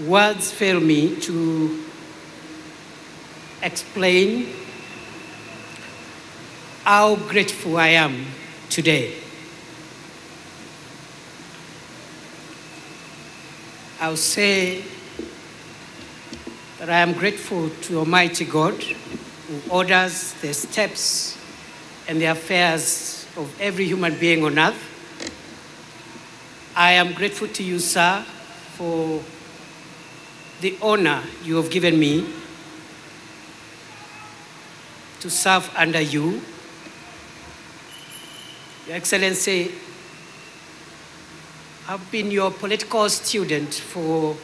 words fail me to explain how grateful I am today. I'll say that I am grateful to Almighty God who orders the steps and the affairs of every human being on earth. I am grateful to you, sir, for the honor you have given me to serve under you. Your Excellency, I've been your political student for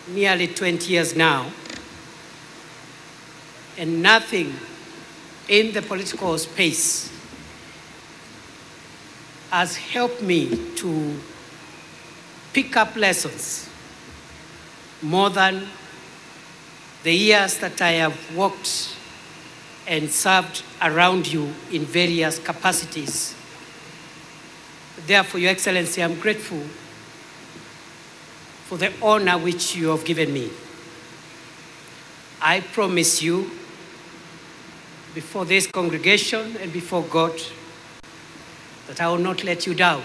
nearly 20 years now, and nothing in the political space has helped me to pick up lessons more than the years that I have worked and served around you in various capacities. Therefore, Your Excellency, I'm grateful for the honor which you have given me. I promise you, before this congregation and before God, that I will not let you down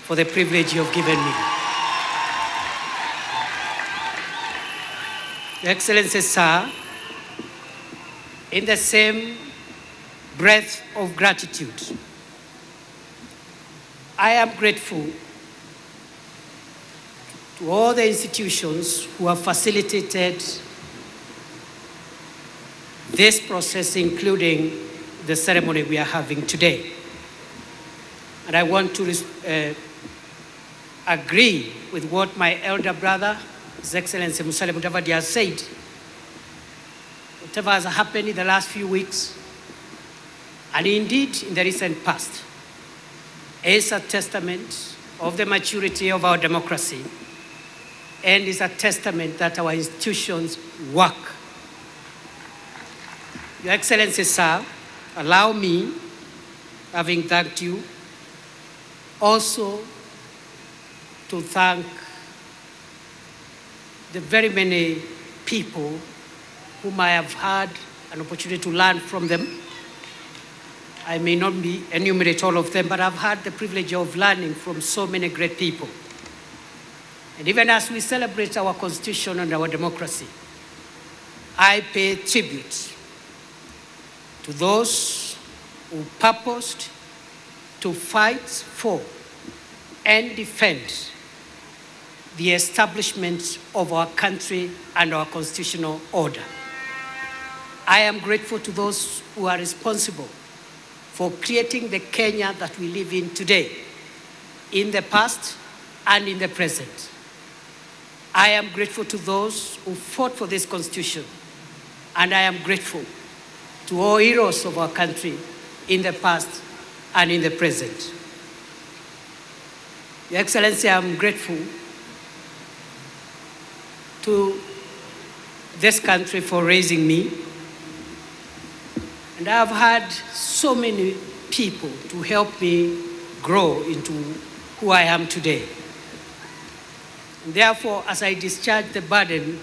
for the privilege you have given me. Your Excellency, sir, in the same breath of gratitude, I am grateful to all the institutions who have facilitated this process, including the ceremony we are having today. And I want to agree with what my elder brother, His Excellency Musalia Mudavadi, has said. Whatever has happened in the last few weeks, and indeed in the recent past, is a testament of the maturity of our democracy and is a testament that our institutions work. Your Excellency, sir, allow me, having thanked you, also to thank the very many people whom I have had an opportunity to learn from them. I may not enumerate all of them, but I've had the privilege of learning from so many great people. And even as we celebrate our Constitution and our democracy, I pay tribute to those who purposed to fight for and defend the establishment of our country and our constitutional order. I am grateful to those who are responsible for creating the Kenya that we live in today, in the past and in the present. I am grateful to those who fought for this Constitution, and I am grateful to all heroes of our country in the past and in the present. Your Excellency, I am grateful to this country for raising me. And I've had so many people to help me grow into who I am today. And therefore, as I discharge the burden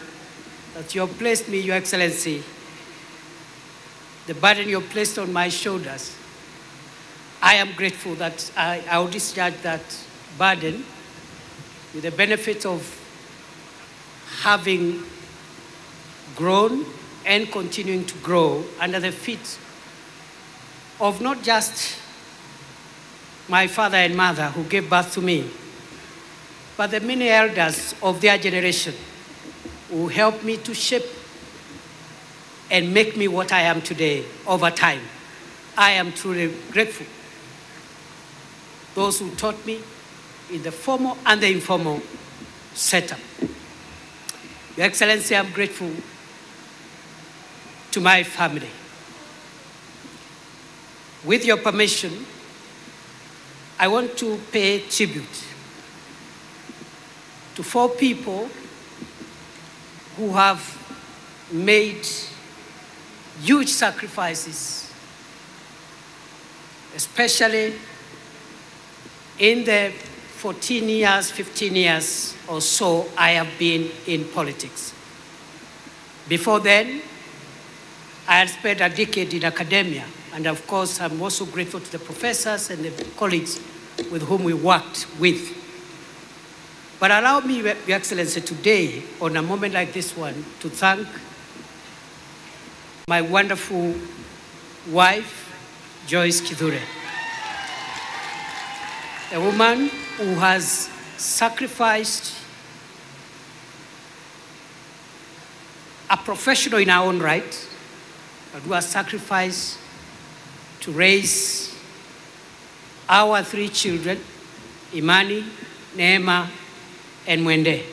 that you have placed me, Your Excellency, the burden you have placed on my shoulders, I am grateful that I will discharge that burden with the benefit of having grown and continuing to grow under the feet of not just my father and mother who gave birth to me, but the many elders of their generation who helped me to shape and make me what I am today over time. I am truly grateful. Those who taught me in the formal and the informal setup. Your Excellency, I'm grateful to my family. With your permission, I want to pay tribute to 4 people who have made huge sacrifices, especially in the 14 years, 15 years or so I have been in politics. Before then, I had spent a decade in academia, and of course, I'm also grateful to the professors and the colleagues with whom we worked with. But allow me, Your Excellency, today, on a moment like this one, to thank my wonderful wife, Joyce Kithure, a woman who has sacrificed, a professional in her own right, but who has sacrificed to raise our 3 children, Imani, Neema, and Mwende.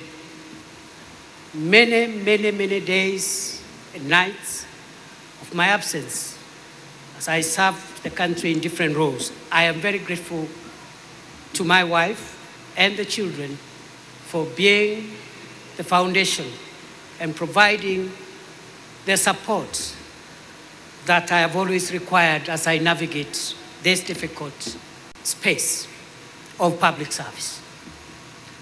Many, many, many days and nights of my absence as I served the country in different roles. I am very grateful to my wife and the children for being the foundation and providing the support that I have always required as I navigate this difficult space of public service.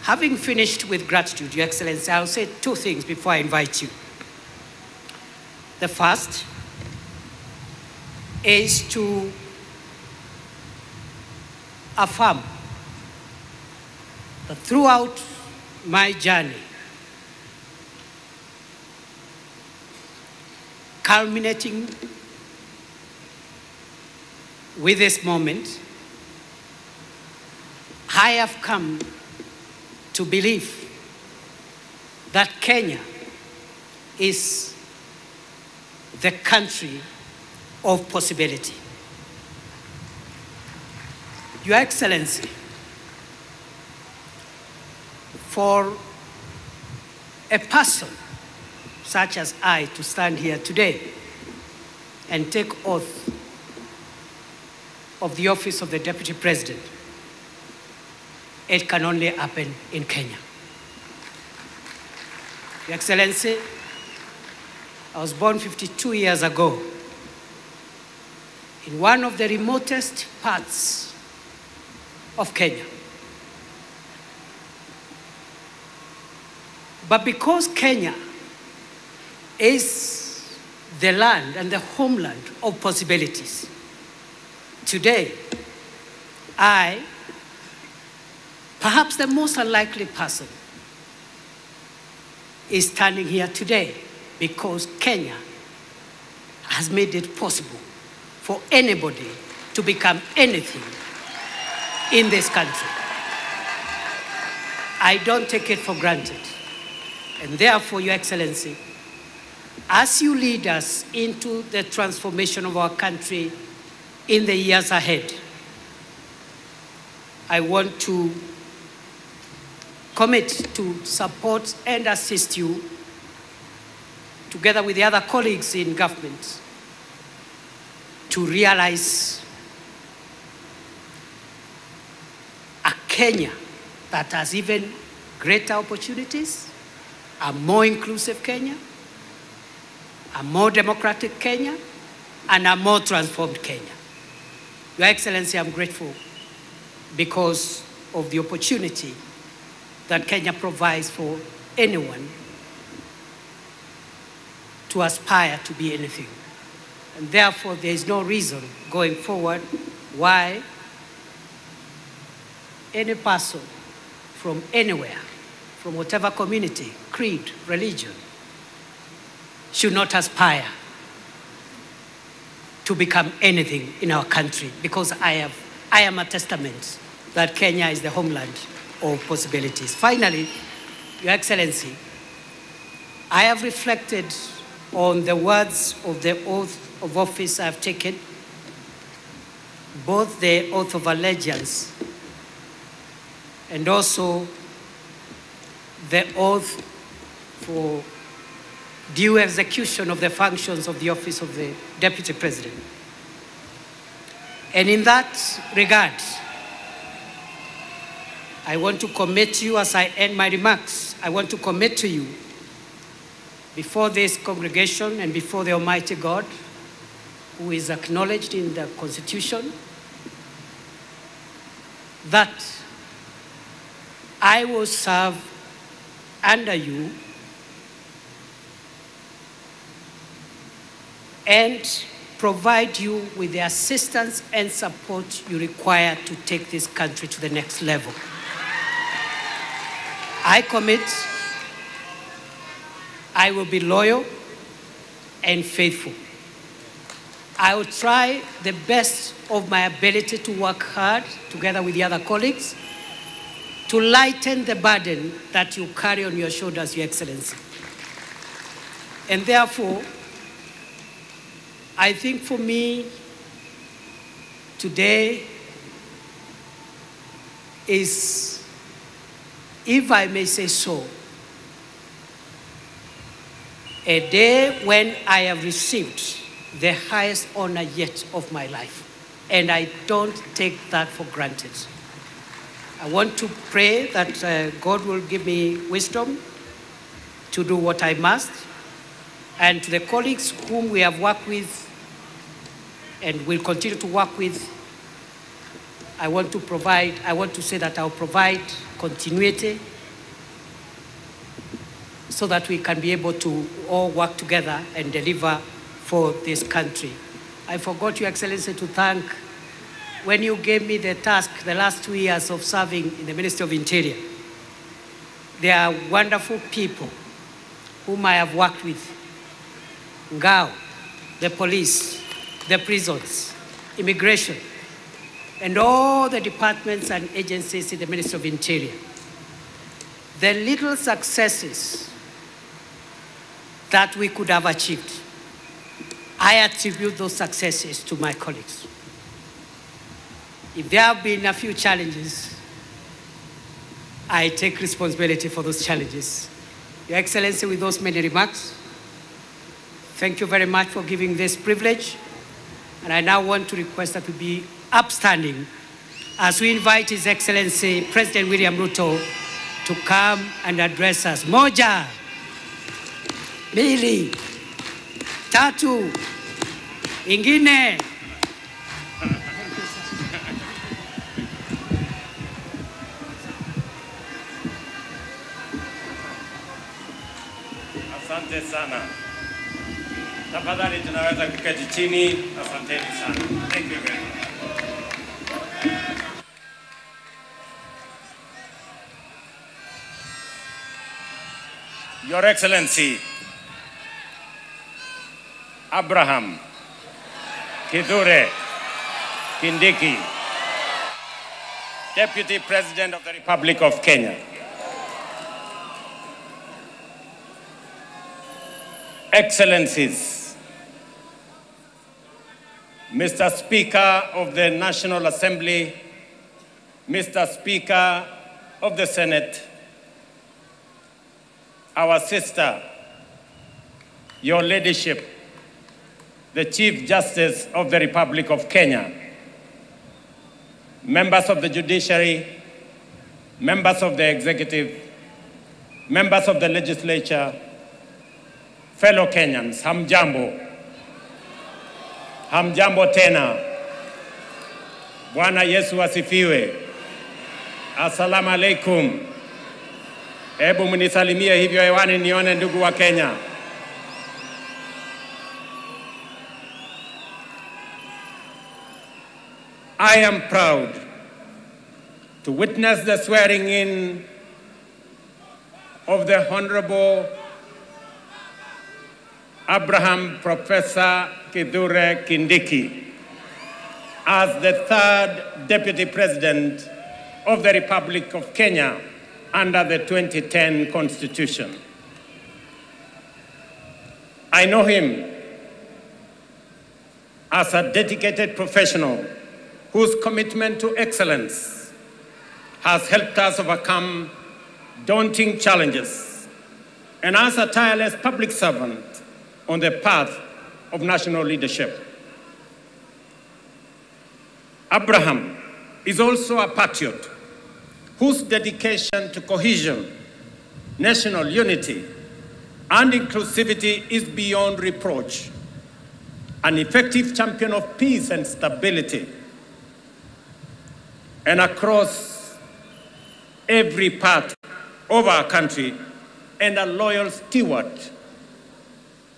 Having finished with gratitude, Your Excellency, I'll say 2 things before I invite you. The first is to affirm that throughout my journey, culminating with this moment, I have come to believe that Kenya is the country of possibility. Your Excellency, for a person such as I to stand here today and take oath of the office of the Deputy President, it can only happen in Kenya. Your Excellency, I was born 52 years ago in one of the remotest parts of Kenya. But because Kenya is the land and the homeland of possibilities, today, I, perhaps the most unlikely person, is standing here today because Kenya has made it possible for anybody to become anything in this country. I don't take it for granted. And therefore, Your Excellency, as you lead us into the transformation of our country in the years ahead, I want to commit to support and assist you, together with the other colleagues in government, to realize a Kenya that has even greater opportunities, a more inclusive Kenya, a more democratic Kenya, and a more transformed Kenya. Your Excellency, I'm grateful because of the opportunity that Kenya provides for anyone to aspire to be anything. And therefore, there is no reason going forward why any person from anywhere, from whatever community, creed, religion, should not aspire to become anything in our country, because I am a testament that Kenya is the homeland of possibilities. Finally, Your Excellency, I have reflected on the words of the oath of office I've taken, both the oath of allegiance and also the oath for due execution of the functions of the office of the Deputy President. And in that regard, I want to commit to you as I end my remarks, I want to commit to you before this congregation and before the Almighty God, who is acknowledged in the Constitution, that I will serve under you and provide you with the assistance and support you require to take this country to the next level. I commit, I will be loyal and faithful. I will try the best of my ability to work hard together with the other colleagues to lighten the burden that you carry on your shoulders, Your Excellency. And therefore, I think for me, today is, if I may say so, a day when I have received the highest honor yet of my life. And I don't take that for granted. I want to pray that God will give me wisdom to do what I must. And to the colleagues whom we have worked with and will continue to work with, I want to say that I'll provide continuity so that we can be able to all work together and deliver for this country. I forgot, Your Excellency, to thank, when you gave me the task the last 2 years of serving in the Ministry of Interior, there are wonderful people whom I have worked with. Ngao, the police, the prisons, immigration, and all the departments and agencies in the Ministry of Interior. The little successes that we could have achieved, I attribute those successes to my colleagues. If there have been a few challenges, I take responsibility for those challenges. Your Excellency, with those many remarks, thank you very much for giving this privilege. And I now want to request that we be upstanding as we invite His Excellency President William Ruto to come and address us. Moja, mbili, tatu, ingine. Asante sana. Tafadhali tunaweza kuketi chini. Asanteni sana. Thank you very much. Your Excellency, Abraham Kithure Kindiki, Deputy President of the Republic of Kenya. Excellencies, Mr. Speaker of the National Assembly, Mr. Speaker of the Senate, our sister, your leadership, the Chief Justice of the Republic of Kenya, members of the judiciary, members of the executive, members of the legislature, fellow Kenyans, hamjambo. Hamjambo tena. Bwana Yesu asifiwe. Assalamu alaikum. Hebu mnisalimie hivyo hewani nione ndugu wa Kenya. I am proud to witness the swearing in of the Honorable Abraham Professor Kithure Kindiki as the third Deputy President of the Republic of Kenya under the 2010 Constitution. I know him as a dedicated professional whose commitment to excellence has helped us overcome daunting challenges, and as a tireless public servant on the path of national leadership. Abraham is also a patriot whose dedication to cohesion, national unity, and inclusivity is beyond reproach. An effective champion of peace and stability, and across every part of our country, and a loyal steward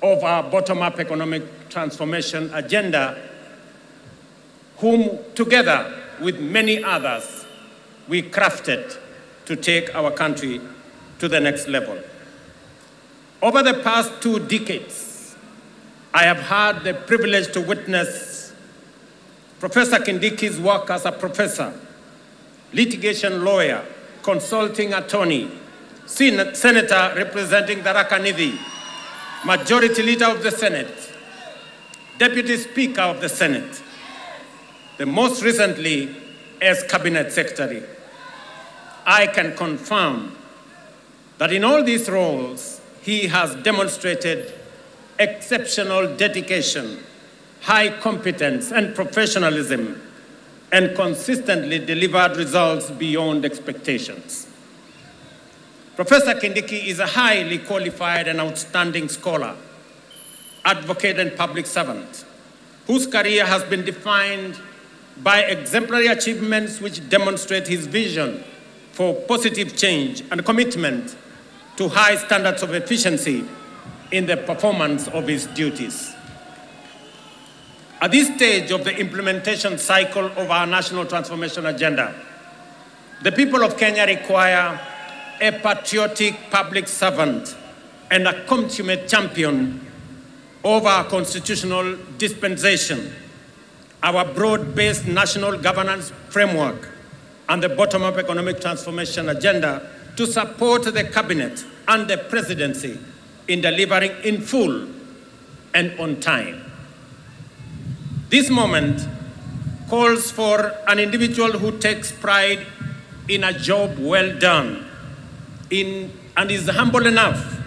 of our bottom-up economic transformation agenda, whom together with many others, we crafted to take our country to the next level. Over the past 2 decades, I have had the privilege to witness Professor Kindiki's work as a professor, litigation lawyer, consulting attorney, senator representing Tharaka Nithi, majority leader of the Senate, deputy speaker of the Senate, the most recently as cabinet secretary. I can confirm that in all these roles, he has demonstrated exceptional dedication, high competence and professionalism, and consistently delivered results beyond expectations. Professor Kindiki is a highly qualified and outstanding scholar, advocate and public servant, whose career has been defined by exemplary achievements which demonstrate his vision for positive change and commitment to high standards of efficiency in the performance of his duties. At this stage of the implementation cycle of our national transformation agenda, the people of Kenya require a patriotic public servant and a consummate champion of our constitutional dispensation, our broad-based national governance framework, and the bottom-up economic transformation agenda to support the cabinet and the presidency in delivering in full and on time. This moment calls for an individual who takes pride in a job well done and is humble enough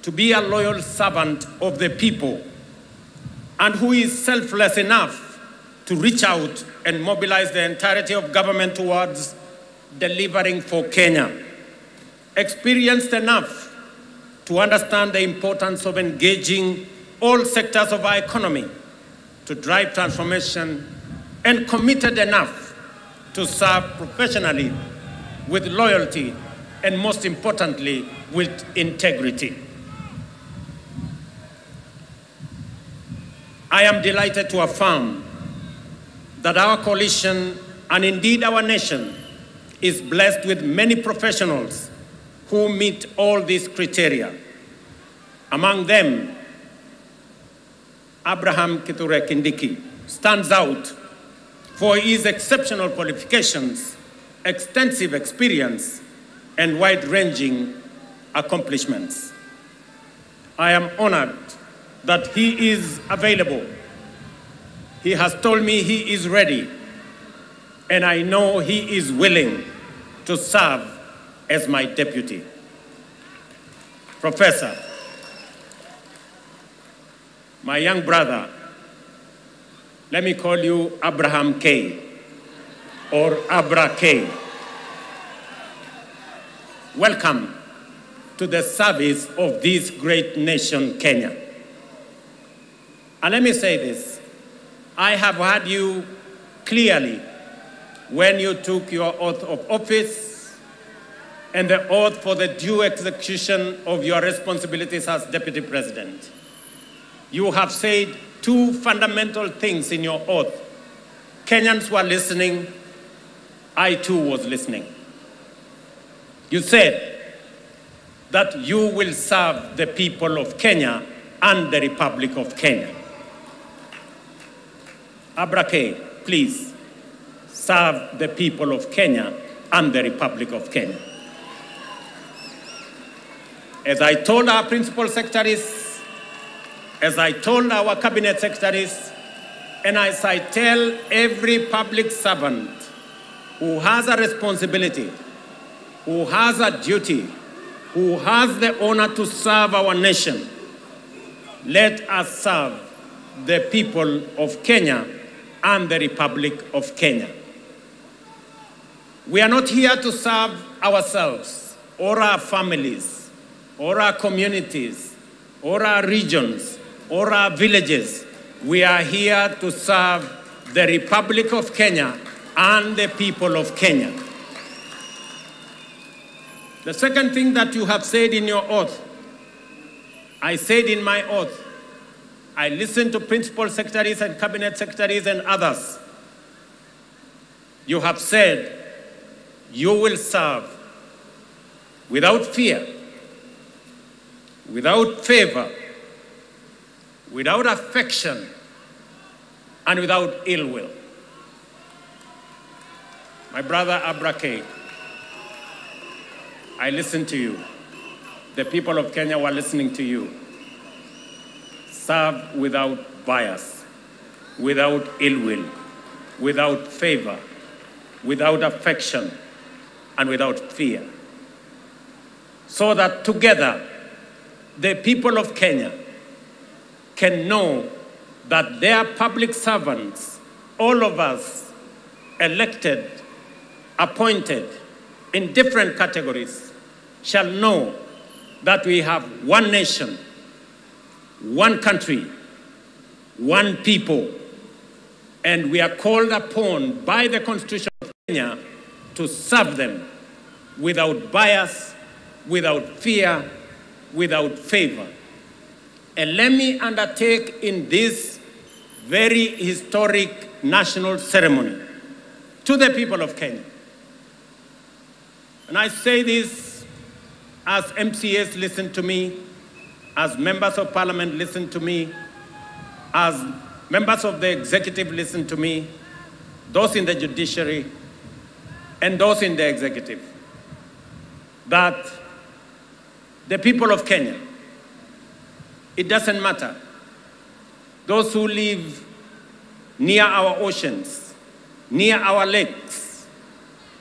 to be a loyal servant of the people, and who is selfless enough to reach out and mobilize the entirety of government towards delivering for Kenya. Experienced enough to understand the importance of engaging all sectors of our economy to drive transformation, and committed enough to serve professionally with loyalty and, most importantly, with integrity. I am delighted to affirm that our coalition, and indeed our nation, is blessed with many professionals who meet all these criteria. Among them, Abraham Kithure Kindiki stands out for his exceptional qualifications, extensive experience, and wide-ranging accomplishments. I am honored that he is available. He has told me he is ready, and I know he is willing to serve as my deputy. Professor, my young brother, let me call you Abraham K, or Abra K. Welcome to the service of this great nation, Kenya. And let me say this, I have heard you clearly when you took your oath of office and the oath for the due execution of your responsibilities as Deputy President. You have said 2 fundamental things in your oath. Kenyans were listening, I too was listening. You said that you will serve the people of Kenya and the Republic of Kenya. Abrake, please serve the people of Kenya and the Republic of Kenya. As I told our principal secretaries, as I told our cabinet secretaries, and as I tell every public servant who has a responsibility, who has a duty, who has the honor to serve our nation, let us serve the people of Kenya and the Republic of Kenya. We are not here to serve ourselves or our families or our communities or our regions or our villages. We are here to serve the Republic of Kenya and the people of Kenya. The second thing that you have said in your oath, I said in my oath, I listened to principal secretaries and cabinet secretaries and others. You have said you will serve without fear, without favor, without affection, and without ill will. My brother Abrake, I listened to you. The people of Kenya were listening to you. Serve without bias, without ill will, without favor, without affection, and without fear. So that together, the people of Kenya can know that their public servants, all of us, elected, appointed in different categories, shall know that we have one nation, one country, one people, and we are called upon by the Constitution of Kenya to serve them without bias, without fear, without favor. And let me undertake in this very historic national ceremony to the people of Kenya. And I say this as MCAs listen to me, as members of parliament listen to me, as members of the executive listen to me, those in the judiciary, and those in the executive, that the people of Kenya, it doesn't matter. Those who live near our oceans, near our lakes,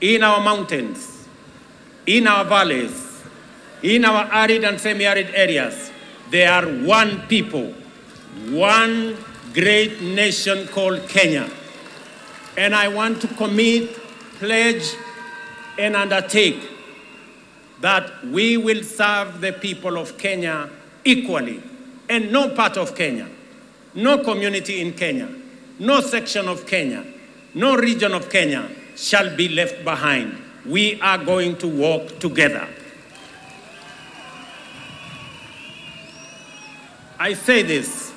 in our mountains, in our valleys, in our arid and semi-arid areas, they are one people, one great nation called Kenya. And I want to commit, pledge, and undertake that we will serve the people of Kenya equally, and no part of Kenya, no community in Kenya, no section of Kenya, no region of Kenya shall be left behind. We are going to work together. I say this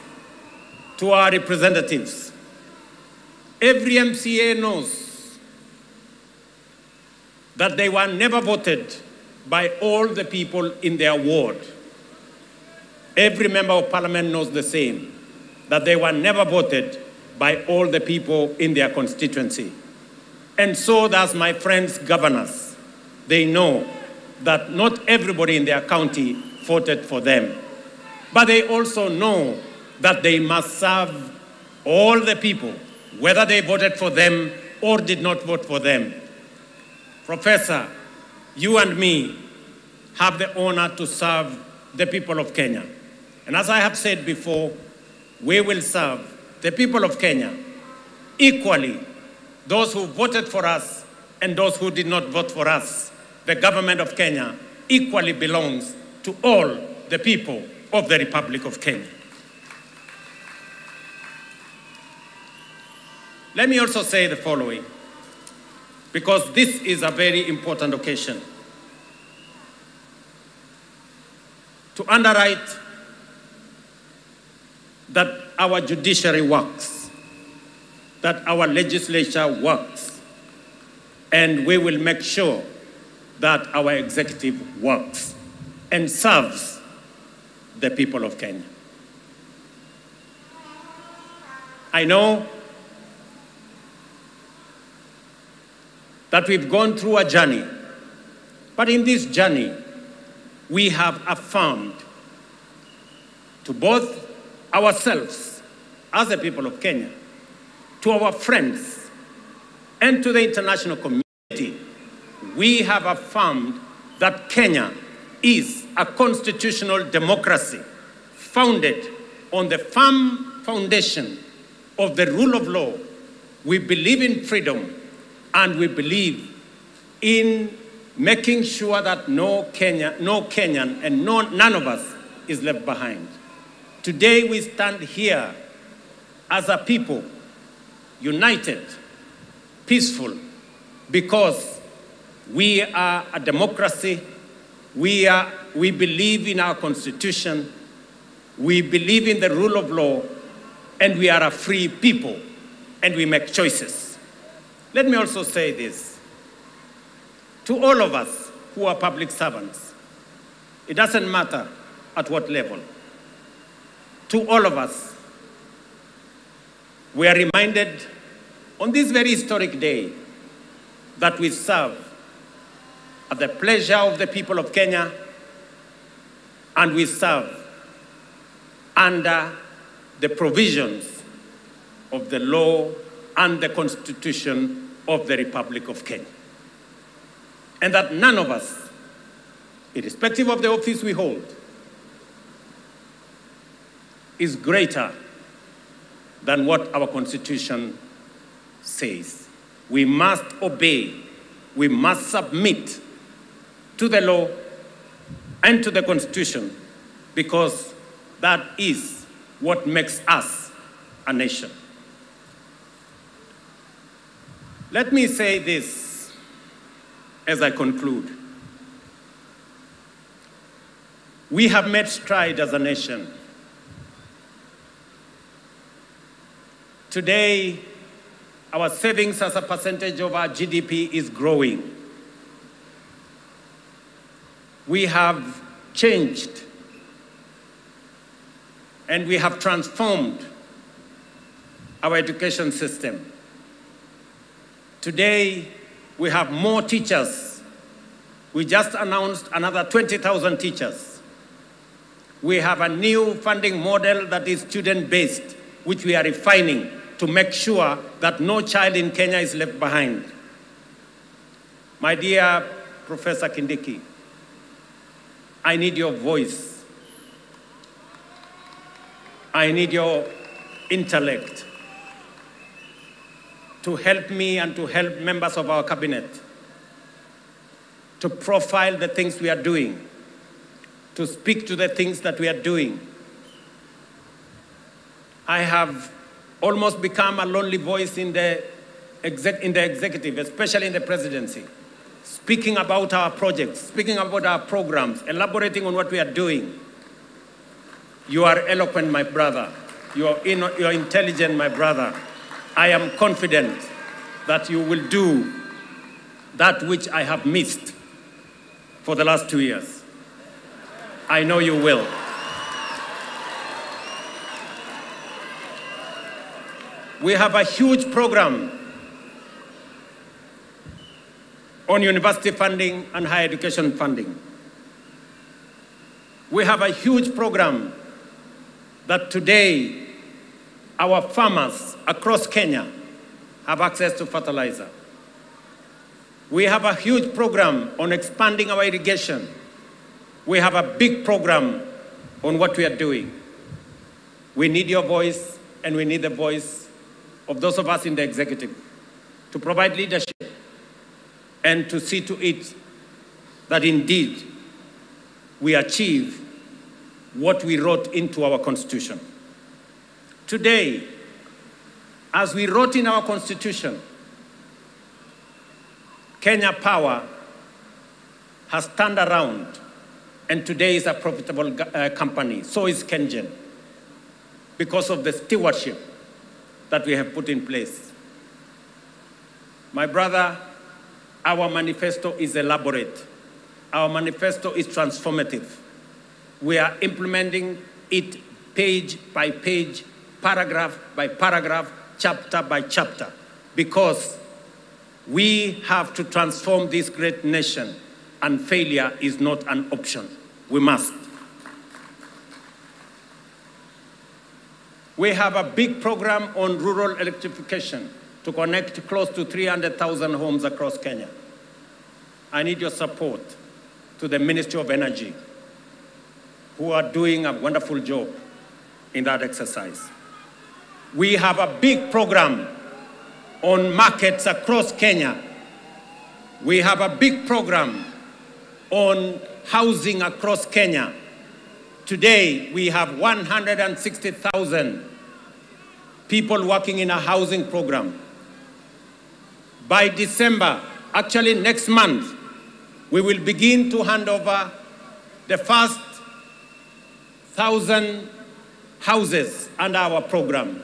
to our representatives. Every MCA knows that they were never voted by all the people in their ward. Every member of parliament knows the same, that they were never voted by all the people in their constituency. And so does my friends governors. They know that not everybody in their county voted for them. But they also know that they must serve all the people, whether they voted for them or did not vote for them. Professor, you and me have the honor to serve the people of Kenya. And as I have said before, we will serve the people of Kenya equally, those who voted for us and those who did not vote for us. The government of Kenya equally belongs to all the people of the Republic of Kenya. Let me also say the following, because this is a very important occasion. To underwrite that our judiciary works, that our legislature works, and we will make sure that our executive works and serves the people of Kenya. I know that we've gone through a journey, but in this journey, we have affirmed to both ourselves as the people of Kenya, to our friends, and to the international community, we have affirmed that Kenya is a constitutional democracy founded on the firm foundation of the rule of law. We believe in freedom, and we believe in making sure that no Kenyan and none of us is left behind. Today we stand here as a people, united, peaceful, because we are a democracy. We believe in our constitution. We believe in the rule of law, and we are a free people, and we make choices. Let me also say this. To all of us who are public servants, it doesn't matter at what level. To all of us, we are reminded on this very historic day that we serve at the pleasure of the people of Kenya, and we serve under the provisions of the law and the Constitution of the Republic of Kenya. And that none of us, irrespective of the office we hold, is greater than what our Constitution says. We must obey, we must submit to the law and to the Constitution, because that is what makes us a nation. Let me say this as I conclude. We have made stride as a nation. Today, our savings as a percentage of our GDP is growing. We have changed and we have transformed our education system. Today, we have more teachers. We just announced another 20,000 teachers. We have a new funding model that is student-based, which we are refining to make sure that no child in Kenya is left behind. My dear Professor Kindiki, I need your voice. I need your intellect to help me and to help members of our cabinet to profile the things we are doing, to speak to the things that we are doing. I have almost become a lonely voice in the executive, especially in the presidency, speaking about our projects, speaking about our programs, elaborating on what we are doing. You are eloquent, my brother. You are intelligent, my brother. I am confident that you will do that which I have missed for the last 2 years. I know you will. We have a huge program on university funding and higher education funding. We have a huge program that today our farmers across Kenya have access to fertilizer. We have a huge program on expanding our irrigation. We have a big program on what we are doing. We need your voice, and we need the voice of those of us in the executive to provide leadership and to see to it that indeed we achieve what we wrote into our Constitution. Today, as we wrote in our Constitution, Kenya Power has turned around and today is a profitable company. So is KenGen, because of the stewardship that we have put in place. My brother, our manifesto is elaborate. Our manifesto is transformative. We are implementing it page by page, paragraph by paragraph, chapter by chapter, because we have to transform this great nation, and failure is not an option. We must. We have a big program on rural electrification to connect close to 300,000 homes across Kenya. I need your support to the Ministry of Energy, who are doing a wonderful job in that exercise. We have a big program on markets across Kenya. We have a big program on housing across Kenya. Today, we have 160,000 people working in a housing program. By December, actually next month, we will begin to hand over the first 1,000 houses under our program,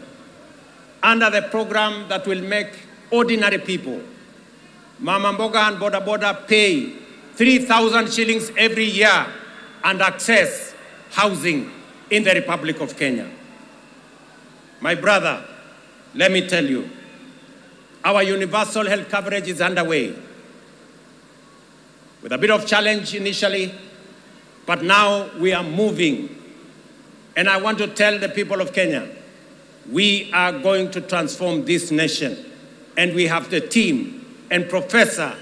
under the program that will make ordinary people, Mama Mboga and Boda Boda, pay 3,000 shillings every year and access housing in the Republic of Kenya. My brother, let me tell you, our universal health coverage is underway with a bit of challenge initially, but now we are moving. And I want to tell the people of Kenya, we are going to transform this nation. And we have the team. And Professor,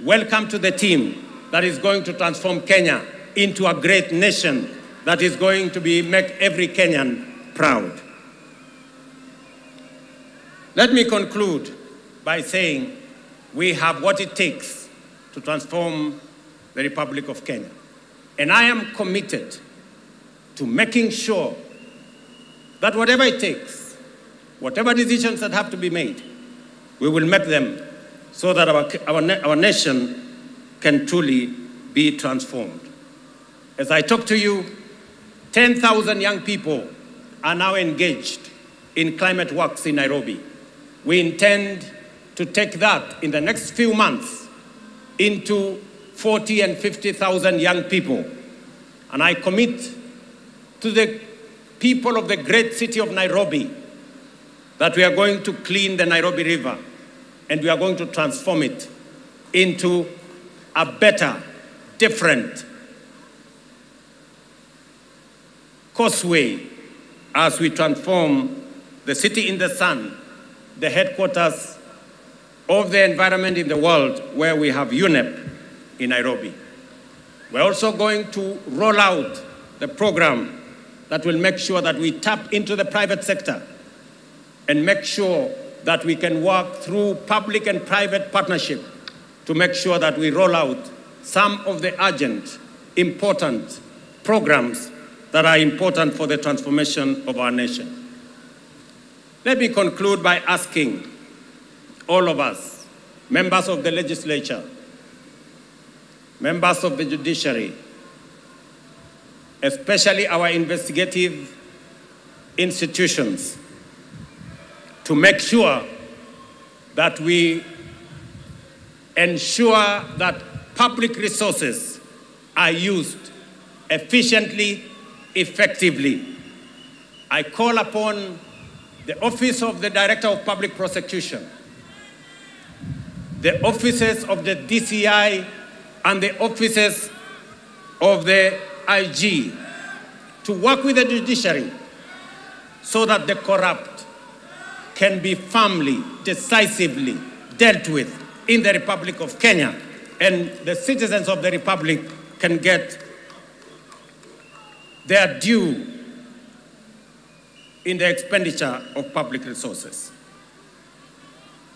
welcome to the team that is going to transform Kenya into a great nation that is going to make every Kenyan proud. Let me conclude by saying we have what it takes to transform the Republic of Kenya. And I am committed to making sure that whatever it takes, whatever decisions that have to be made, we will make them so that our nation can truly be transformed. As I talk to you, 10,000 young people are now engaged in climate works in Nairobi. We intend to take that in the next few months into 40 and 50,000 young people. And I commit to the people of the great city of Nairobi that we are going to clean the Nairobi River and we are going to transform it into a better, different causeway as we transform the city in the sun, the headquarters of the environment in the world, where we have UNEP in Nairobi. We're also going to roll out the program that will make sure that we tap into the private sector and make sure that we can work through public and private partnership to make sure that we roll out some of the urgent, important programs that are important for the transformation of our nation. Let me conclude by asking all of us, members of the legislature, members of the judiciary, especially our investigative institutions, to make sure that we ensure that public resources are used efficiently, effectively. I call upon the Office of the Director of Public Prosecution, the offices of the DCI, and the offices of the IG to work with the judiciary so that the corrupt can be firmly, decisively dealt with in the Republic of Kenya, and the citizens of the Republic can get their due in the expenditure of public resources.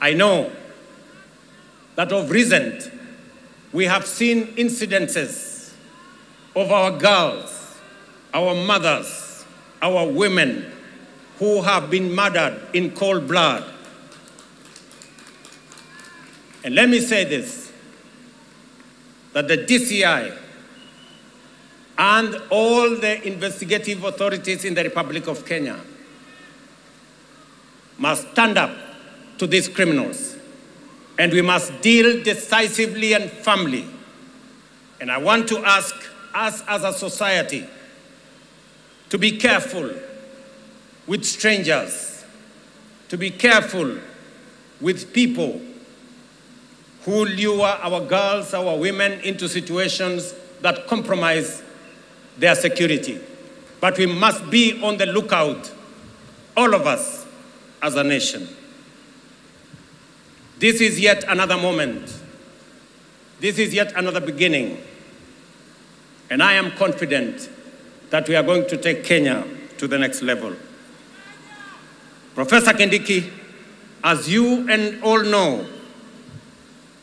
I know that of recent, we have seen incidences of our girls, our mothers, our women who have been murdered in cold blood. And let me say this, that the DCI and all the investigative authorities in the Republic of Kenya must stand up to these criminals, and we must deal decisively and firmly. And I want to ask us as a society to be careful with strangers, to be careful with people who lure our girls, our women into situations that compromise their security. But we must be on the lookout all of us as a nation. This is yet another moment. This is yet another beginning. And I am confident that we are going to take Kenya to the next level. Professor Kindiki, as you and all know,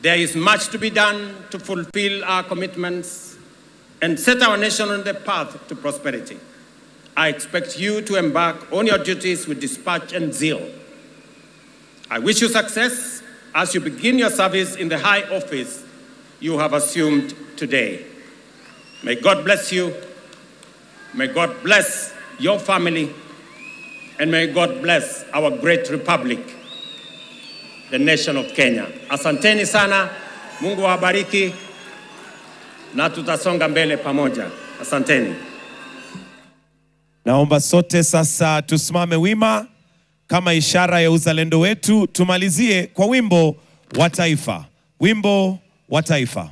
there is much to be done to fulfill our commitments and set our nation on the path to prosperity. I expect you to embark on your duties with dispatch and zeal. I wish you success as you begin your service in the high office you have assumed today. May God bless you. May God bless your family. And may God bless our great republic, the nation of Kenya. Asanteni sana, Mungu wabariki, na tutasonga mbele pamoja. Asanteni. Naomba sote sasa tusimame wima kama ishara ya uzalendo wetu. Tumalizie kwa wimbo wa taifa. Wimbo wa taifa.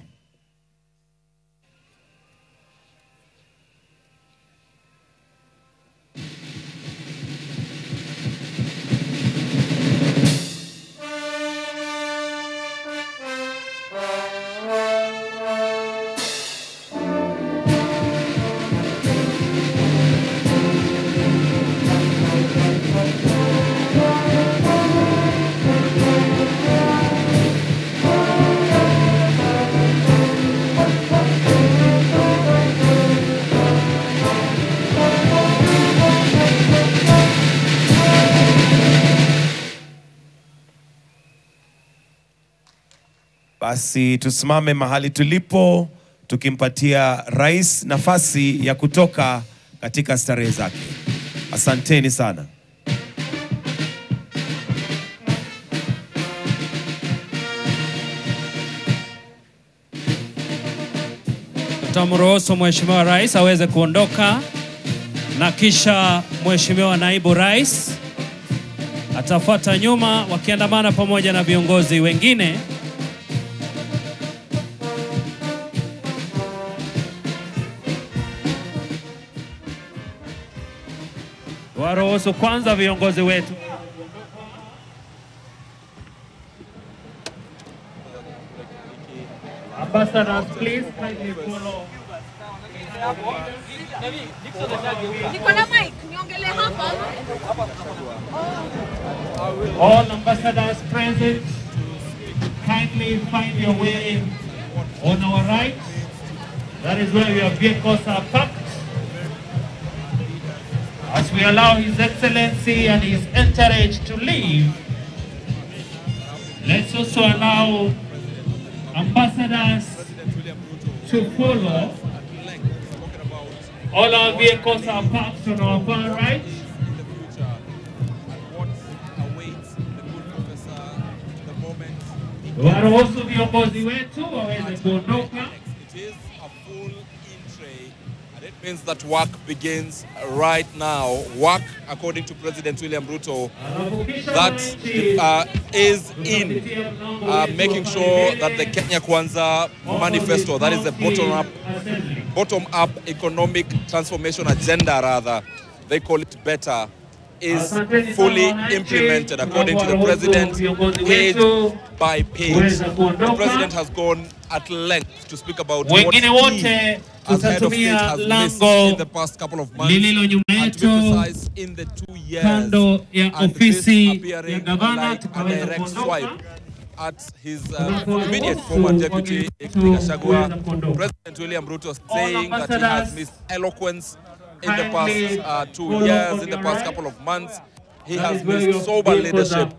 Basi tusimame mahali tulipo tukimpatia rais nafasi ya kutoka katika starehe zake. Asanteni sana. Tutamruhusu Mheshimiwa Rais aweze kuondoka na kisha Mheshimiwa Naibu Rais atafuata nyuma wakiandamana pamoja na viongozi wengine. Waruhusu kwanza viongozi wetu. Ambassadors, please kindly follow. All ambassadors present, kindly find your way on our right. That is where your vehicles are parked. As we allow His Excellency and His entourage to leave, let's also allow ambassadors to follow. All our vehicles are parked on our far right. Waruhusu viongozi wetu waweze kuondoka. It means that work begins right now. Work, according to President William Ruto, that is in making sure that the Kenya Kwanza manifesto, that is the bottom-up economic transformation agenda, rather, they call it better, is fully implemented according to the President, page by page. The President has gone at length to speak about what he, as head of state, has missed in the past couple of months, and to be precise, in the 2 years, and this appearing like a direct swipe at his immediate former deputy, Gachagua. President William Ruto saying that he has missed eloquence in the past 2 years, in the past couple of months. He has missed sober leadership,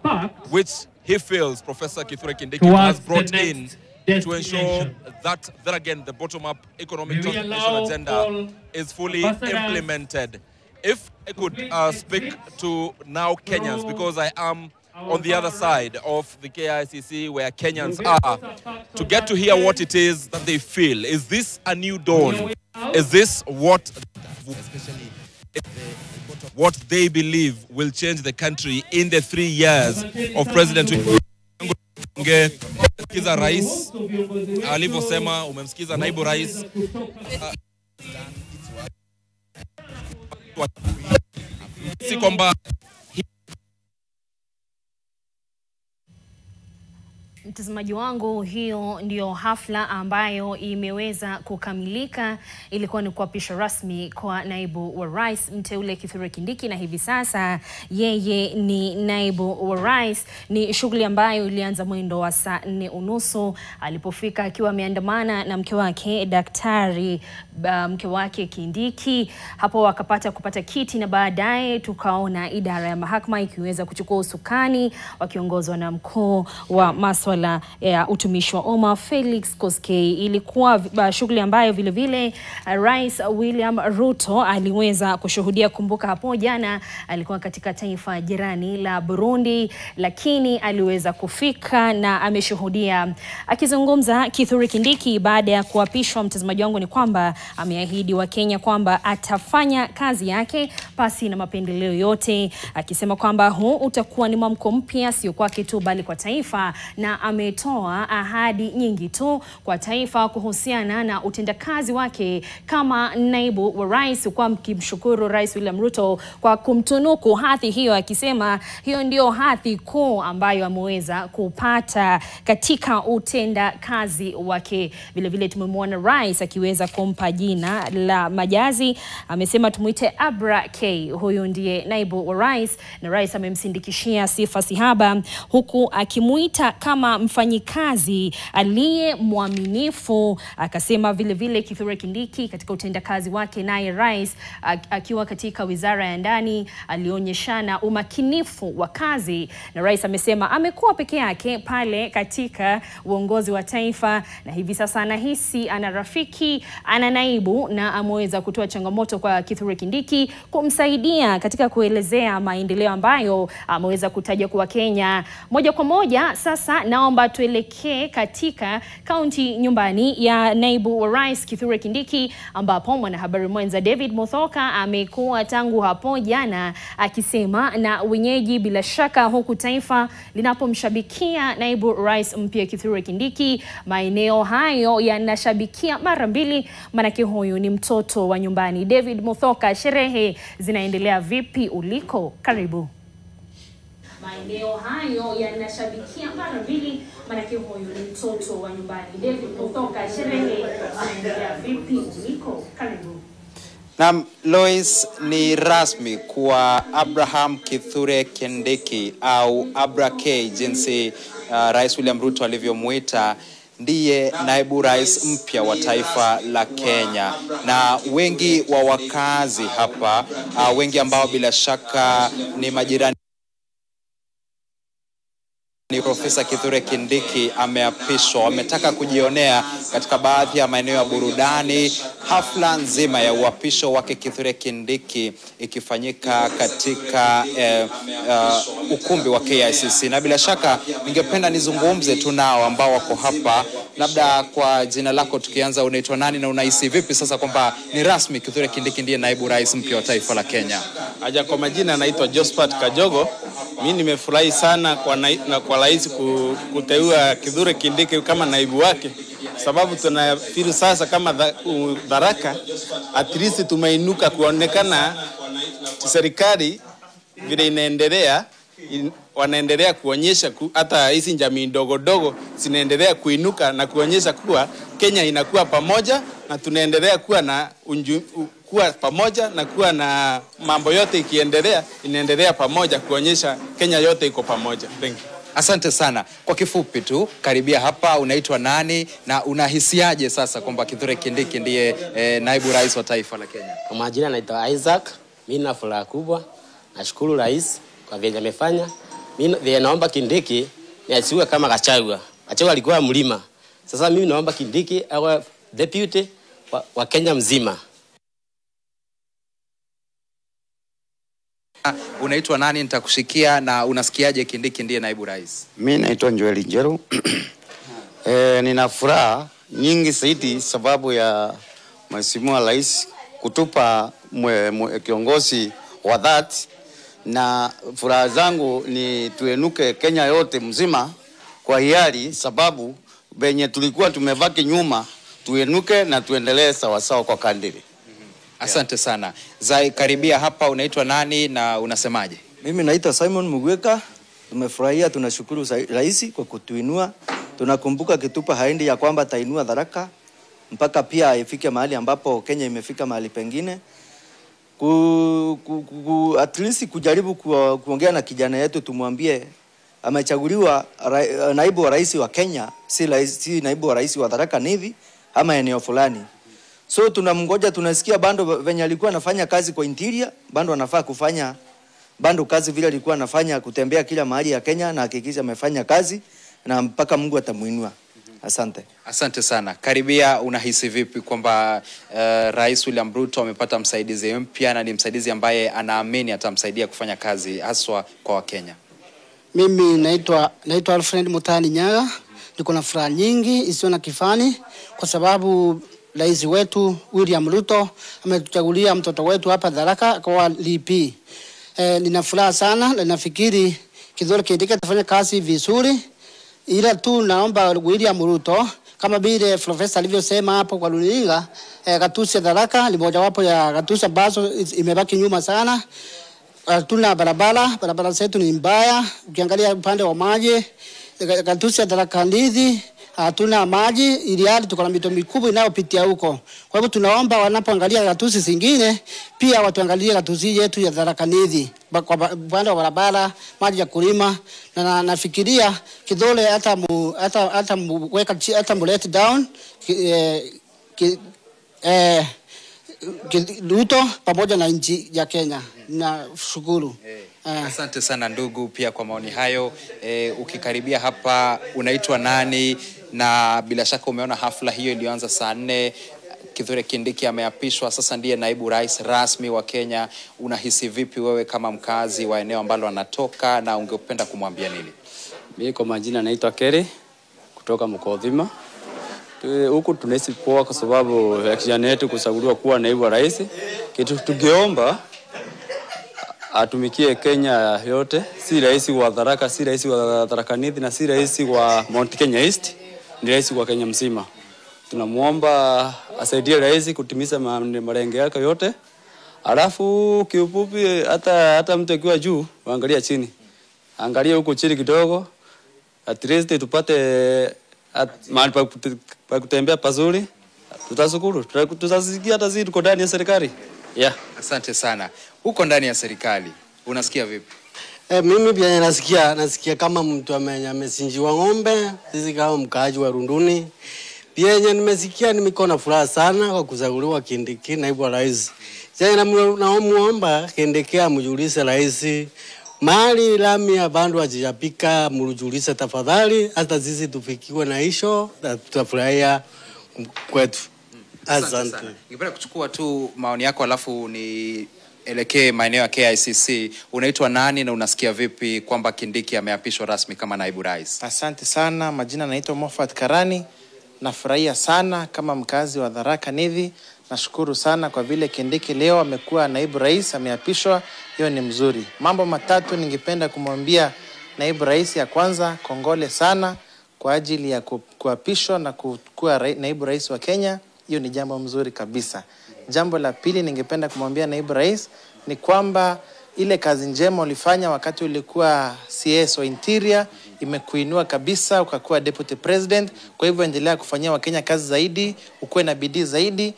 which he feels Professor Kithure Kindiki has brought in to ensure that again, the bottom-up economic transformation agenda is fully implemented. If I could speak to now Kenyans, because I am on the other side of the KICC where Kenyans are, to get to hear what it is that they feel. Is this a new dawn? Is this what they believe will change the country in the 3 years of President umemsikiza rais alivyosema, umemsikiza naibu rais. Si kwamba Mtazamaji wangu, hiyo ndio hafla ambayo imeweza kukamilika. Ilikuwa ni kuapisha rasmi kwa naibu wa rais mteule Kithure Kindiki, na hivi sasa yeye ni naibu wa rais. Ni shughuli ambayo ilianza mwendo wa saa 4:30 alipofika akiwa ameandamana na mke wake daktari mke wake Kindiki. Hapo wakapata kupata kiti, na baadaye tukaona idara ya mahakama ikiweza kuchukua usukani wakiongozwa na mkuu wa masuala ya utumishi wa umma Felix Koskei. Ilikuwa shughuli ambayo vile vile Rais William Ruto aliweza kushuhudia. Kumbuka hapo jana alikuwa katika taifa jirani la Burundi, lakini aliweza kufika na ameshuhudia. Akizungumza Kithure Kindiki baada ya kuapishwa, mtazamaji wangu, ni kwamba ameahidi wa Kenya kwamba atafanya kazi yake pasi na mapendeleo yote, akisema kwamba huu utakuwa ni mwamko mpya sio kwake tu bali kwa taifa, na ametoa ahadi nyingi tu kwa taifa kuhusiana na utendakazi wake kama naibu wa rais, kwa mkimshukuru Rais William Ruto kwa kumtunuku hadhi hiyo, akisema hiyo ndio hadhi kuu ambayo ameweza kupata katika utendakazi wake. Vile vile tumemwona rais akiweza kumpa jina la majazi, amesema tumuite Abra K. Huyu ndiye naibu wa rais, na rais amemsindikishia sifa sihaba, huku akimuita kama mfanyikazi aliye mwaminifu. Akasema vile vile Kithure Kindiki katika utendakazi wake, naye rais akiwa katika wizara ya ndani alionyeshana umakinifu wa kazi, na rais amesema amekuwa peke yake pale katika uongozi wa taifa, na hivi sasa anahisi ana rafiki, ana naibu, na ameweza kutoa changamoto kwa Kithure Kindiki kumsaidia katika kuelezea maendeleo ambayo ameweza kutaja kwa Kenya. Moja kwa moja sasa naomba tuelekee katika kaunti nyumbani ya naibu wa rais Kithure Kindiki, ambapo mwanahabari mwenza David Muthoka amekuwa tangu hapo jana akisema na wenyeji, bila shaka huku taifa linapomshabikia naibu rais mpya Kithure Kindiki, maeneo hayo yanashabikia mara mbili, manake huyu ni mtoto wa nyumbani. David Muthoka, sherehe zinaendelea vipi uliko? Karibu. Maeneo hayo yanashabikia mara mbili, manake huyu ni mtoto wa nyumbani. David Muthoka, sherehe zinaendelea vipi uliko? Karibu. Na Lois, ni rasmi kwa Abraham Kithure Kindiki au Abra K jinsi Rais William Ruto alivyomuita, ndiye naibu rais mpya wa taifa la Kenya. Na wengi wa wakazi hapa, wengi ambao bila shaka ni majirani ni Profesa Kithure Kindiki ameapishwa, wametaka kujionea katika baadhi ya maeneo ya burudani hafla nzima ya uapisho wake Kithure Kindiki ikifanyika katika ukumbi wa KICC. Na bila shaka ningependa nizungumze tu nao ambao wako hapa. Labda kwa jina lako tukianza, unaitwa nani na unahisi vipi sasa kwamba ni rasmi Kithure Kindiki ndiye naibu rais mpya wa taifa la Kenya? Aja, kwa majina naitwa Josephat Kajogo. Mimi nimefurahi sana kwa rais kuteua Kithure Kindiki kama naibu wake, sababu tunafiri sasa kama Baraka at least tumeinuka kuonekana serikali vile inaendelea, wanaendelea kuonyesha hata hizi jamii ndogo ndogo zinaendelea kuinuka na kuonyesha kuwa Kenya inakuwa pamoja, na tunaendelea kuwa na kuwa pamoja na kuwa na mambo yote ikiendelea inaendelea pamoja, kuonyesha Kenya yote iko pamoja. Thank you. Asante sana. Kwa kifupi tu, karibia hapa, unaitwa nani na unahisiaje sasa kwamba Kithure Kindiki ndiye naibu rais wa taifa la Kenya? Kwa majina naitwa Isaac. Mimi na furaha kubwa, nashukuru rais kwa vile amefanya. Mimi naomba Kindiki asiwe kama Gachagua. Gachagua alikuwa mlima. Sasa mimi naomba Kindiki awe deputy wa Kenya mzima. Unaitwa nani, nitakushikia, na unasikiaje Kindiki ndiye naibu rais? Mimi naitwa Joel Njeru. Nina furaha nyingi zaidi sababu ya Mheshimiwa Rais kutupa kiongozi wa dhati, na furaha zangu ni tuenuke Kenya yote mzima kwa hiari, sababu benye tulikuwa tumebaki nyuma tuenuke na tuendelee sawa sawa kwa kandiri. Asante sana. Zai, karibia hapa, unaitwa nani na unasemaje? Mimi naitwa Simon Mugweka. Tumefurahia, tunashukuru rais kwa kutuinua Tunakumbuka Kitupa haindi ya kwamba atainua Tharaka mpaka pia ifike mahali ambapo Kenya imefika mahali pengine. At least kujaribu kuongea na kijana yetu tumwambie amechaguliwa naibu wa rais wa Kenya, si naibu wa rais wa Tharaka Nithi ama eneo fulani. So tunamngoja, tunasikia bando venye alikuwa anafanya kazi kwa interior, bando anafaa kufanya bando kazi vile alikuwa anafanya kutembea kila mahali ya Kenya, na hakikisha amefanya kazi na mpaka Mungu atamuinua. Asante. Asante sana. Karibia, unahisi vipi kwamba Rais William Ruto amepata msaidizi mpya na ni msaidizi ambaye anaamini atamsaidia kufanya kazi haswa kwa Wakenya? Mimi naitwa Alfred Mutani Nyaga. Niko na furaha nyingi isiyo na kifani kwa sababu Rais wetu William Ruto ametuchagulia mtoto wetu hapa Tharaka kwa LP. Nina furaha sana na nafikiri Kithure Kindiki atafanya kazi vizuri. Ila tu naomba William Ruto kama vile profesa alivyosema hapo kwa runinga, gatuzi ya Tharaka ni mojawapo ya gatuzi ambazo imebaki nyuma sana. Tuna barabara zetu ni mbaya. Ukiangalia upande wa maji, gatuzi ya Tharaka Nithi hatuna maji, ili hali tuko na mito mikubwa inayopitia huko. Kwa hivyo tunaomba wanapoangalia gatuzi zingine pia watuangalie gatuzi yetu ya Tharaka Nithi kwa upande wa barabara, maji ya kulima, na nafikiria Kithure hata let down Ruto pamoja na nchi ya Kenya. Na shukuru. Asante sana ndugu pia kwa maoni hayo. Ukikaribia hapa, unaitwa nani? Na bila shaka umeona hafla hiyo ilianza saa 4. Kithure Kindiki ameapishwa, sasa ndiye naibu rais rasmi wa Kenya. Unahisi vipi wewe kama mkazi wa eneo ambalo anatoka, na ungependa kumwambia nini? Mimi kwa majina naitwa Kere kutoka Mkothima. Huku tunahisi poa kwa sababu ya kijana yetu kuchaguliwa kuwa naibu wa rais. Kitu tungeomba atumikie Kenya yote, si rais wa Tharaka, si rais wa Tharaka Nithi, na si rais wa Mount Kenya East, ni rais wa Kenya mzima. Tunamuomba asaidie rais kutimiza malengo yake yote. Alafu kiufupi, hata mtu akiwa juu waangalia chini, angalia huko chini kidogo, at least tupate mahali pa kutembea pazuri. Tutashukuru, tutasikia hata sisi tuko ndani ya serikali. Yeah. Asante sana. Huko ndani ya serikali unasikia vipi? Mimi pia nasikia kama mtu amesinjiwa ng'ombe. Sisi kama mkaaji wa Runduni pia nimesikia, nimekuwa na furaha sana kwa kuchaguliwa Kindiki naibu wa rais. Sasa naomba Kindiki amjulishe rais mali lami ya bandu hajapika, mjulishe tafadhali, hata sisi tufikiwe na hisho na tutafurahia kwetu. Asante. Ningependa kuchukua tu maoni yako alafu nielekee maeneo ya KICC. Unaitwa nani na unasikia vipi kwamba Kindiki ameapishwa rasmi kama naibu rais? Asante sana, majina naitwa Moffat Karani. Nafurahia sana kama mkazi wa Tharaka Nithi. Nashukuru sana kwa vile Kindiki leo amekuwa naibu rais, ameapishwa. Hiyo ni mzuri. Mambo matatu ningependa kumwambia naibu rais. Ya kwanza, kongole sana kwa ajili ya kuapishwa na kuwa naibu rais wa Kenya. Hiyo ni jambo mzuri kabisa. Jambo la pili ningependa kumwambia naibu rais ni kwamba ile kazi njema ulifanya wakati ulikuwa CS wa Interior imekuinua kabisa, ukakuwa deputy president. Kwa hivyo endelea kufanyia Wakenya kazi zaidi, ukuwe na bidii zaidi.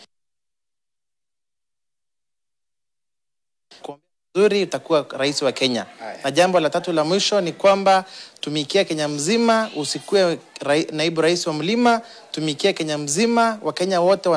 Nzuri utakuwa rais wa Kenya. Na jambo la tatu la mwisho ni kwamba tumikia Kenya mzima, usikue naibu rais wa mlima, tumikia Kenya mzima. Wakenya wote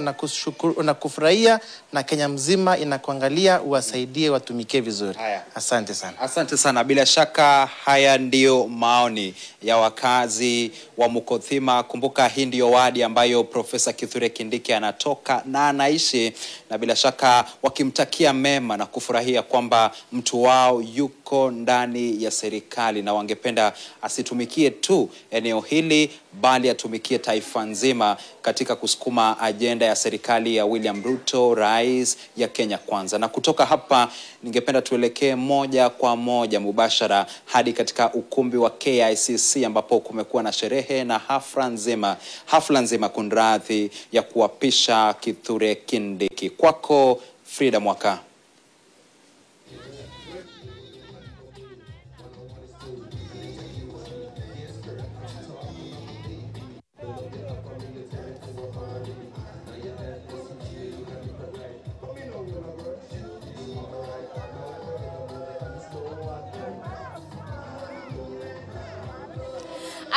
wanakufurahia na Kenya mzima inakuangalia, uwasaidie watumikie vizuri. Asante sana. Asante sana. Bila shaka haya ndio maoni ya wakazi wa Mkothima. Kumbuka hii ndio wadi ambayo Profesa Kithure Kindiki anatoka na anaishi, na bila shaka wakimtakia mema na kufurahia kwamba mtu wao yuko ndani ya serikali, na wangependa asitumikie tu eneo hili bali atumikie taifa nzima katika kusukuma ajenda ya serikali ya William Ruto, rais ya Kenya kwanza. Na kutoka hapa ningependa tuelekee moja kwa moja mubashara hadi katika ukumbi wa KICC ambapo kumekuwa na sherehe na hafla nzima kunradhi ya kuapisha Kithure Kindiki. Kwako Frida Mwaka.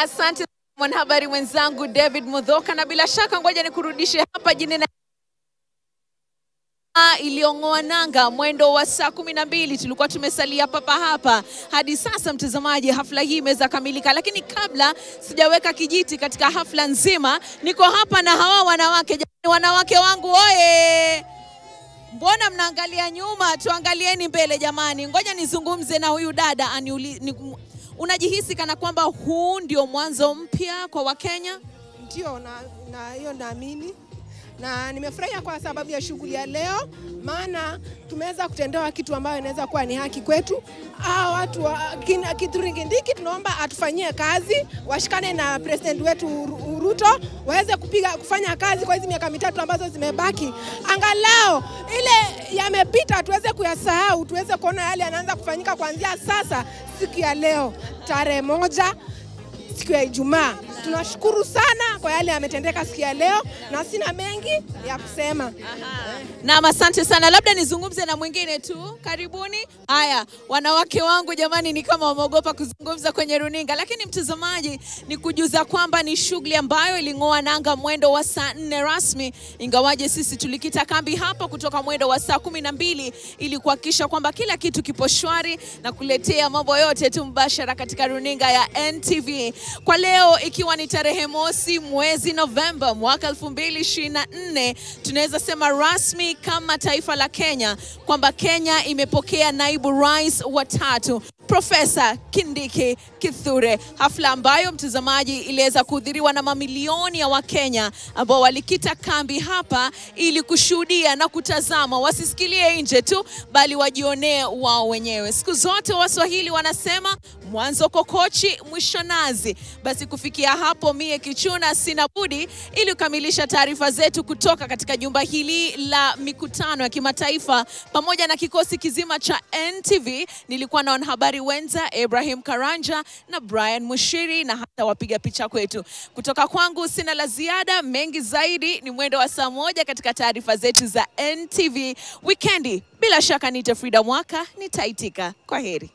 Asante mwanahabari mwenzangu David Mudhoka, na bila shaka ngoja nikurudishe hapa jijini iliyong'oa nanga mwendo wa saa 12. Tulikuwa tumesalia papa hapa hadi sasa. Mtazamaji, hafla hii imeweza kamilika, lakini kabla sijaweka kijiti katika hafla nzima, niko hapa na hawa wanawake. Jamani, wanawake wangu oye! Mbona mnaangalia nyuma? Tuangalieni mbele jamani. Ngoja nizungumze na huyu dada. Unajihisi kana kwamba huu ndio mwanzo mpya kwa Wakenya? Ndio, na hiyo naamini. Na nimefurahia kwa sababu ya shughuli ya leo, maana tumeweza kutendewa kitu ambayo inaweza kuwa ni haki kwetu. Watu wa Kithure Kindiki tunaomba atufanyie kazi, washikane na president wetu Ruto, waweze kufanya kazi kwa hizi miaka mitatu ambazo zimebaki. Angalau ile yamepita tuweze kuyasahau, tuweze kuona yale yanaanza kufanyika kuanzia sasa, siku ya leo tarehe 1 siku ya Ijumaa. Tunashukuru sana kwa yale yametendeka siku ya leo, na sina mengi ya kusema. Na asante sana. Labda nizungumze na mwingine tu. Karibuni. Haya, wanawake wangu jamani, ni kama wameogopa kuzungumza kwenye runinga, lakini mtazamaji, ni kujuza kwamba ni shughuli ambayo iling'oa nanga mwendo wa saa 4 rasmi, ingawaje sisi tulikita kambi hapa kutoka mwendo wa saa 12 ili kuhakikisha kwamba kila kitu kipo shwari na kuletea mambo yote tu mbashara katika runinga ya NTV. Kwa leo ikiwa ni tarehe 1 mwezi Novemba mwaka 2024, tunaweza sema rasmi kama taifa la Kenya kwamba Kenya imepokea naibu rais wa 3, Profesa Kindiki Kithure, hafla ambayo mtazamaji iliweza kuhudhuriwa na mamilioni ya Wakenya ambao walikita kambi hapa ili kushuhudia na kutazama, wasisikilie nje tu bali wajionee wao wenyewe. Siku zote Waswahili wanasema mwanzo kokochi mwisho nazi. Basi kufikia hapo mie Kichuna sina budi ili kukamilisha taarifa zetu kutoka katika jumba hili la mikutano ya kimataifa pamoja na kikosi kizima cha NTV. Nilikuwa na wanahabari wenza Ibrahim Karanja na Brian Mushiri na hata wapiga picha kwetu. Kutoka kwangu sina la ziada, mengi zaidi ni mwendo wa saa 1 katika taarifa zetu za NTV Weekendi. Bila shaka nita Frida Mwaka, nitaitika. Kwa heri.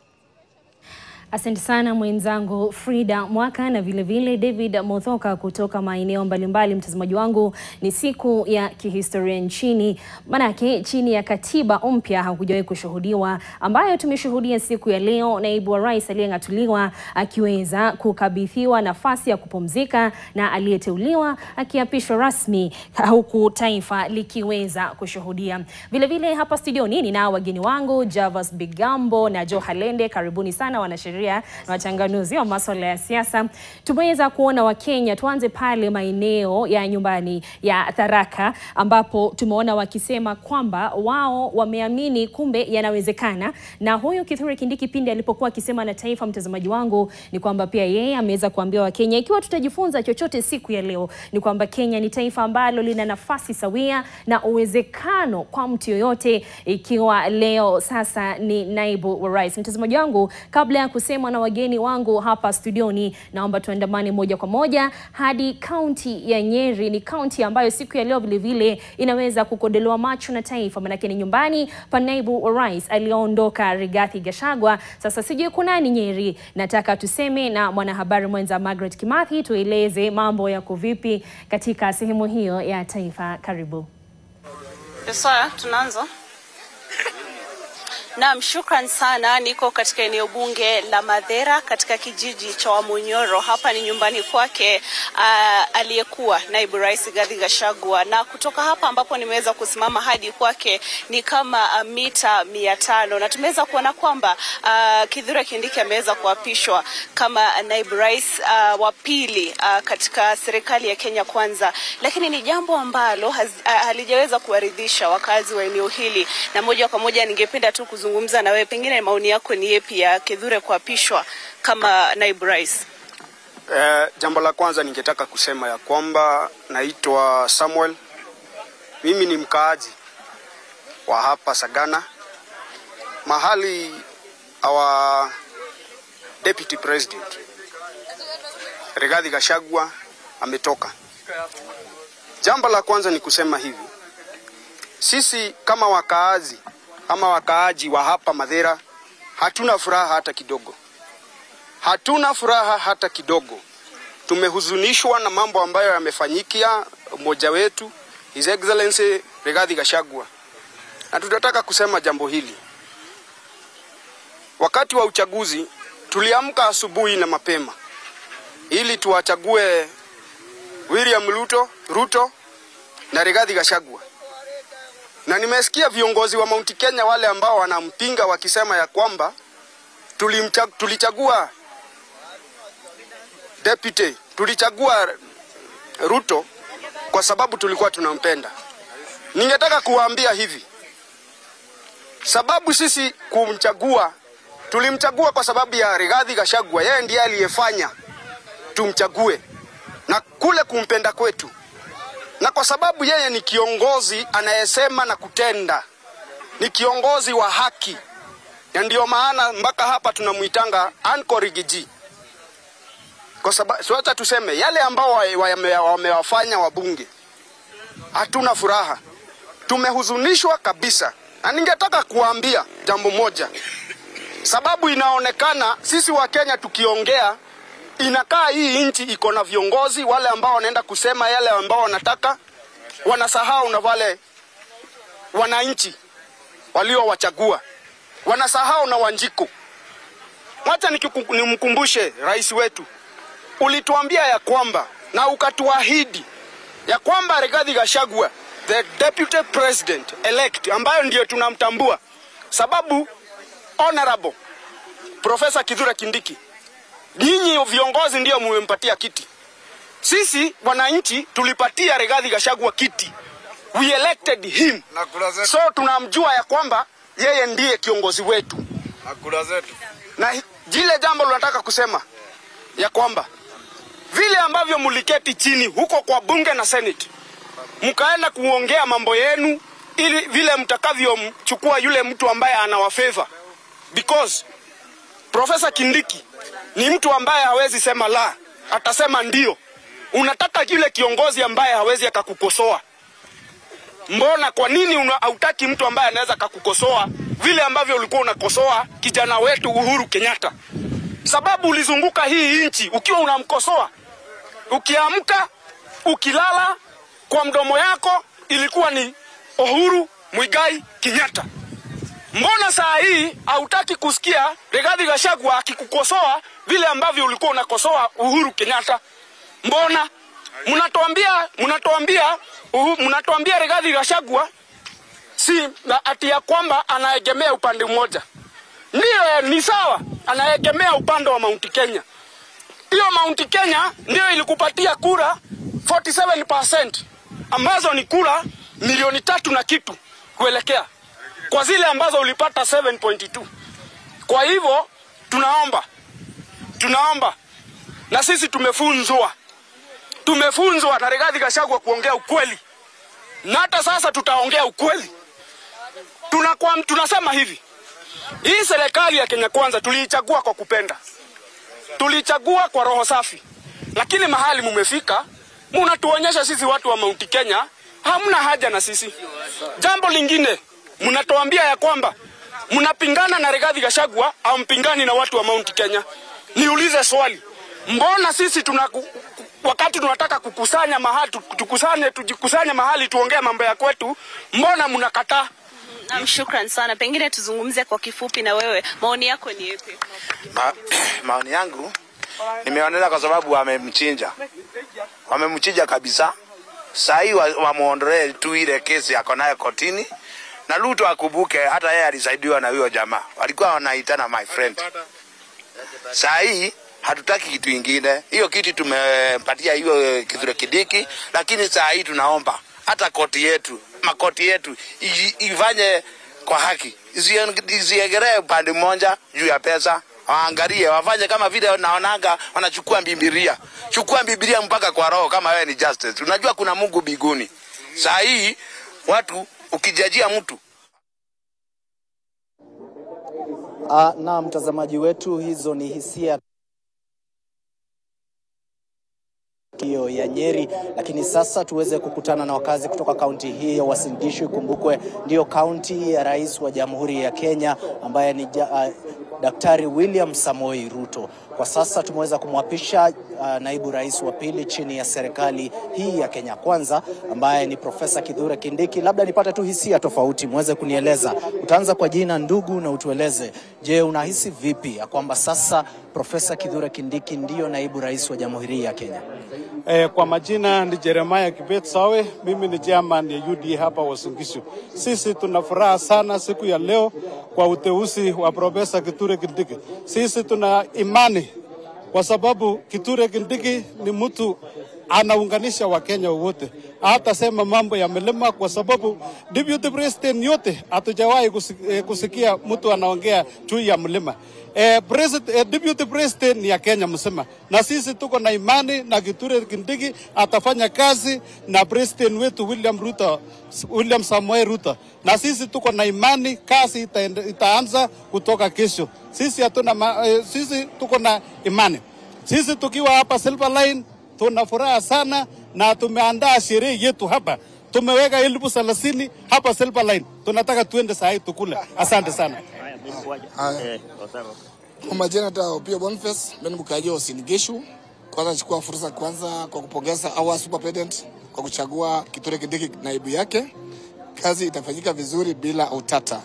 Asante sana mwenzangu Frida Mwaka na vile vile David Mudhoka kutoka maeneo mbalimbali. Mtazamaji wangu, ni siku ya kihistoria nchini, manake chini ya katiba mpya hakujawahi kushuhudiwa ambayo tumeshuhudia siku ya leo, naibu wa rais aliyeng'atuliwa akiweza kukabidhiwa nafasi ya kupumzika na aliyeteuliwa akiapishwa rasmi, huku taifa likiweza kushuhudia. Vile vile hapa studioni nina wageni wangu Javas Bigambo na Johalende. Karibuni sana wanasheria na wachanganuzi wa masuala ya siasa. Tumeweza kuona Wakenya, tuanze pale maeneo ya nyumbani ya Tharaka ambapo tumeona wakisema kwamba wao wameamini kumbe yanawezekana. Na huyu Kithure Kindiki pindi alipokuwa akisema na taifa, mtazamaji wangu, ni kwamba pia yeye ameweza kuambia Wakenya ikiwa tutajifunza chochote siku ya leo ni kwamba Kenya ni taifa ambalo lina nafasi sawia na uwezekano kwa mtu yoyote, ikiwa leo sasa ni naibu wa rais. Mtazamaji wangu, kabla ya kusema na wageni wangu hapa studioni, naomba tuandamane moja kwa moja hadi kaunti ya Nyeri. Ni kaunti ambayo siku ya leo vile vile inaweza kukodelewa macho na taifa, manake ni nyumbani pa naibu wa rais aliondoka Rigathi Gachagua. Sasa sijui kuna ni Nyeri, nataka tuseme na mwanahabari mwenza Margaret Kimathi tueleze mambo yako vipi katika sehemu hiyo ya taifa. Karibu. Sasa tunaanza. Naam, shukran sana. Niko katika eneo bunge la Madera katika kijiji cha Wamunyoro. Hapa ni nyumbani kwake aliyekuwa naibu rais Rigathi Gachagua, na kutoka hapa ambapo nimeweza kusimama hadi kwake ni kama mita 500, na tumeweza kuona kwamba Kithure Kindiki ameweza kuapishwa kama naibu rais wa pili katika serikali ya Kenya Kwanza, lakini ni jambo ambalo halijaweza kuwaridhisha wakazi wa eneo hili, na moja kwa moja ningependa tu kuzungumza na wewe, pengine maoni yako ni yapi ya Kithure kuapishwa kama naibu rais? Jambo la kwanza ningetaka kusema ya kwamba naitwa Samuel. Mimi ni mkaaji wa hapa Sagana, mahali our deputy president Rigathi Gachagua ametoka. Jambo la kwanza ni kusema hivi: sisi kama wakaazi ama wakaaji wa hapa Madera hatuna furaha hata kidogo. Hatuna furaha hata kidogo tumehuzunishwa na mambo ambayo yamefanyikia mmoja wetu, His Excellency Rigathi Gachagua. Na tunataka kusema jambo hili. Wakati wa uchaguzi tuliamka asubuhi na mapema ili tuwachague William Ruto na Rigathi Gachagua. Na nimesikia viongozi wa Mount Kenya wale ambao wanampinga wakisema ya kwamba tulichagua deputy, tulichagua Ruto kwa sababu tulikuwa tunampenda. Ningetaka kuwaambia hivi. Sababu sisi kumchagua, tulimchagua kwa sababu ya Rigathi Gachagua. Yeye ndiye aliyefanya tumchague na kule kumpenda kwetu. Na kwa sababu yeye ni kiongozi anayesema na kutenda. Ni kiongozi wa haki. Na ndio maana mpaka hapa tunamuitanga Ankorigiji. Kwa sababu sote tuseme yale ambao wamewafanya wabunge. Hatuna furaha. Tumehuzunishwa kabisa. Na ningetaka kuambia jambo moja. Sababu inaonekana sisi wa Kenya tukiongea inakaa hii nchi iko na viongozi wale ambao wanaenda kusema yale ambao wanataka, wanasahau na wale wananchi waliowachagua. Wanasahau na Wanjiku. Wacha nimkumbushe rais wetu. Ulituambia ya kwamba na ukatuahidi ya kwamba Rigathi Gachagua, the deputy president elect, ambayo ndio tunamtambua, sababu honorable Professor Kithure Kindiki, nyinyi viongozi ndio mumempatia kiti. Sisi wananchi tulipatia Rigathi Gachagua kiti. We elected him. So tunamjua ya kwamba yeye ndiye kiongozi wetu. Na jile jambo tunataka kusema ya kwamba vile ambavyo muliketi chini huko kwa bunge na senate, mkaenda kuongea mambo yenu ili vile mtakavyo mchukua yule mtu ambaye anawafavor. Because Professor Kindiki ni mtu ambaye hawezi sema la, atasema ndio. Unataka yule kiongozi ambaye hawezi akakukosoa. Mbona kwa nini hautaki mtu ambaye anaweza akakukosoa vile ambavyo ulikuwa unakosoa kijana wetu Uhuru Kenyatta? Sababu ulizunguka hii nchi ukiwa unamkosoa. Ukiamka, ukilala, kwa mdomo yako ilikuwa ni Uhuru Muigai Kenyatta. Mbona saa hii hautaki kusikia Rigathi Gachagua akikukosoa vile ambavyo ulikuwa unakosoa Uhuru Kenyatta? Mbona mnatuambia Rigathi Gachagua si ati ya kwamba anaegemea upande mmoja. Ndio ni sawa, anaegemea upande wa Mount Kenya. Hiyo Mount Kenya ndio ilikupatia kura 47% ambazo ni kura milioni 3 na kitu kuelekea kwa zile ambazo ulipata 7.2. Kwa hivyo tunaomba na sisi tumefunzwa na Rigathi Gachagua kuongea ukweli. Na hata sasa tutaongea ukweli. Tunasema hivi. Hii serikali ya Kenya Kwanza tuliichagua kwa kupenda. Tulichagua kwa roho safi. Lakini mahali mumefika, mnatuonyesha sisi watu wa Mount Kenya hamna haja na sisi. Jambo lingine, mnatuambia ya kwamba mnapingana na Rigathi Gachagua au mpingani na watu wa Mount Kenya. Niulize swali. Mbona sisi wakati tunataka kukusanya mahali tujikusanye mahali tuongee mambo ya kwetu, mbona mnakataa? Shukrani sana. Pengine tuzungumze kwa kifupi na wewe. Maoni yako ni yapi? Maoni yangu nimeonelea kwa sababu wamemchinja. Wamemchinja kabisa. Sahi wamuondolee tu ile kesi yako nayo kotini. Na Ruto akubuke hata yeye alisaidiwa na huyo jamaa. Walikuwa wanaitana my friend. Sahi hatutaki kitu kingine. Hiyo kitu tumempatia hiyo Kithure Kindiki, lakini sahi tunaomba hata makoti yetu ifanye kwa haki. Isiegelee upande mmoja juu ya pesa. Waangalie, wafanye kama vile naonanga wanachukua Biblia. Chukua Biblia mpaka kwa roho kama wewe ni justice. Unajua kuna Mungu mbinguni. Saa hii watu ukijajia mtu. Na mtazamaji wetu, hizo ni hisia hiyo ya Nyeri, lakini sasa tuweze kukutana na wakazi kutoka kaunti hii ya Uasin Gishu. Kumbukwe ndio kaunti ya rais wa Jamhuri ya Kenya ambaye ni Daktari William Samoei Ruto. Kwa sasa tumeweza kumwapisha naibu rais wa pili chini ya serikali hii ya Kenya Kwanza, ambaye ni Profesa Kithure Kindiki. Labda nipate tu hisia tofauti, muweze kunieleza. Utaanza kwa jina ndugu na utueleze, je, unahisi vipi ya kwamba sasa Profesa Kithure Kindiki ndiyo naibu rais wa Jamhuri ya Kenya? Kwa majina ni Jeremiah Kibet Sawe, mimi ni chairman ya UDA hapa Uasin Gishu. Sisi tuna furaha sana siku ya leo kwa uteuzi wa Profesa Kithure Kindiki. Sisi tuna imani kwa sababu Kithure Kindiki ni mtu anaunganisha Wakenya wote. Hata sema mambo ya milima, kwa sababu deputy president yote hatujawahi kusikia mtu anaongea juu ya milima. Deputy president ni ya Kenya msema, na sisi tuko na imani na Kithure Kindiki atafanya kazi na president wetu William Samoei Ruto, na sisi tuko na imani kazi itaanza kutoka kesho. Sisi tuko na imani. Sisi tukiwa hapa Silver Line tuna furaha sana na tumeandaa sherehe yetu hapa. Tumeweka 30,000 hapa Silver Line. Tunataka tuende saa hii tukule. Asante sana. Kwa majina ta Pio Boniface, mimi mkaji wa Uasin Gishu. Kwanza nachukua fursa kwanza kwa kupongeza our superintendent kwa kuchagua Kithure Kindiki naibu yake. Kazi itafanyika vizuri bila utata.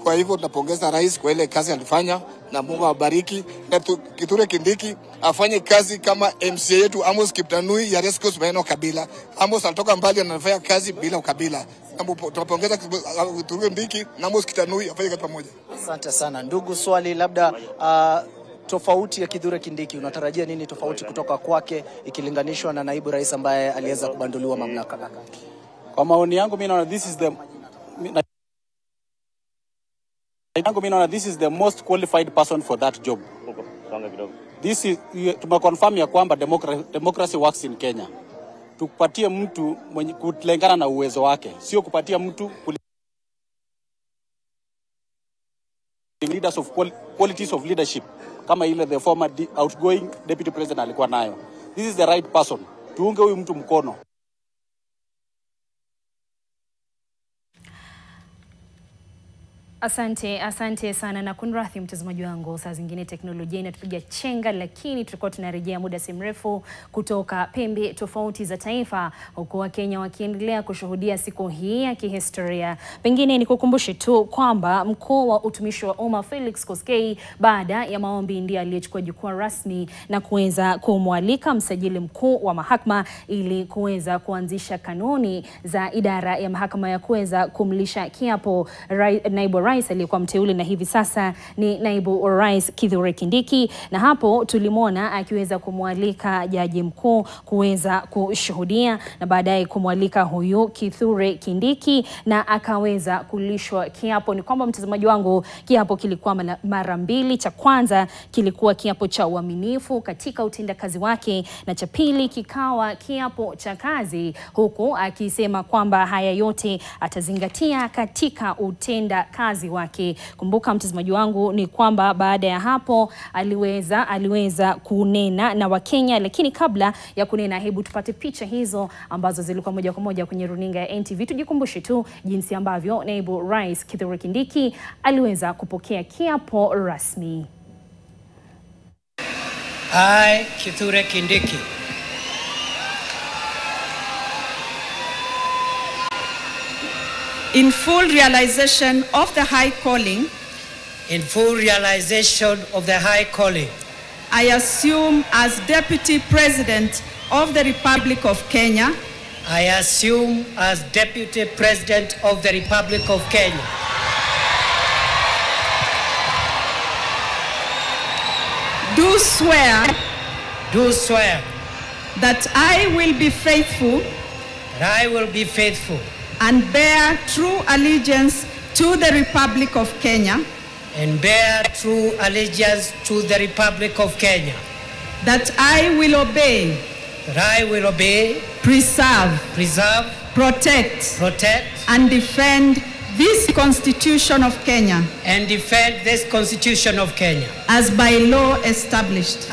Kwa hivyo tunapongeza rais kwa ile kazi alifanya, na Mungu awabariki. Na Kithure Kindiki afanye kazi kama MCA yetu Amos Kiptanui ya Rescue Maeneo Kabila. Amos alitoka mbali, anafanya kazi bila ukabila. Tunapongeza Kithure Kindiki na Amos Kiptanui afanye kazi pamoja. Asante sana. Ndugu, swali labda tofauti ya Kithure Kindiki, unatarajia nini tofauti kutoka kwake ikilinganishwa na naibu rais ambaye aliweza kubanduliwa mamlaka? Kwa maoni yangu mimi naona this is the most qualified person for that job. This is tumeconfirm ya kwamba democracy works in Kenya. Tukupatie mtu mwenye kulingana na uwezo wake, sio kupatia mtu leaders of qualities of leadership kama ile the former outgoing deputy president alikuwa nayo. This is the right person. Tuunge huyu mtu mkono. Asante sana, na kunrathi mtazamaji wangu, saa zingine teknolojia inatupiga chenga, lakini tutakuwa tunarejea muda si mrefu kutoka pembe tofauti za taifa, huku Wakenya wakiendelea kushuhudia siku hii ya kihistoria. Pengine nikukumbushe tu kwamba mkuu wa utumishi wa umma Felix Koskei, baada ya maombi, ndiye aliyechukua jukwaa rasmi na kuweza kumwalika msajili mkuu wa mahakama ili kuweza kuanzisha kanuni za idara ya mahakama ya kuweza kumlisha kiapo naibu rais aliyekuwa mteule na hivi sasa ni naibu rais Kithure Kindiki, na hapo tulimwona akiweza kumwalika jaji mkuu kuweza kushuhudia na baadaye kumwalika huyu Kithure Kindiki na akaweza kulishwa kiapo. Ni kwamba mtazamaji wangu, kiapo kilikuwa mara mbili. Cha kwanza kilikuwa kiapo cha uaminifu katika utendakazi wake, na cha pili kikawa kiapo cha kazi, huku akisema kwamba haya yote atazingatia katika utenda kazi wake. Kumbuka mtazamaji wangu ni kwamba baada ya hapo aliweza kunena na Wakenya, lakini kabla ya kunena, hebu tupate picha hizo ambazo zilikuwa moja kwa moja kwenye runinga ya NTV. Tujikumbushe tu jinsi ambavyo naibu rais Kithure Kindiki aliweza kupokea kiapo rasmi. I, Kithure Kindiki, in full realization of the high calling, I assume as Deputy President of the Republic of Kenya, do swear that I will be faithful and bear true allegiance to the Republic of Kenya, that I will obey, preserve, protect, and defend this Constitution of Kenya, as by law established,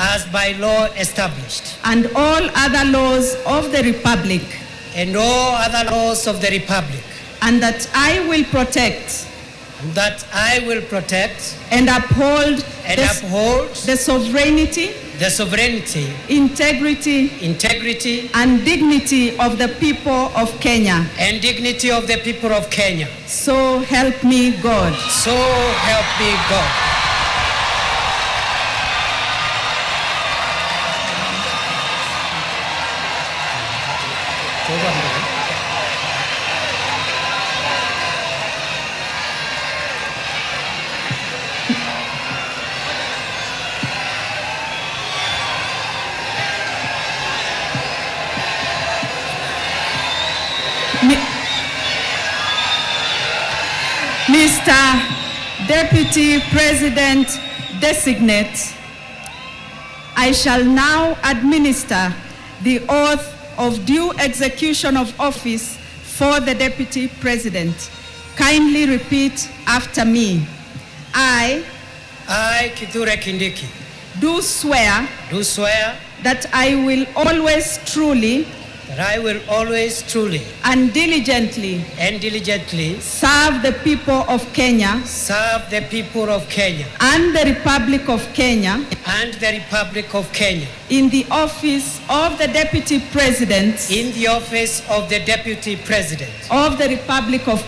and all other laws of the Republic, and that I will protect, that I will protect and uphold the sovereignty, integrity, and dignity of the people of Kenya. So help me God. So help me God. Mr. Deputy President Designate, I shall now administer the oath of due execution of office for the Deputy President. Kindly repeat after me. I, Kithure Kindiki, do swear that I will always truly and diligently serve the people of Kenya and the Republic of Kenya in the office of the Deputy President of the Republic of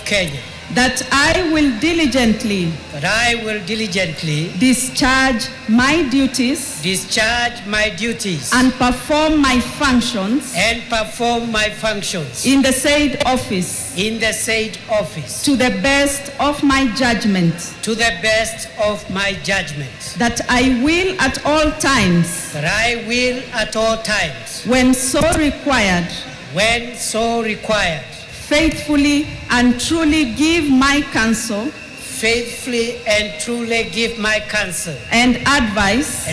Kenya, that I will diligently discharge my duties and perform my functions in the said office to the best of my judgment, that I will at all times when so required faithfully and truly give my counsel and advice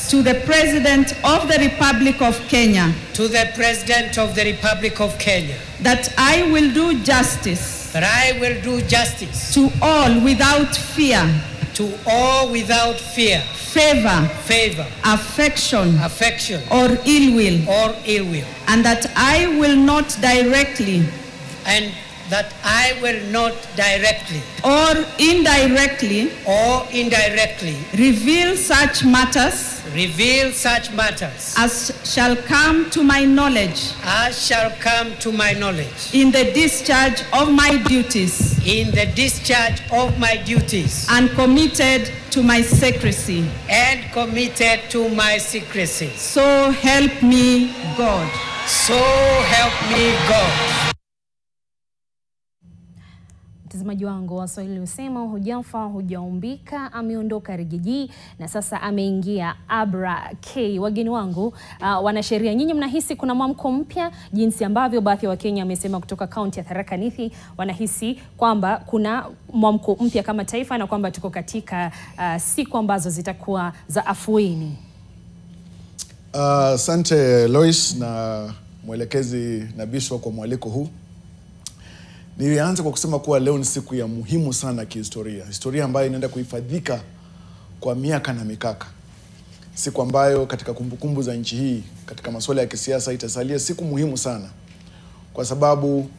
to the President of the Republic of Kenya, that I will do justice to all without fear, favor, affection, or ill will, and that I will not directly or indirectly reveal such matters as shall come to my knowledge in the discharge of my duties and committed to my secrecy. So help me God. Mtazamaji wangu, Waswahili husema hujafa hujaumbika, ameondoka Rigiji na sasa ameingia Abra K. Wageni wangu, wanasheria, nyinyi mnahisi kuna mwamko mpya jinsi ambavyo baadhi ya Wakenya wamesema kutoka kaunti ya Tharaka Nithi wanahisi kwamba kuna mwamko mpya kama taifa na kwamba tuko katika siku ambazo zitakuwa za afueni? Asante Lois na mwelekezi Nabishwa kwa mwaliko huu. Nianze kwa kusema kuwa leo ni siku ya muhimu sana kihistoria. Historia ambayo inaenda kuhifadhika kwa miaka na mikaka. Siku ambayo katika kumbukumbu za nchi hii, katika masuala ya kisiasa itasalia siku muhimu sana. Kwa sababu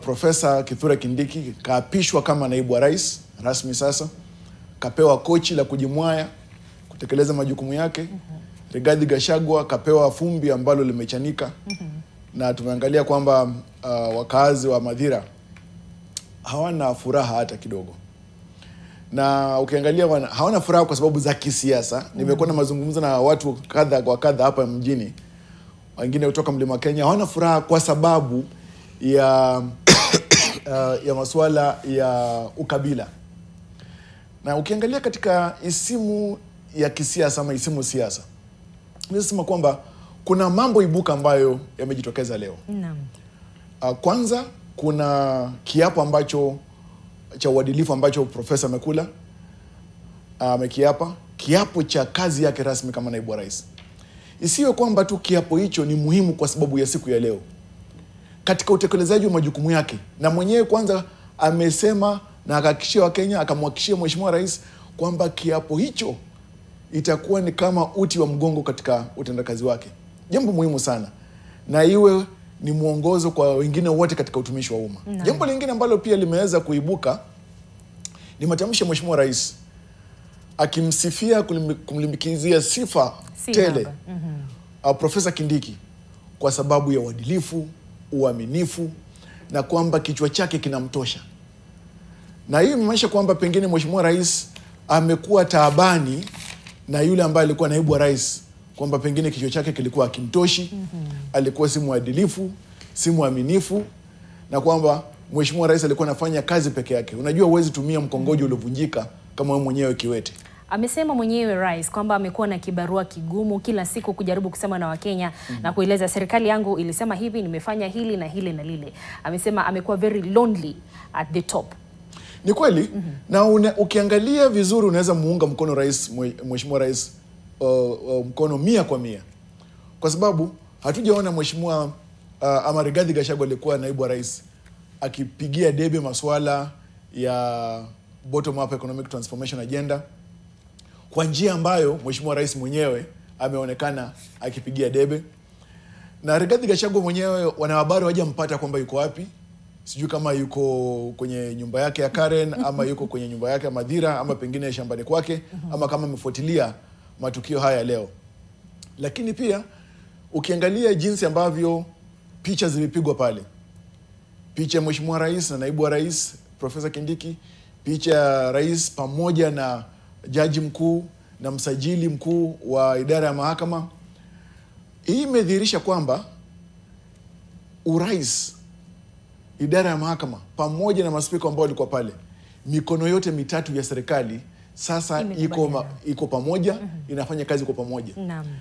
Profesa Kithure Kindiki kaapishwa kama naibu wa rais rasmi sasa. Kapewa kochi la kujimwaya kutekeleza majukumu yake. Rigathi Gachagua kapewa fumbi ambalo limechanika. Na tumeangalia kwamba wakazi wa Mathira hawana furaha hata kidogo. Na ukiangalia hawana furaha kwa sababu za kisiasa. Nimekuwa na mazungumzo na watu kadha kwa kadha hapa mjini, wengine kutoka Mlima Kenya. Hawana furaha kwa sababu ya masuala ya ukabila. Na ukiangalia katika isimu ya kisiasa ama isimu siasa, nimesema kwamba kuna mambo ibuka ambayo yamejitokeza leo. Naam. Kwanza kuna kiapo ambacho cha uadilifu ambacho profesa amekula. Amekiapa kiapo cha kazi yake rasmi kama naibu wa rais. Isiwe kwamba tu kiapo hicho ni muhimu kwa sababu ya siku ya leo. Katika utekelezaji wa majukumu yake, na mwenyewe kwanza amesema na akahakikishia Wakenya, akamhakikishia mheshimiwa rais kwamba kiapo hicho itakuwa ni kama uti wa mgongo katika utendakazi wake. Jambo muhimu sana. Na iwe ni mwongozo kwa wengine wote katika utumishi wa umma. Jambo lingine ambalo pia limeweza kuibuka ni matamshi ya Mheshimiwa Rais akimsifia, kumlimbikizia sifa tele Profesa Kindiki kwa sababu ya uadilifu, uaminifu na kwamba kichwa chake kinamtosha. Na hiyo imemaanisha kwamba pengine Mheshimiwa Rais amekuwa taabani na yule ambaye alikuwa naibu wa rais, kwamba pengine kichwa chake kilikuwa hakimtoshi, alikuwa si mwadilifu, si mwaminifu, na kwamba Mheshimiwa Rais alikuwa anafanya kazi peke yake. Unajua huwezi tumia mkongojo uliovunjika kama wewe mwenyewe kiwete. Amesema mwenyewe rais kwamba amekuwa na kibarua kigumu kila siku kujaribu kusema na Wakenya na kueleza serikali yangu ilisema hivi, nimefanya hili na hili na lile. Amesema amekuwa very lonely at the top. Ni kweli. Na ukiangalia vizuri unaweza muunga mkono rais, Mheshimiwa Rais mkono 100%. Kwa sababu hatujaona Mheshimiwa ama Rigathi Gachagua alikuwa naibu wa rais akipigia debe masuala ya bottom up economic transformation agenda kwa njia ambayo Mheshimiwa Rais mwenyewe ameonekana akipigia debe. Na Rigathi Gachagua mwenyewe wanahabari wajampata kwamba yuko wapi. Sijui kama yuko kwenye nyumba yake ya Karen ama yuko kwenye nyumba yake ya Madhira ama pengine shambani kwake ama kama amefuatilia matukio haya leo. Lakini pia ukiangalia jinsi ambavyo picha zilipigwa pale, picha ya Mheshimiwa Rais na naibu wa rais Profesa Kindiki, picha ya rais pamoja na jaji mkuu na msajili mkuu wa idara ya mahakama, hii imedhihirisha kwamba urais, idara ya mahakama pamoja na maspika ambao walikuwa pale, mikono yote mitatu ya serikali sasa iko pamoja, inafanya kazi kwa pamoja.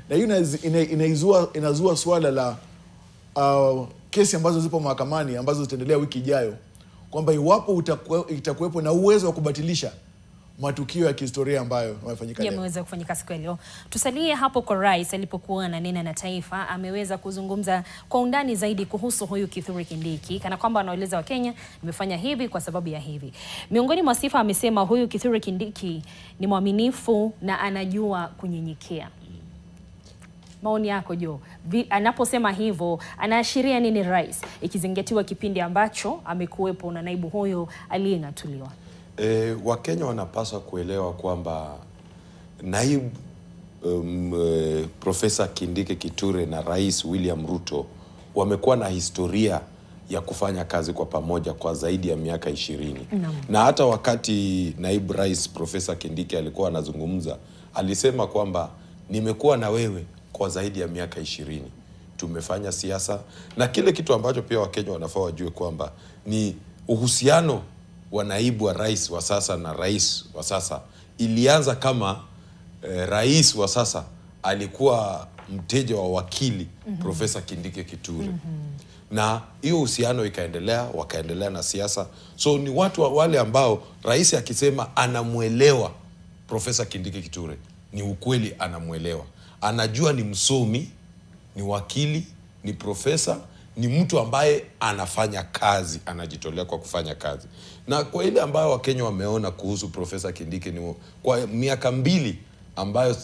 Na hiyo inazua swala la kesi ambazo zipo mahakamani ambazo zitaendelea wiki ijayo, kwamba iwapo itakuwepo na uwezo wa kubatilisha matukio ya kihistoria ambayo yamefanyika leo. Yameweza kufanyika siku leo. Tusalie hapo kwa rais alipokuwa ananena na taifa, ameweza kuzungumza kwa undani zaidi kuhusu huyu Kithure Kindiki, kana kwamba anaeleza Wakenya nimefanya hivi kwa sababu ya hivi. Miongoni mwa sifa amesema huyu Kithure Kindiki ni mwaminifu na anajua kunyenyekea. Maoni yako Jo, anaposema hivyo anaashiria nini rais, ikizingatiwa kipindi ambacho amekuwepo na naibu huyo aliyeng'atuliwa? Wakenya wanapaswa kuelewa kwamba naibu Profesa Kindiki Kithure na Rais William Ruto wamekuwa na historia ya kufanya kazi kwa pamoja kwa zaidi ya miaka 20. Na hata wakati naibu rais Profesa Kindiki alikuwa anazungumza, alisema kwamba nimekuwa na wewe kwa zaidi ya miaka 20. Tumefanya siasa, na kile kitu ambacho pia Wakenya wanafaa wajue kwamba ni uhusiano wa naibu wa rais wa sasa na rais wa sasa ilianza kama rais wa sasa alikuwa mteja wa wakili Profesa Kindiki Kithure. Na hiyo uhusiano ikaendelea, wakaendelea na siasa. So ni watu wale ambao rais akisema anamuelewa Profesa Kindiki Kithure, ni ukweli anamuelewa. Anajua ni msomi, ni wakili, ni profesa, ni mtu ambaye anafanya kazi, anajitolea kwa kufanya kazi. Na kwa ile ambayo Wakenya wameona kuhusu Profesa Kindiki ni kwa miaka 2 ambayo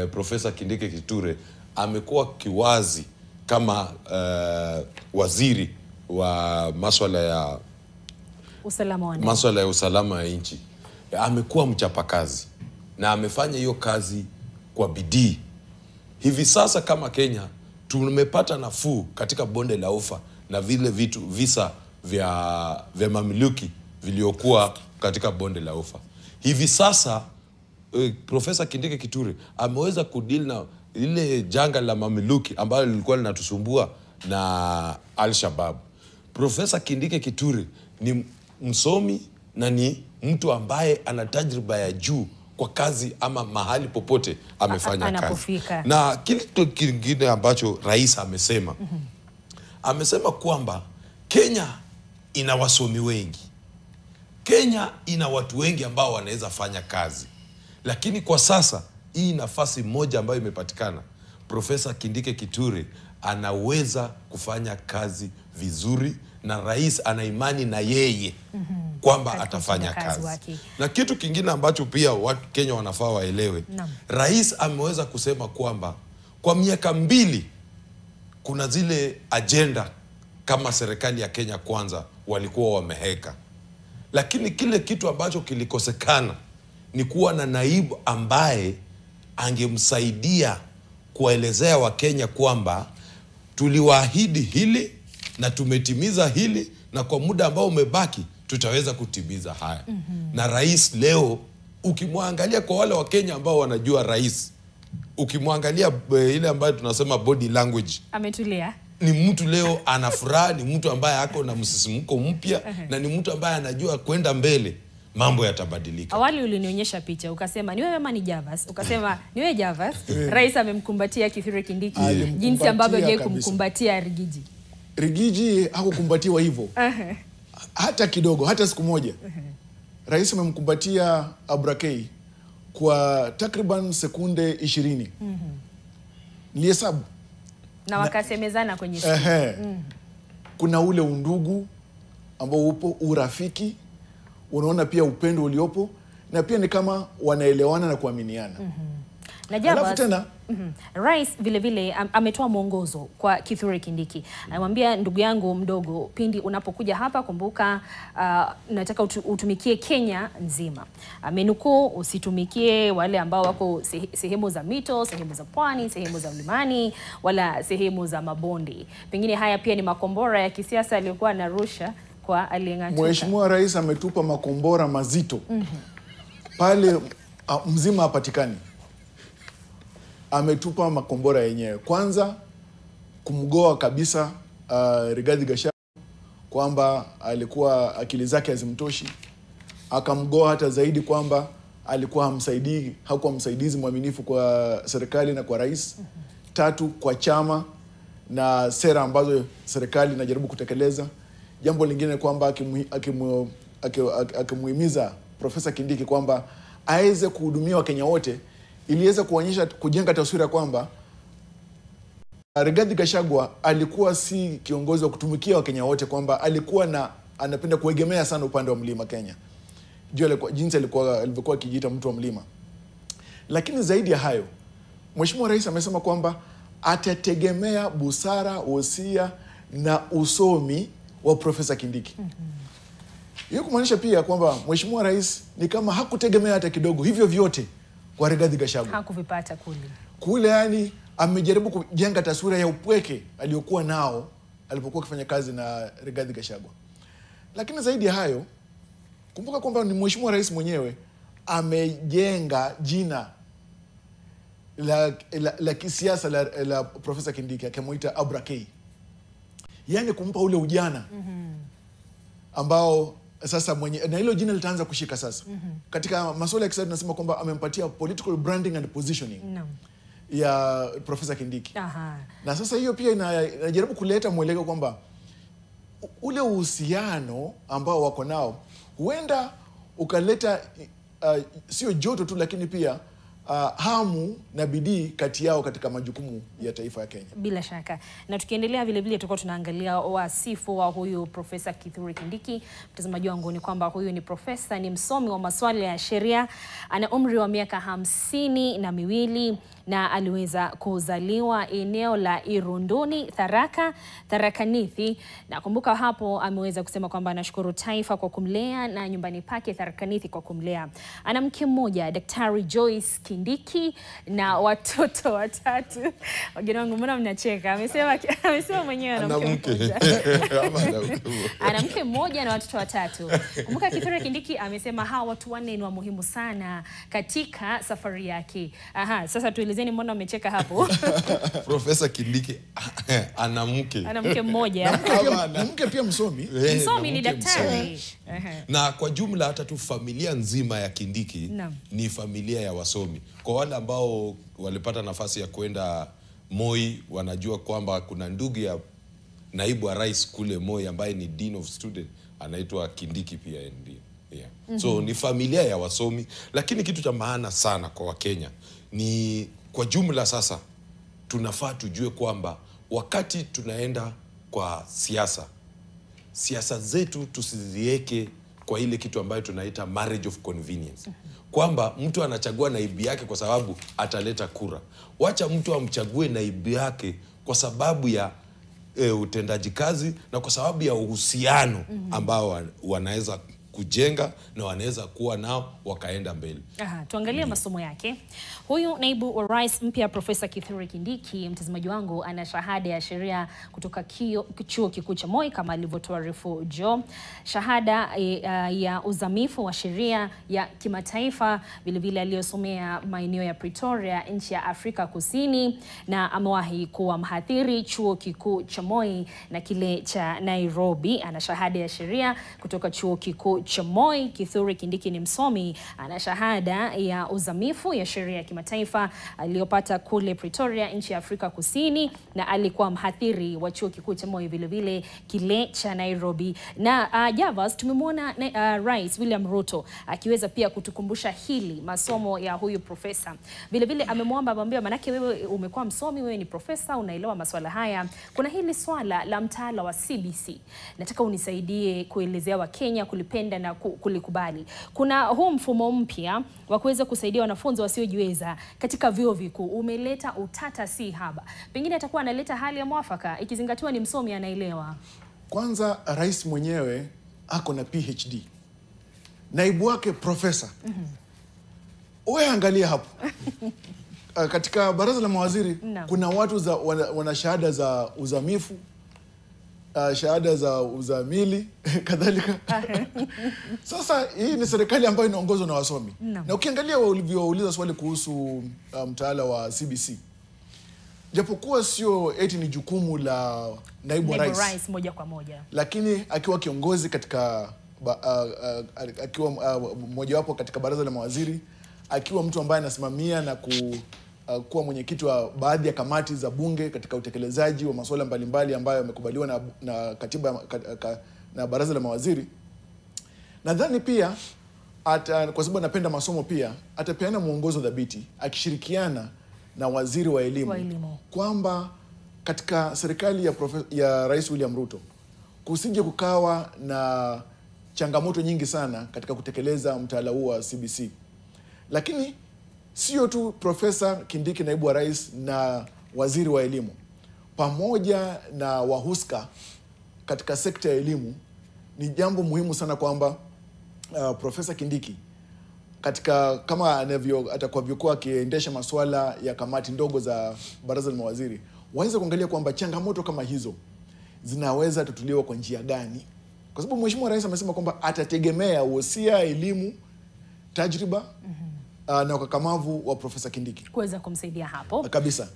Profesa Kindiki Kithure amekuwa kiwazi kama waziri wa masuala ya usalama ya nchi. Amekuwa mchapakazi na amefanya hiyo kazi kwa bidii. Hivi sasa kama Kenya tumepata nafuu katika bonde la ufa na vile visa vya mamluki viliokuwa katika bonde la ufa. Hivi sasa Profesa Kindiki Kithure ameweza kudili na ile janga la mamluki ambalo lilikuwa linatusumbua na Al-Shabaab. Profesa Kindiki Kithure ni msomi na ni mtu ambaye ana tajriba ya juu kwa kazi ama mahali popote amefanya kazi. Na kitu kingine ambacho rais amesema, amesema kwamba Kenya ina wasomi wengi. Kenya ina watu wengi ambao wanaweza fanya kazi. Lakini kwa sasa hii nafasi moja ambayo imepatikana, Profesa Kindiki Kithure anaweza kufanya kazi vizuri na rais ana imani na yeye kwamba atafanya kazi. Na kitu kingine ambacho pia watu Kenya wanafaa waelewe, rais ameweza kusema kwamba kwa miaka 2 kuna zile agenda kama serikali ya Kenya Kwanza walikuwa wameheka. Lakini kile kitu ambacho kilikosekana ni kuwa na naibu ambaye angemsaidia kuelezea Wakenya kwamba tuliwaahidi hili na tumetimiza hili, na kwa muda ambao umebaki tutaweza kutimiza haya. Na rais leo ukimwangalia, kwa wale wa Kenya ambao wanajua rais, ukimwangalia ile ambayo tunasema body language, ametulia. Ni mtu leo ana furaha, ni mtu ambaye ako na msisimko mpya, na ni mtu ambaye anajua kwenda mbele mambo yatabadilika. Awali ulinionyesha picha ukasema ni wewe ama ni Javas? Ukasema ni wewe Javas. Rais amemkumbatia Kithure Kindiki jinsi ambavyo yeye kumkumbatia Rigiji. Rigiji hakukumbatiwa hivyo. Hata kidogo, hata siku moja. Rais amemkumbatia Abrakei kwa takriban sekunde 20. Nilihesabu. Na wakasemezana kwenye simu. Kuna ule undugu ambao upo, urafiki, unaona pia upendo uliopo, na pia ni kama wanaelewana na kuaminiana. Na Javas, Rais vile vile ametoa mwongozo kwa Kithure Kindiki. Anamwambia, ndugu yangu mdogo, pindi unapokuja hapa kumbuka, nataka utumikie Kenya nzima. Amenukuu, usitumikie wale ambao wako sehemu za mito, sehemu za pwani, sehemu za mlimani, wala sehemu za mabondi. Pengine haya pia ni makombora ya kisiasa aliyokuwa anarusha kwa aliyeng'atuka. Mheshimiwa Rais ametupa makombora mazito. Pale mzima hapatikani. Ametupa makombora yenyewe. Kwanza kumgoa kabisa Rigathi Gachagua kwamba alikuwa akili zake hazimtoshi. Akamgoa hata zaidi kwamba alikuwa hakuwa msaidizi mwaminifu kwa serikali na kwa rais. Tatu, kwa chama na sera ambazo serikali inajaribu kutekeleza. Jambo lingine kwamba akimuhimiza Profesa Kindiki kwamba aweze kuhudumia Wakenya wote, iliweza kujenga taswira kwamba Rigathi Gachagua alikuwa si kiongozi wa kutumikia Wakenya wote, kwamba alikuwa anapenda kuegemea sana upande wa mlima Kenya. Jinsi alivyokuwa akijiita mtu wa mlima. Lakini zaidi ya hayo, Mheshimiwa Rais amesema kwamba atategemea busara, wosia na usomi wa Profesa Kindiki. Hiyo kumaanisha pia kwamba Mheshimiwa Rais ni kama hakutegemea hata kidogo hivyo vyote kwa Rigathi Gachagua. Hakuvipata kule, yani amejaribu kujenga taswira ya upweke aliyokuwa nao alipokuwa akifanya kazi na Rigathi Gachagua. Lakini zaidi ya hayo, kumbuka kwamba ni Mheshimiwa Rais mwenyewe amejenga jina la kisiasa la Profesa Kindiki, akamuita Abrakei. Yani kumpa ule ujana ambao sasa na hilo jina litaanza kushika sasa. Katika masuala ya kisiasa tunasema kwamba amempatia political branding and positioning ya Profesa Kindiki. Na sasa hiyo pia inajaribu kuleta mwelekeo kwamba ule uhusiano ambao wako nao huenda ukaleta sio joto tu, lakini pia hamu na bidii kati yao katika majukumu ya taifa ya Kenya. Bila shaka. Na tukiendelea vile vile tutakuwa tunaangalia wasifu wa huyu Profesa Kithure Kindiki. Mtazamaji wangu, ni kwamba huyu ni profesa, ni msomi wa masuala ya sheria, ana umri wa miaka 52 na aliweza kuzaliwa eneo la Irunduni, Tharaka Nithi. Na kumbuka hapo ameweza kusema kwamba anashukuru taifa kwa kumlea na nyumbani pake Tharaka Nithi kwa kumlea. Ana mke mmoja, Daktari Joyce Kindiki, na watoto 3. Wageni wangu, mbona mnacheka? Amesema mwenyewe ana mke mmoja. Ana mke mmoja na watoto 3. Kumbuka Kithure Kindiki amesema hawa watu 4 ni wa muhimu sana katika safari yake. Sasa tuelezeni mbona umecheka hapo? Profesa Kindiki ana mke mmoja. Na mke pia msomi. Msomi ni daktari. Na kwa jumla hata tu familia nzima ya Kindiki ni familia ya wasomi. Kwa wale ambao walipata nafasi ya kwenda Moi, wanajua kwamba kuna ndugu ya naibu wa rais kule Moi ambaye ni Dean of Student, anaitwa Kindiki pia ndio. So ni familia ya wasomi. Lakini kitu cha maana sana kwa Wakenya ni kwa jumla sasa tunafaa tujue kwamba wakati tunaenda kwa siasa zetu tusiziweke kwa ile kitu ambayo tunaita marriage of convenience. Kwamba mtu anachagua naibu yake kwa sababu ataleta kura. Wacha mtu amchague naibu yake kwa sababu ya utendaji kazi na kwa sababu ya uhusiano ambao wanaweza kujenga na wanaweza kuwa nao wakaenda mbele. Tuangalie masomo yake. Huyu naibu wa rais mpya Profesa Kithure Kindiki, mtazamaji wangu, ana shahada ya sheria kutoka chuo kikuu cha Moi kama alivyotuarifu Joe, shahada ya uzamifu wa sheria ya kimataifa vilevile aliyosomea maeneo ya Pretoria, nchi ya Afrika Kusini, na amewahi kuwa mhadhiri chuo kikuu cha Moi na kile cha Nairobi. Ana shahada ya sheria kutoka chuo kikuu cha Moi. Kithure Kindiki ni msomi, ana shahada ya uzamifu ya sheria ya kimataifa aliyopata kule Pretoria, nchi ya Afrika Kusini, na alikuwa mhadhiri wa chuo kikuu cha Moi vile kile cha Nairobi. Na Javas, tumemwona Rais William Ruto akiweza pia kutukumbusha hili masomo ya huyu profesa. Vile amemwomba, amwambia, manake wewe umekuwa msomi, wewe ni profesa, unaelewa masuala haya. Kuna hili swala la mtaala wa CBC. Nataka unisaidie kuelezea Wakenya kulipenda na kulikubali. Kuna huu mfumo mpya wa kuweza kusaidia wanafunzi wasiojiweza katika vyuo vikuu. Umeleta utata si haba. Pengine atakuwa analeta hali ya mwafaka ikizingatiwa ni msomi, anaelewa. Kwanza rais mwenyewe ako na PhD. Naibu wake profesa. Wewe angalia hapo. Katika baraza la mawaziri kuna watu wana shahada za uzamifu, shahada za uzamili kadhalika. Sasa hii ni serikali ambayo inaongozwa na wasomi. Na ukiangalia walivyouliza swali kuhusu mtaala wa CBC, japokuwa sio eti ni jukumu la naibu rais moja kwa moja, lakini akiwa kiongozi katika akiwa mmojawapo katika baraza la mawaziri, akiwa mtu ambaye anasimamia na kuwa mwenyekiti wa baadhi ya kamati za bunge katika utekelezaji wa masuala mbalimbali ambayo yamekubaliwa na katiba na baraza la mawaziri. Nadhani pia kwa sababu anapenda masomo pia atapeana mwongozo dhabiti akishirikiana na waziri wa elimu kwamba katika serikali ya Rais William Ruto kusije kukawa na changamoto nyingi sana katika kutekeleza mtaala huu wa CBC. Lakini sio tu Profesa Kindiki naibu wa rais na waziri wa elimu pamoja na wahuska katika sekta ya elimu, ni jambo muhimu sana kwamba Profesa Kindiki kama atakavyokuwa akiendesha masuala ya kamati ndogo za baraza la mawaziri, waweze kuangalia kwamba changamoto kama hizo zinaweza tutuliwa kwa njia gani, kwa sababu mheshimiwa rais amesema kwamba atategemea wosia, elimu, tajriba na ukakamavu wa Profesa Kindiki kuweza kumsaidia hapo kabisa.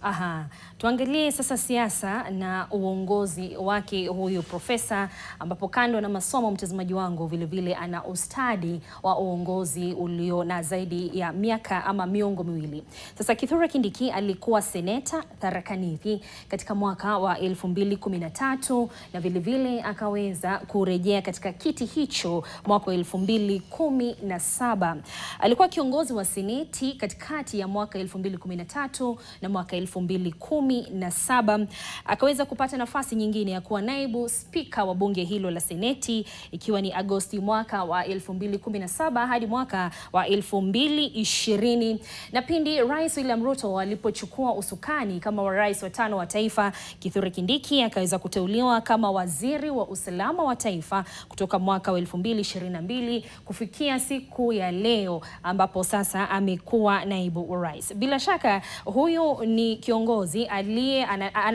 Tuangalie sasa siasa na uongozi wake huyu profesa, ambapo kando na masomo, mtazamaji wangu, vile ana ustadi wa uongozi ulio na zaidi ya miaka ama miongo miwili. Sasa Kithure Kindiki alikuwa seneta Tharaka Nithi katika mwaka wa 2013 na vile akaweza kurejea katika kiti hicho mwaka wa 2017. Alikuwa kiongozi wa seneti katikati ya mwaka 2013 na mwaka 2017. Akaweza kupata nafasi nyingine ya kuwa naibu spika wa bunge hilo la seneti, ikiwa ni Agosti mwaka wa 2017 hadi mwaka wa 2020. Na pindi Rais William Ruto alipochukua usukani kama wa rais wa 5 wa taifa, Kithure Kindiki akaweza kuteuliwa kama waziri wa usalama wa taifa kutoka mwaka wa 2022 kufikia siku ya leo ambapo sasa amekuwa naibu wa rais. Bila shaka huyu ni kiongozi aliye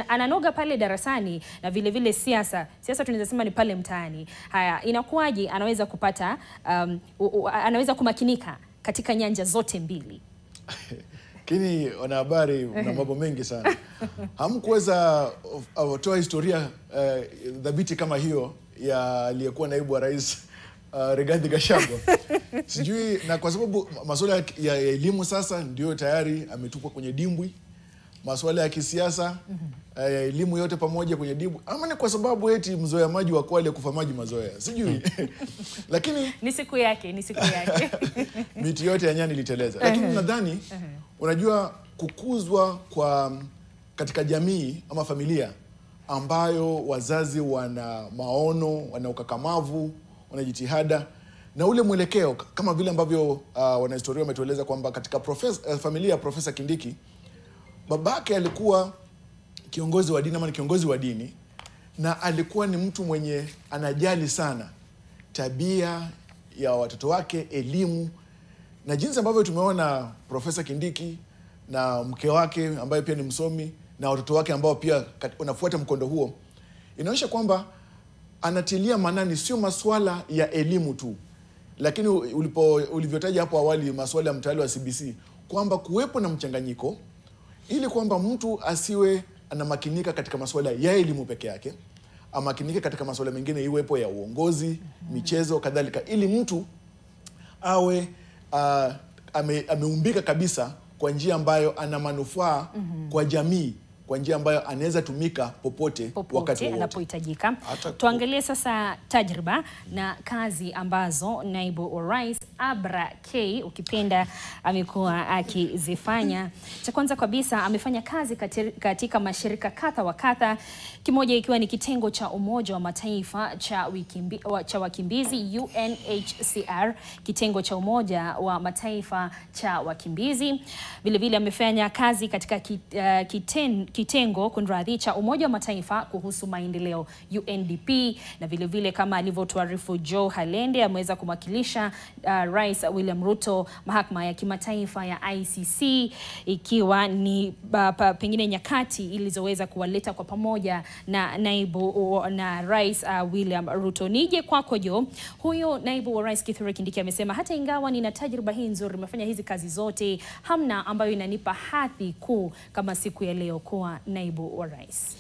ananoga pale darasani na vile siasa tunaweza sema ni pale mtaani. Haya, inakuwaje anaweza kupata anaweza kumakinika katika nyanja zote mbili? Lakini wanahabari na mambo mengi sana. Hamkuweza kutoa historia dhabiti kama hiyo ya aliyekuwa naibu wa rais Rigathi Gachagua. Sijui, na kwa sababu masuala ya elimu sasa ndio tayari ametupwa kwenye dimbwi, masuala ya kisiasa elimu yote pamoja kwenye dimbwi, ama ni kwa sababu eti mzoea maji wa Kwale kufa maji mazoea, sijui. Lakini ni siku yake miti yote ya nyani iliteleza. Lakini nadhani unajua kukuzwa katika jamii ama familia ambayo wazazi wana maono, wana ukakamavu, wana jitihada na ule mwelekeo, kama vile ambavyo wanahistoria wametueleza kwamba katika familia ya Profesa Kindiki, babake alikuwa kiongozi wa dini ama ni kiongozi wa dini, na alikuwa ni mtu mwenye anajali sana tabia ya watoto wake, elimu, na jinsi ambavyo tumeona Profesa Kindiki na mke wake ambaye pia ni msomi na watoto wake ambao pia wanafuata mkondo huo, inaonyesha kwamba anatilia manani sio masuala ya elimu tu, lakini ulivyotaja hapo awali masuala ya mtaala wa CBC, kwamba kuwepo na mchanganyiko ili kwamba mtu asiwe anamakinika katika masuala ya elimu peke yake, amakinike katika masuala mengine, iwepo ya uongozi, michezo, kadhalika, ili mtu awe ameumbika kabisa kwa njia ambayo ana manufaa kwa jamii, kwa njia ambayo anaweza tumika popote wakati wote anapohitajika. Tuangalie sasa tajriba na kazi ambazo naibu wa rais Abra K ukipenda amekuwa akizifanya. Cha kwanza kabisa amefanya kazi katika mashirika kadha wa kadha, kimoja ikiwa ni kitengo cha Umoja wa Mataifa cha wakimbizi UNHCR, kitengo cha Umoja wa Mataifa cha wakimbizi. Vile vile amefanya kazi katika kitengo kunradhi cha Umoja wa Mataifa kuhusu maendeleo UNDP, na vile vile kama alivyotuarifu Joe Halende ameweza kumwakilisha Rais William Ruto mahakama ya kimataifa ya ICC, ikiwa ni pengine nyakati ilizoweza kuwaleta kwa pamoja na naibu na Rais William Ruto. Nije kwako Joe, huyo naibu wa Rais Kithure Kindiki amesema hata ingawa nina tajriba hii nzuri, nimefanya hizi kazi zote, hamna ambayo inanipa hadhi kuu kama siku ya leo kuwa naibu wa rais.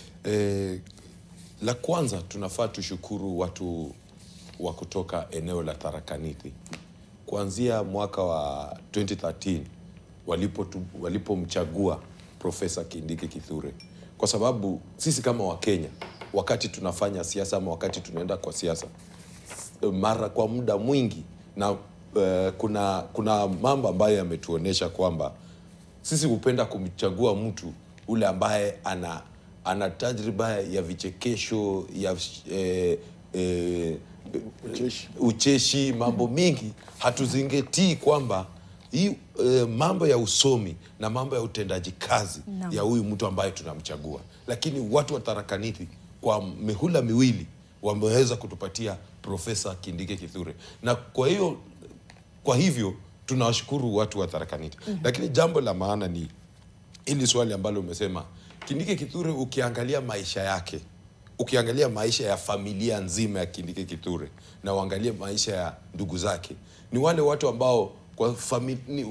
La kwanza tunafaa tushukuru watu wa kutoka eneo la Tharaka Nithi. Kuanzia mwaka wa 2013 walipomchagua Profesa Kindiki Kithure, kwa sababu sisi kama Wakenya wakati tunafanya siasa ama wakati tunaenda kwa siasa mara kwa muda mwingi na kuna mambo ambayo yametuonesha kwamba sisi hupenda kumchagua mtu ule ambaye ana tajriba ya vichekesho ya ucheshi, mambo mingi. Hatuzingatii kwamba hii mambo ya usomi na mambo ya utendaji kazi ya huyu mtu ambaye tunamchagua. Lakini watu wa Tharaka Nithi kwa mihula miwili wameweza kutupatia Profesa Kindiki Kithure, na kwa hivyo tunawashukuru watu wa Tharaka Nithi. Lakini jambo la maana ni ili swali ambalo umesema Kindiki Kithure, ukiangalia maisha yake, ukiangalia maisha ya familia nzima ya Kindiki Kithure na uangalie maisha ya ndugu zake, ni wale watu ambao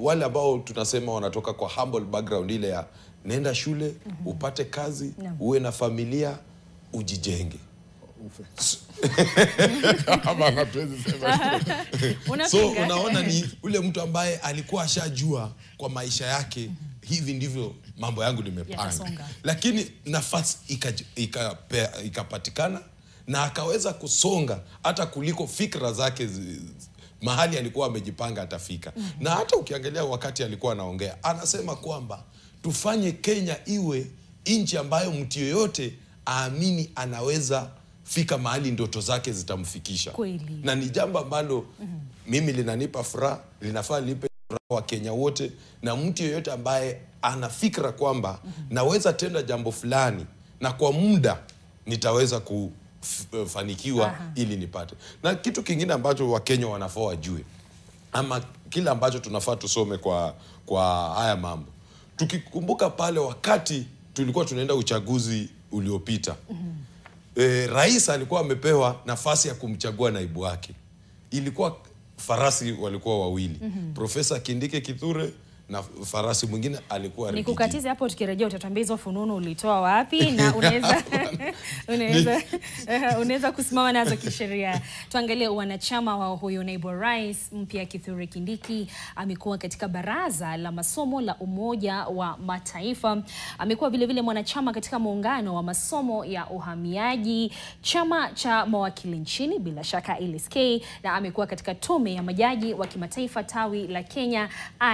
wale ambao tunasema wanatoka kwa humble background ile ya nenda shule, upate kazi, uwe na familia, ujijenge. So unaona ni ule mtu ambaye alikuwa ashajua kwa maisha yake hivi ndivyo mambo yangu nimepanga, lakini nafasi ikapatikana na akaweza kusonga hata kuliko fikra zake mahali alikuwa amejipanga atafika. Na hata ukiangalia wakati alikuwa anaongea, anasema kwamba tufanye Kenya iwe nchi ambayo mtu yoyote aamini anaweza fika mahali ndoto zake zitamfikisha. Na ni jambo ambalo mimi linanipa furaha, linafaa lipe furaha wa Kenya wote, na mtu yoyote ambaye ana fikra kwamba naweza tenda jambo fulani na kwa muda nitaweza kufanikiwa ili nipate. Na kitu kingine ambacho Wakenya wanafaa wajue, ama kila ambacho tunafaa tusome kwa haya mambo, tukikumbuka pale wakati tulikuwa tunaenda uchaguzi uliopita, rais alikuwa amepewa nafasi ya kumchagua naibu wake. Ilikuwa farasi walikuwa wawili, Profesa Kindiki Kithure na farasi mwingine alikuwa Rigiji. Nikukatize hapo, tukirejea utatuambia hizo fununu ulitoa wapi na unaweza kusimama nazo kisheria. Tuangalie wanachama wa huyo naibu wa rais mpya Kithure Kindiki. Amekuwa katika baraza la masomo la Umoja wa Mataifa. Amekuwa vile vile mwanachama katika muungano wa masomo ya uhamiaji, chama cha mawakili nchini bila shaka LSK, na amekuwa katika tume ya majaji wa kimataifa tawi la Kenya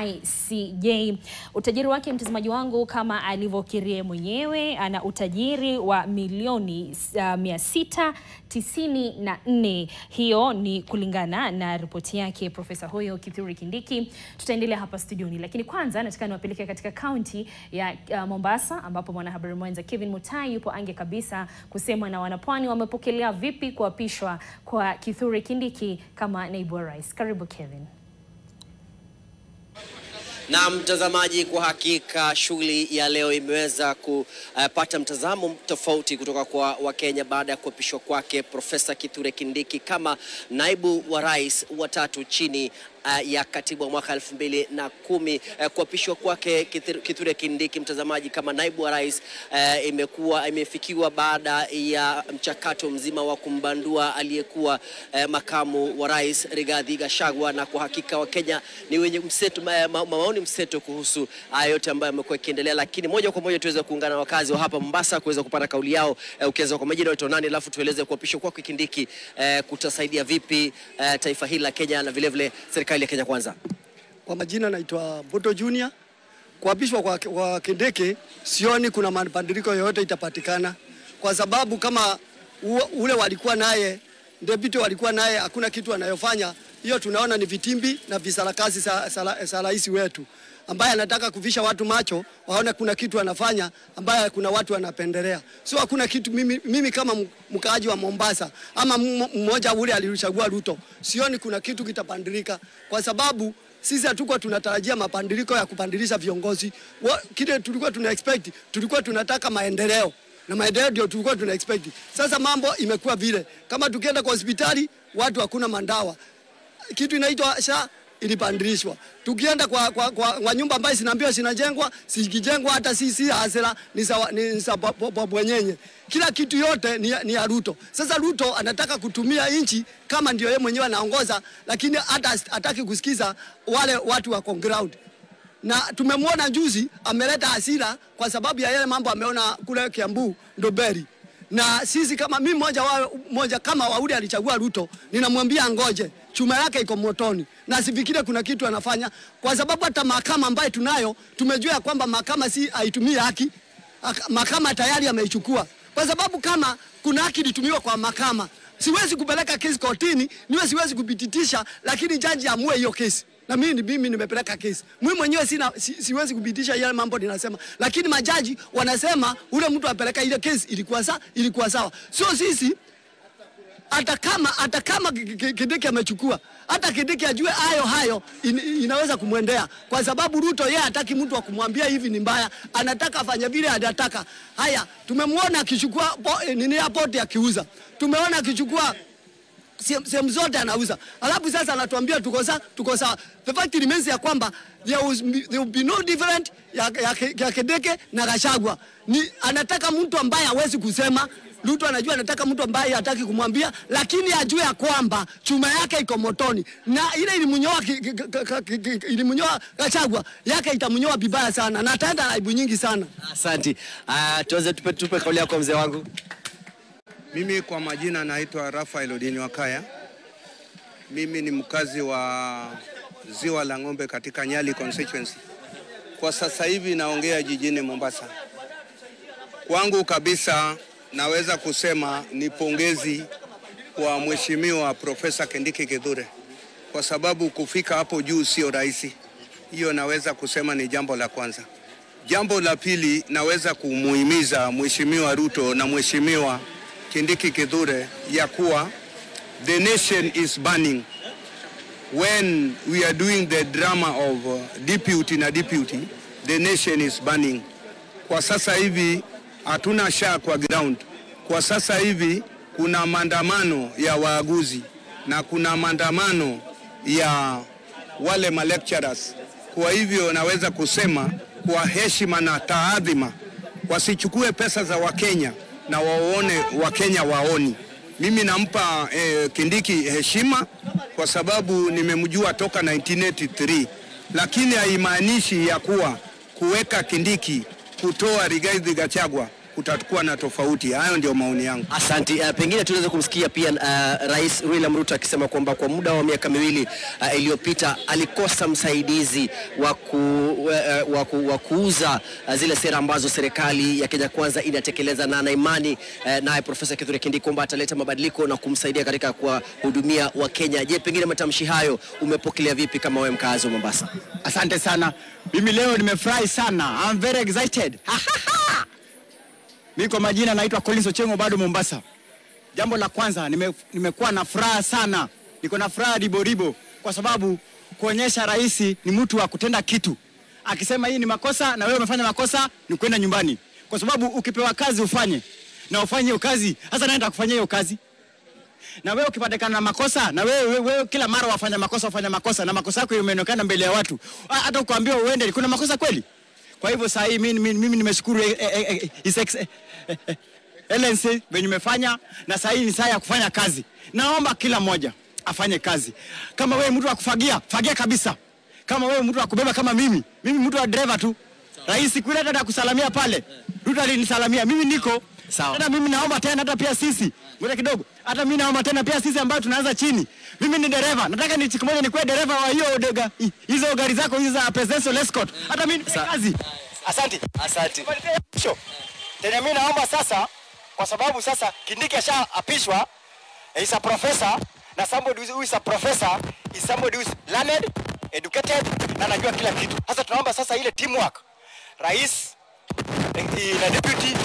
ICJ. je, utajiri wake mtazamaji wangu kama alivyokiria mwenyewe ana utajiri wa milioni 694. Hiyo ni kulingana na ripoti yake profesa huyo Kithure Kindiki. Tutaendelea hapa studioni, lakini kwanza nataka niwapeleke katika kaunti ya Mombasa ambapo mwanahabari mwenza Kevin Mutai yupo ange kabisa kusema na wanapwani wamepokelea vipi kuapishwa kwa Kithure Kindiki kama naibu wa rais. Karibu Kevin. Na mtazamaji, kwa hakika shughuli ya leo imeweza kupata mtazamo tofauti kutoka kwa Wakenya baada ya kuapishwa kwake Profesa Kithure Kindiki kama naibu wa rais wa 3 chini ya katibu wa mwaka 2010. Kuapishwa kwake Kithure Kindiki mtazamaji kama naibu wa rais imefikiwa baada ya mchakato mzima wa kumbandua aliyekuwa makamu wa rais Rigathi Gachagua, na kwa hakika Wakenya ni wenye mseto, maoni mseto kuhusu yote ambayo yamekuwa yakiendelea, lakini moja kwa moja tuweze kuungana na wakazi wa hapa Mombasa kuweza kupata kauli yao. Ukianza kwa majina wetu nani, alafu tueleze kuapishwa kwake Kindiki kutasaidia vipi taifa hili la Kenya na vile vile serikali ya Kenya Kwanza. Kwa majina naitwa Boto Junior. Kuapishwa kwa Kindiki sioni kuna mabadiliko yoyote itapatikana, kwa sababu kama ule walikuwa naye deputy walikuwa naye hakuna kitu anayofanya. Hiyo tunaona ni vitimbi na visarakasi za rais wetu ambaye anataka kuvisha watu macho waone kuna kitu anafanya ambaye kuna watu wanapendelea. Sio hakuna kitu. Mimi kama mkaaji wa Mombasa ama mmoja ule alichagua Ruto, sioni kuna kitu kitabadilika, kwa sababu sisi hatuko tunatarajia mabadiliko ya kupandilisha viongozi. Kile tulikuwa tuna expect, tulikuwa tunataka maendeleo, na maendeleo ndio tulikuwa tuna expect. Sasa mambo imekuwa vile, kama tukienda kwa hospitali watu hakuna mandawa, kitu inaitwa SHA ilipandilishwa. Tukienda kwa nyumba ambayo sinaambiwa sinajengwa, sikijengwa hata sisi hasira ni sababu nyenye. Kila kitu yote ni ya Ruto. Sasa Ruto anataka kutumia inchi kama ndio yeye mwenyewe anaongoza, lakini hata hataki kusikiza wale watu wa ground. Na tumemwona juzi ameleta hasira kwa sababu ya yale mambo ameona kule Kiambu Ndoberi. Na sisi kama mimi moja kama wauli alichagua Ruto, ninamwambia ngoje, chuma yake iko motoni na sifikire kuna kitu anafanya, kwa sababu hata mahakama ambayo tunayo tumejua kwamba mahakama si haitumii haki. Mahakama tayari ameichukua, kwa sababu kama kuna haki ilitumiwa kwa mahakama, siwezi kupeleka kesi kotini, siwezi kupitisha, lakini jaji amue hiyo kesi. Na mimi nimepeleka kesi. Mimi mwenyewe siwezi kupitisha yale mambo ninasema, lakini majaji wanasema ule mtu apeleka ile kesi ilikuwa sawa. Sio sisi, hata kama Kindiki amechukua, hata Kindiki ajue hayo inaweza kumwendea, kwa sababu Ruto yeye hataki mtu wa kumwambia hivi ni mbaya, anataka afanye vile anataka. Haya, tumemwona akichukua airport akiuza, tumeona akichukua sehemu zote anauza. Alafu sasa anatuambia tuko sawa. The fact remains ya kwamba there will be no different ya Kindiki na Gachagua. Anataka mtu ambaye hawezi kusema. Ruto anajua anataka mtu ambaye hataki kumwambia, lakini ajue ya kwamba chuma yake iko motoni, na ile ilimunyoa Gachagua yake itamunyoa bibaya sana, na ataenda aibu nyingi sana. Asante. Tuweze tupe kauli yako mzee wangu. Mimi kwa majina naitwa Rafael Odini Wakaya. Mimi ni mkazi wa Ziwa la Ng'ombe katika Nyali constituency. Kwa sasa hivi naongea jijini Mombasa. Kwangu kabisa naweza kusema ni pongezi kwa mheshimiwa Profesa Kindiki Kithure, kwa sababu kufika hapo juu sio rahisi. Hiyo naweza kusema ni jambo la kwanza. Jambo la pili, naweza kumuhimiza mheshimiwa Ruto na mheshimiwa Kindiki Kithure ya kuwa the nation is burning. When we are doing the drama of deputy na deputy, the nation is burning. Kwa sasa hivi hatuna SHA kwa ground. Kwa sasa hivi kuna maandamano ya waaguzi na kuna maandamano ya wale lecturers. Kwa hivyo naweza kusema kwa heshima na taadhima, wasichukue pesa za Wakenya na waone Wakenya waoni. Mimi nampa Kindiki heshima kwa sababu nimemjua toka 1983, lakini haimaanishi ya kuwa kuweka Kindiki kutoa Rigathi Gachagua kutakuwa na tofauti. Hayo ndio maoni yangu. Asante. Pengine tunaweza kumsikia pia Rais William Ruto akisema kwamba kwa muda wa miaka miwili iliyopita alikosa msaidizi wa kuuza zile sera ambazo serikali ya Kenya Kwanza inatekeleza, na ana imani naye Profesa Kithure Kindiki kwamba ataleta mabadiliko na kumsaidia katika kuwahudumia wa Kenya. Je, pengine matamshi hayo umepokelea vipi kama wewe mkazi wa Mombasa? Asante sana. Mimi leo nimefurahi sana. I'm very excited. Mimi kwa majina naitwa Collins Ochengo, bado Mombasa. Jambo la kwanza nimekuwa na furaha sana. Niko na furaha ribo kwa sababu kuonyesha rais ni mtu wa kutenda kitu. Akisema hii ni makosa na wewe umefanya makosa, ni kwenda nyumbani. Kwa sababu ukipewa kazi ufanye na ufanye hiyo kazi, hasa naenda kufanya hiyo kazi. Na wewe ukipatikana na makosa, na wewe kila mara wafanya makosa na makosa yako yameonekana mbele ya watu, hata ukiambiwa uende kuna makosa kweli. Kwa hivyo saa hii mimi nimeshukuru LNC venye umefanya, na saa hii ni saa ya kufanya kazi. Naomba kila mmoja afanye kazi. Kama wewe mtu wa kufagia, fagia kabisa. Kama wewe mtu wa kubeba kama mimi mtu wa driver tu. Rais kule hata kusalamia pale, Ruto alinisalamia, mimi niko sawa. Tena mimi naomba tena hata pia sisi, ngoja kidogo, hata mimi naomba tena pia sisi ambao tunaanza chini. Mimi ni dereva, nataka ni siku moja nikuwe dereva wa hizo gari zako hizo za presidential escort. Hata mimi ni kazi. Asante. Tena mimi naomba sasa, kwa sababu sasa Kindiki ashaapishwa, is a professor, na somebody who is a professor is somebody who is learned, educated, na anajua kila kitu. Sasa tunaomba sasa ile teamwork. Rais na deputy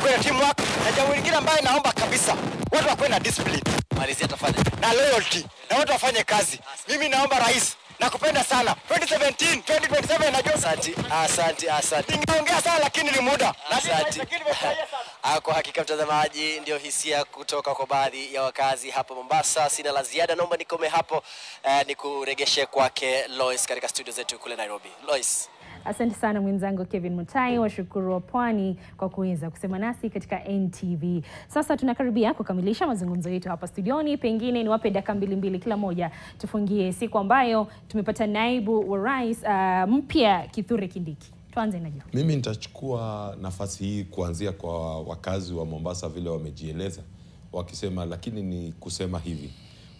kwa teamwork, na jambo lingine ambayo naomba kabisa watu wakuwe na discipline, malizia tafadhali, na loyalty, na watu wafanye kazi. Mimi naomba rais, nakupenda sana. 2017, 2027 najua. Asante. Ningeongea sana lakini ni muda. Asante. Kwa hakika mtazamaji, ndio hisia kutoka kwa baadhi ya wakazi hapa Mombasa. Sina la ziada, naomba nikome hapo, nikuregeshe kwake Lois katika studio zetu kule Nairobi. Lois. Asante sana mwenzangu Kevin Mutai, washukuru wa Pwani kwa kuweza kusema nasi katika NTV. Sasa tunakaribia kukamilisha mazungumzo yetu hapa studioni. Pengine niwape dakika mbili kila moja tufungie siku ambayo tumepata naibu wa rais mpya Kithure Kindiki. Tuanze na jibu. Mimi nitachukua nafasi hii kuanzia kwa wakazi wa Mombasa vile wamejieleza wakisema, lakini ni kusema hivi.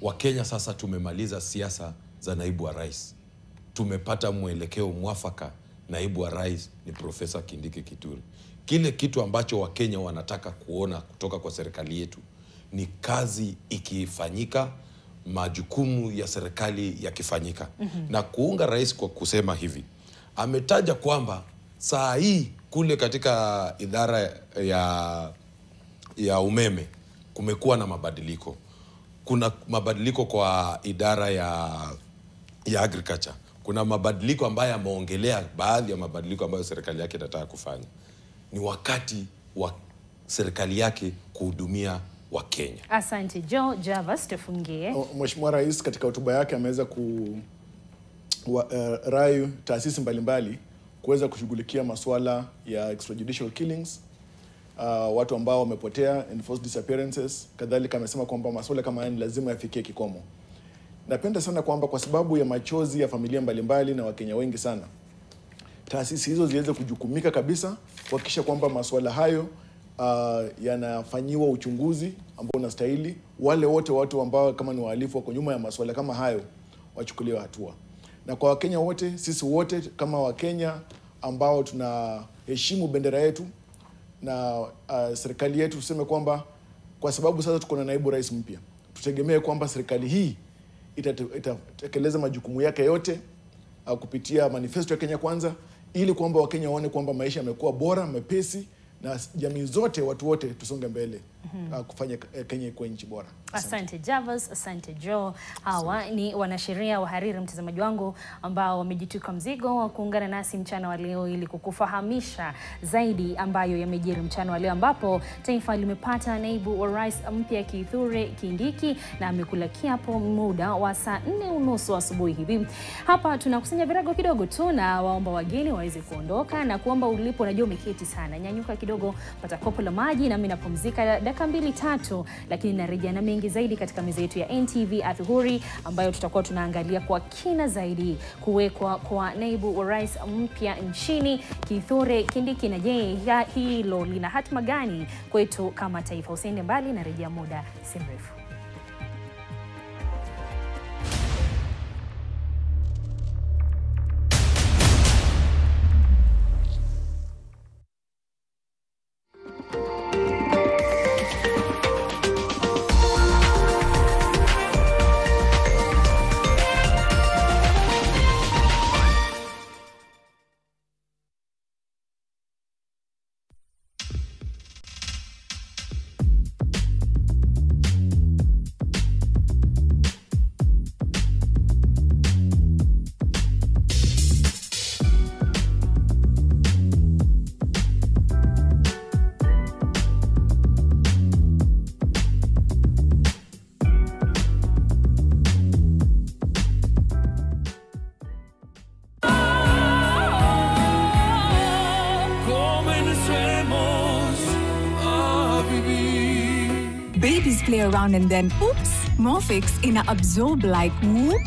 Wakenya sasa tumemaliza siasa za naibu wa rais. Tumepata mwelekeo mwafaka. Naibu wa rais ni Profesa Kindiki Kithure. Kile kitu ambacho Wakenya wanataka kuona kutoka kwa serikali yetu ni kazi ikifanyika, majukumu ya serikali yakifanyika. Na kuunga rais kwa kusema hivi. Ametaja kwamba saa hii kule katika idara ya umeme kumekuwa na mabadiliko. Kuna mabadiliko kwa idara ya agriculture. Kuna mabadiliko ambayo ameongelea, baadhi ya mabadiliko ambayo serikali yake inataka kufanya. Ni wakati wa serikali yake kuhudumia wa Kenya. Asante. Javas tufungie. Mheshimiwa Rais katika hotuba yake ameweza rai taasisi mbalimbali kuweza kushughulikia masuala ya extrajudicial killings, watu ambao wamepotea, enforced disappearances. Kadhalika amesema kwamba masuala kama haya ni lazima yafikie kikomo. Napenda sana kwamba kwa sababu ya machozi ya familia mbalimbali na Wakenya wengi sana, taasisi hizo ziweze kujukumika kabisa kuhakikisha kwamba masuala hayo yanafanyiwa uchunguzi ambao unastahili. Wale watu ambao kama ni wahalifu wako nyuma ya masuala kama hayo wachukuliwe hatua. Na kwa Wakenya wote, sisi wote kama Wakenya ambao tunaheshimu bendera yetu na serikali yetu, tuseme kwamba kwa sababu sasa tuko na naibu rais mpya, tutegemee kwamba serikali hii itatekeleza majukumu yake yote kupitia manifesto ya Kenya Kwanza, ili kwamba Wakenya waone kwamba maisha yamekuwa bora, mepesi, na jamii zote, watu wote tusonge mbele kufanya Kenya kuwa nchi bora. Asante Javas, asante Joe. Hawa ni wanasheria wahariri, mtazamaji wangu, ambao wamejituka mzigo wa kuungana nasi mchana wa leo ili kukufahamisha zaidi ambayo yamejiri mchana wa leo, ambapo taifa limepata naibu wa rais mpya Kithure Kindiki, na amekula kiapo muda wa saa 4:30 asubuhi hivi. Hapa tunakusanya virago kidogo tu, na waomba wageni waweze kuondoka, na kuomba ulipo, najua umeketi sana, nyanyuka kidogo, pata kopo la maji, na mimi napumzika dakika 2-3, lakini narejea na mengi zaidi katika meza yetu ya NTV Adhuhuri, ambayo tutakuwa tunaangalia kwa kina zaidi kuwekwa kwa naibu wa rais mpya nchini Kithure Kindiki, na je, hilo lina hatima gani kwetu kama taifa? Usiende mbali, narejea muda si mrefu. Babies play around and then, oops, Morphix ina absorb like whoop.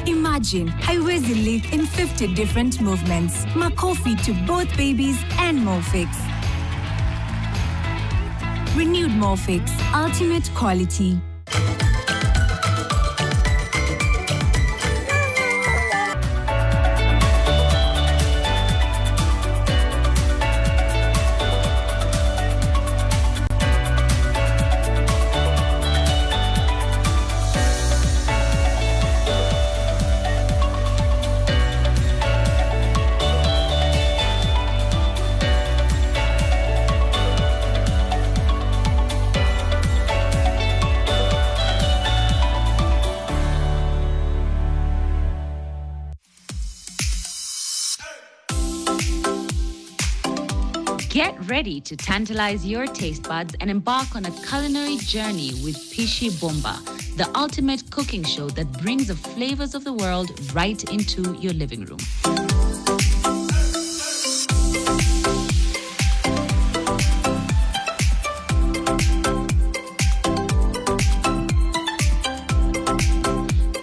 Imagine, haiwezi leak in 50 different movements. Makofi to both babies and Morphix. Renewed Morphix, ultimate quality. Get ready to tantalize your taste buds and embark on a culinary journey with Pishi Bomba, the ultimate cooking show that brings the flavors of the world right into your living room.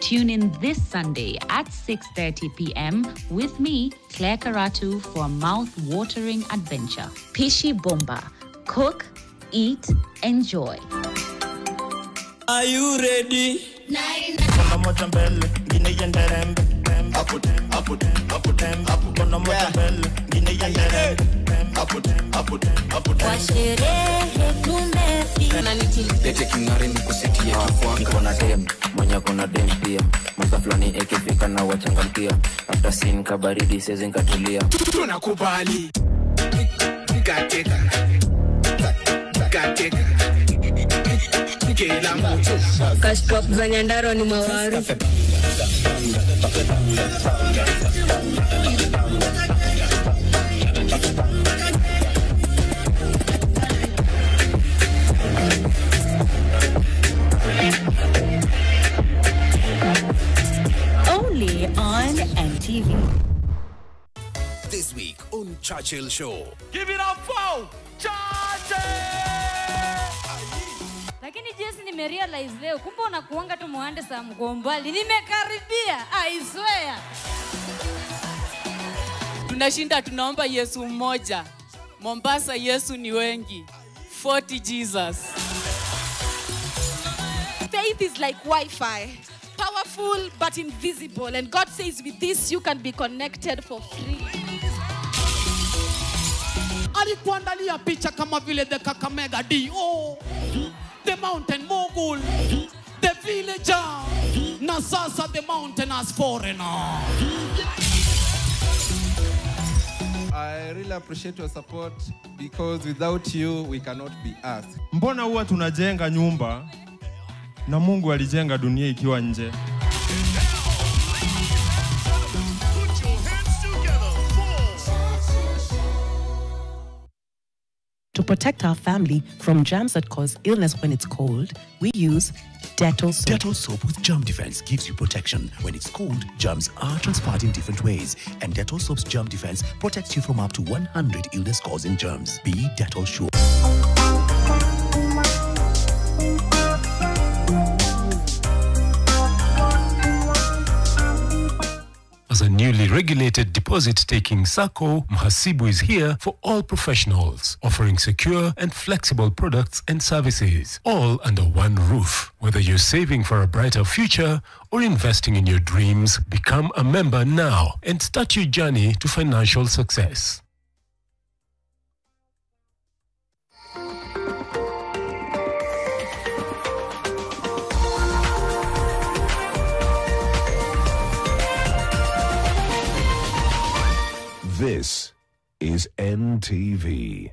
Tune in this Sunday at 6:30 p.m. with me, Claire Karatu, for a mouth-watering adventure. Pishi Bomba. Cook, eat, enjoy. Are you ready? Lete kingari nikusitie kifuanga. Niko na dem, mwenye kuna dem pia. Masa flani ikifika na wachangamkia. After scene kabaridi sezi nkatulia. Tunakubali. Gateka. Gateka. Kila mtu. Cash pop za Nyandaro ni mawaru. Only on NTV. This week on Churchill Show. Give it up for Churchill! Lakini Jesse nimerealize leo kumbe unakuanga tu muande sa mgombali. Nimekaribia, I swear. Tunashinda tunaomba Yesu mmoja. Mombasa Yesu ni wengi. 40 Jesus. Faith is like Wi-Fi. Powerful but invisible. And God says with this you can be connected for free. Alikuandalia picha kama vile the Kakamega D.O. The mountain mogul. The villager. Na sasa the mountain as foreigner. I really appreciate your support because without you we cannot be us. Mbona huwa tunajenga nyumba na Mungu alijenga dunia ikiwa nje? To protect our family from germs that cause illness when it's cold, we use Dettol soap. Dettol soap with germ defense gives you protection. When it's cold, germs are transferred in different ways. And Dettol soap's germ defense protects you from up to 100 illness-causing germs. Be Dettol sure. As a newly regulated deposit-taking SACCO, Mhasibu is here for all professionals, offering secure and flexible products and services, all under one roof. Whether you're saving for a brighter future or investing in your dreams, become a member now and start your journey to financial success. This is NTV.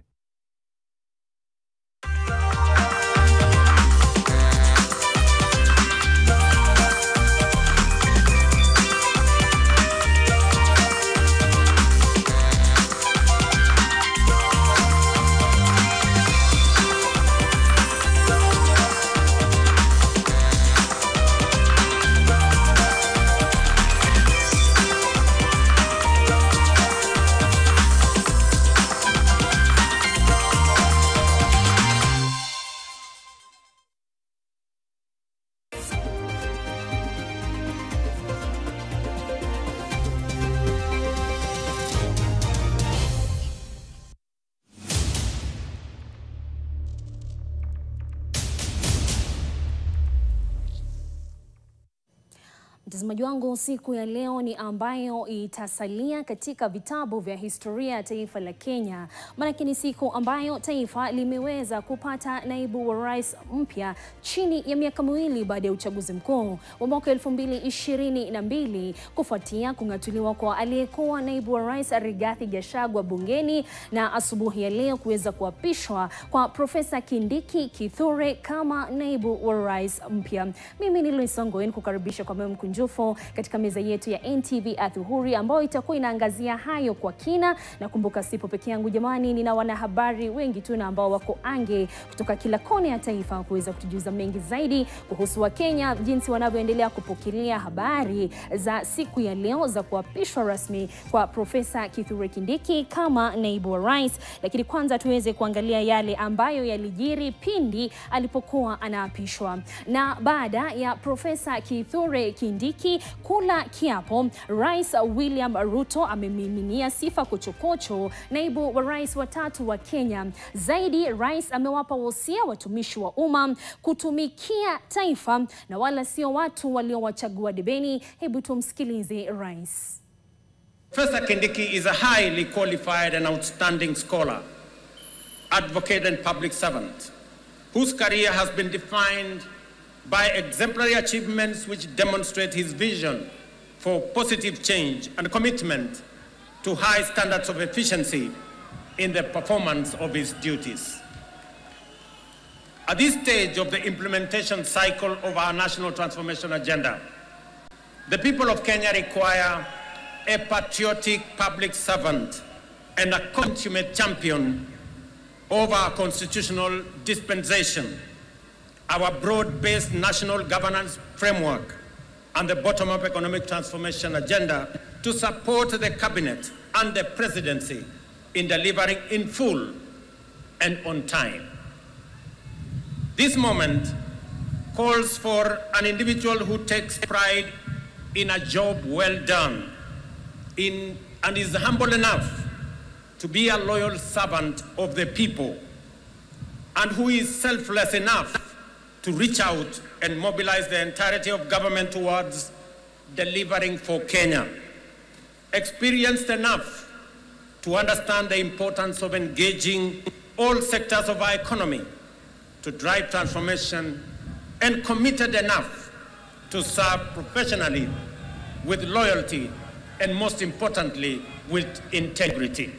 Mtazamaji wangu, siku ya leo ni ambayo itasalia katika vitabu vya historia ya taifa la Kenya. Maana ni siku ambayo taifa limeweza kupata naibu wa rais mpya chini ya miaka miwili baada ya uchaguzi mkuu wa mwaka 2022 kufuatia kung'atuliwa kwa aliyekuwa naibu wa rais Rigathi Gachagua bungeni, na asubuhi ya leo kuweza kuapishwa kwa Profesa Kindiki Kithure kama naibu wa rais mpya. Mimi ni Luisongo kukaribisha kwa moyo mkunjufu katika meza yetu ya NTV Adhuhuri ambayo itakuwa inaangazia hayo kwa kina. Na kumbuka sipo peke yangu jamani, nina wanahabari wengi tu na ambao wako ange kutoka kila kona ya taifa kuweza kutujuza mengi zaidi kuhusu wa Kenya, jinsi wanavyoendelea kupokelea habari za siku ya leo za kuapishwa rasmi kwa Profesa Kithure Kindiki kama naibu wa rais. Lakini kwanza tuweze kuangalia yale ambayo yalijiri pindi alipokuwa anaapishwa. Na baada ya Profesa Kithure Kindiki kula kiapo, Rais William Ruto amemiminia sifa kochokocho naibu wa rais watatu wa Kenya. Zaidi, rais amewapa wosia watumishi wa umma kutumikia taifa na wala sio watu waliowachagua debeni. Hebu tumsikilize rais. Professor Kindiki is a highly qualified and outstanding scholar, advocate and public servant, whose career has been defined by exemplary achievements which demonstrate his vision for positive change and commitment to high standards of efficiency in the performance of his duties. At this stage of the implementation cycle of our national transformation agenda, the people of Kenya require a patriotic public servant and a consummate champion of our constitutional dispensation, our broad-based national governance framework, and the bottom-up economic transformation agenda to support the cabinet and the presidency in delivering in full and on time. This moment calls for an individual who takes pride in a job well done and is humble enough to be a loyal servant of the people, and who is selfless enough to reach out and mobilize the entirety of government towards delivering for Kenya. Experienced enough to understand the importance of engaging all sectors of our economy to drive transformation, and committed enough to serve professionally with loyalty and, most importantly, with integrity.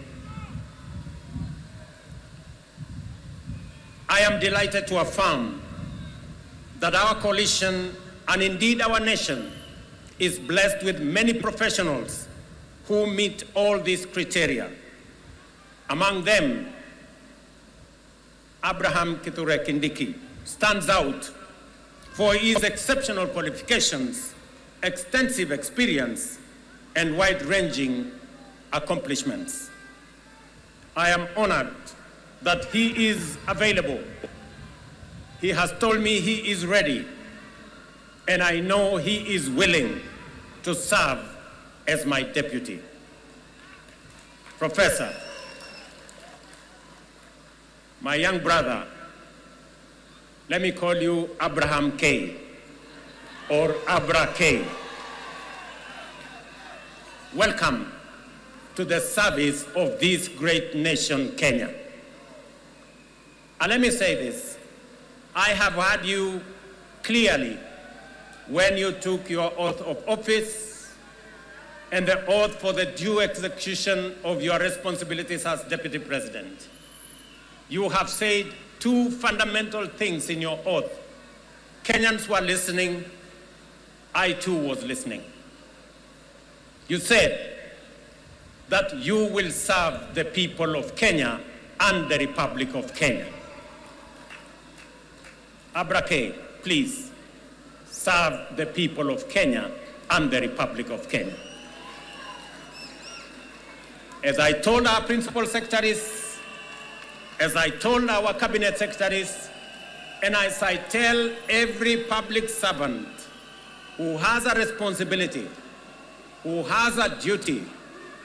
I am delighted to affirm that our coalition, and indeed our nation, is blessed with many professionals who meet all these criteria. Among them, Abraham Kithure Kindiki stands out for his exceptional qualifications, extensive experience, and wide-ranging accomplishments. I am honored that he is available. He has told me he is ready, and I know he is willing to serve as my deputy. Professor, my young brother, let me call you Abraham K. or Abra K. Welcome to the service of this great nation, Kenya. And let me say this, I have heard you clearly when you took your oath of office and the oath for the due execution of your responsibilities as Deputy President. You have said two fundamental things in your oath. Kenyans were listening, I too was listening. You said that you will serve the people of Kenya and the Republic of Kenya. Abrake, please serve the people of Kenya and the Republic of Kenya. As I told our principal secretaries, as I told our cabinet secretaries, and as I tell every public servant who has a responsibility, who has a duty,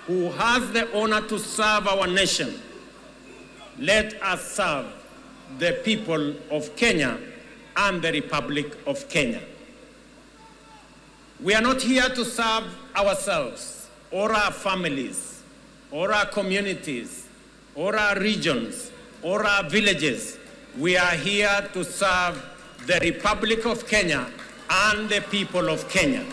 who has the honor to serve our nation, let us serve the people of Kenya and the Republic of Kenya. We are not here to serve ourselves or our families or our communities or our regions or our villages. We are here to serve the Republic of Kenya and the people of Kenya.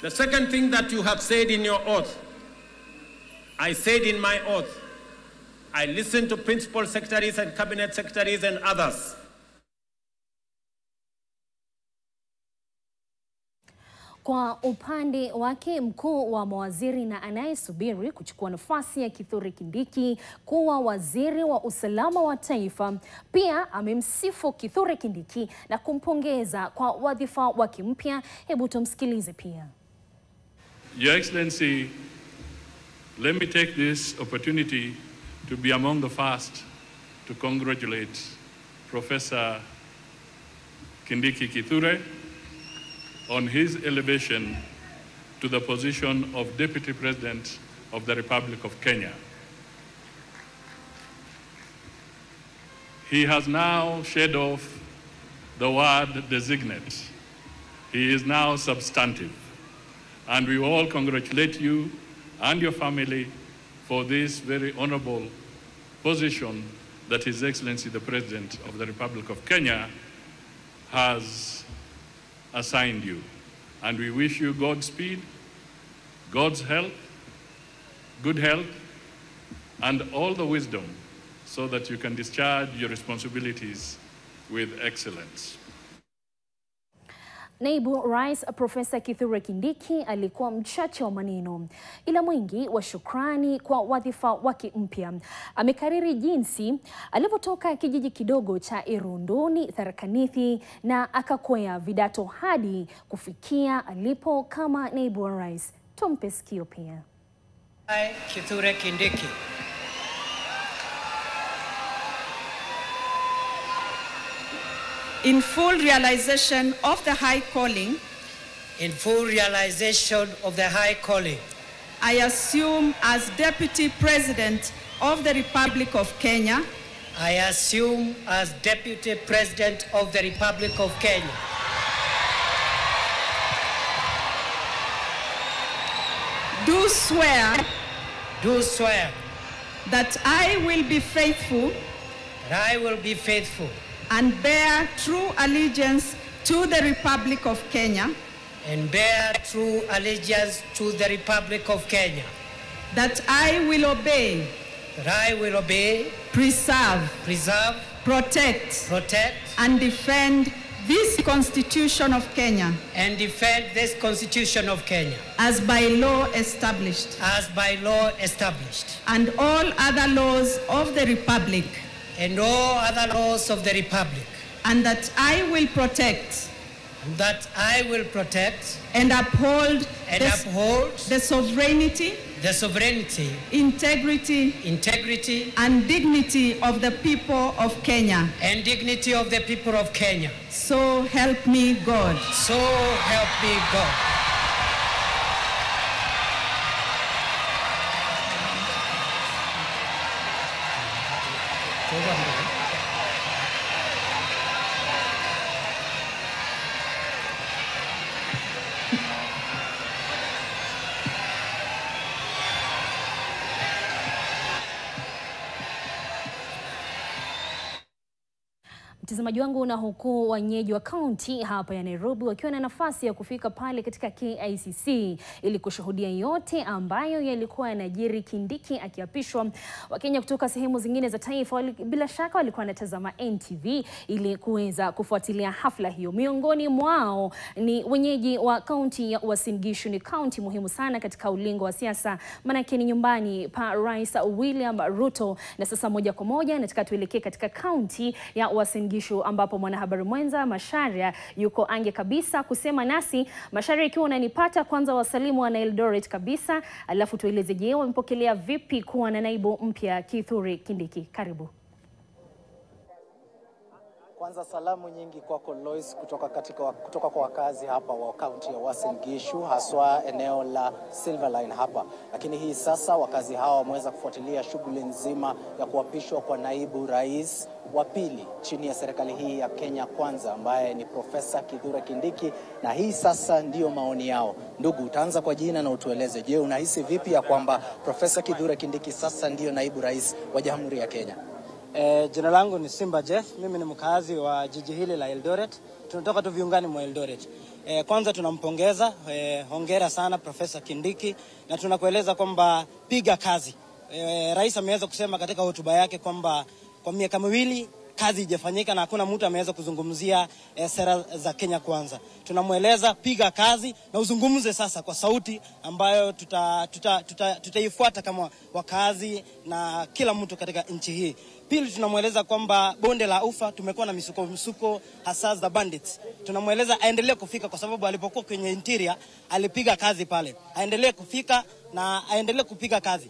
The second thing that you have said in your oath, I said in my oath, I listened to principal secretaries and cabinet secretaries and others. Kwa upande wake, mkuu wa mawaziri na anayesubiri kuchukua nafasi ya Kithure Kindiki kuwa waziri wa usalama wa taifa, pia amemsifu Kithure Kindiki na kumpongeza kwa wadhifa wake mpya. Hebu tumsikilize pia. Your Excellency, let me take this opportunity to be among the first to congratulate Professor Kindiki Kithure on his elevation to the position of Deputy President of the Republic of Kenya. He has now shed off the word designate. He is now substantive. And we all congratulate you and your family for this very honorable position that His Excellency the President of the Republic of Kenya has assigned you. And we wish you Godspeed, God's help, good health, and all the wisdom so that you can discharge your responsibilities with excellence. Naibu Rais Profesa Kithure Kindiki alikuwa mchache wa maneno, ila mwingi wa shukrani kwa wadhifa wake mpya. Amekariri jinsi alivyotoka kijiji kidogo cha Irunduni, Tharaka Nithi, na akakwea vidato hadi kufikia alipo kama naibu wa rais. Tumpe sikio pia. Kithure Kindiki. In full realization of the high calling, I assume as Deputy President of the Republic of Kenya. Do swear that I will be faithful. And bear true allegiance to the Republic of Kenya. That I will obey. Preserve. Protect. And defend this Constitution of Kenya. As by law established. And all other laws of the Republic. And all other laws of the Republic. And that I will protect. And uphold the sovereignty. Integrity. And dignity of the people of Kenya. So help me God. Mtazamaji wangu, na huku wenyeji wa kaunti hapa ya Nairobi wakiwa na nafasi ya kufika pale katika KICC ili kushuhudia yote ambayo yalikuwa yanajiri, Kindiki akiapishwa, Wakenya kutoka sehemu zingine za taifa bila shaka walikuwa wanatazama NTV ili kuweza kufuatilia hafla hiyo. Miongoni mwao ni wenyeji wa kaunti ya Uasin Gishu. Ni kaunti muhimu sana katika ulingo wa siasa, manake ni nyumbani pa Rais William Ruto. Na sasa moja kwa moja nataka tuelekee katika kaunti ya Uasin Gishu ambapo mwanahabari mwenza Masharia yuko ange kabisa kusema nasi. Masharia, ikiwa unanipata, kwanza wasalimu wa Eldoret kabisa, alafu tueleze je, wamepokelea vipi kuwa na naibu mpya Kithure Kindiki? Karibu. Kwanza salamu nyingi kwako Lois kutoka kwa wakazi hapa wa kaunti ya Uasin Gishu, haswa eneo la Silverline hapa. Lakini hii sasa wakazi hawa wameweza kufuatilia shughuli nzima ya kuapishwa kwa naibu rais wa pili chini ya serikali hii ya Kenya Kwanza, ambaye ni Profesa Kithure Kindiki, na hii sasa ndio maoni yao. Ndugu, utaanza kwa jina na utueleze, je, unahisi vipi ya kwamba Profesa Kithure Kindiki sasa ndio naibu rais wa Jamhuri ya Kenya? Jina langu ni Simba Jeff, mimi ni mkazi wa jiji hili la Eldoret. Tunatoka tu viungani mwa Eldoret. Kwanza tunampongeza, hongera sana Profesa Kindiki, na tunakueleza kwamba piga kazi. Rais ameweza kusema katika hotuba yake kwamba kwa miaka miwili kazi haijafanyika na hakuna mtu ameweza kuzungumzia sera za Kenya Kwanza. Tunamueleza piga kazi na uzungumze sasa kwa sauti ambayo tutaifuata kama wakazi na kila mtu katika nchi hii. Pili, tunamueleza kwamba bonde la Ufa tumekuwa na misuko hasa za bandits. Tunamueleza aendelee kufika kwa sababu alipokuwa kwenye interior alipiga kazi pale. Aendelee kufika na aendelee kupiga kazi.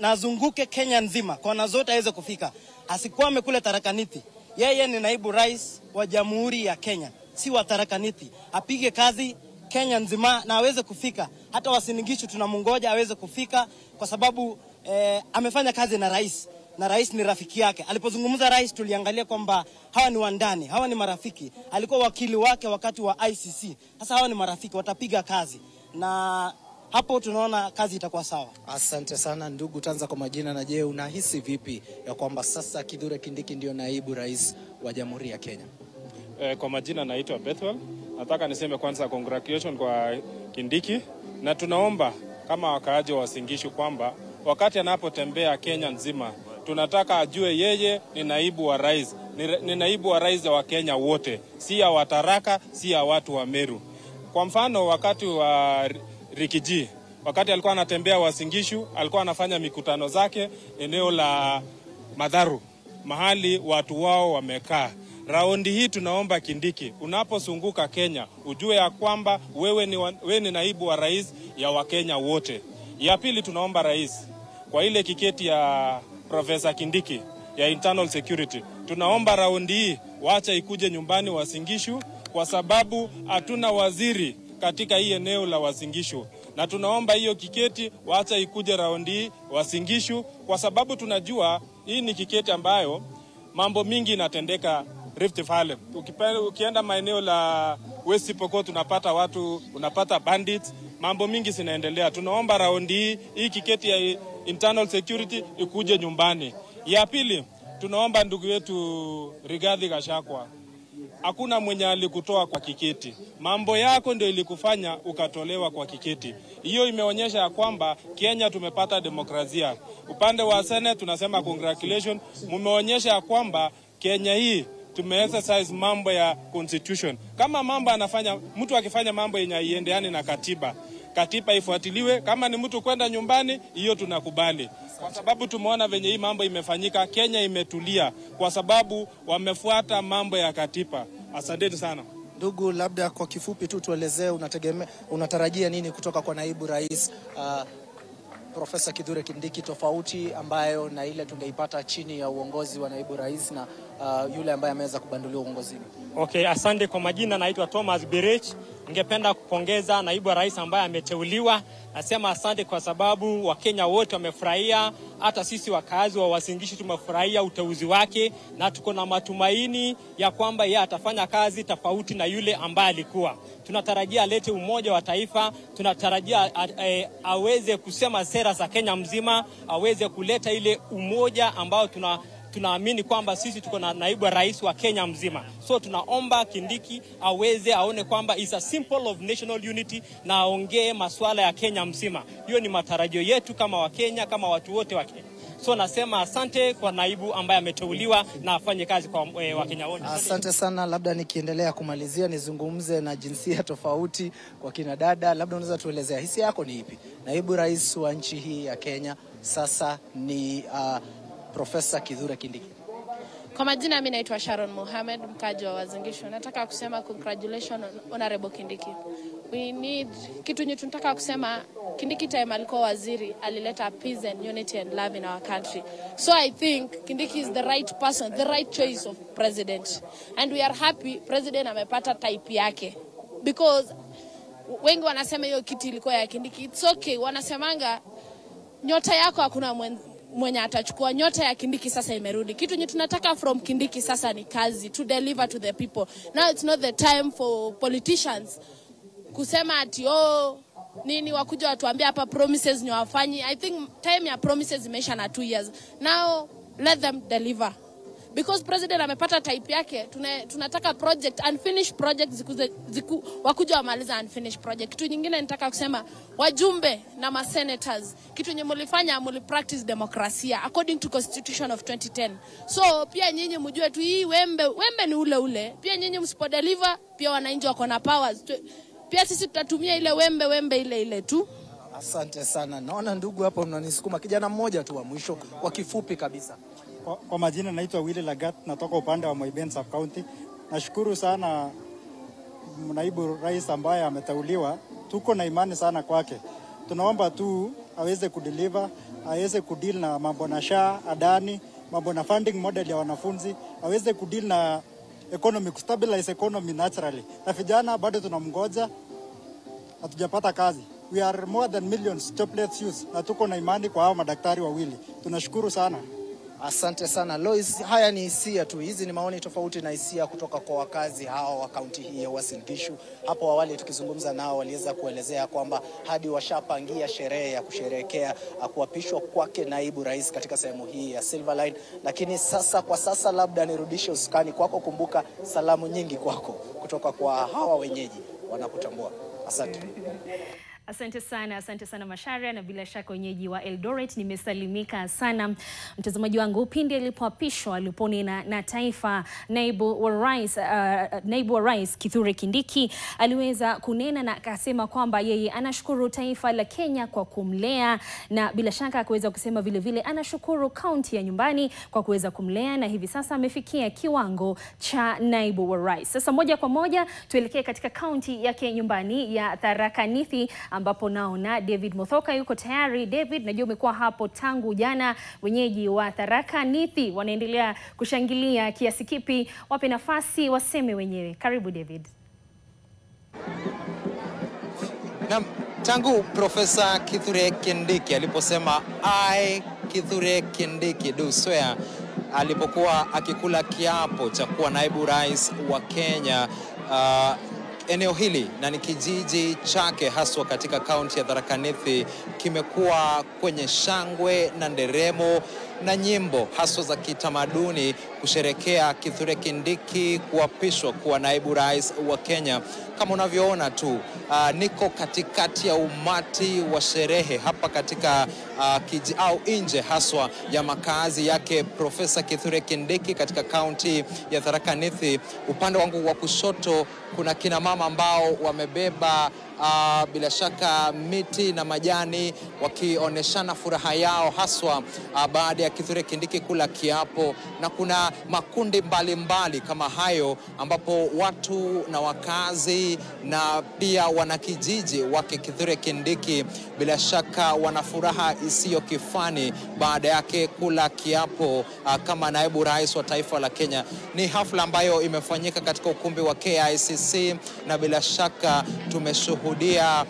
Na azunguke Kenya nzima kona zote aweze kufika. Asikwame kule Tharaka Nithi. Yeye ni naibu rais wa Jamhuri ya Kenya, si wa Tharaka Nithi. Apige kazi Kenya nzima na aweze kufika. Hata Uasin Gishu tunamungoja aweze kufika kwa sababu amefanya kazi na rais. Na rais ni rafiki yake. Alipozungumza rais tuliangalia kwamba hawa ni wandani, hawa ni marafiki. Alikuwa wakili wake wakati wa ICC. Sasa hawa ni marafiki, watapiga kazi. Na hapo tunaona kazi itakuwa sawa. Asante sana ndugu, tanza kwa majina, na je, unahisi vipi ya kwamba sasa Kithure Kindiki ndio naibu rais wa Jamhuri ya Kenya? Kwa majina naitwa Bethwell. Nataka niseme kwanza congratulations kwa Kindiki, na tunaomba kama wakaaji wa Uasin Gishu kwamba wakati anapotembea Kenya nzima, tunataka ajue yeye ni naibu wa rais. Ni naibu wa rais wa Kenya wote, si ya Wataraka, si ya watu wa Meru. Kwa mfano wakati wa Rikiji, wakati alikuwa anatembea Uasin Gishu, alikuwa anafanya mikutano zake eneo la Madharu, mahali watu wao wamekaa. Raundi hii tunaomba Kindiki, unaposunguka Kenya, ujue ya kwamba wewe ni naibu wa rais ya Wakenya wote. Ya pili, tunaomba rais kwa ile kiketi ya Profesa Kindiki ya internal security, tunaomba raundi hii wacha ikuje nyumbani Uasin Gishu, kwa sababu hatuna waziri katika hii eneo la Uasin Gishu. Na tunaomba hiyo kiketi wacha ikuje raundi hii Uasin Gishu, kwa sababu tunajua hii ni kiketi ambayo mambo mingi inatendeka Rift Valley. Ukienda maeneo la West Pokot unapata bandits, mambo mingi zinaendelea. Tunaomba raundi hii kiketi ya internal security ikuje nyumbani. Ya pili, tunaomba ndugu yetu Rigathi Gachagua, hakuna mwenye alikutoa kwa kiketi. Mambo yako ndio ilikufanya ukatolewa kwa kiketi. Hiyo imeonyesha ya kwamba Kenya tumepata demokrasia. Upande wa Senate tunasema congratulations, mumeonyesha ya kwamba Kenya hii tumeexercise mambo ya constitution. Kama mambo anafanya mtu akifanya mambo yenye haiendeani na katiba ifuatiliwe. Kama ni mtu kwenda nyumbani, hiyo tunakubali. Kwa sababu tumeona venye hii mambo imefanyika, Kenya imetulia kwa sababu wamefuata mambo ya katiba. Asanteni sana. Ndugu, labda kwa kifupi tu tuelezee unatarajia nini kutoka kwa naibu rais Profesa Kithure Kindiki, tofauti ambayo na ile tungeipata chini ya uongozi wa naibu rais, na yule ambaye ameweza kubanduliwa uongozini. Okay, asante. Kwa majina naitwa Thomas Birich. Ningependa kupongeza naibu wa rais ambaye ameteuliwa. Nasema asante kwa sababu Wakenya wote wamefurahia, hata sisi wakazi wa Uasin Gishu tumefurahia uteuzi wake, na tuko na matumaini ya kwamba yeye atafanya kazi tofauti na yule ambaye alikuwa. Tunatarajia alete umoja wa taifa, tunatarajia aweze kusema sera za Kenya mzima, aweze kuleta ile umoja ambao tunaamini kwamba sisi tuko na naibu rais wa Kenya mzima. So tunaomba Kindiki aweze aone kwamba is a symbol of national unity na aongee masuala ya Kenya mzima. Hiyo ni matarajio yetu kama Wakenya, kama watu wote wa Kenya. So nasema asante kwa naibu ambaye ameteuliwa na afanye kazi kwa Wakenya wote. Asante sana. Labda nikiendelea kumalizia nizungumze na jinsia tofauti kwa kina dada. Labda unaweza tuelezea hisia yako ni ipi? Naibu rais wa nchi hii ya Kenya sasa ni Profesa Kithure Kindiki. Kwa majina mimi naitwa Sharon Mohamed, mkaji wa Uasin Gishu. Nataka kusema congratulations honorable Kindiki. We need kitu yenye tunataka kusema, Kindiki time alikuwa waziri alileta peace and unity and love in our country. So I think Kindiki is the right person, the right choice of president. And we are happy president amepata type yake. Because wengi wanasema hiyo kiti ilikuwa ya Kindiki. It's okay, wanasemanga nyota yako hakuna mwenye atachukua. Nyota ya Kindiki sasa imerudi. Kitu nye tunataka from Kindiki sasa ni kazi, to deliver to the people. Now it's not the time for politicians kusema ati nini wakuja watuambia hapa promises ni wafanyi. I think time ya promises imeisha na 2 years. Now let them deliver. Because president amepata type yake, tunataka project, unfinished project wakuja wamaliza unfinished project. Kitu nyingine nitaka kusema, wajumbe na ma senators, kitu nye mulifanya practice demokrasia according to constitution of 2010. So pia nyinyi mjue tu hii wembe ni ule. Pia nyinyi msipodeliver, pia wananchi wako na powers. Pia sisi tutatumia ile wembe ile tu. Asante sana. Naona ndugu hapo mnanisukuma. Kijana mmoja tu wa mwisho kwa kifupi kabisa. Kwa majina naitwa Willy Lagat, natoka upande wa Moiben Sub County. Nashukuru sana naibu rais ambaye ameteuliwa. Tuko na imani sana kwake. Tunaomba tu aweze kudeliver, aweze kudeal na mambo na SHA, Adani, mambo na funding model ya wanafunzi, aweze kudeal na economy, stabilize economy naturally. Na vijana bado tunamngoja, hatujapata kazi. We are more than millions jobless youth, na tuko na imani kwa hao madaktari wawili. Tunashukuru sana. Asante sana Lois. Haya ni hisia tu, hizi ni maoni tofauti na hisia kutoka kwa wakazi hao wa kaunti hii ya Uasin Gishu. Hapo awali tukizungumza nao waliweza kuelezea kwamba hadi washapangia sherehe ya kusherehekea kuapishwa kwake naibu rais katika sehemu hii ya Silverline. Lakini kwa sasa labda nirudishe usukani kwako. Kumbuka salamu nyingi kwako kutoka kwa hawa wenyeji wanakutambua. Asante. Asante sana Masharia, na bila shaka wenyeji wa Eldoret nimesalimika sana. Mtazamaji wangu, pindi alipoapishwa aliponena na taifa, naibu wa rais Kithure Kindiki aliweza kunena na akasema kwamba yeye anashukuru taifa la Kenya kwa kumlea, na bila shaka akaweza kusema vile vile anashukuru kaunti ya nyumbani kwa kuweza kumlea, na hivi sasa amefikia kiwango cha naibu wa rais. Sasa moja kwa moja tuelekee katika kaunti yake nyumbani ya Tharaka Nithi, ambapo naona David Muthoka yuko tayari. David, najua umekuwa hapo tangu jana. Wenyeji wa Tharaka Nithi wanaendelea kushangilia kiasi kipi? Wape nafasi waseme wenyewe. Karibu David. Na tangu Profesa Kithure Kindiki aliposema I Kithure Kindiki do swear, alipokuwa akikula kiapo cha kuwa naibu rais wa Kenya, eneo hili na ni kijiji chake haswa katika kaunti ya Tharaka Nithi kimekuwa kwenye shangwe na nderemo na nyimbo haswa za kitamaduni kusherekea Kithure Kindiki kuapishwa kuwa naibu rais wa Kenya. Kama unavyoona tu, niko katikati ya umati wa sherehe hapa katika au nje haswa ya makazi yake Profesa Kithure Kindiki katika kaunti ya Tharaka Nithi. Upande wangu wa kushoto kuna kina mama ambao wamebeba bila shaka miti na majani wakionyeshana furaha yao haswa baada ya Kithure Kindiki kula kiapo, na kuna makundi mbalimbali kama hayo ambapo watu na wakazi na pia wanakijiji wake Kithure Kindiki bila shaka wana furaha isiyo kifani baada yake kula kiapo kama naibu rais wa taifa la Kenya. Ni hafla ambayo imefanyika katika ukumbi wa KICC na bila shaka tumeshuhudia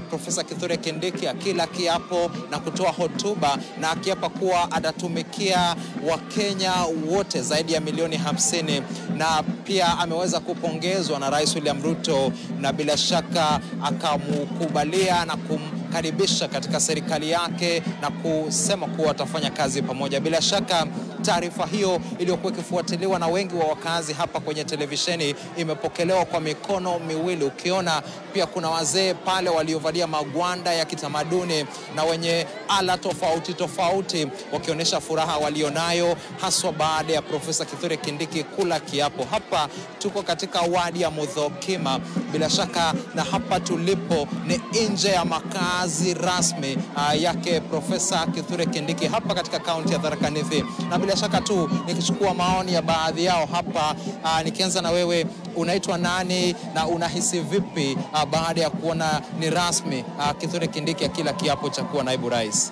Profesa Kithure Kindiki akila kiapo na kutoa hotuba na akiapa kuwa atatumikia Wakenya wote zaidi ya milioni 50, na pia ameweza kupongezwa na Rais William Ruto na bila shaka akamkubalia na kumkaribisha katika serikali yake na kusema kuwa atafanya kazi pamoja. Bila shaka taarifa hiyo iliyokuwa ikifuatiliwa na wengi wa wakazi hapa kwenye televisheni imepokelewa kwa mikono miwili. Ukiona pia kuna wazee pale waliovalia magwanda ya kitamaduni na wenye ala tofauti tofauti wakionyesha furaha walionayo haswa baada ya Profesa Kithure Kindiki kula kiapo. Hapa tuko katika wadi ya Muthokima bila shaka, na hapa tulipo ni nje ya makazi rasmi yake Profesa Kithure Kindiki hapa katika kaunti ya Tharaka Nithi. Na bila shaka tu nikichukua maoni ya baadhi yao hapa, nikianza na wewe, unaitwa nani na unahisi vipi baada ya kuona ni rasmi Kithure Kindiki akila kiapo cha kuwa naibu rais?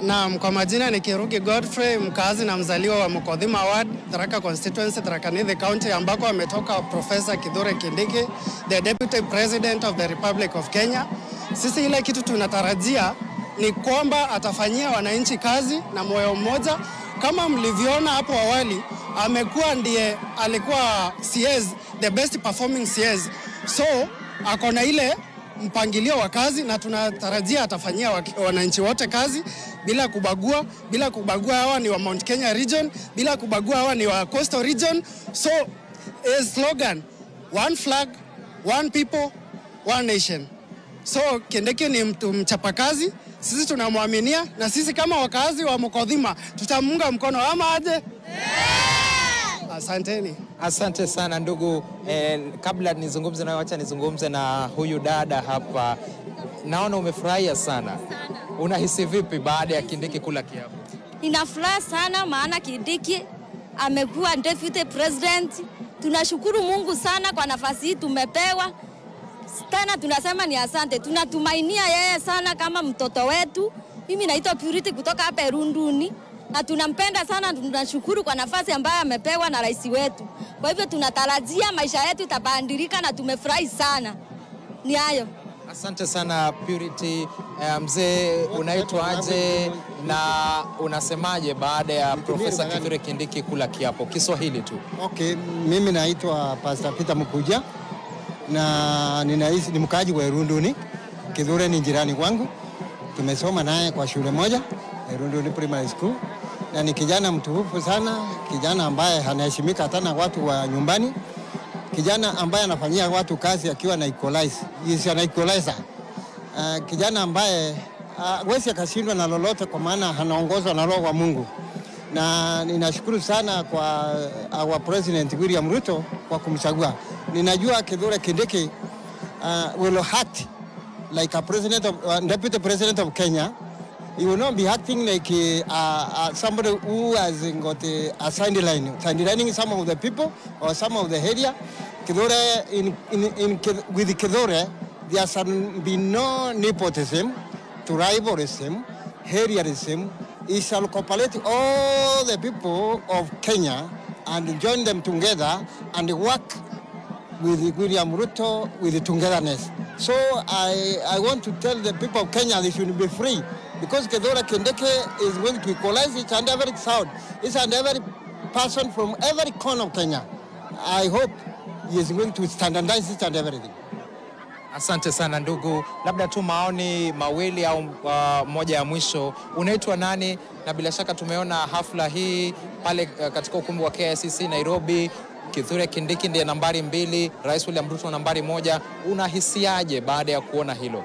Naam, kwa majina ni Kirugi Godfrey, mkazi na mzaliwa wa Mukodhima Ward, Tharaka Constituency, Tharaka Nithi County, ambako ametoka Professor Kithure Kindiki, the Deputy President of the Republic of Kenya. Sisi ile kitu tunatarajia ni kwamba atafanyia wananchi kazi na moyo mmoja. Kama mlivyoona hapo awali, alikuwa CS, the best performing CS. So, akona ile mpangilio wa kazi na tunatarajia atafanyia wananchi wote kazi bila kubagua hawa ni wa Mount Kenya region, bila kubagua hawa ni wa Coastal region. So, a slogan, one flag, one people, one nation. So, Kindiki ni mtu mchapakazi, sisi tunamwaminia na sisi kama wakazi wa Mukodhima tutamunga mkono, ama aje? Asanteni. Asante sana ndugu. Kabla nizungumze nawe, acha nizungumze na huyu dada hapa. Naona umefurahia sana. Unahisi vipi baada ya Kindiki kula kiapo? Ninafurahi sana maana Kindiki amekuwa deputy president. Tunashukuru Mungu sana kwa nafasi hii tumepewa. Tena tunasema ni asante. Tunatumainia yeye sana kama mtoto wetu. Mimi naitwa Purity kutoka hapa Erunduni. Na tunampenda sana, tunashukuru kwa nafasi ambayo amepewa na rais wetu. Kwa hivyo tunatarajia maisha yetu itabadilika na tumefurahi sana. Ni hayo. Asante sana Purity. Mzee, unaitwa aje na unasemaje baada ya Profesa Kithure Kindiki kula kiapo? Kiswahili tu. Okay, mimi naitwa Pastor Peter Mukuja na ni mkaji wa Erunduni. Kithure ni jirani wangu. Tumesoma naye kwa shule moja, Erunduni Primary School. Na ni kijana mtukufu sana, kijana ambaye anaheshimika hata na watu wa nyumbani, kijana ambaye anafanyia watu kazi akiwa na equalizer. Kijana ambaye hawezi akashindwa na lolote kwa maana anaongozwa na Roho wa Mungu. Na ninashukuru sana kwa our President William Ruto kwa kumchagua. Ninajua Kithure Kindiki will act like a deputy president of Kenya. He will not be acting like somebody who has got a sidelining some of the people or some of the area. Kithure, with Kithure, there shall be no nepotism, tribalism, arealism. He shall cooperate all the people of Kenya and join them together and work with William Ruto with togetherness. So I want to tell the people of Kenya they should be free, because Kithure Kindiki is going to equalize each and every sound, each and every person from every corner of Kenya. I hope he is going to standardize each and everything. Asante sana ndugu. Labda tu maoni mawili au moja ya mwisho. Unaitwa nani? Na bila shaka tumeona hafla hii pale katika ukumbi wa KICC Nairobi. Kithure Kindiki ndiye nambari 2, Rais William Ruto nambari 1. Unahisiaje baada ya kuona hilo?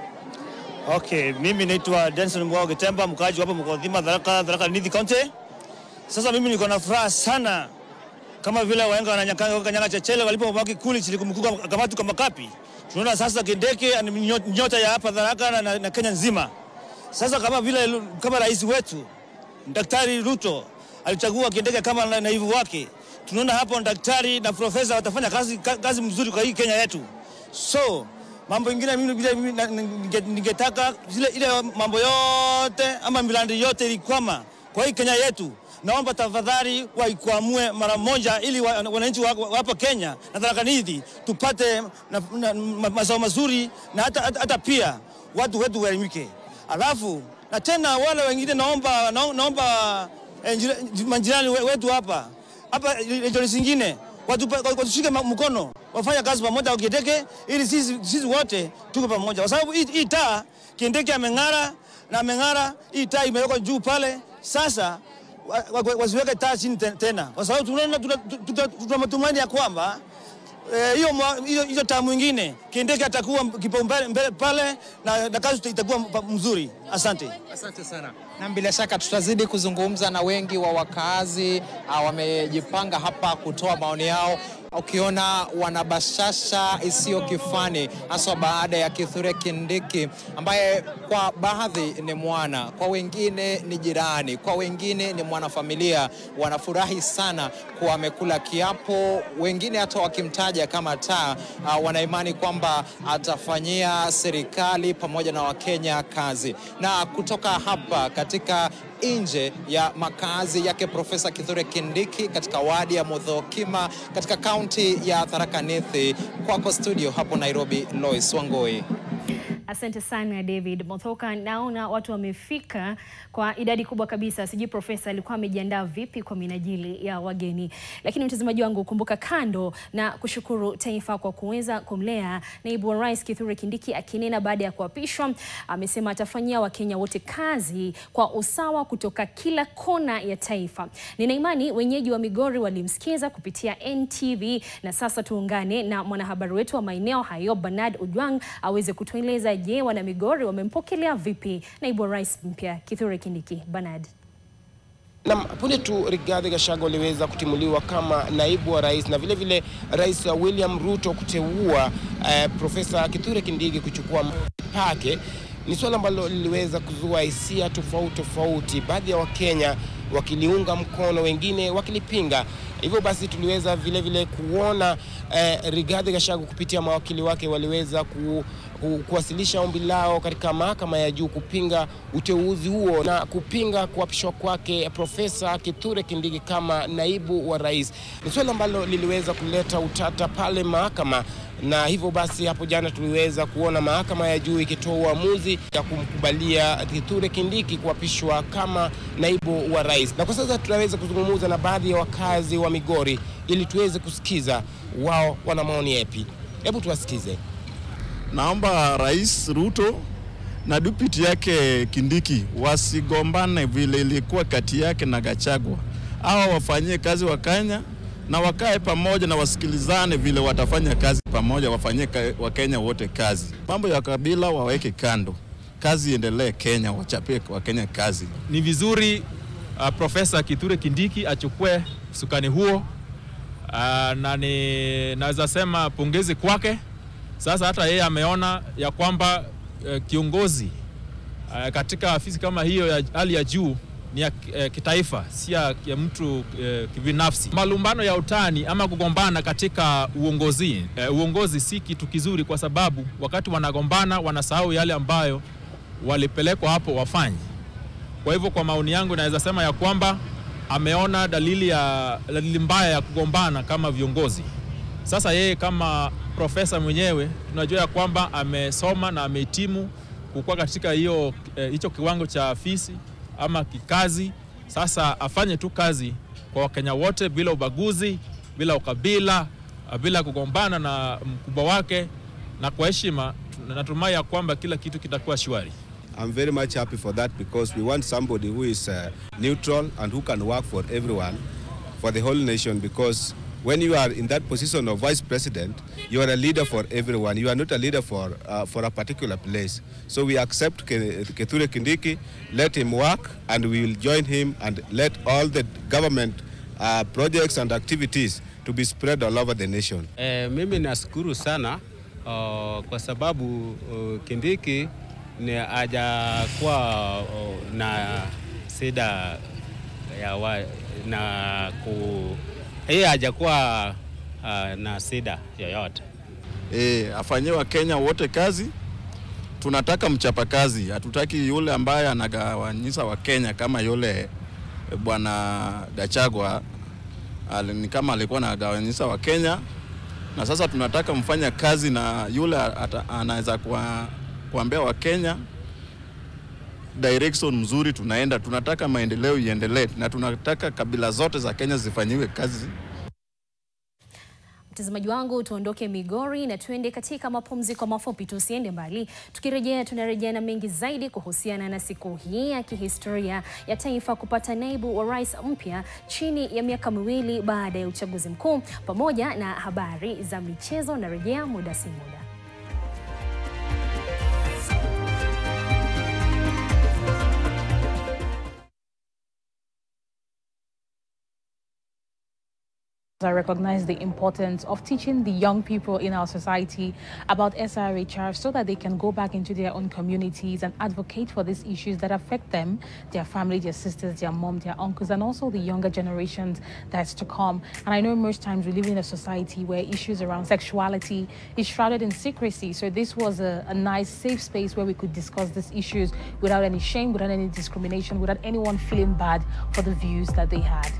Okay, mimi naitwa Denson Mwago Temba, mkaji hapa Mukodhima, Tharaka Nithi County. Sasa mimi niko na furaha sana kama vile wahenga wananyanga chechele walipobaki kuli chilikumkuka kamatu kama kapi. Tunaona sasa Kindiki ni nyota ya hapa Tharaka na Kenya nzima. Sasa kama rais wetu Daktari Ruto alichagua Kindiki kama naibu wake, tunaona hapo daktari na profesa watafanya kazi mzuri kwa hii Kenya yetu. So mambo mengine mimi ningetaka ile mambo yote ama miradi yote ilikwama kwa hii Kenya yetu, naomba tafadhali waikwamue mara moja ili wananchi wa hapa Kenya na Tharaka Nithi tupate mazao mazuri na hata pia watu wetu waelimike. Alafu na tena wale wengine naomba majirani wetu hapa region zingine watushike mkono wafanya kazi pamoja kwa Kindiki ili sisi wote tuko pamoja, kwa sababu hii taa Kindiki ameng'ara, hii taa imewekwa juu pale. Sasa wasiweke taa chini tena, kwa sababu tunaona tuna matumaini ya kwamba hiyo taa mwingine Kindiki atakuwa kipaumbele pale na kazi itakuwa mzuri. Asante sana. Na bila shaka tutazidi kuzungumza na wengi wa wakazi wamejipanga hapa kutoa maoni yao. Ukiona wanabashasha isiyo kifani, hasa baada ya Kithure Kindiki ambaye kwa baadhi ni mwana, kwa wengine ni jirani, kwa wengine ni mwanafamilia, wanafurahi sana kuwa amekula kiapo. Wengine hata wakimtaja kama taa, wanaimani kwamba atafanyia serikali pamoja na Wakenya kazi. Na kutoka hapa katika nje ya makazi yake Profesa Kithure Kindiki katika wadi ya Muthokima katika kaunti ya Tharaka Nithi, kwako studio hapo Nairobi, Lois Wangoi. Asante sana David Mothoka. Naona watu wamefika kwa idadi kubwa kabisa. Sijui profesa alikuwa amejiandaa vipi kwa minajili ya wageni. Lakini mtazamaji wangu, kumbuka kando na kushukuru taifa kwa kuweza kumlea, naibu wa rais Kithure Kindiki akinena baada ya kuapishwa, amesema atafanyia Wakenya wote kazi kwa usawa kutoka kila kona ya taifa. Nina imani wenyeji wa Migori walimsikiza kupitia NTV, na sasa tuungane na mwanahabari wetu wa maeneo hayo Bernard Ojwang aweze kutueleza je, wana Migori wamempokelea vipi naibu wa rais mpya Kithure Kindiki. Bernard. Na punde tu Rigathi Gachagua aliweza kutimuliwa kama naibu wa rais na vile vile Rais William Ruto kuteua Profesa Kithure Kindiki kuchukua pake, ni swala ambalo liliweza kuzua hisia tofauti, baadhi ya Wakenya wakiliunga mkono, wengine wakilipinga. Hivyo basi tuliweza vile vile kuona Rigathi Gachagua kupitia mawakili wake waliweza kuwasilisha ombi lao katika mahakama ya juu kupinga uteuzi huo na kupinga kuapishwa kwake Profesa Kithure Kindiki kama naibu wa rais. Ni swala ambalo liliweza kuleta utata pale mahakama, na hivyo basi hapo jana tuliweza kuona mahakama ya juu ikitoa uamuzi ya kumkubalia Kithure Kindiki kuapishwa kama naibu wa rais. Na kwa sasa tunaweza kuzungumza na baadhi ya wakazi wa Migori ili tuweze kusikiza wao wana maoni yapi. Hebu tuwasikize. Naomba Rais Ruto na deputy yake Kindiki wasigombane vile ilikuwa kati yake na Gachagua. Hawa wafanyie kazi Wakenya na wakae pamoja na wasikilizane vile watafanya kazi pamoja, wafanyie Wakenya wote kazi. Mambo ya kabila waweke kando. Kazi iendelee Kenya, wachapie Wakenya kazi. Ni vizuri Profesa Kithure Kindiki achukue sukani huo, na naweza sema pongezi kwake. Sasa hata yeye ameona ya kwamba kiongozi katika afisi kama hiyo ya hali ya juu ni ya kitaifa, si ya mtu kibinafsi. Malumbano ya utani ama kugombana katika uongozi si kitu kizuri, kwa sababu wakati wanagombana wanasahau yale ambayo walipelekwa hapo wafanye. Kwa hivyo kwa maoni yangu naweza sema ya kwamba ameona dalili mbaya ya kugombana kama viongozi. Sasa yeye kama profesa mwenyewe tunajua ya kwamba amesoma na amehitimu kukua katika hicho kiwango cha afisi ama kikazi. Sasa afanye tu kazi kwa Wakenya wote bila ubaguzi, bila ukabila, bila kugombana na mkubwa wake, na kwa heshima. Natumai ya kwamba kila kitu kitakuwa shwari. I'm very much happy for that, because we want somebody who is neutral and who can work for everyone, for the whole nation, because when you are in that position of vice president, you are a leader for everyone. You are not a leader for a particular place. So we accept Kithure Kindiki, let him work, and we will join him and let all the government projects and activities to be spread all over the nation. Mimi nashukuru sana kwa sababu Kindiki ni hajakuwa na shida ya yeye hajakuwa na shida yoyote. Afanyie Wakenya wote kazi. Tunataka mchapakazi, hatutaki yule ambaye anagawanyisha Wakenya kama yule bwana Gachagua ni kama alikuwa anagawanyisha Wakenya, na sasa tunataka mfanya kazi na yule anaweza kuambia Wakenya direction mzuri tunaenda. Tunataka maendeleo iendelee na tunataka kabila zote za Kenya zifanyiwe kazi. Mtazamaji wangu, tuondoke Migori na tuende katika mapumziko mafupi. Tusiende mbali. Tukirejea tunarejea na mengi zaidi kuhusiana na siku hii ya kihistoria ya taifa kupata naibu wa rais mpya chini ya miaka miwili baada ya uchaguzi mkuu, pamoja na habari za michezo. Na rejea muda si muda. I recognize the importance of teaching the young people in our society about SRHR so that they can go back into their own communities and advocate for these issues that affect them, their family, their sisters, their mom, their uncles, and also the younger generations that's to come. And I know most times we live in a society where issues around sexuality is shrouded in secrecy. So this was a nice, safe space where we could discuss these issues without any shame, without any discrimination, without anyone feeling bad for the views that they had.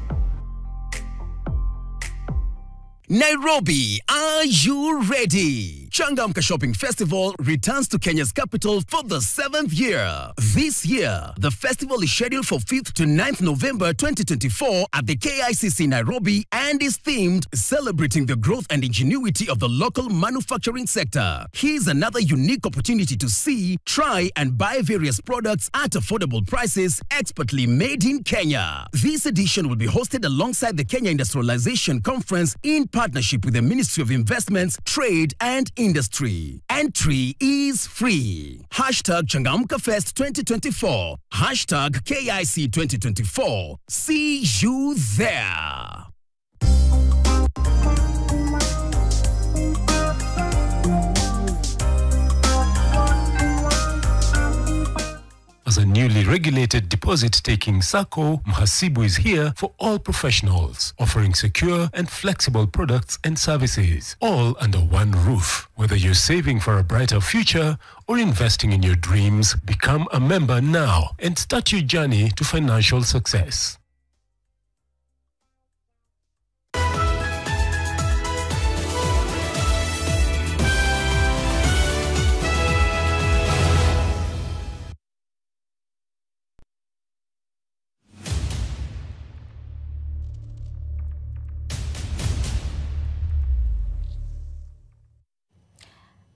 Nairobi, are you ready? Changamka Shopping Festival returns to Kenya's capital for the 7th year. This year, the festival is scheduled for 5th to 9th November 2024 at the KICC Nairobi and is themed celebrating the growth and ingenuity of the local manufacturing sector. Here's another unique opportunity to see, try and buy various products at affordable prices expertly made in Kenya. This edition will be hosted alongside the Kenya Industrialization Conference in partnership with the Ministry of Investments, Trade and Industry. Entry is free. Hashtag Changamka Fest 2024. Hashtag KIC 2024. See you there. As a newly regulated deposit-taking SACCO, Mhasibu is here for all professionals, offering secure and flexible products and services, all under one roof. Whether you're saving for a brighter future or investing in your dreams, become a member now and start your journey to financial success.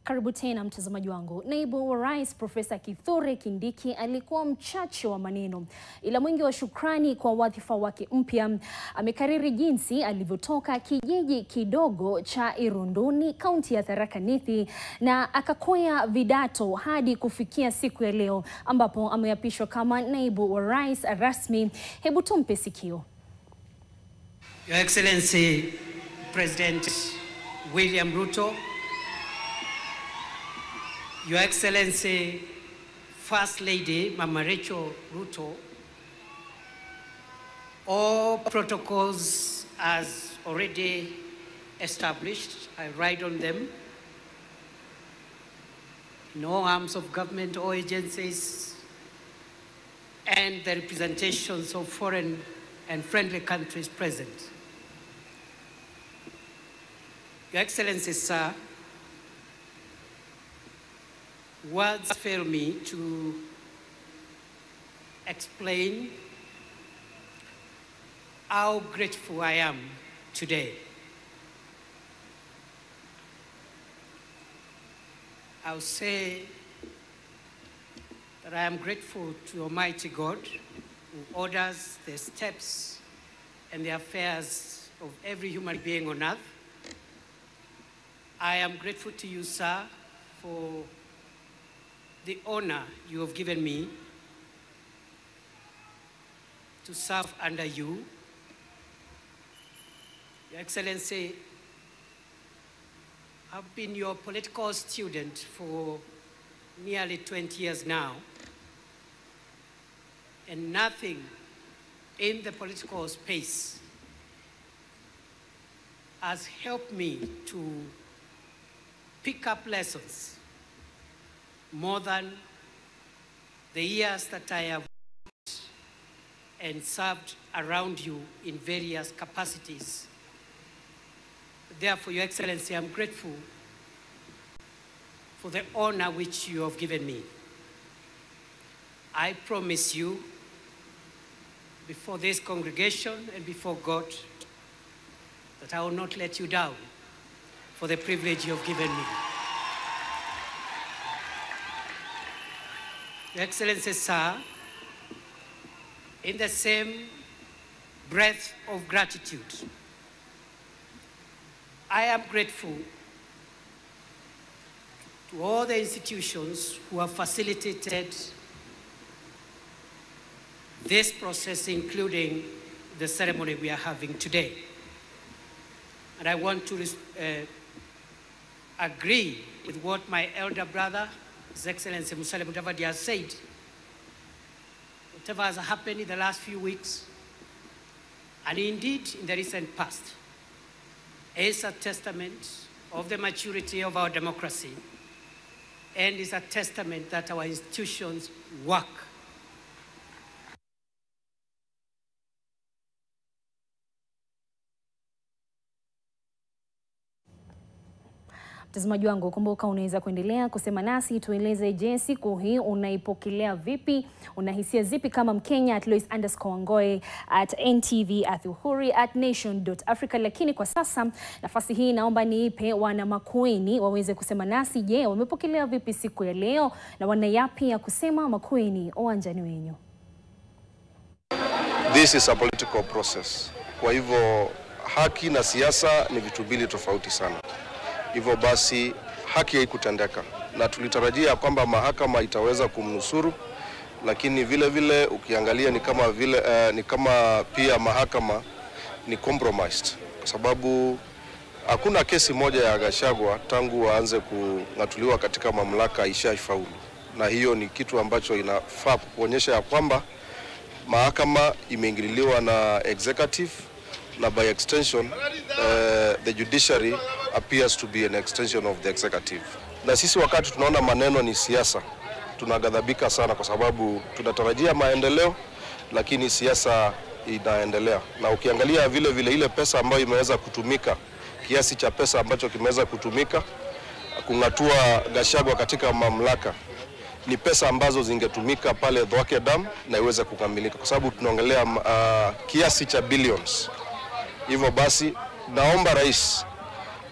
Karibu tena mtazamaji wangu. Naibu wa Rais Profesa Kithure Kindiki alikuwa mchache wa maneno, ila mwingi wa shukrani kwa wadhifa wake mpya. Amekariri jinsi alivyotoka kijiji kidogo cha Irunduni, kaunti ya Tharaka Nithi, na akakwea vidato hadi kufikia siku ya leo ambapo ameapishwa kama naibu wa rais rasmi. Hebu tumpe sikio. Your Excellency President William Ruto, Your Excellency First Lady Mama Rachel Ruto, all protocols as already established, I ride on them. No arms of government or agencies and the representations of foreign and friendly countries present. Your Excellency, sir, words fail me to explain how grateful I am today. I'll say that I am grateful to Almighty God who orders the steps and the affairs of every human being on earth. I am grateful to you, sir, for the honor you have given me to serve under you Your Excellency, I've been your political student for nearly 20 years now, and nothing in the political space has helped me to pick up lessons more than the years that I have worked and served around you in various capacities. Therefore, Your Excellency, I'm grateful for the honor which you have given me. I promise you, before this congregation and before God, that I will not let you down for the privilege you have given me. Your Excellency, sir, in the same breath of gratitude, I am grateful to all the institutions who have facilitated this process, including the ceremony we are having today. And I want to agree with what my elder brother, His Excellency Musalia Mudavadi, has said. Whatever has happened in the last few weeks, and indeed in the recent past, is a testament of the maturity of our democracy, and is a testament that our institutions work. Mtazamaji wangu, kumbuka unaweza kuendelea kusema nasi, tueleze je, siku hii unaipokelea vipi? Unahisia zipi kama Mkenya? @Lois_Ngoe, @NTV, @Uhuri, @Nation.Africa. Lakini kwa sasa nafasi hii naomba niipe wana Makueni waweze kusema nasi. Je, wamepokelea vipi siku ya leo na wana yapi ya kusema? Makueni, uwanjani wenyu. This is a political process. Kwa hivyo haki na siasa ni vitu mbili tofauti sana. Hivyo basi haki haikutendeka na tulitarajia kwamba mahakama itaweza kumnusuru, lakini vile vile ukiangalia ni kama pia mahakama ni compromised, kwa sababu hakuna kesi moja ya Gachagua tangu waanze kung'atuliwa katika mamlaka ishaifaulu, na hiyo ni kitu ambacho inafaa kuonyesha ya kwamba mahakama imeingililiwa na executive, na by extension the judiciary appears to be an extension of the executive. Na sisi wakati tunaona maneno ni siasa, tunagadhabika sana kwa sababu tunatarajia maendeleo, lakini siasa inaendelea. Na ukiangalia vile vile ile pesa ambayo imeweza kutumika, kiasi cha pesa ambacho kimeweza kutumika kung'atua Gachagua katika mamlaka, ni pesa ambazo zingetumika pale Dhwake Dam na iweze kukamilika, kwa sababu tunaongelea kiasi cha billions. Hivyo basi naomba rais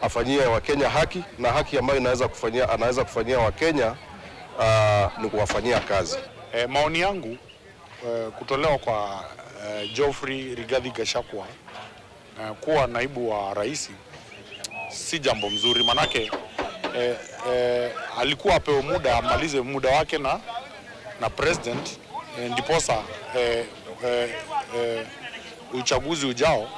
afanyie Wakenya haki, na haki ambayo anaweza kufanyia Wakenya ni kuwafanyia kazi. Maoni yangu kutolewa kwa Geoffrey Rigathi Gachagua kuwa naibu wa rais si jambo mzuri, manake alikuwa apewe muda amalize muda wake na president, ndiposa uchaguzi ujao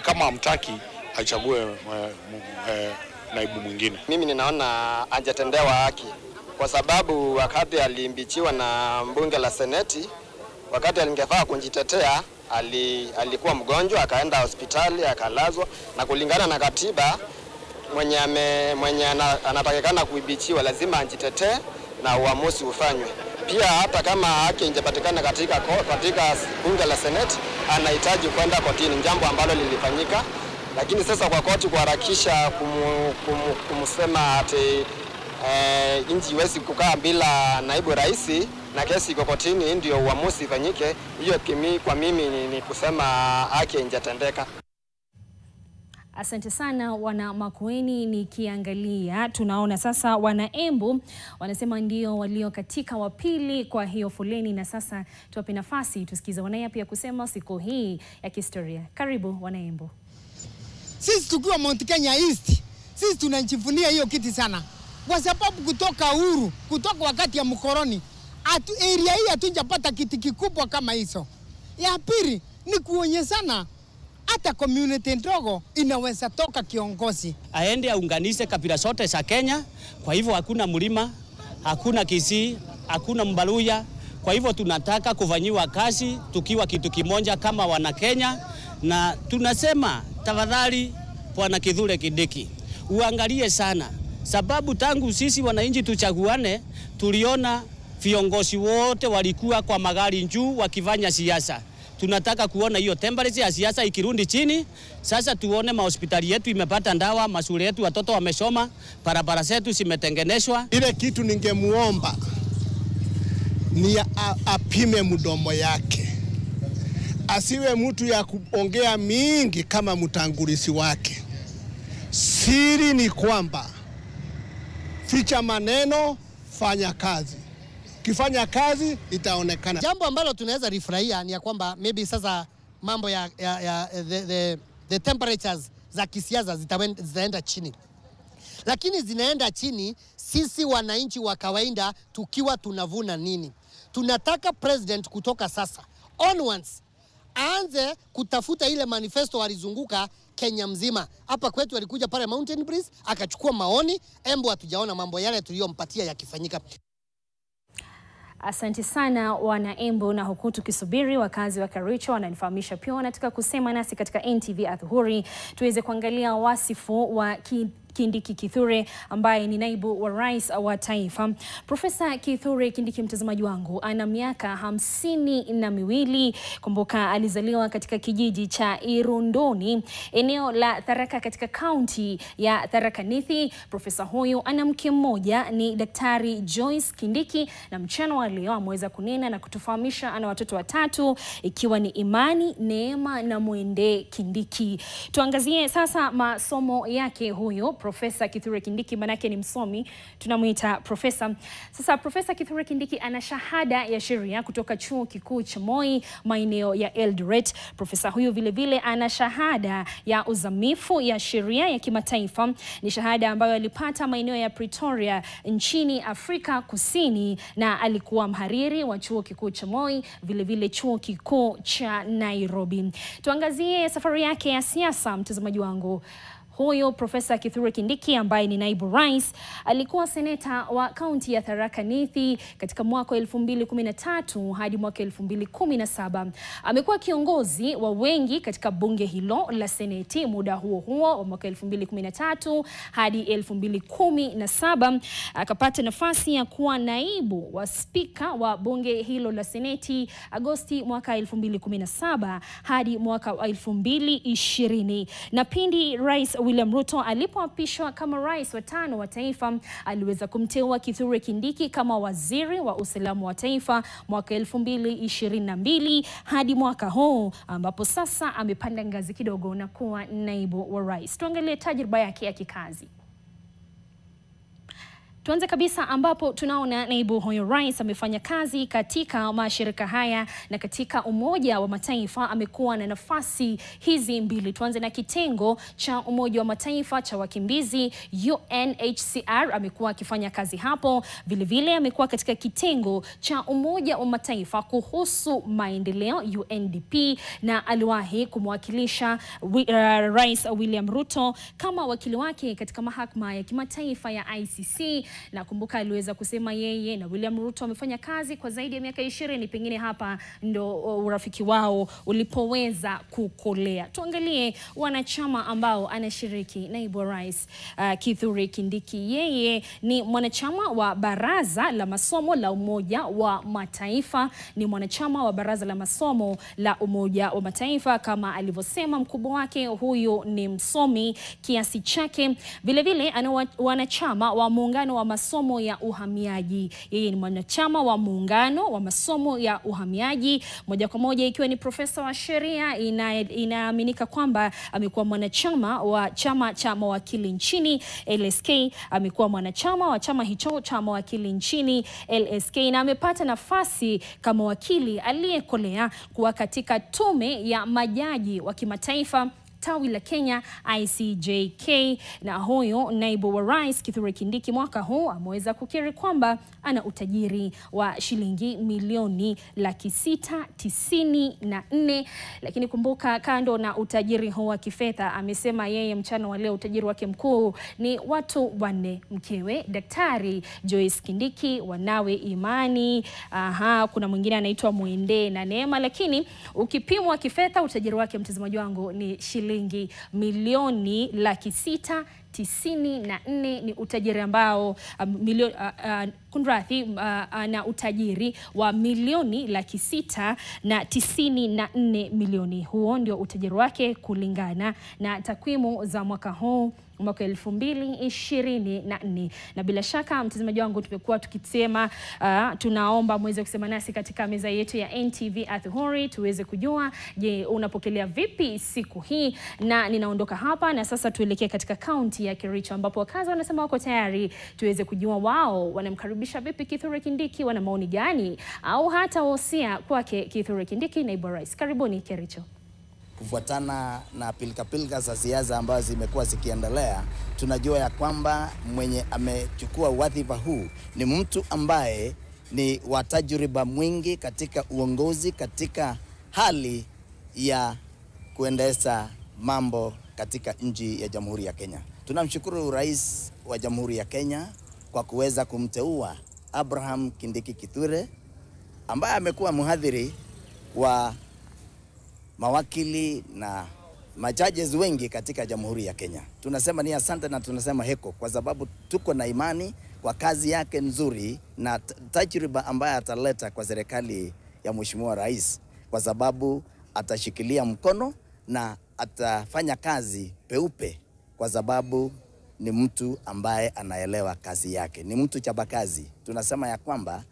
kama amtaki achague naibu mwingine. Mimi ninaona hajatendewa haki, kwa sababu wakati alimbichiwa na bunge la seneti, wakati alingefaa kujitetea, alikuwa mgonjwa, akaenda hospitali akalazwa, na kulingana na katiba mwenye anatakikana kuibichiwa lazima ajitetee na uamuzi ufanywe. Pia hata kama haki ingepatikana katika bunge la seneti, anahitaji kwenda kotini, jambo ambalo lilifanyika. Lakini sasa kwa koti kuharakisha kumsema ati nchi iwezi kukaa bila naibu rais na kesi iko kotini ndio uamuzi ifanyike, hiyo kwa mimi ni kusema haki ingetendeka. Asante sana wana Makueni. Nikiangalia tunaona sasa wana Embu wanasema ndio walio katika wa pili kwa hiyo foleni, na sasa tuwape nafasi tusikize wana pia kusema siku hii ya kihistoria. Karibu wana Embu. Sisi tukiwa Mount Kenya East, sisi tunajivunia hiyo kiti sana, kwa sababu kutoka wakati ya mkoroni area hii hatujapata kiti kikubwa kama hizo. Ya pili, ni kuonyeshana hata community ndogo inaweza toka kiongozi. Aende aunganishe kabila zote za Kenya. Kwa hivyo hakuna mlima, hakuna Kisii, hakuna Mbaluya. Kwa hivyo tunataka kufanyiwa kazi tukiwa kitu kimoja kama wana Kenya, na tunasema tafadhali Bwana Kithure Kindiki uangalie sana, sababu tangu sisi wananchi tuchaguane tuliona viongozi wote walikuwa kwa magari juu wakifanya siasa. Tunataka kuona hiyo temperature ya siasa ikirudi chini. Sasa tuone mahospitali yetu imepata ndawa, mashule yetu watoto wamesoma, barabara zetu zimetengenezwa. Ile kitu ningemuomba ni apime mdomo yake. Asiwe mtu ya kuongea mingi kama mtangulizi wake. Siri ni kwamba ficha maneno, fanya kazi. Kifanya kazi itaonekana. Jambo ambalo tunaweza rifurahia ni ya kwamba maybe sasa mambo ya the temperatures za kisiasa zitaenda chini. Lakini zinaenda chini sisi wananchi wa kawaida tukiwa tunavuna nini? Tunataka president kutoka sasa onwards aanze kutafuta ile manifesto alizunguka Kenya mzima. Hapa kwetu alikuja pale Mountain Breeze akachukua maoni, embo hatujaona mambo yale tuliyompatia yakifanyika. Asante sana wana Embu, na huku tukisubiri wakazi wa Kericho wananifahamisha pia wanataka kusema nasi katika NTV adhuhuri tuweze kuangalia wasifu wa Kindiki Kithure ambaye ni naibu wa rais wa taifa. Profesa Kithure Kindiki, mtazamaji wangu, ana miaka 52. Kumbuka alizaliwa katika kijiji cha Irundoni, eneo la Tharaka katika kaunti ya Tharaka Nithi. Profesa huyu ana mke mmoja, ni Daktari Joyce Kindiki, na mchana wa leo ameweza kunena na kutufahamisha ana watoto 3 ikiwa ni Imani, Neema na Mwende Kindiki. Tuangazie sasa masomo yake huyu Profesa Kithure Kindiki, manake ni msomi, tunamuita profesa. Sasa Profesa Kithure Kindiki ana shahada ya sheria kutoka Chuo Kikuu cha Moi maeneo ya Eldoret. Profesa huyu vile vile ana shahada ya uzamifu ya sheria ya kimataifa. Ni shahada ambayo alipata maeneo ya Pretoria nchini Afrika Kusini, na alikuwa mhariri wa Chuo Kikuu cha Moi, vile vile Chuo Kikuu cha Nairobi. Tuangazie safari yake ya siasa, mtazamaji wangu. Huyo Profesa Kithure Kindiki ambaye ni naibu rais alikuwa seneta wa kaunti ya Tharaka Nithi katika mwaka 2013 hadi mwaka 2017. Amekuwa kiongozi wa wengi katika bunge hilo la seneti muda huo wa mwaka 2013 hadi 2017. Akapata nafasi ya kuwa naibu wa spika wa bunge hilo la seneti Agosti mwaka 2017 hadi mwaka 2020. Na pindi Rais William Ruto alipoapishwa kama rais wa 5 wa taifa, aliweza kumteua Kithure Kindiki kama waziri wa usalama wa taifa mwaka 2022 hadi mwaka huu, ambapo sasa amepanda ngazi kidogo na kuwa naibu wa rais. Tuangalie tajriba yake ya kikazi. Tuanze kabisa ambapo tunaona naibu huyo rais amefanya kazi katika mashirika haya na katika Umoja wa Mataifa amekuwa na nafasi hizi mbili. Tuanze na kitengo cha Umoja wa Mataifa cha wakimbizi UNHCR, amekuwa akifanya kazi hapo. Vile vile amekuwa katika kitengo cha Umoja wa Mataifa kuhusu maendeleo UNDP, na aliwahi kumwakilisha Rais William Ruto kama wakili wake katika mahakama ya kimataifa ya ICC. Na kumbuka aliweza kusema yeye na William Ruto wamefanya kazi kwa zaidi ya miaka 20, pengine hapa ndo urafiki wao ulipoweza kukolea. Tuangalie wanachama ambao anashiriki naibu wa rais Kithure Kindiki. Yeye ni mwanachama wa Baraza la Masomo la Umoja wa Mataifa, ni mwanachama wa Baraza la Masomo la Umoja wa Mataifa kama alivyosema mkubwa wake. Huyu ni msomi kiasi chake. Vile vile ana wanachama wa muungano wa masomo ya uhamiaji. Yeye ni mwanachama wa muungano wa masomo ya uhamiaji moja kwa moja, ikiwa ni profesa wa sheria. Inaaminika kwamba amekuwa mwanachama wa chama cha mawakili nchini LSK, amekuwa mwanachama wa chama hicho cha mawakili nchini LSK, na amepata nafasi kama wakili aliyekolea kuwa katika tume ya majaji wa kimataifa tawi la Kenya ICJK. Na huyo naibu wa rais Kithure Kindiki mwaka huu ameweza kukiri kwamba ana utajiri wa shilingi milioni 694. Lakini kumbuka, kando na utajiri huu wa kifedha, amesema yeye mchana wa leo utajiri wake mkuu ni watu wanne: mkewe Daktari Joyce Kindiki, wanawe Imani, kuna mwingine anaitwa Mwende na Neema. Lakini ukipimwa kifedha utajiri wake, mtazamaji wangu, ni shilingi milioni 694. Ni utajiri ambao na utajiri wa milioni 694 milioni. Huo ndio utajiri wake kulingana na takwimu za mwaka huu, mwaka 2024. Na bila shaka mtazamaji wangu, tumekuwa tukisema tunaomba muweze kusema nasi katika meza yetu ya NTV Kithure tuweze kujua, je, unapokelea vipi siku hii? Na ninaondoka hapa na sasa tuelekee katika kaunti ya Kericho, ambapo wakazi wanasema wako tayari tuweze kujua wao wanamkaribisha vipi Kithure Kindiki, wana maoni gani au hata wosia kwake Kithure Kindiki, naibu rais. Karibuni Kericho. Kufuatana na pilika za siasa ambazo zimekuwa zikiendelea, tunajua ya kwamba mwenye amechukua wadhifa huu ni mtu ambaye ni wa tajriba mwingi katika uongozi, katika hali ya kuendesha mambo katika nchi ya Jamhuri ya Kenya. Tunamshukuru Rais wa Jamhuri ya Kenya kwa kuweza kumteua Abraham Kindiki Kithure, ambaye amekuwa mhadhiri wa mawakili na majaji wengi katika Jamhuri ya Kenya. Tunasema ni asante na tunasema heko, kwa sababu tuko na imani kwa kazi yake nzuri na tajriba ambayo ataleta kwa serikali ya Mheshimiwa Rais, kwa sababu atashikilia mkono na atafanya kazi peupe, kwa sababu ni mtu ambaye anaelewa kazi yake, ni mtu chapakazi. Tunasema ya kwamba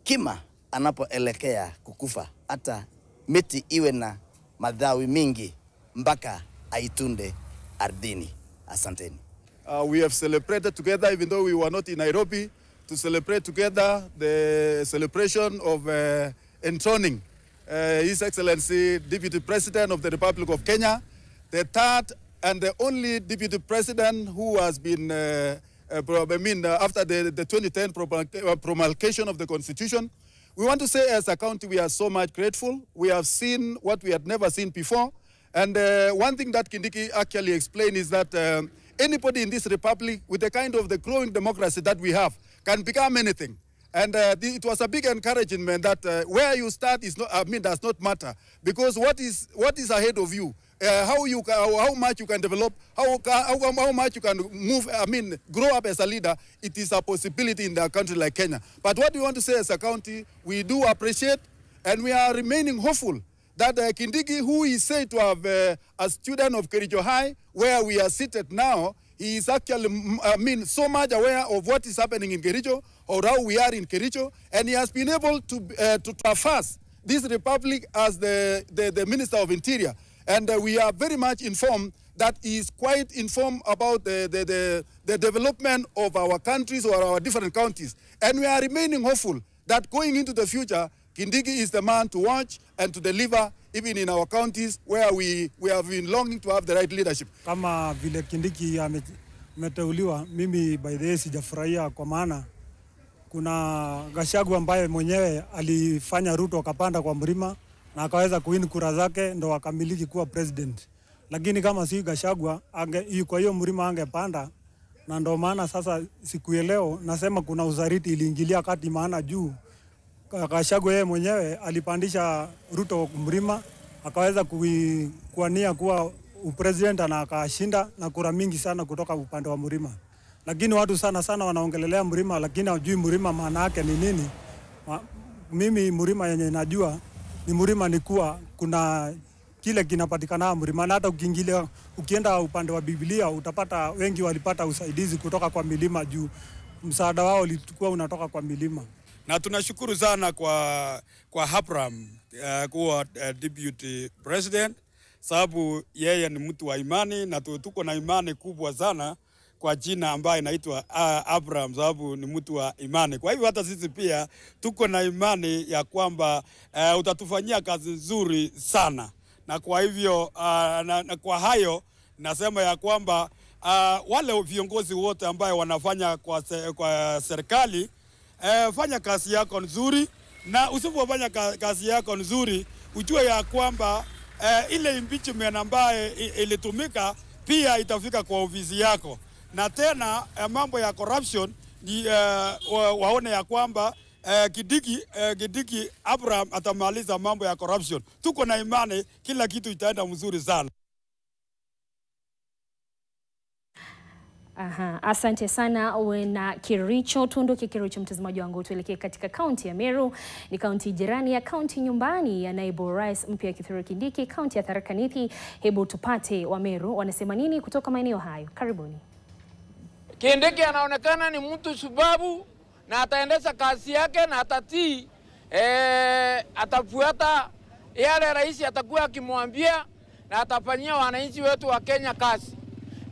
kima anapoelekea kukufa, hata miti iwe na madhawi mingi mpaka aitunde ardhini. Asanteni. We have celebrated together, even though we were not in Nairobi, to celebrate together the celebration of enthroning His Excellency Deputy President of the Republic of Kenya, the third and the only Deputy President who has been, after the 2010 promulgation of the Constitution. We want to say as a county we are so much grateful. We have seen what we had never seen before. And one thing that Kindiki actually explained is that anybody in this republic, with the kind of the growing democracy that we have, can become anything. And it was a big encouragement that where you start is not, does not matter, because what is ahead of you, how much you can develop, how much you can move, grow up as a leader, it is a possibility in a country like Kenya. But what we want to say as a county, we do appreciate, and we are remaining hopeful that Kindiki, who is said to have a student of Kericho High, where we are seated now, he is actually, so much aware of what is happening in Kericho, or how we are in Kericho, and he has been able to traverse this republic as the Minister of Interior. And we are very much informed that he is quite informed about the development of our countries or our different counties. And we are remaining hopeful that going into the future, Kindiki is the man to watch and to deliver even in our counties where we have been longing to have the right leadership. Kama vile Kindiki ameteuliwa, mimi by the way sijafurahia, kwa maana kuna Gachagua ambaye mwenyewe alifanya Ruto akapanda kwa mlima na akaweza kuwin kura zake ndo akamiliki kuwa president. Lakini kama si Gachagua kwa hiyo mlima angepanda, na ndo maana sasa siku ya leo nasema kuna uzariti iliingilia kati, maana juu Gachagua yeye mwenyewe alipandisha Ruto mlima akaweza kuwania kuwa upresident na akashinda na kura mingi sana kutoka upande wa mlima. Lakini watu sana wanaongelelea mlima, lakini hawajui mlima maana yake ni nini. Mimi mlima yenye najua ni mlima ni kuwa kuna kile kinapatikana mlima, na hata ukienda upande wa Biblia utapata wengi walipata usaidizi kutoka kwa milima juu msaada wao ulikuwa unatoka kwa milima. Na tunashukuru sana kwa Abraham kuwa deputy president, sababu yeye ni mtu wa imani, na tuko na imani kubwa sana kwa jina ambaye inaitwa Abraham, sababu ni mtu wa imani. Kwa hivyo hata sisi pia tuko na imani ya kwamba utatufanyia kazi nzuri sana, na kwa hivyo na kwa hayo nasema ya kwamba wale viongozi wote ambao wanafanya kwa serikali, fanya kazi yako nzuri, na usipofanya kazi yako nzuri ujue ya kwamba ile impeachment ambayo ilitumika pia itafika kwa ofisi yako. Na tena mambo ya corruption ni waone ya kwamba Kindiki Abraham atamaliza mambo ya corruption. Tuko na imani kila kitu itaenda mzuri sana. Asante sana Wena Kiricho. Tuondoke Kiricho, mtazamaji wangu, tuelekee katika kaunti ya Meru. Ni kaunti jirani ya kaunti nyumbani ya naibu rais mpya Kithure Kindiki, kaunti ya Tharaka Nithi. Hebu tupate wa Meru wanasema nini kutoka maeneo hayo. Karibuni. Kindiki anaonekana ni mtu shupavu na ataendesha kazi yake na atatii, atafuata yale rais atakuwa akimwambia na atafanyia wananchi wetu wa Kenya kazi.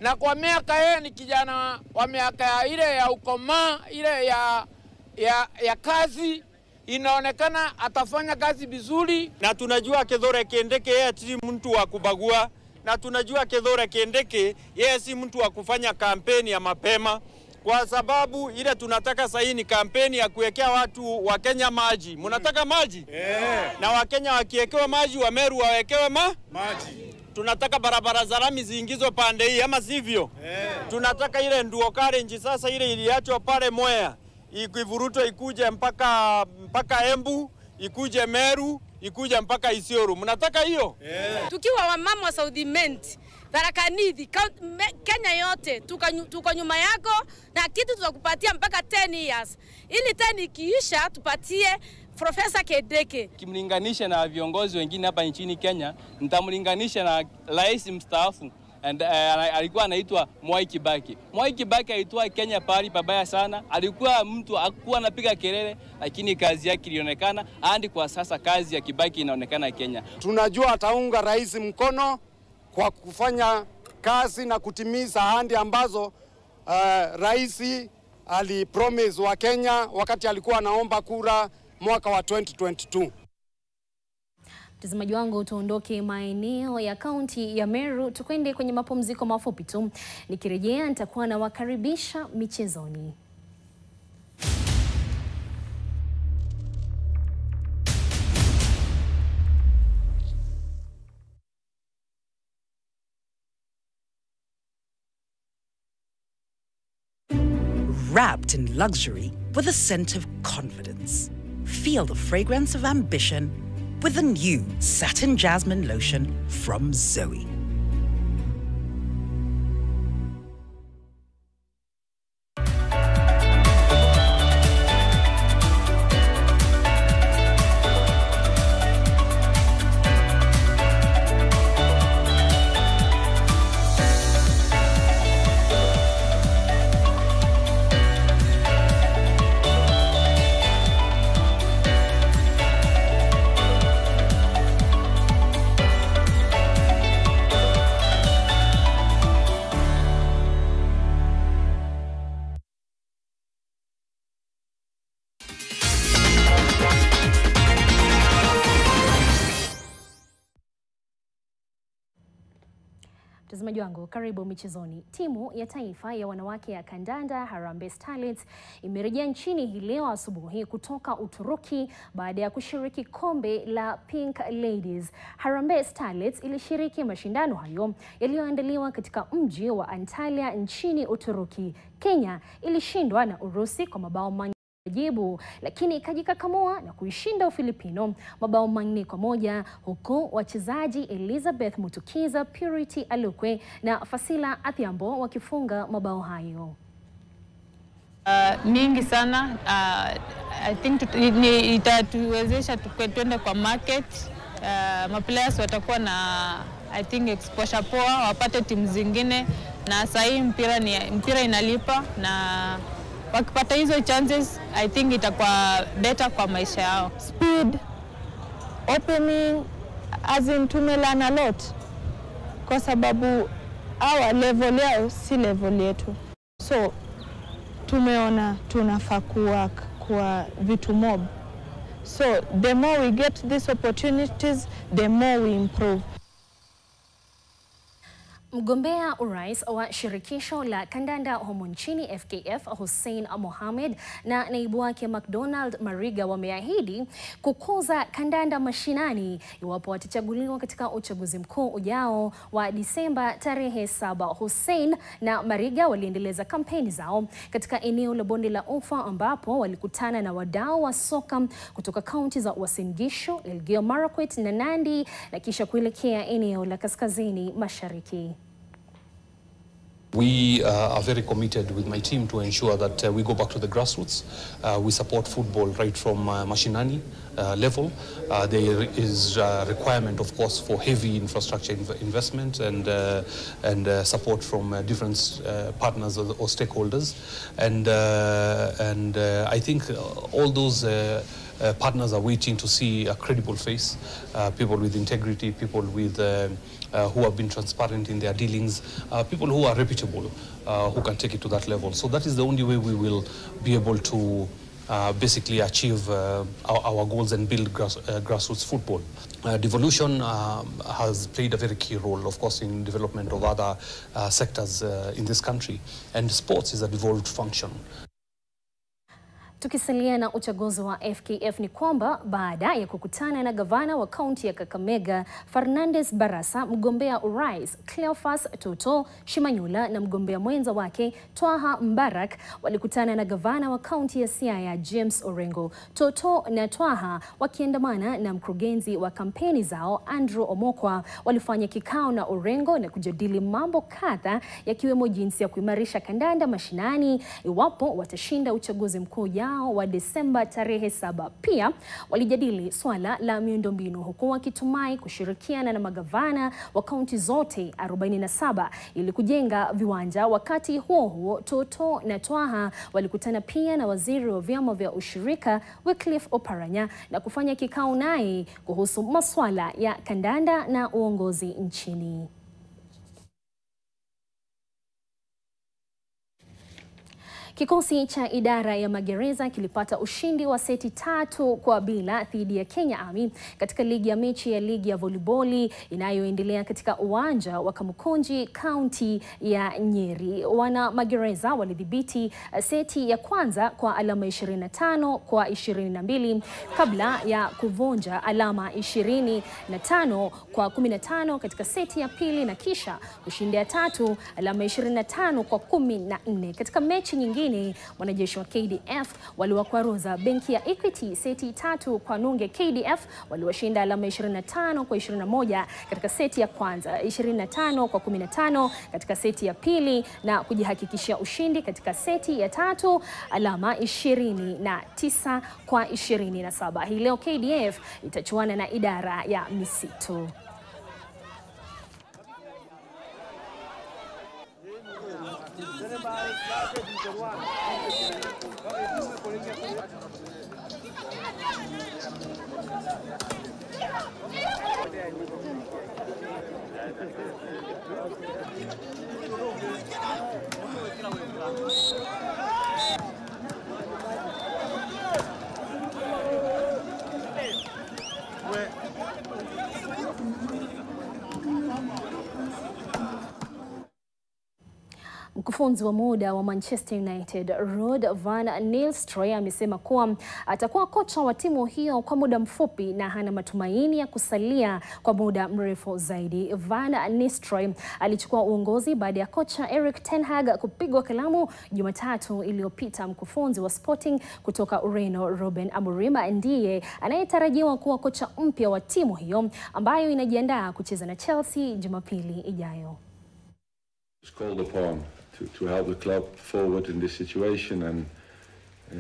Na kwa miaka yeye ni kijana wa miaka ile ya ukomaa, ile ya kazi, inaonekana atafanya kazi vizuri. Na tunajua Kithure Kindiki yeye si mtu wa kubagua, na tunajua Kithure Kindiki yeye si mtu wa kufanya kampeni ya mapema, kwa sababu ile tunataka sasa ni kampeni ya kuwekea watu wa Kenya maji. Mnataka maji? Na wa Kenya wakiekewa maji, wa Meru wawekewe maji. Tunataka barabara za lami ziingizwe pande hii, ama sivyo? Tunataka ile nduo Karenji sasa ile iliachwa pale Mwea ikivuruto ikuje mpaka Embu, ikuje Meru, ikuje mpaka Isiolo. Mnataka hiyo? Tukiwa wamama wa South Menti, Tharaka Nithi, Kenya yote tuko nyuma yako, na kitu tutakupatia mpaka 10 years. Ili 10 ikiisha tupatie Profesa Kindiki. Kimlinganisha na viongozi wengine hapa nchini Kenya, nitamlinganisha na rais mstaafu alikuwa anaitwa Mwai Kibaki. Mwai Kibaki alitoa Kenya pahali pabaya sana. Alikuwa mtu hakuwa anapiga kelele, lakini kazi yake ilionekana. Hadi kwa sasa kazi ya Kibaki inaonekana Kenya. Tunajua ataunga rais mkono kwa kufanya kazi na kutimiza ahadi ambazo rais alipromise wa Kenya wakati alikuwa anaomba kura mwaka wa 2022. Mtazamaji wangu, tuondoke maeneo ya kaunti ya Meru tukwende kwenye mapumziko mafupi tu. Nikirejea nitakuwa na wakaribisha michezoni. Wrapped in luxury with a scent of confidence. Feel the fragrance of ambition with the new Satin Jasmine Lotion from Zoe. Mtazamaji wangu, karibu michezoni. Timu ya taifa ya wanawake ya kandanda Harambee Starlets imerejea nchini hii leo asubuhi kutoka Uturuki baada ya kushiriki kombe la Pink Ladies. Harambee Starlets ilishiriki mashindano hayo yaliyoandaliwa katika mji wa Antalya nchini Uturuki. Kenya ilishindwa na Urusi kwa mabao jibu, lakini ikajikakamua na kuishinda Ufilipino mabao 4-1, huku wachezaji Elizabeth Mutukiza, Purity Alukwe na Fasila Athiambo wakifunga mabao hayo. Mingi sana, I think itatuwezesha tuende kwa market. Maplayers watakuwa na I think exposure poa, wapate timu zingine, na sahii mpira inalipa, na wakipata hizo chances I think itakuwa better kwa maisha yao. Speed, opening, as in tumelearn a lot, kwa sababu our level yao si level yetu, so tumeona tunafaa kwa vitu mob, so the more we get these opportunities the more we improve. Mgombea urais wa shirikisho la kandanda humu nchini FKF Hussein Mohamed na naibu wake McDonald Mariga wameahidi kukuza kandanda mashinani iwapo watachaguliwa katika uchaguzi mkuu ujao wa Disemba tarehe 7. Hussein na Mariga waliendeleza kampeni zao katika eneo la Bonde la Ufa ambapo walikutana na wadau wa soka kutoka kaunti za Uasin Gishu, Elgeyo Marakwet na Nandi na kisha kuelekea eneo la kaskazini mashariki. We are very committed with my team to ensure that we go back to the grassroots. We support football right from mashinani level. There is a requirement, of course, for heavy infrastructure investment and support from different partners or stakeholders. And I think all those partners are waiting to see a credible face, people with integrity, people with who have been transparent in their dealings, people who are reputable, who can take it to that level. So that is the only way we will be able to basically achieve our goals and build grassroots football. Devolution has played a very key role, of course, in development of other sectors in this country, and sports is a devolved function. Tukisalia na uchaguzi wa FKF ni kwamba baada ya kukutana na gavana wa kaunti ya Kakamega Fernandez Barasa, mgombea urais Cleophas Toto Shimanyula na mgombea mwenza wake Twaha Mbarak walikutana na gavana wa kaunti ya Siaya James Orengo. Toto na Twaha wakiandamana na mkurugenzi wa kampeni zao Andrew Omokwa walifanya kikao na Orengo na kujadili mambo kadha yakiwemo jinsi ya kuimarisha kandanda mashinani iwapo watashinda uchaguzi mkuu wa Desemba tarehe 7. Pia walijadili swala la miundombinu huku wakitumai kushirikiana na magavana wa kaunti zote 47 ili kujenga viwanja. Wakati huo huo, Toto na Twaha walikutana pia na waziri wa vyama vya ushirika Wycliffe Oparanya na kufanya kikao naye kuhusu masuala ya kandanda na uongozi nchini. Kikosi cha idara ya magereza kilipata ushindi wa seti 3-0 dhidi ya Kenya Army katika ligi ya mechi ya ligi ya voliboli inayoendelea katika uwanja wa Kamukunji, kaunti ya Nyeri. Wana magereza walidhibiti seti ya kwanza kwa alama 25-22 kabla ya kuvunja alama 25-15 katika seti ya pili na kisha kushinda tatu alama 25-14. Katika mechi nyingine wanajeshi wa KDF waliwakwaruza benki ya Equity seti 3-0. KDF waliwashinda alama 25-21 katika seti ya kwanza, 25-15 katika seti ya pili na kujihakikishia ushindi katika seti ya tatu alama 29-27. Hii leo KDF itachuana na idara ya misitu. Mkufunzi wa muda wa Manchester United Ruud van Nistelrooy amesema kuwa atakuwa kocha wa timu hiyo kwa muda mfupi na hana matumaini ya kusalia kwa muda mrefu zaidi. Van Nistelrooy alichukua uongozi baada ya kocha Erik ten Hag kupigwa kalamu Jumatatu iliyopita. Mkufunzi wa Sporting kutoka Ureno Ruben Amorim ndiye anayetarajiwa kuwa kocha mpya wa timu hiyo ambayo inajiandaa kucheza na Chelsea Jumapili ijayo. Called upon to help the club forward in this situation, and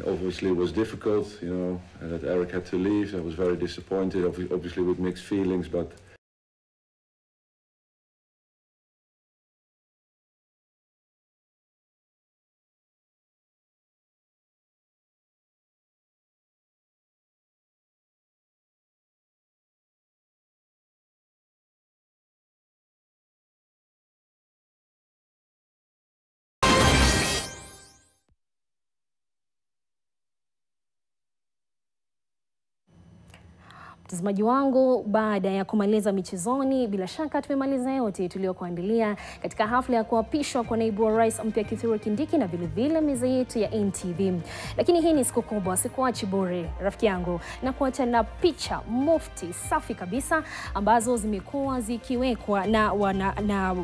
obviously it was difficult, you know, that Eric had to leave. I was very disappointed, obviously with mixed feelings, but Mtazamaji wangu, baada ya kumaliza michezoni, bila shaka tumemaliza yote tuliyokuandalia katika hafla ya kuapishwa kwa naibu wa rais mpya Kithure Kindiki na vile vile meza yetu ya NTV. Lakini hii ni siku kubwa, sikuachi bure rafiki yangu, na kuacha na picha mufti safi kabisa ambazo zimekuwa zikiwekwa na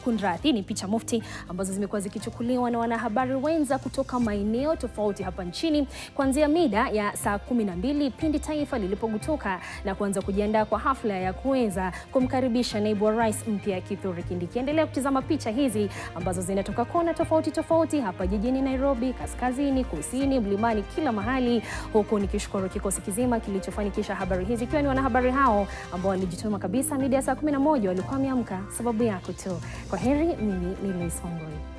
kundrathi, ni picha mufti ambazo zimekuwa zikichukuliwa na wanahabari wenza kutoka maeneo tofauti hapa nchini kuanzia mida ya saa 12 pindi taifa lilipogutuka na kuanza kujiandaa kwa hafla ya kuweza kumkaribisha naibu wa rais mpya Kithure Kindiki. Endelea kutazama picha hizi ambazo zinatoka kona tofauti hapa jijini Nairobi, kaskazini, kusini, mlimani, kila mahali, huku nikishukuru kikosi kizima kilichofanikisha habari hizi, ikiwa ni wanahabari hao ambao walijituma kabisa mida ya saa 11 walikuwa wameamka sababu yako tu. Kwa heri, mimi ni Luis Wangoi.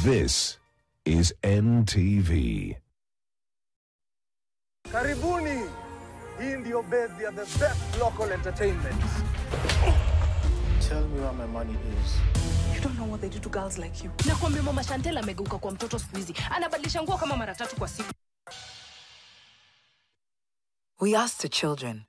This is NTV. Karibuni. Hii ndio base ya the best local entertainment. Tell me where my money is. You don't know what they do to girls like you. Nakwambia mama Chantel amegeuka kwa mtoto siku hizi. Anabadilisha nguo kama mara 3 kwa siku. We asked the children,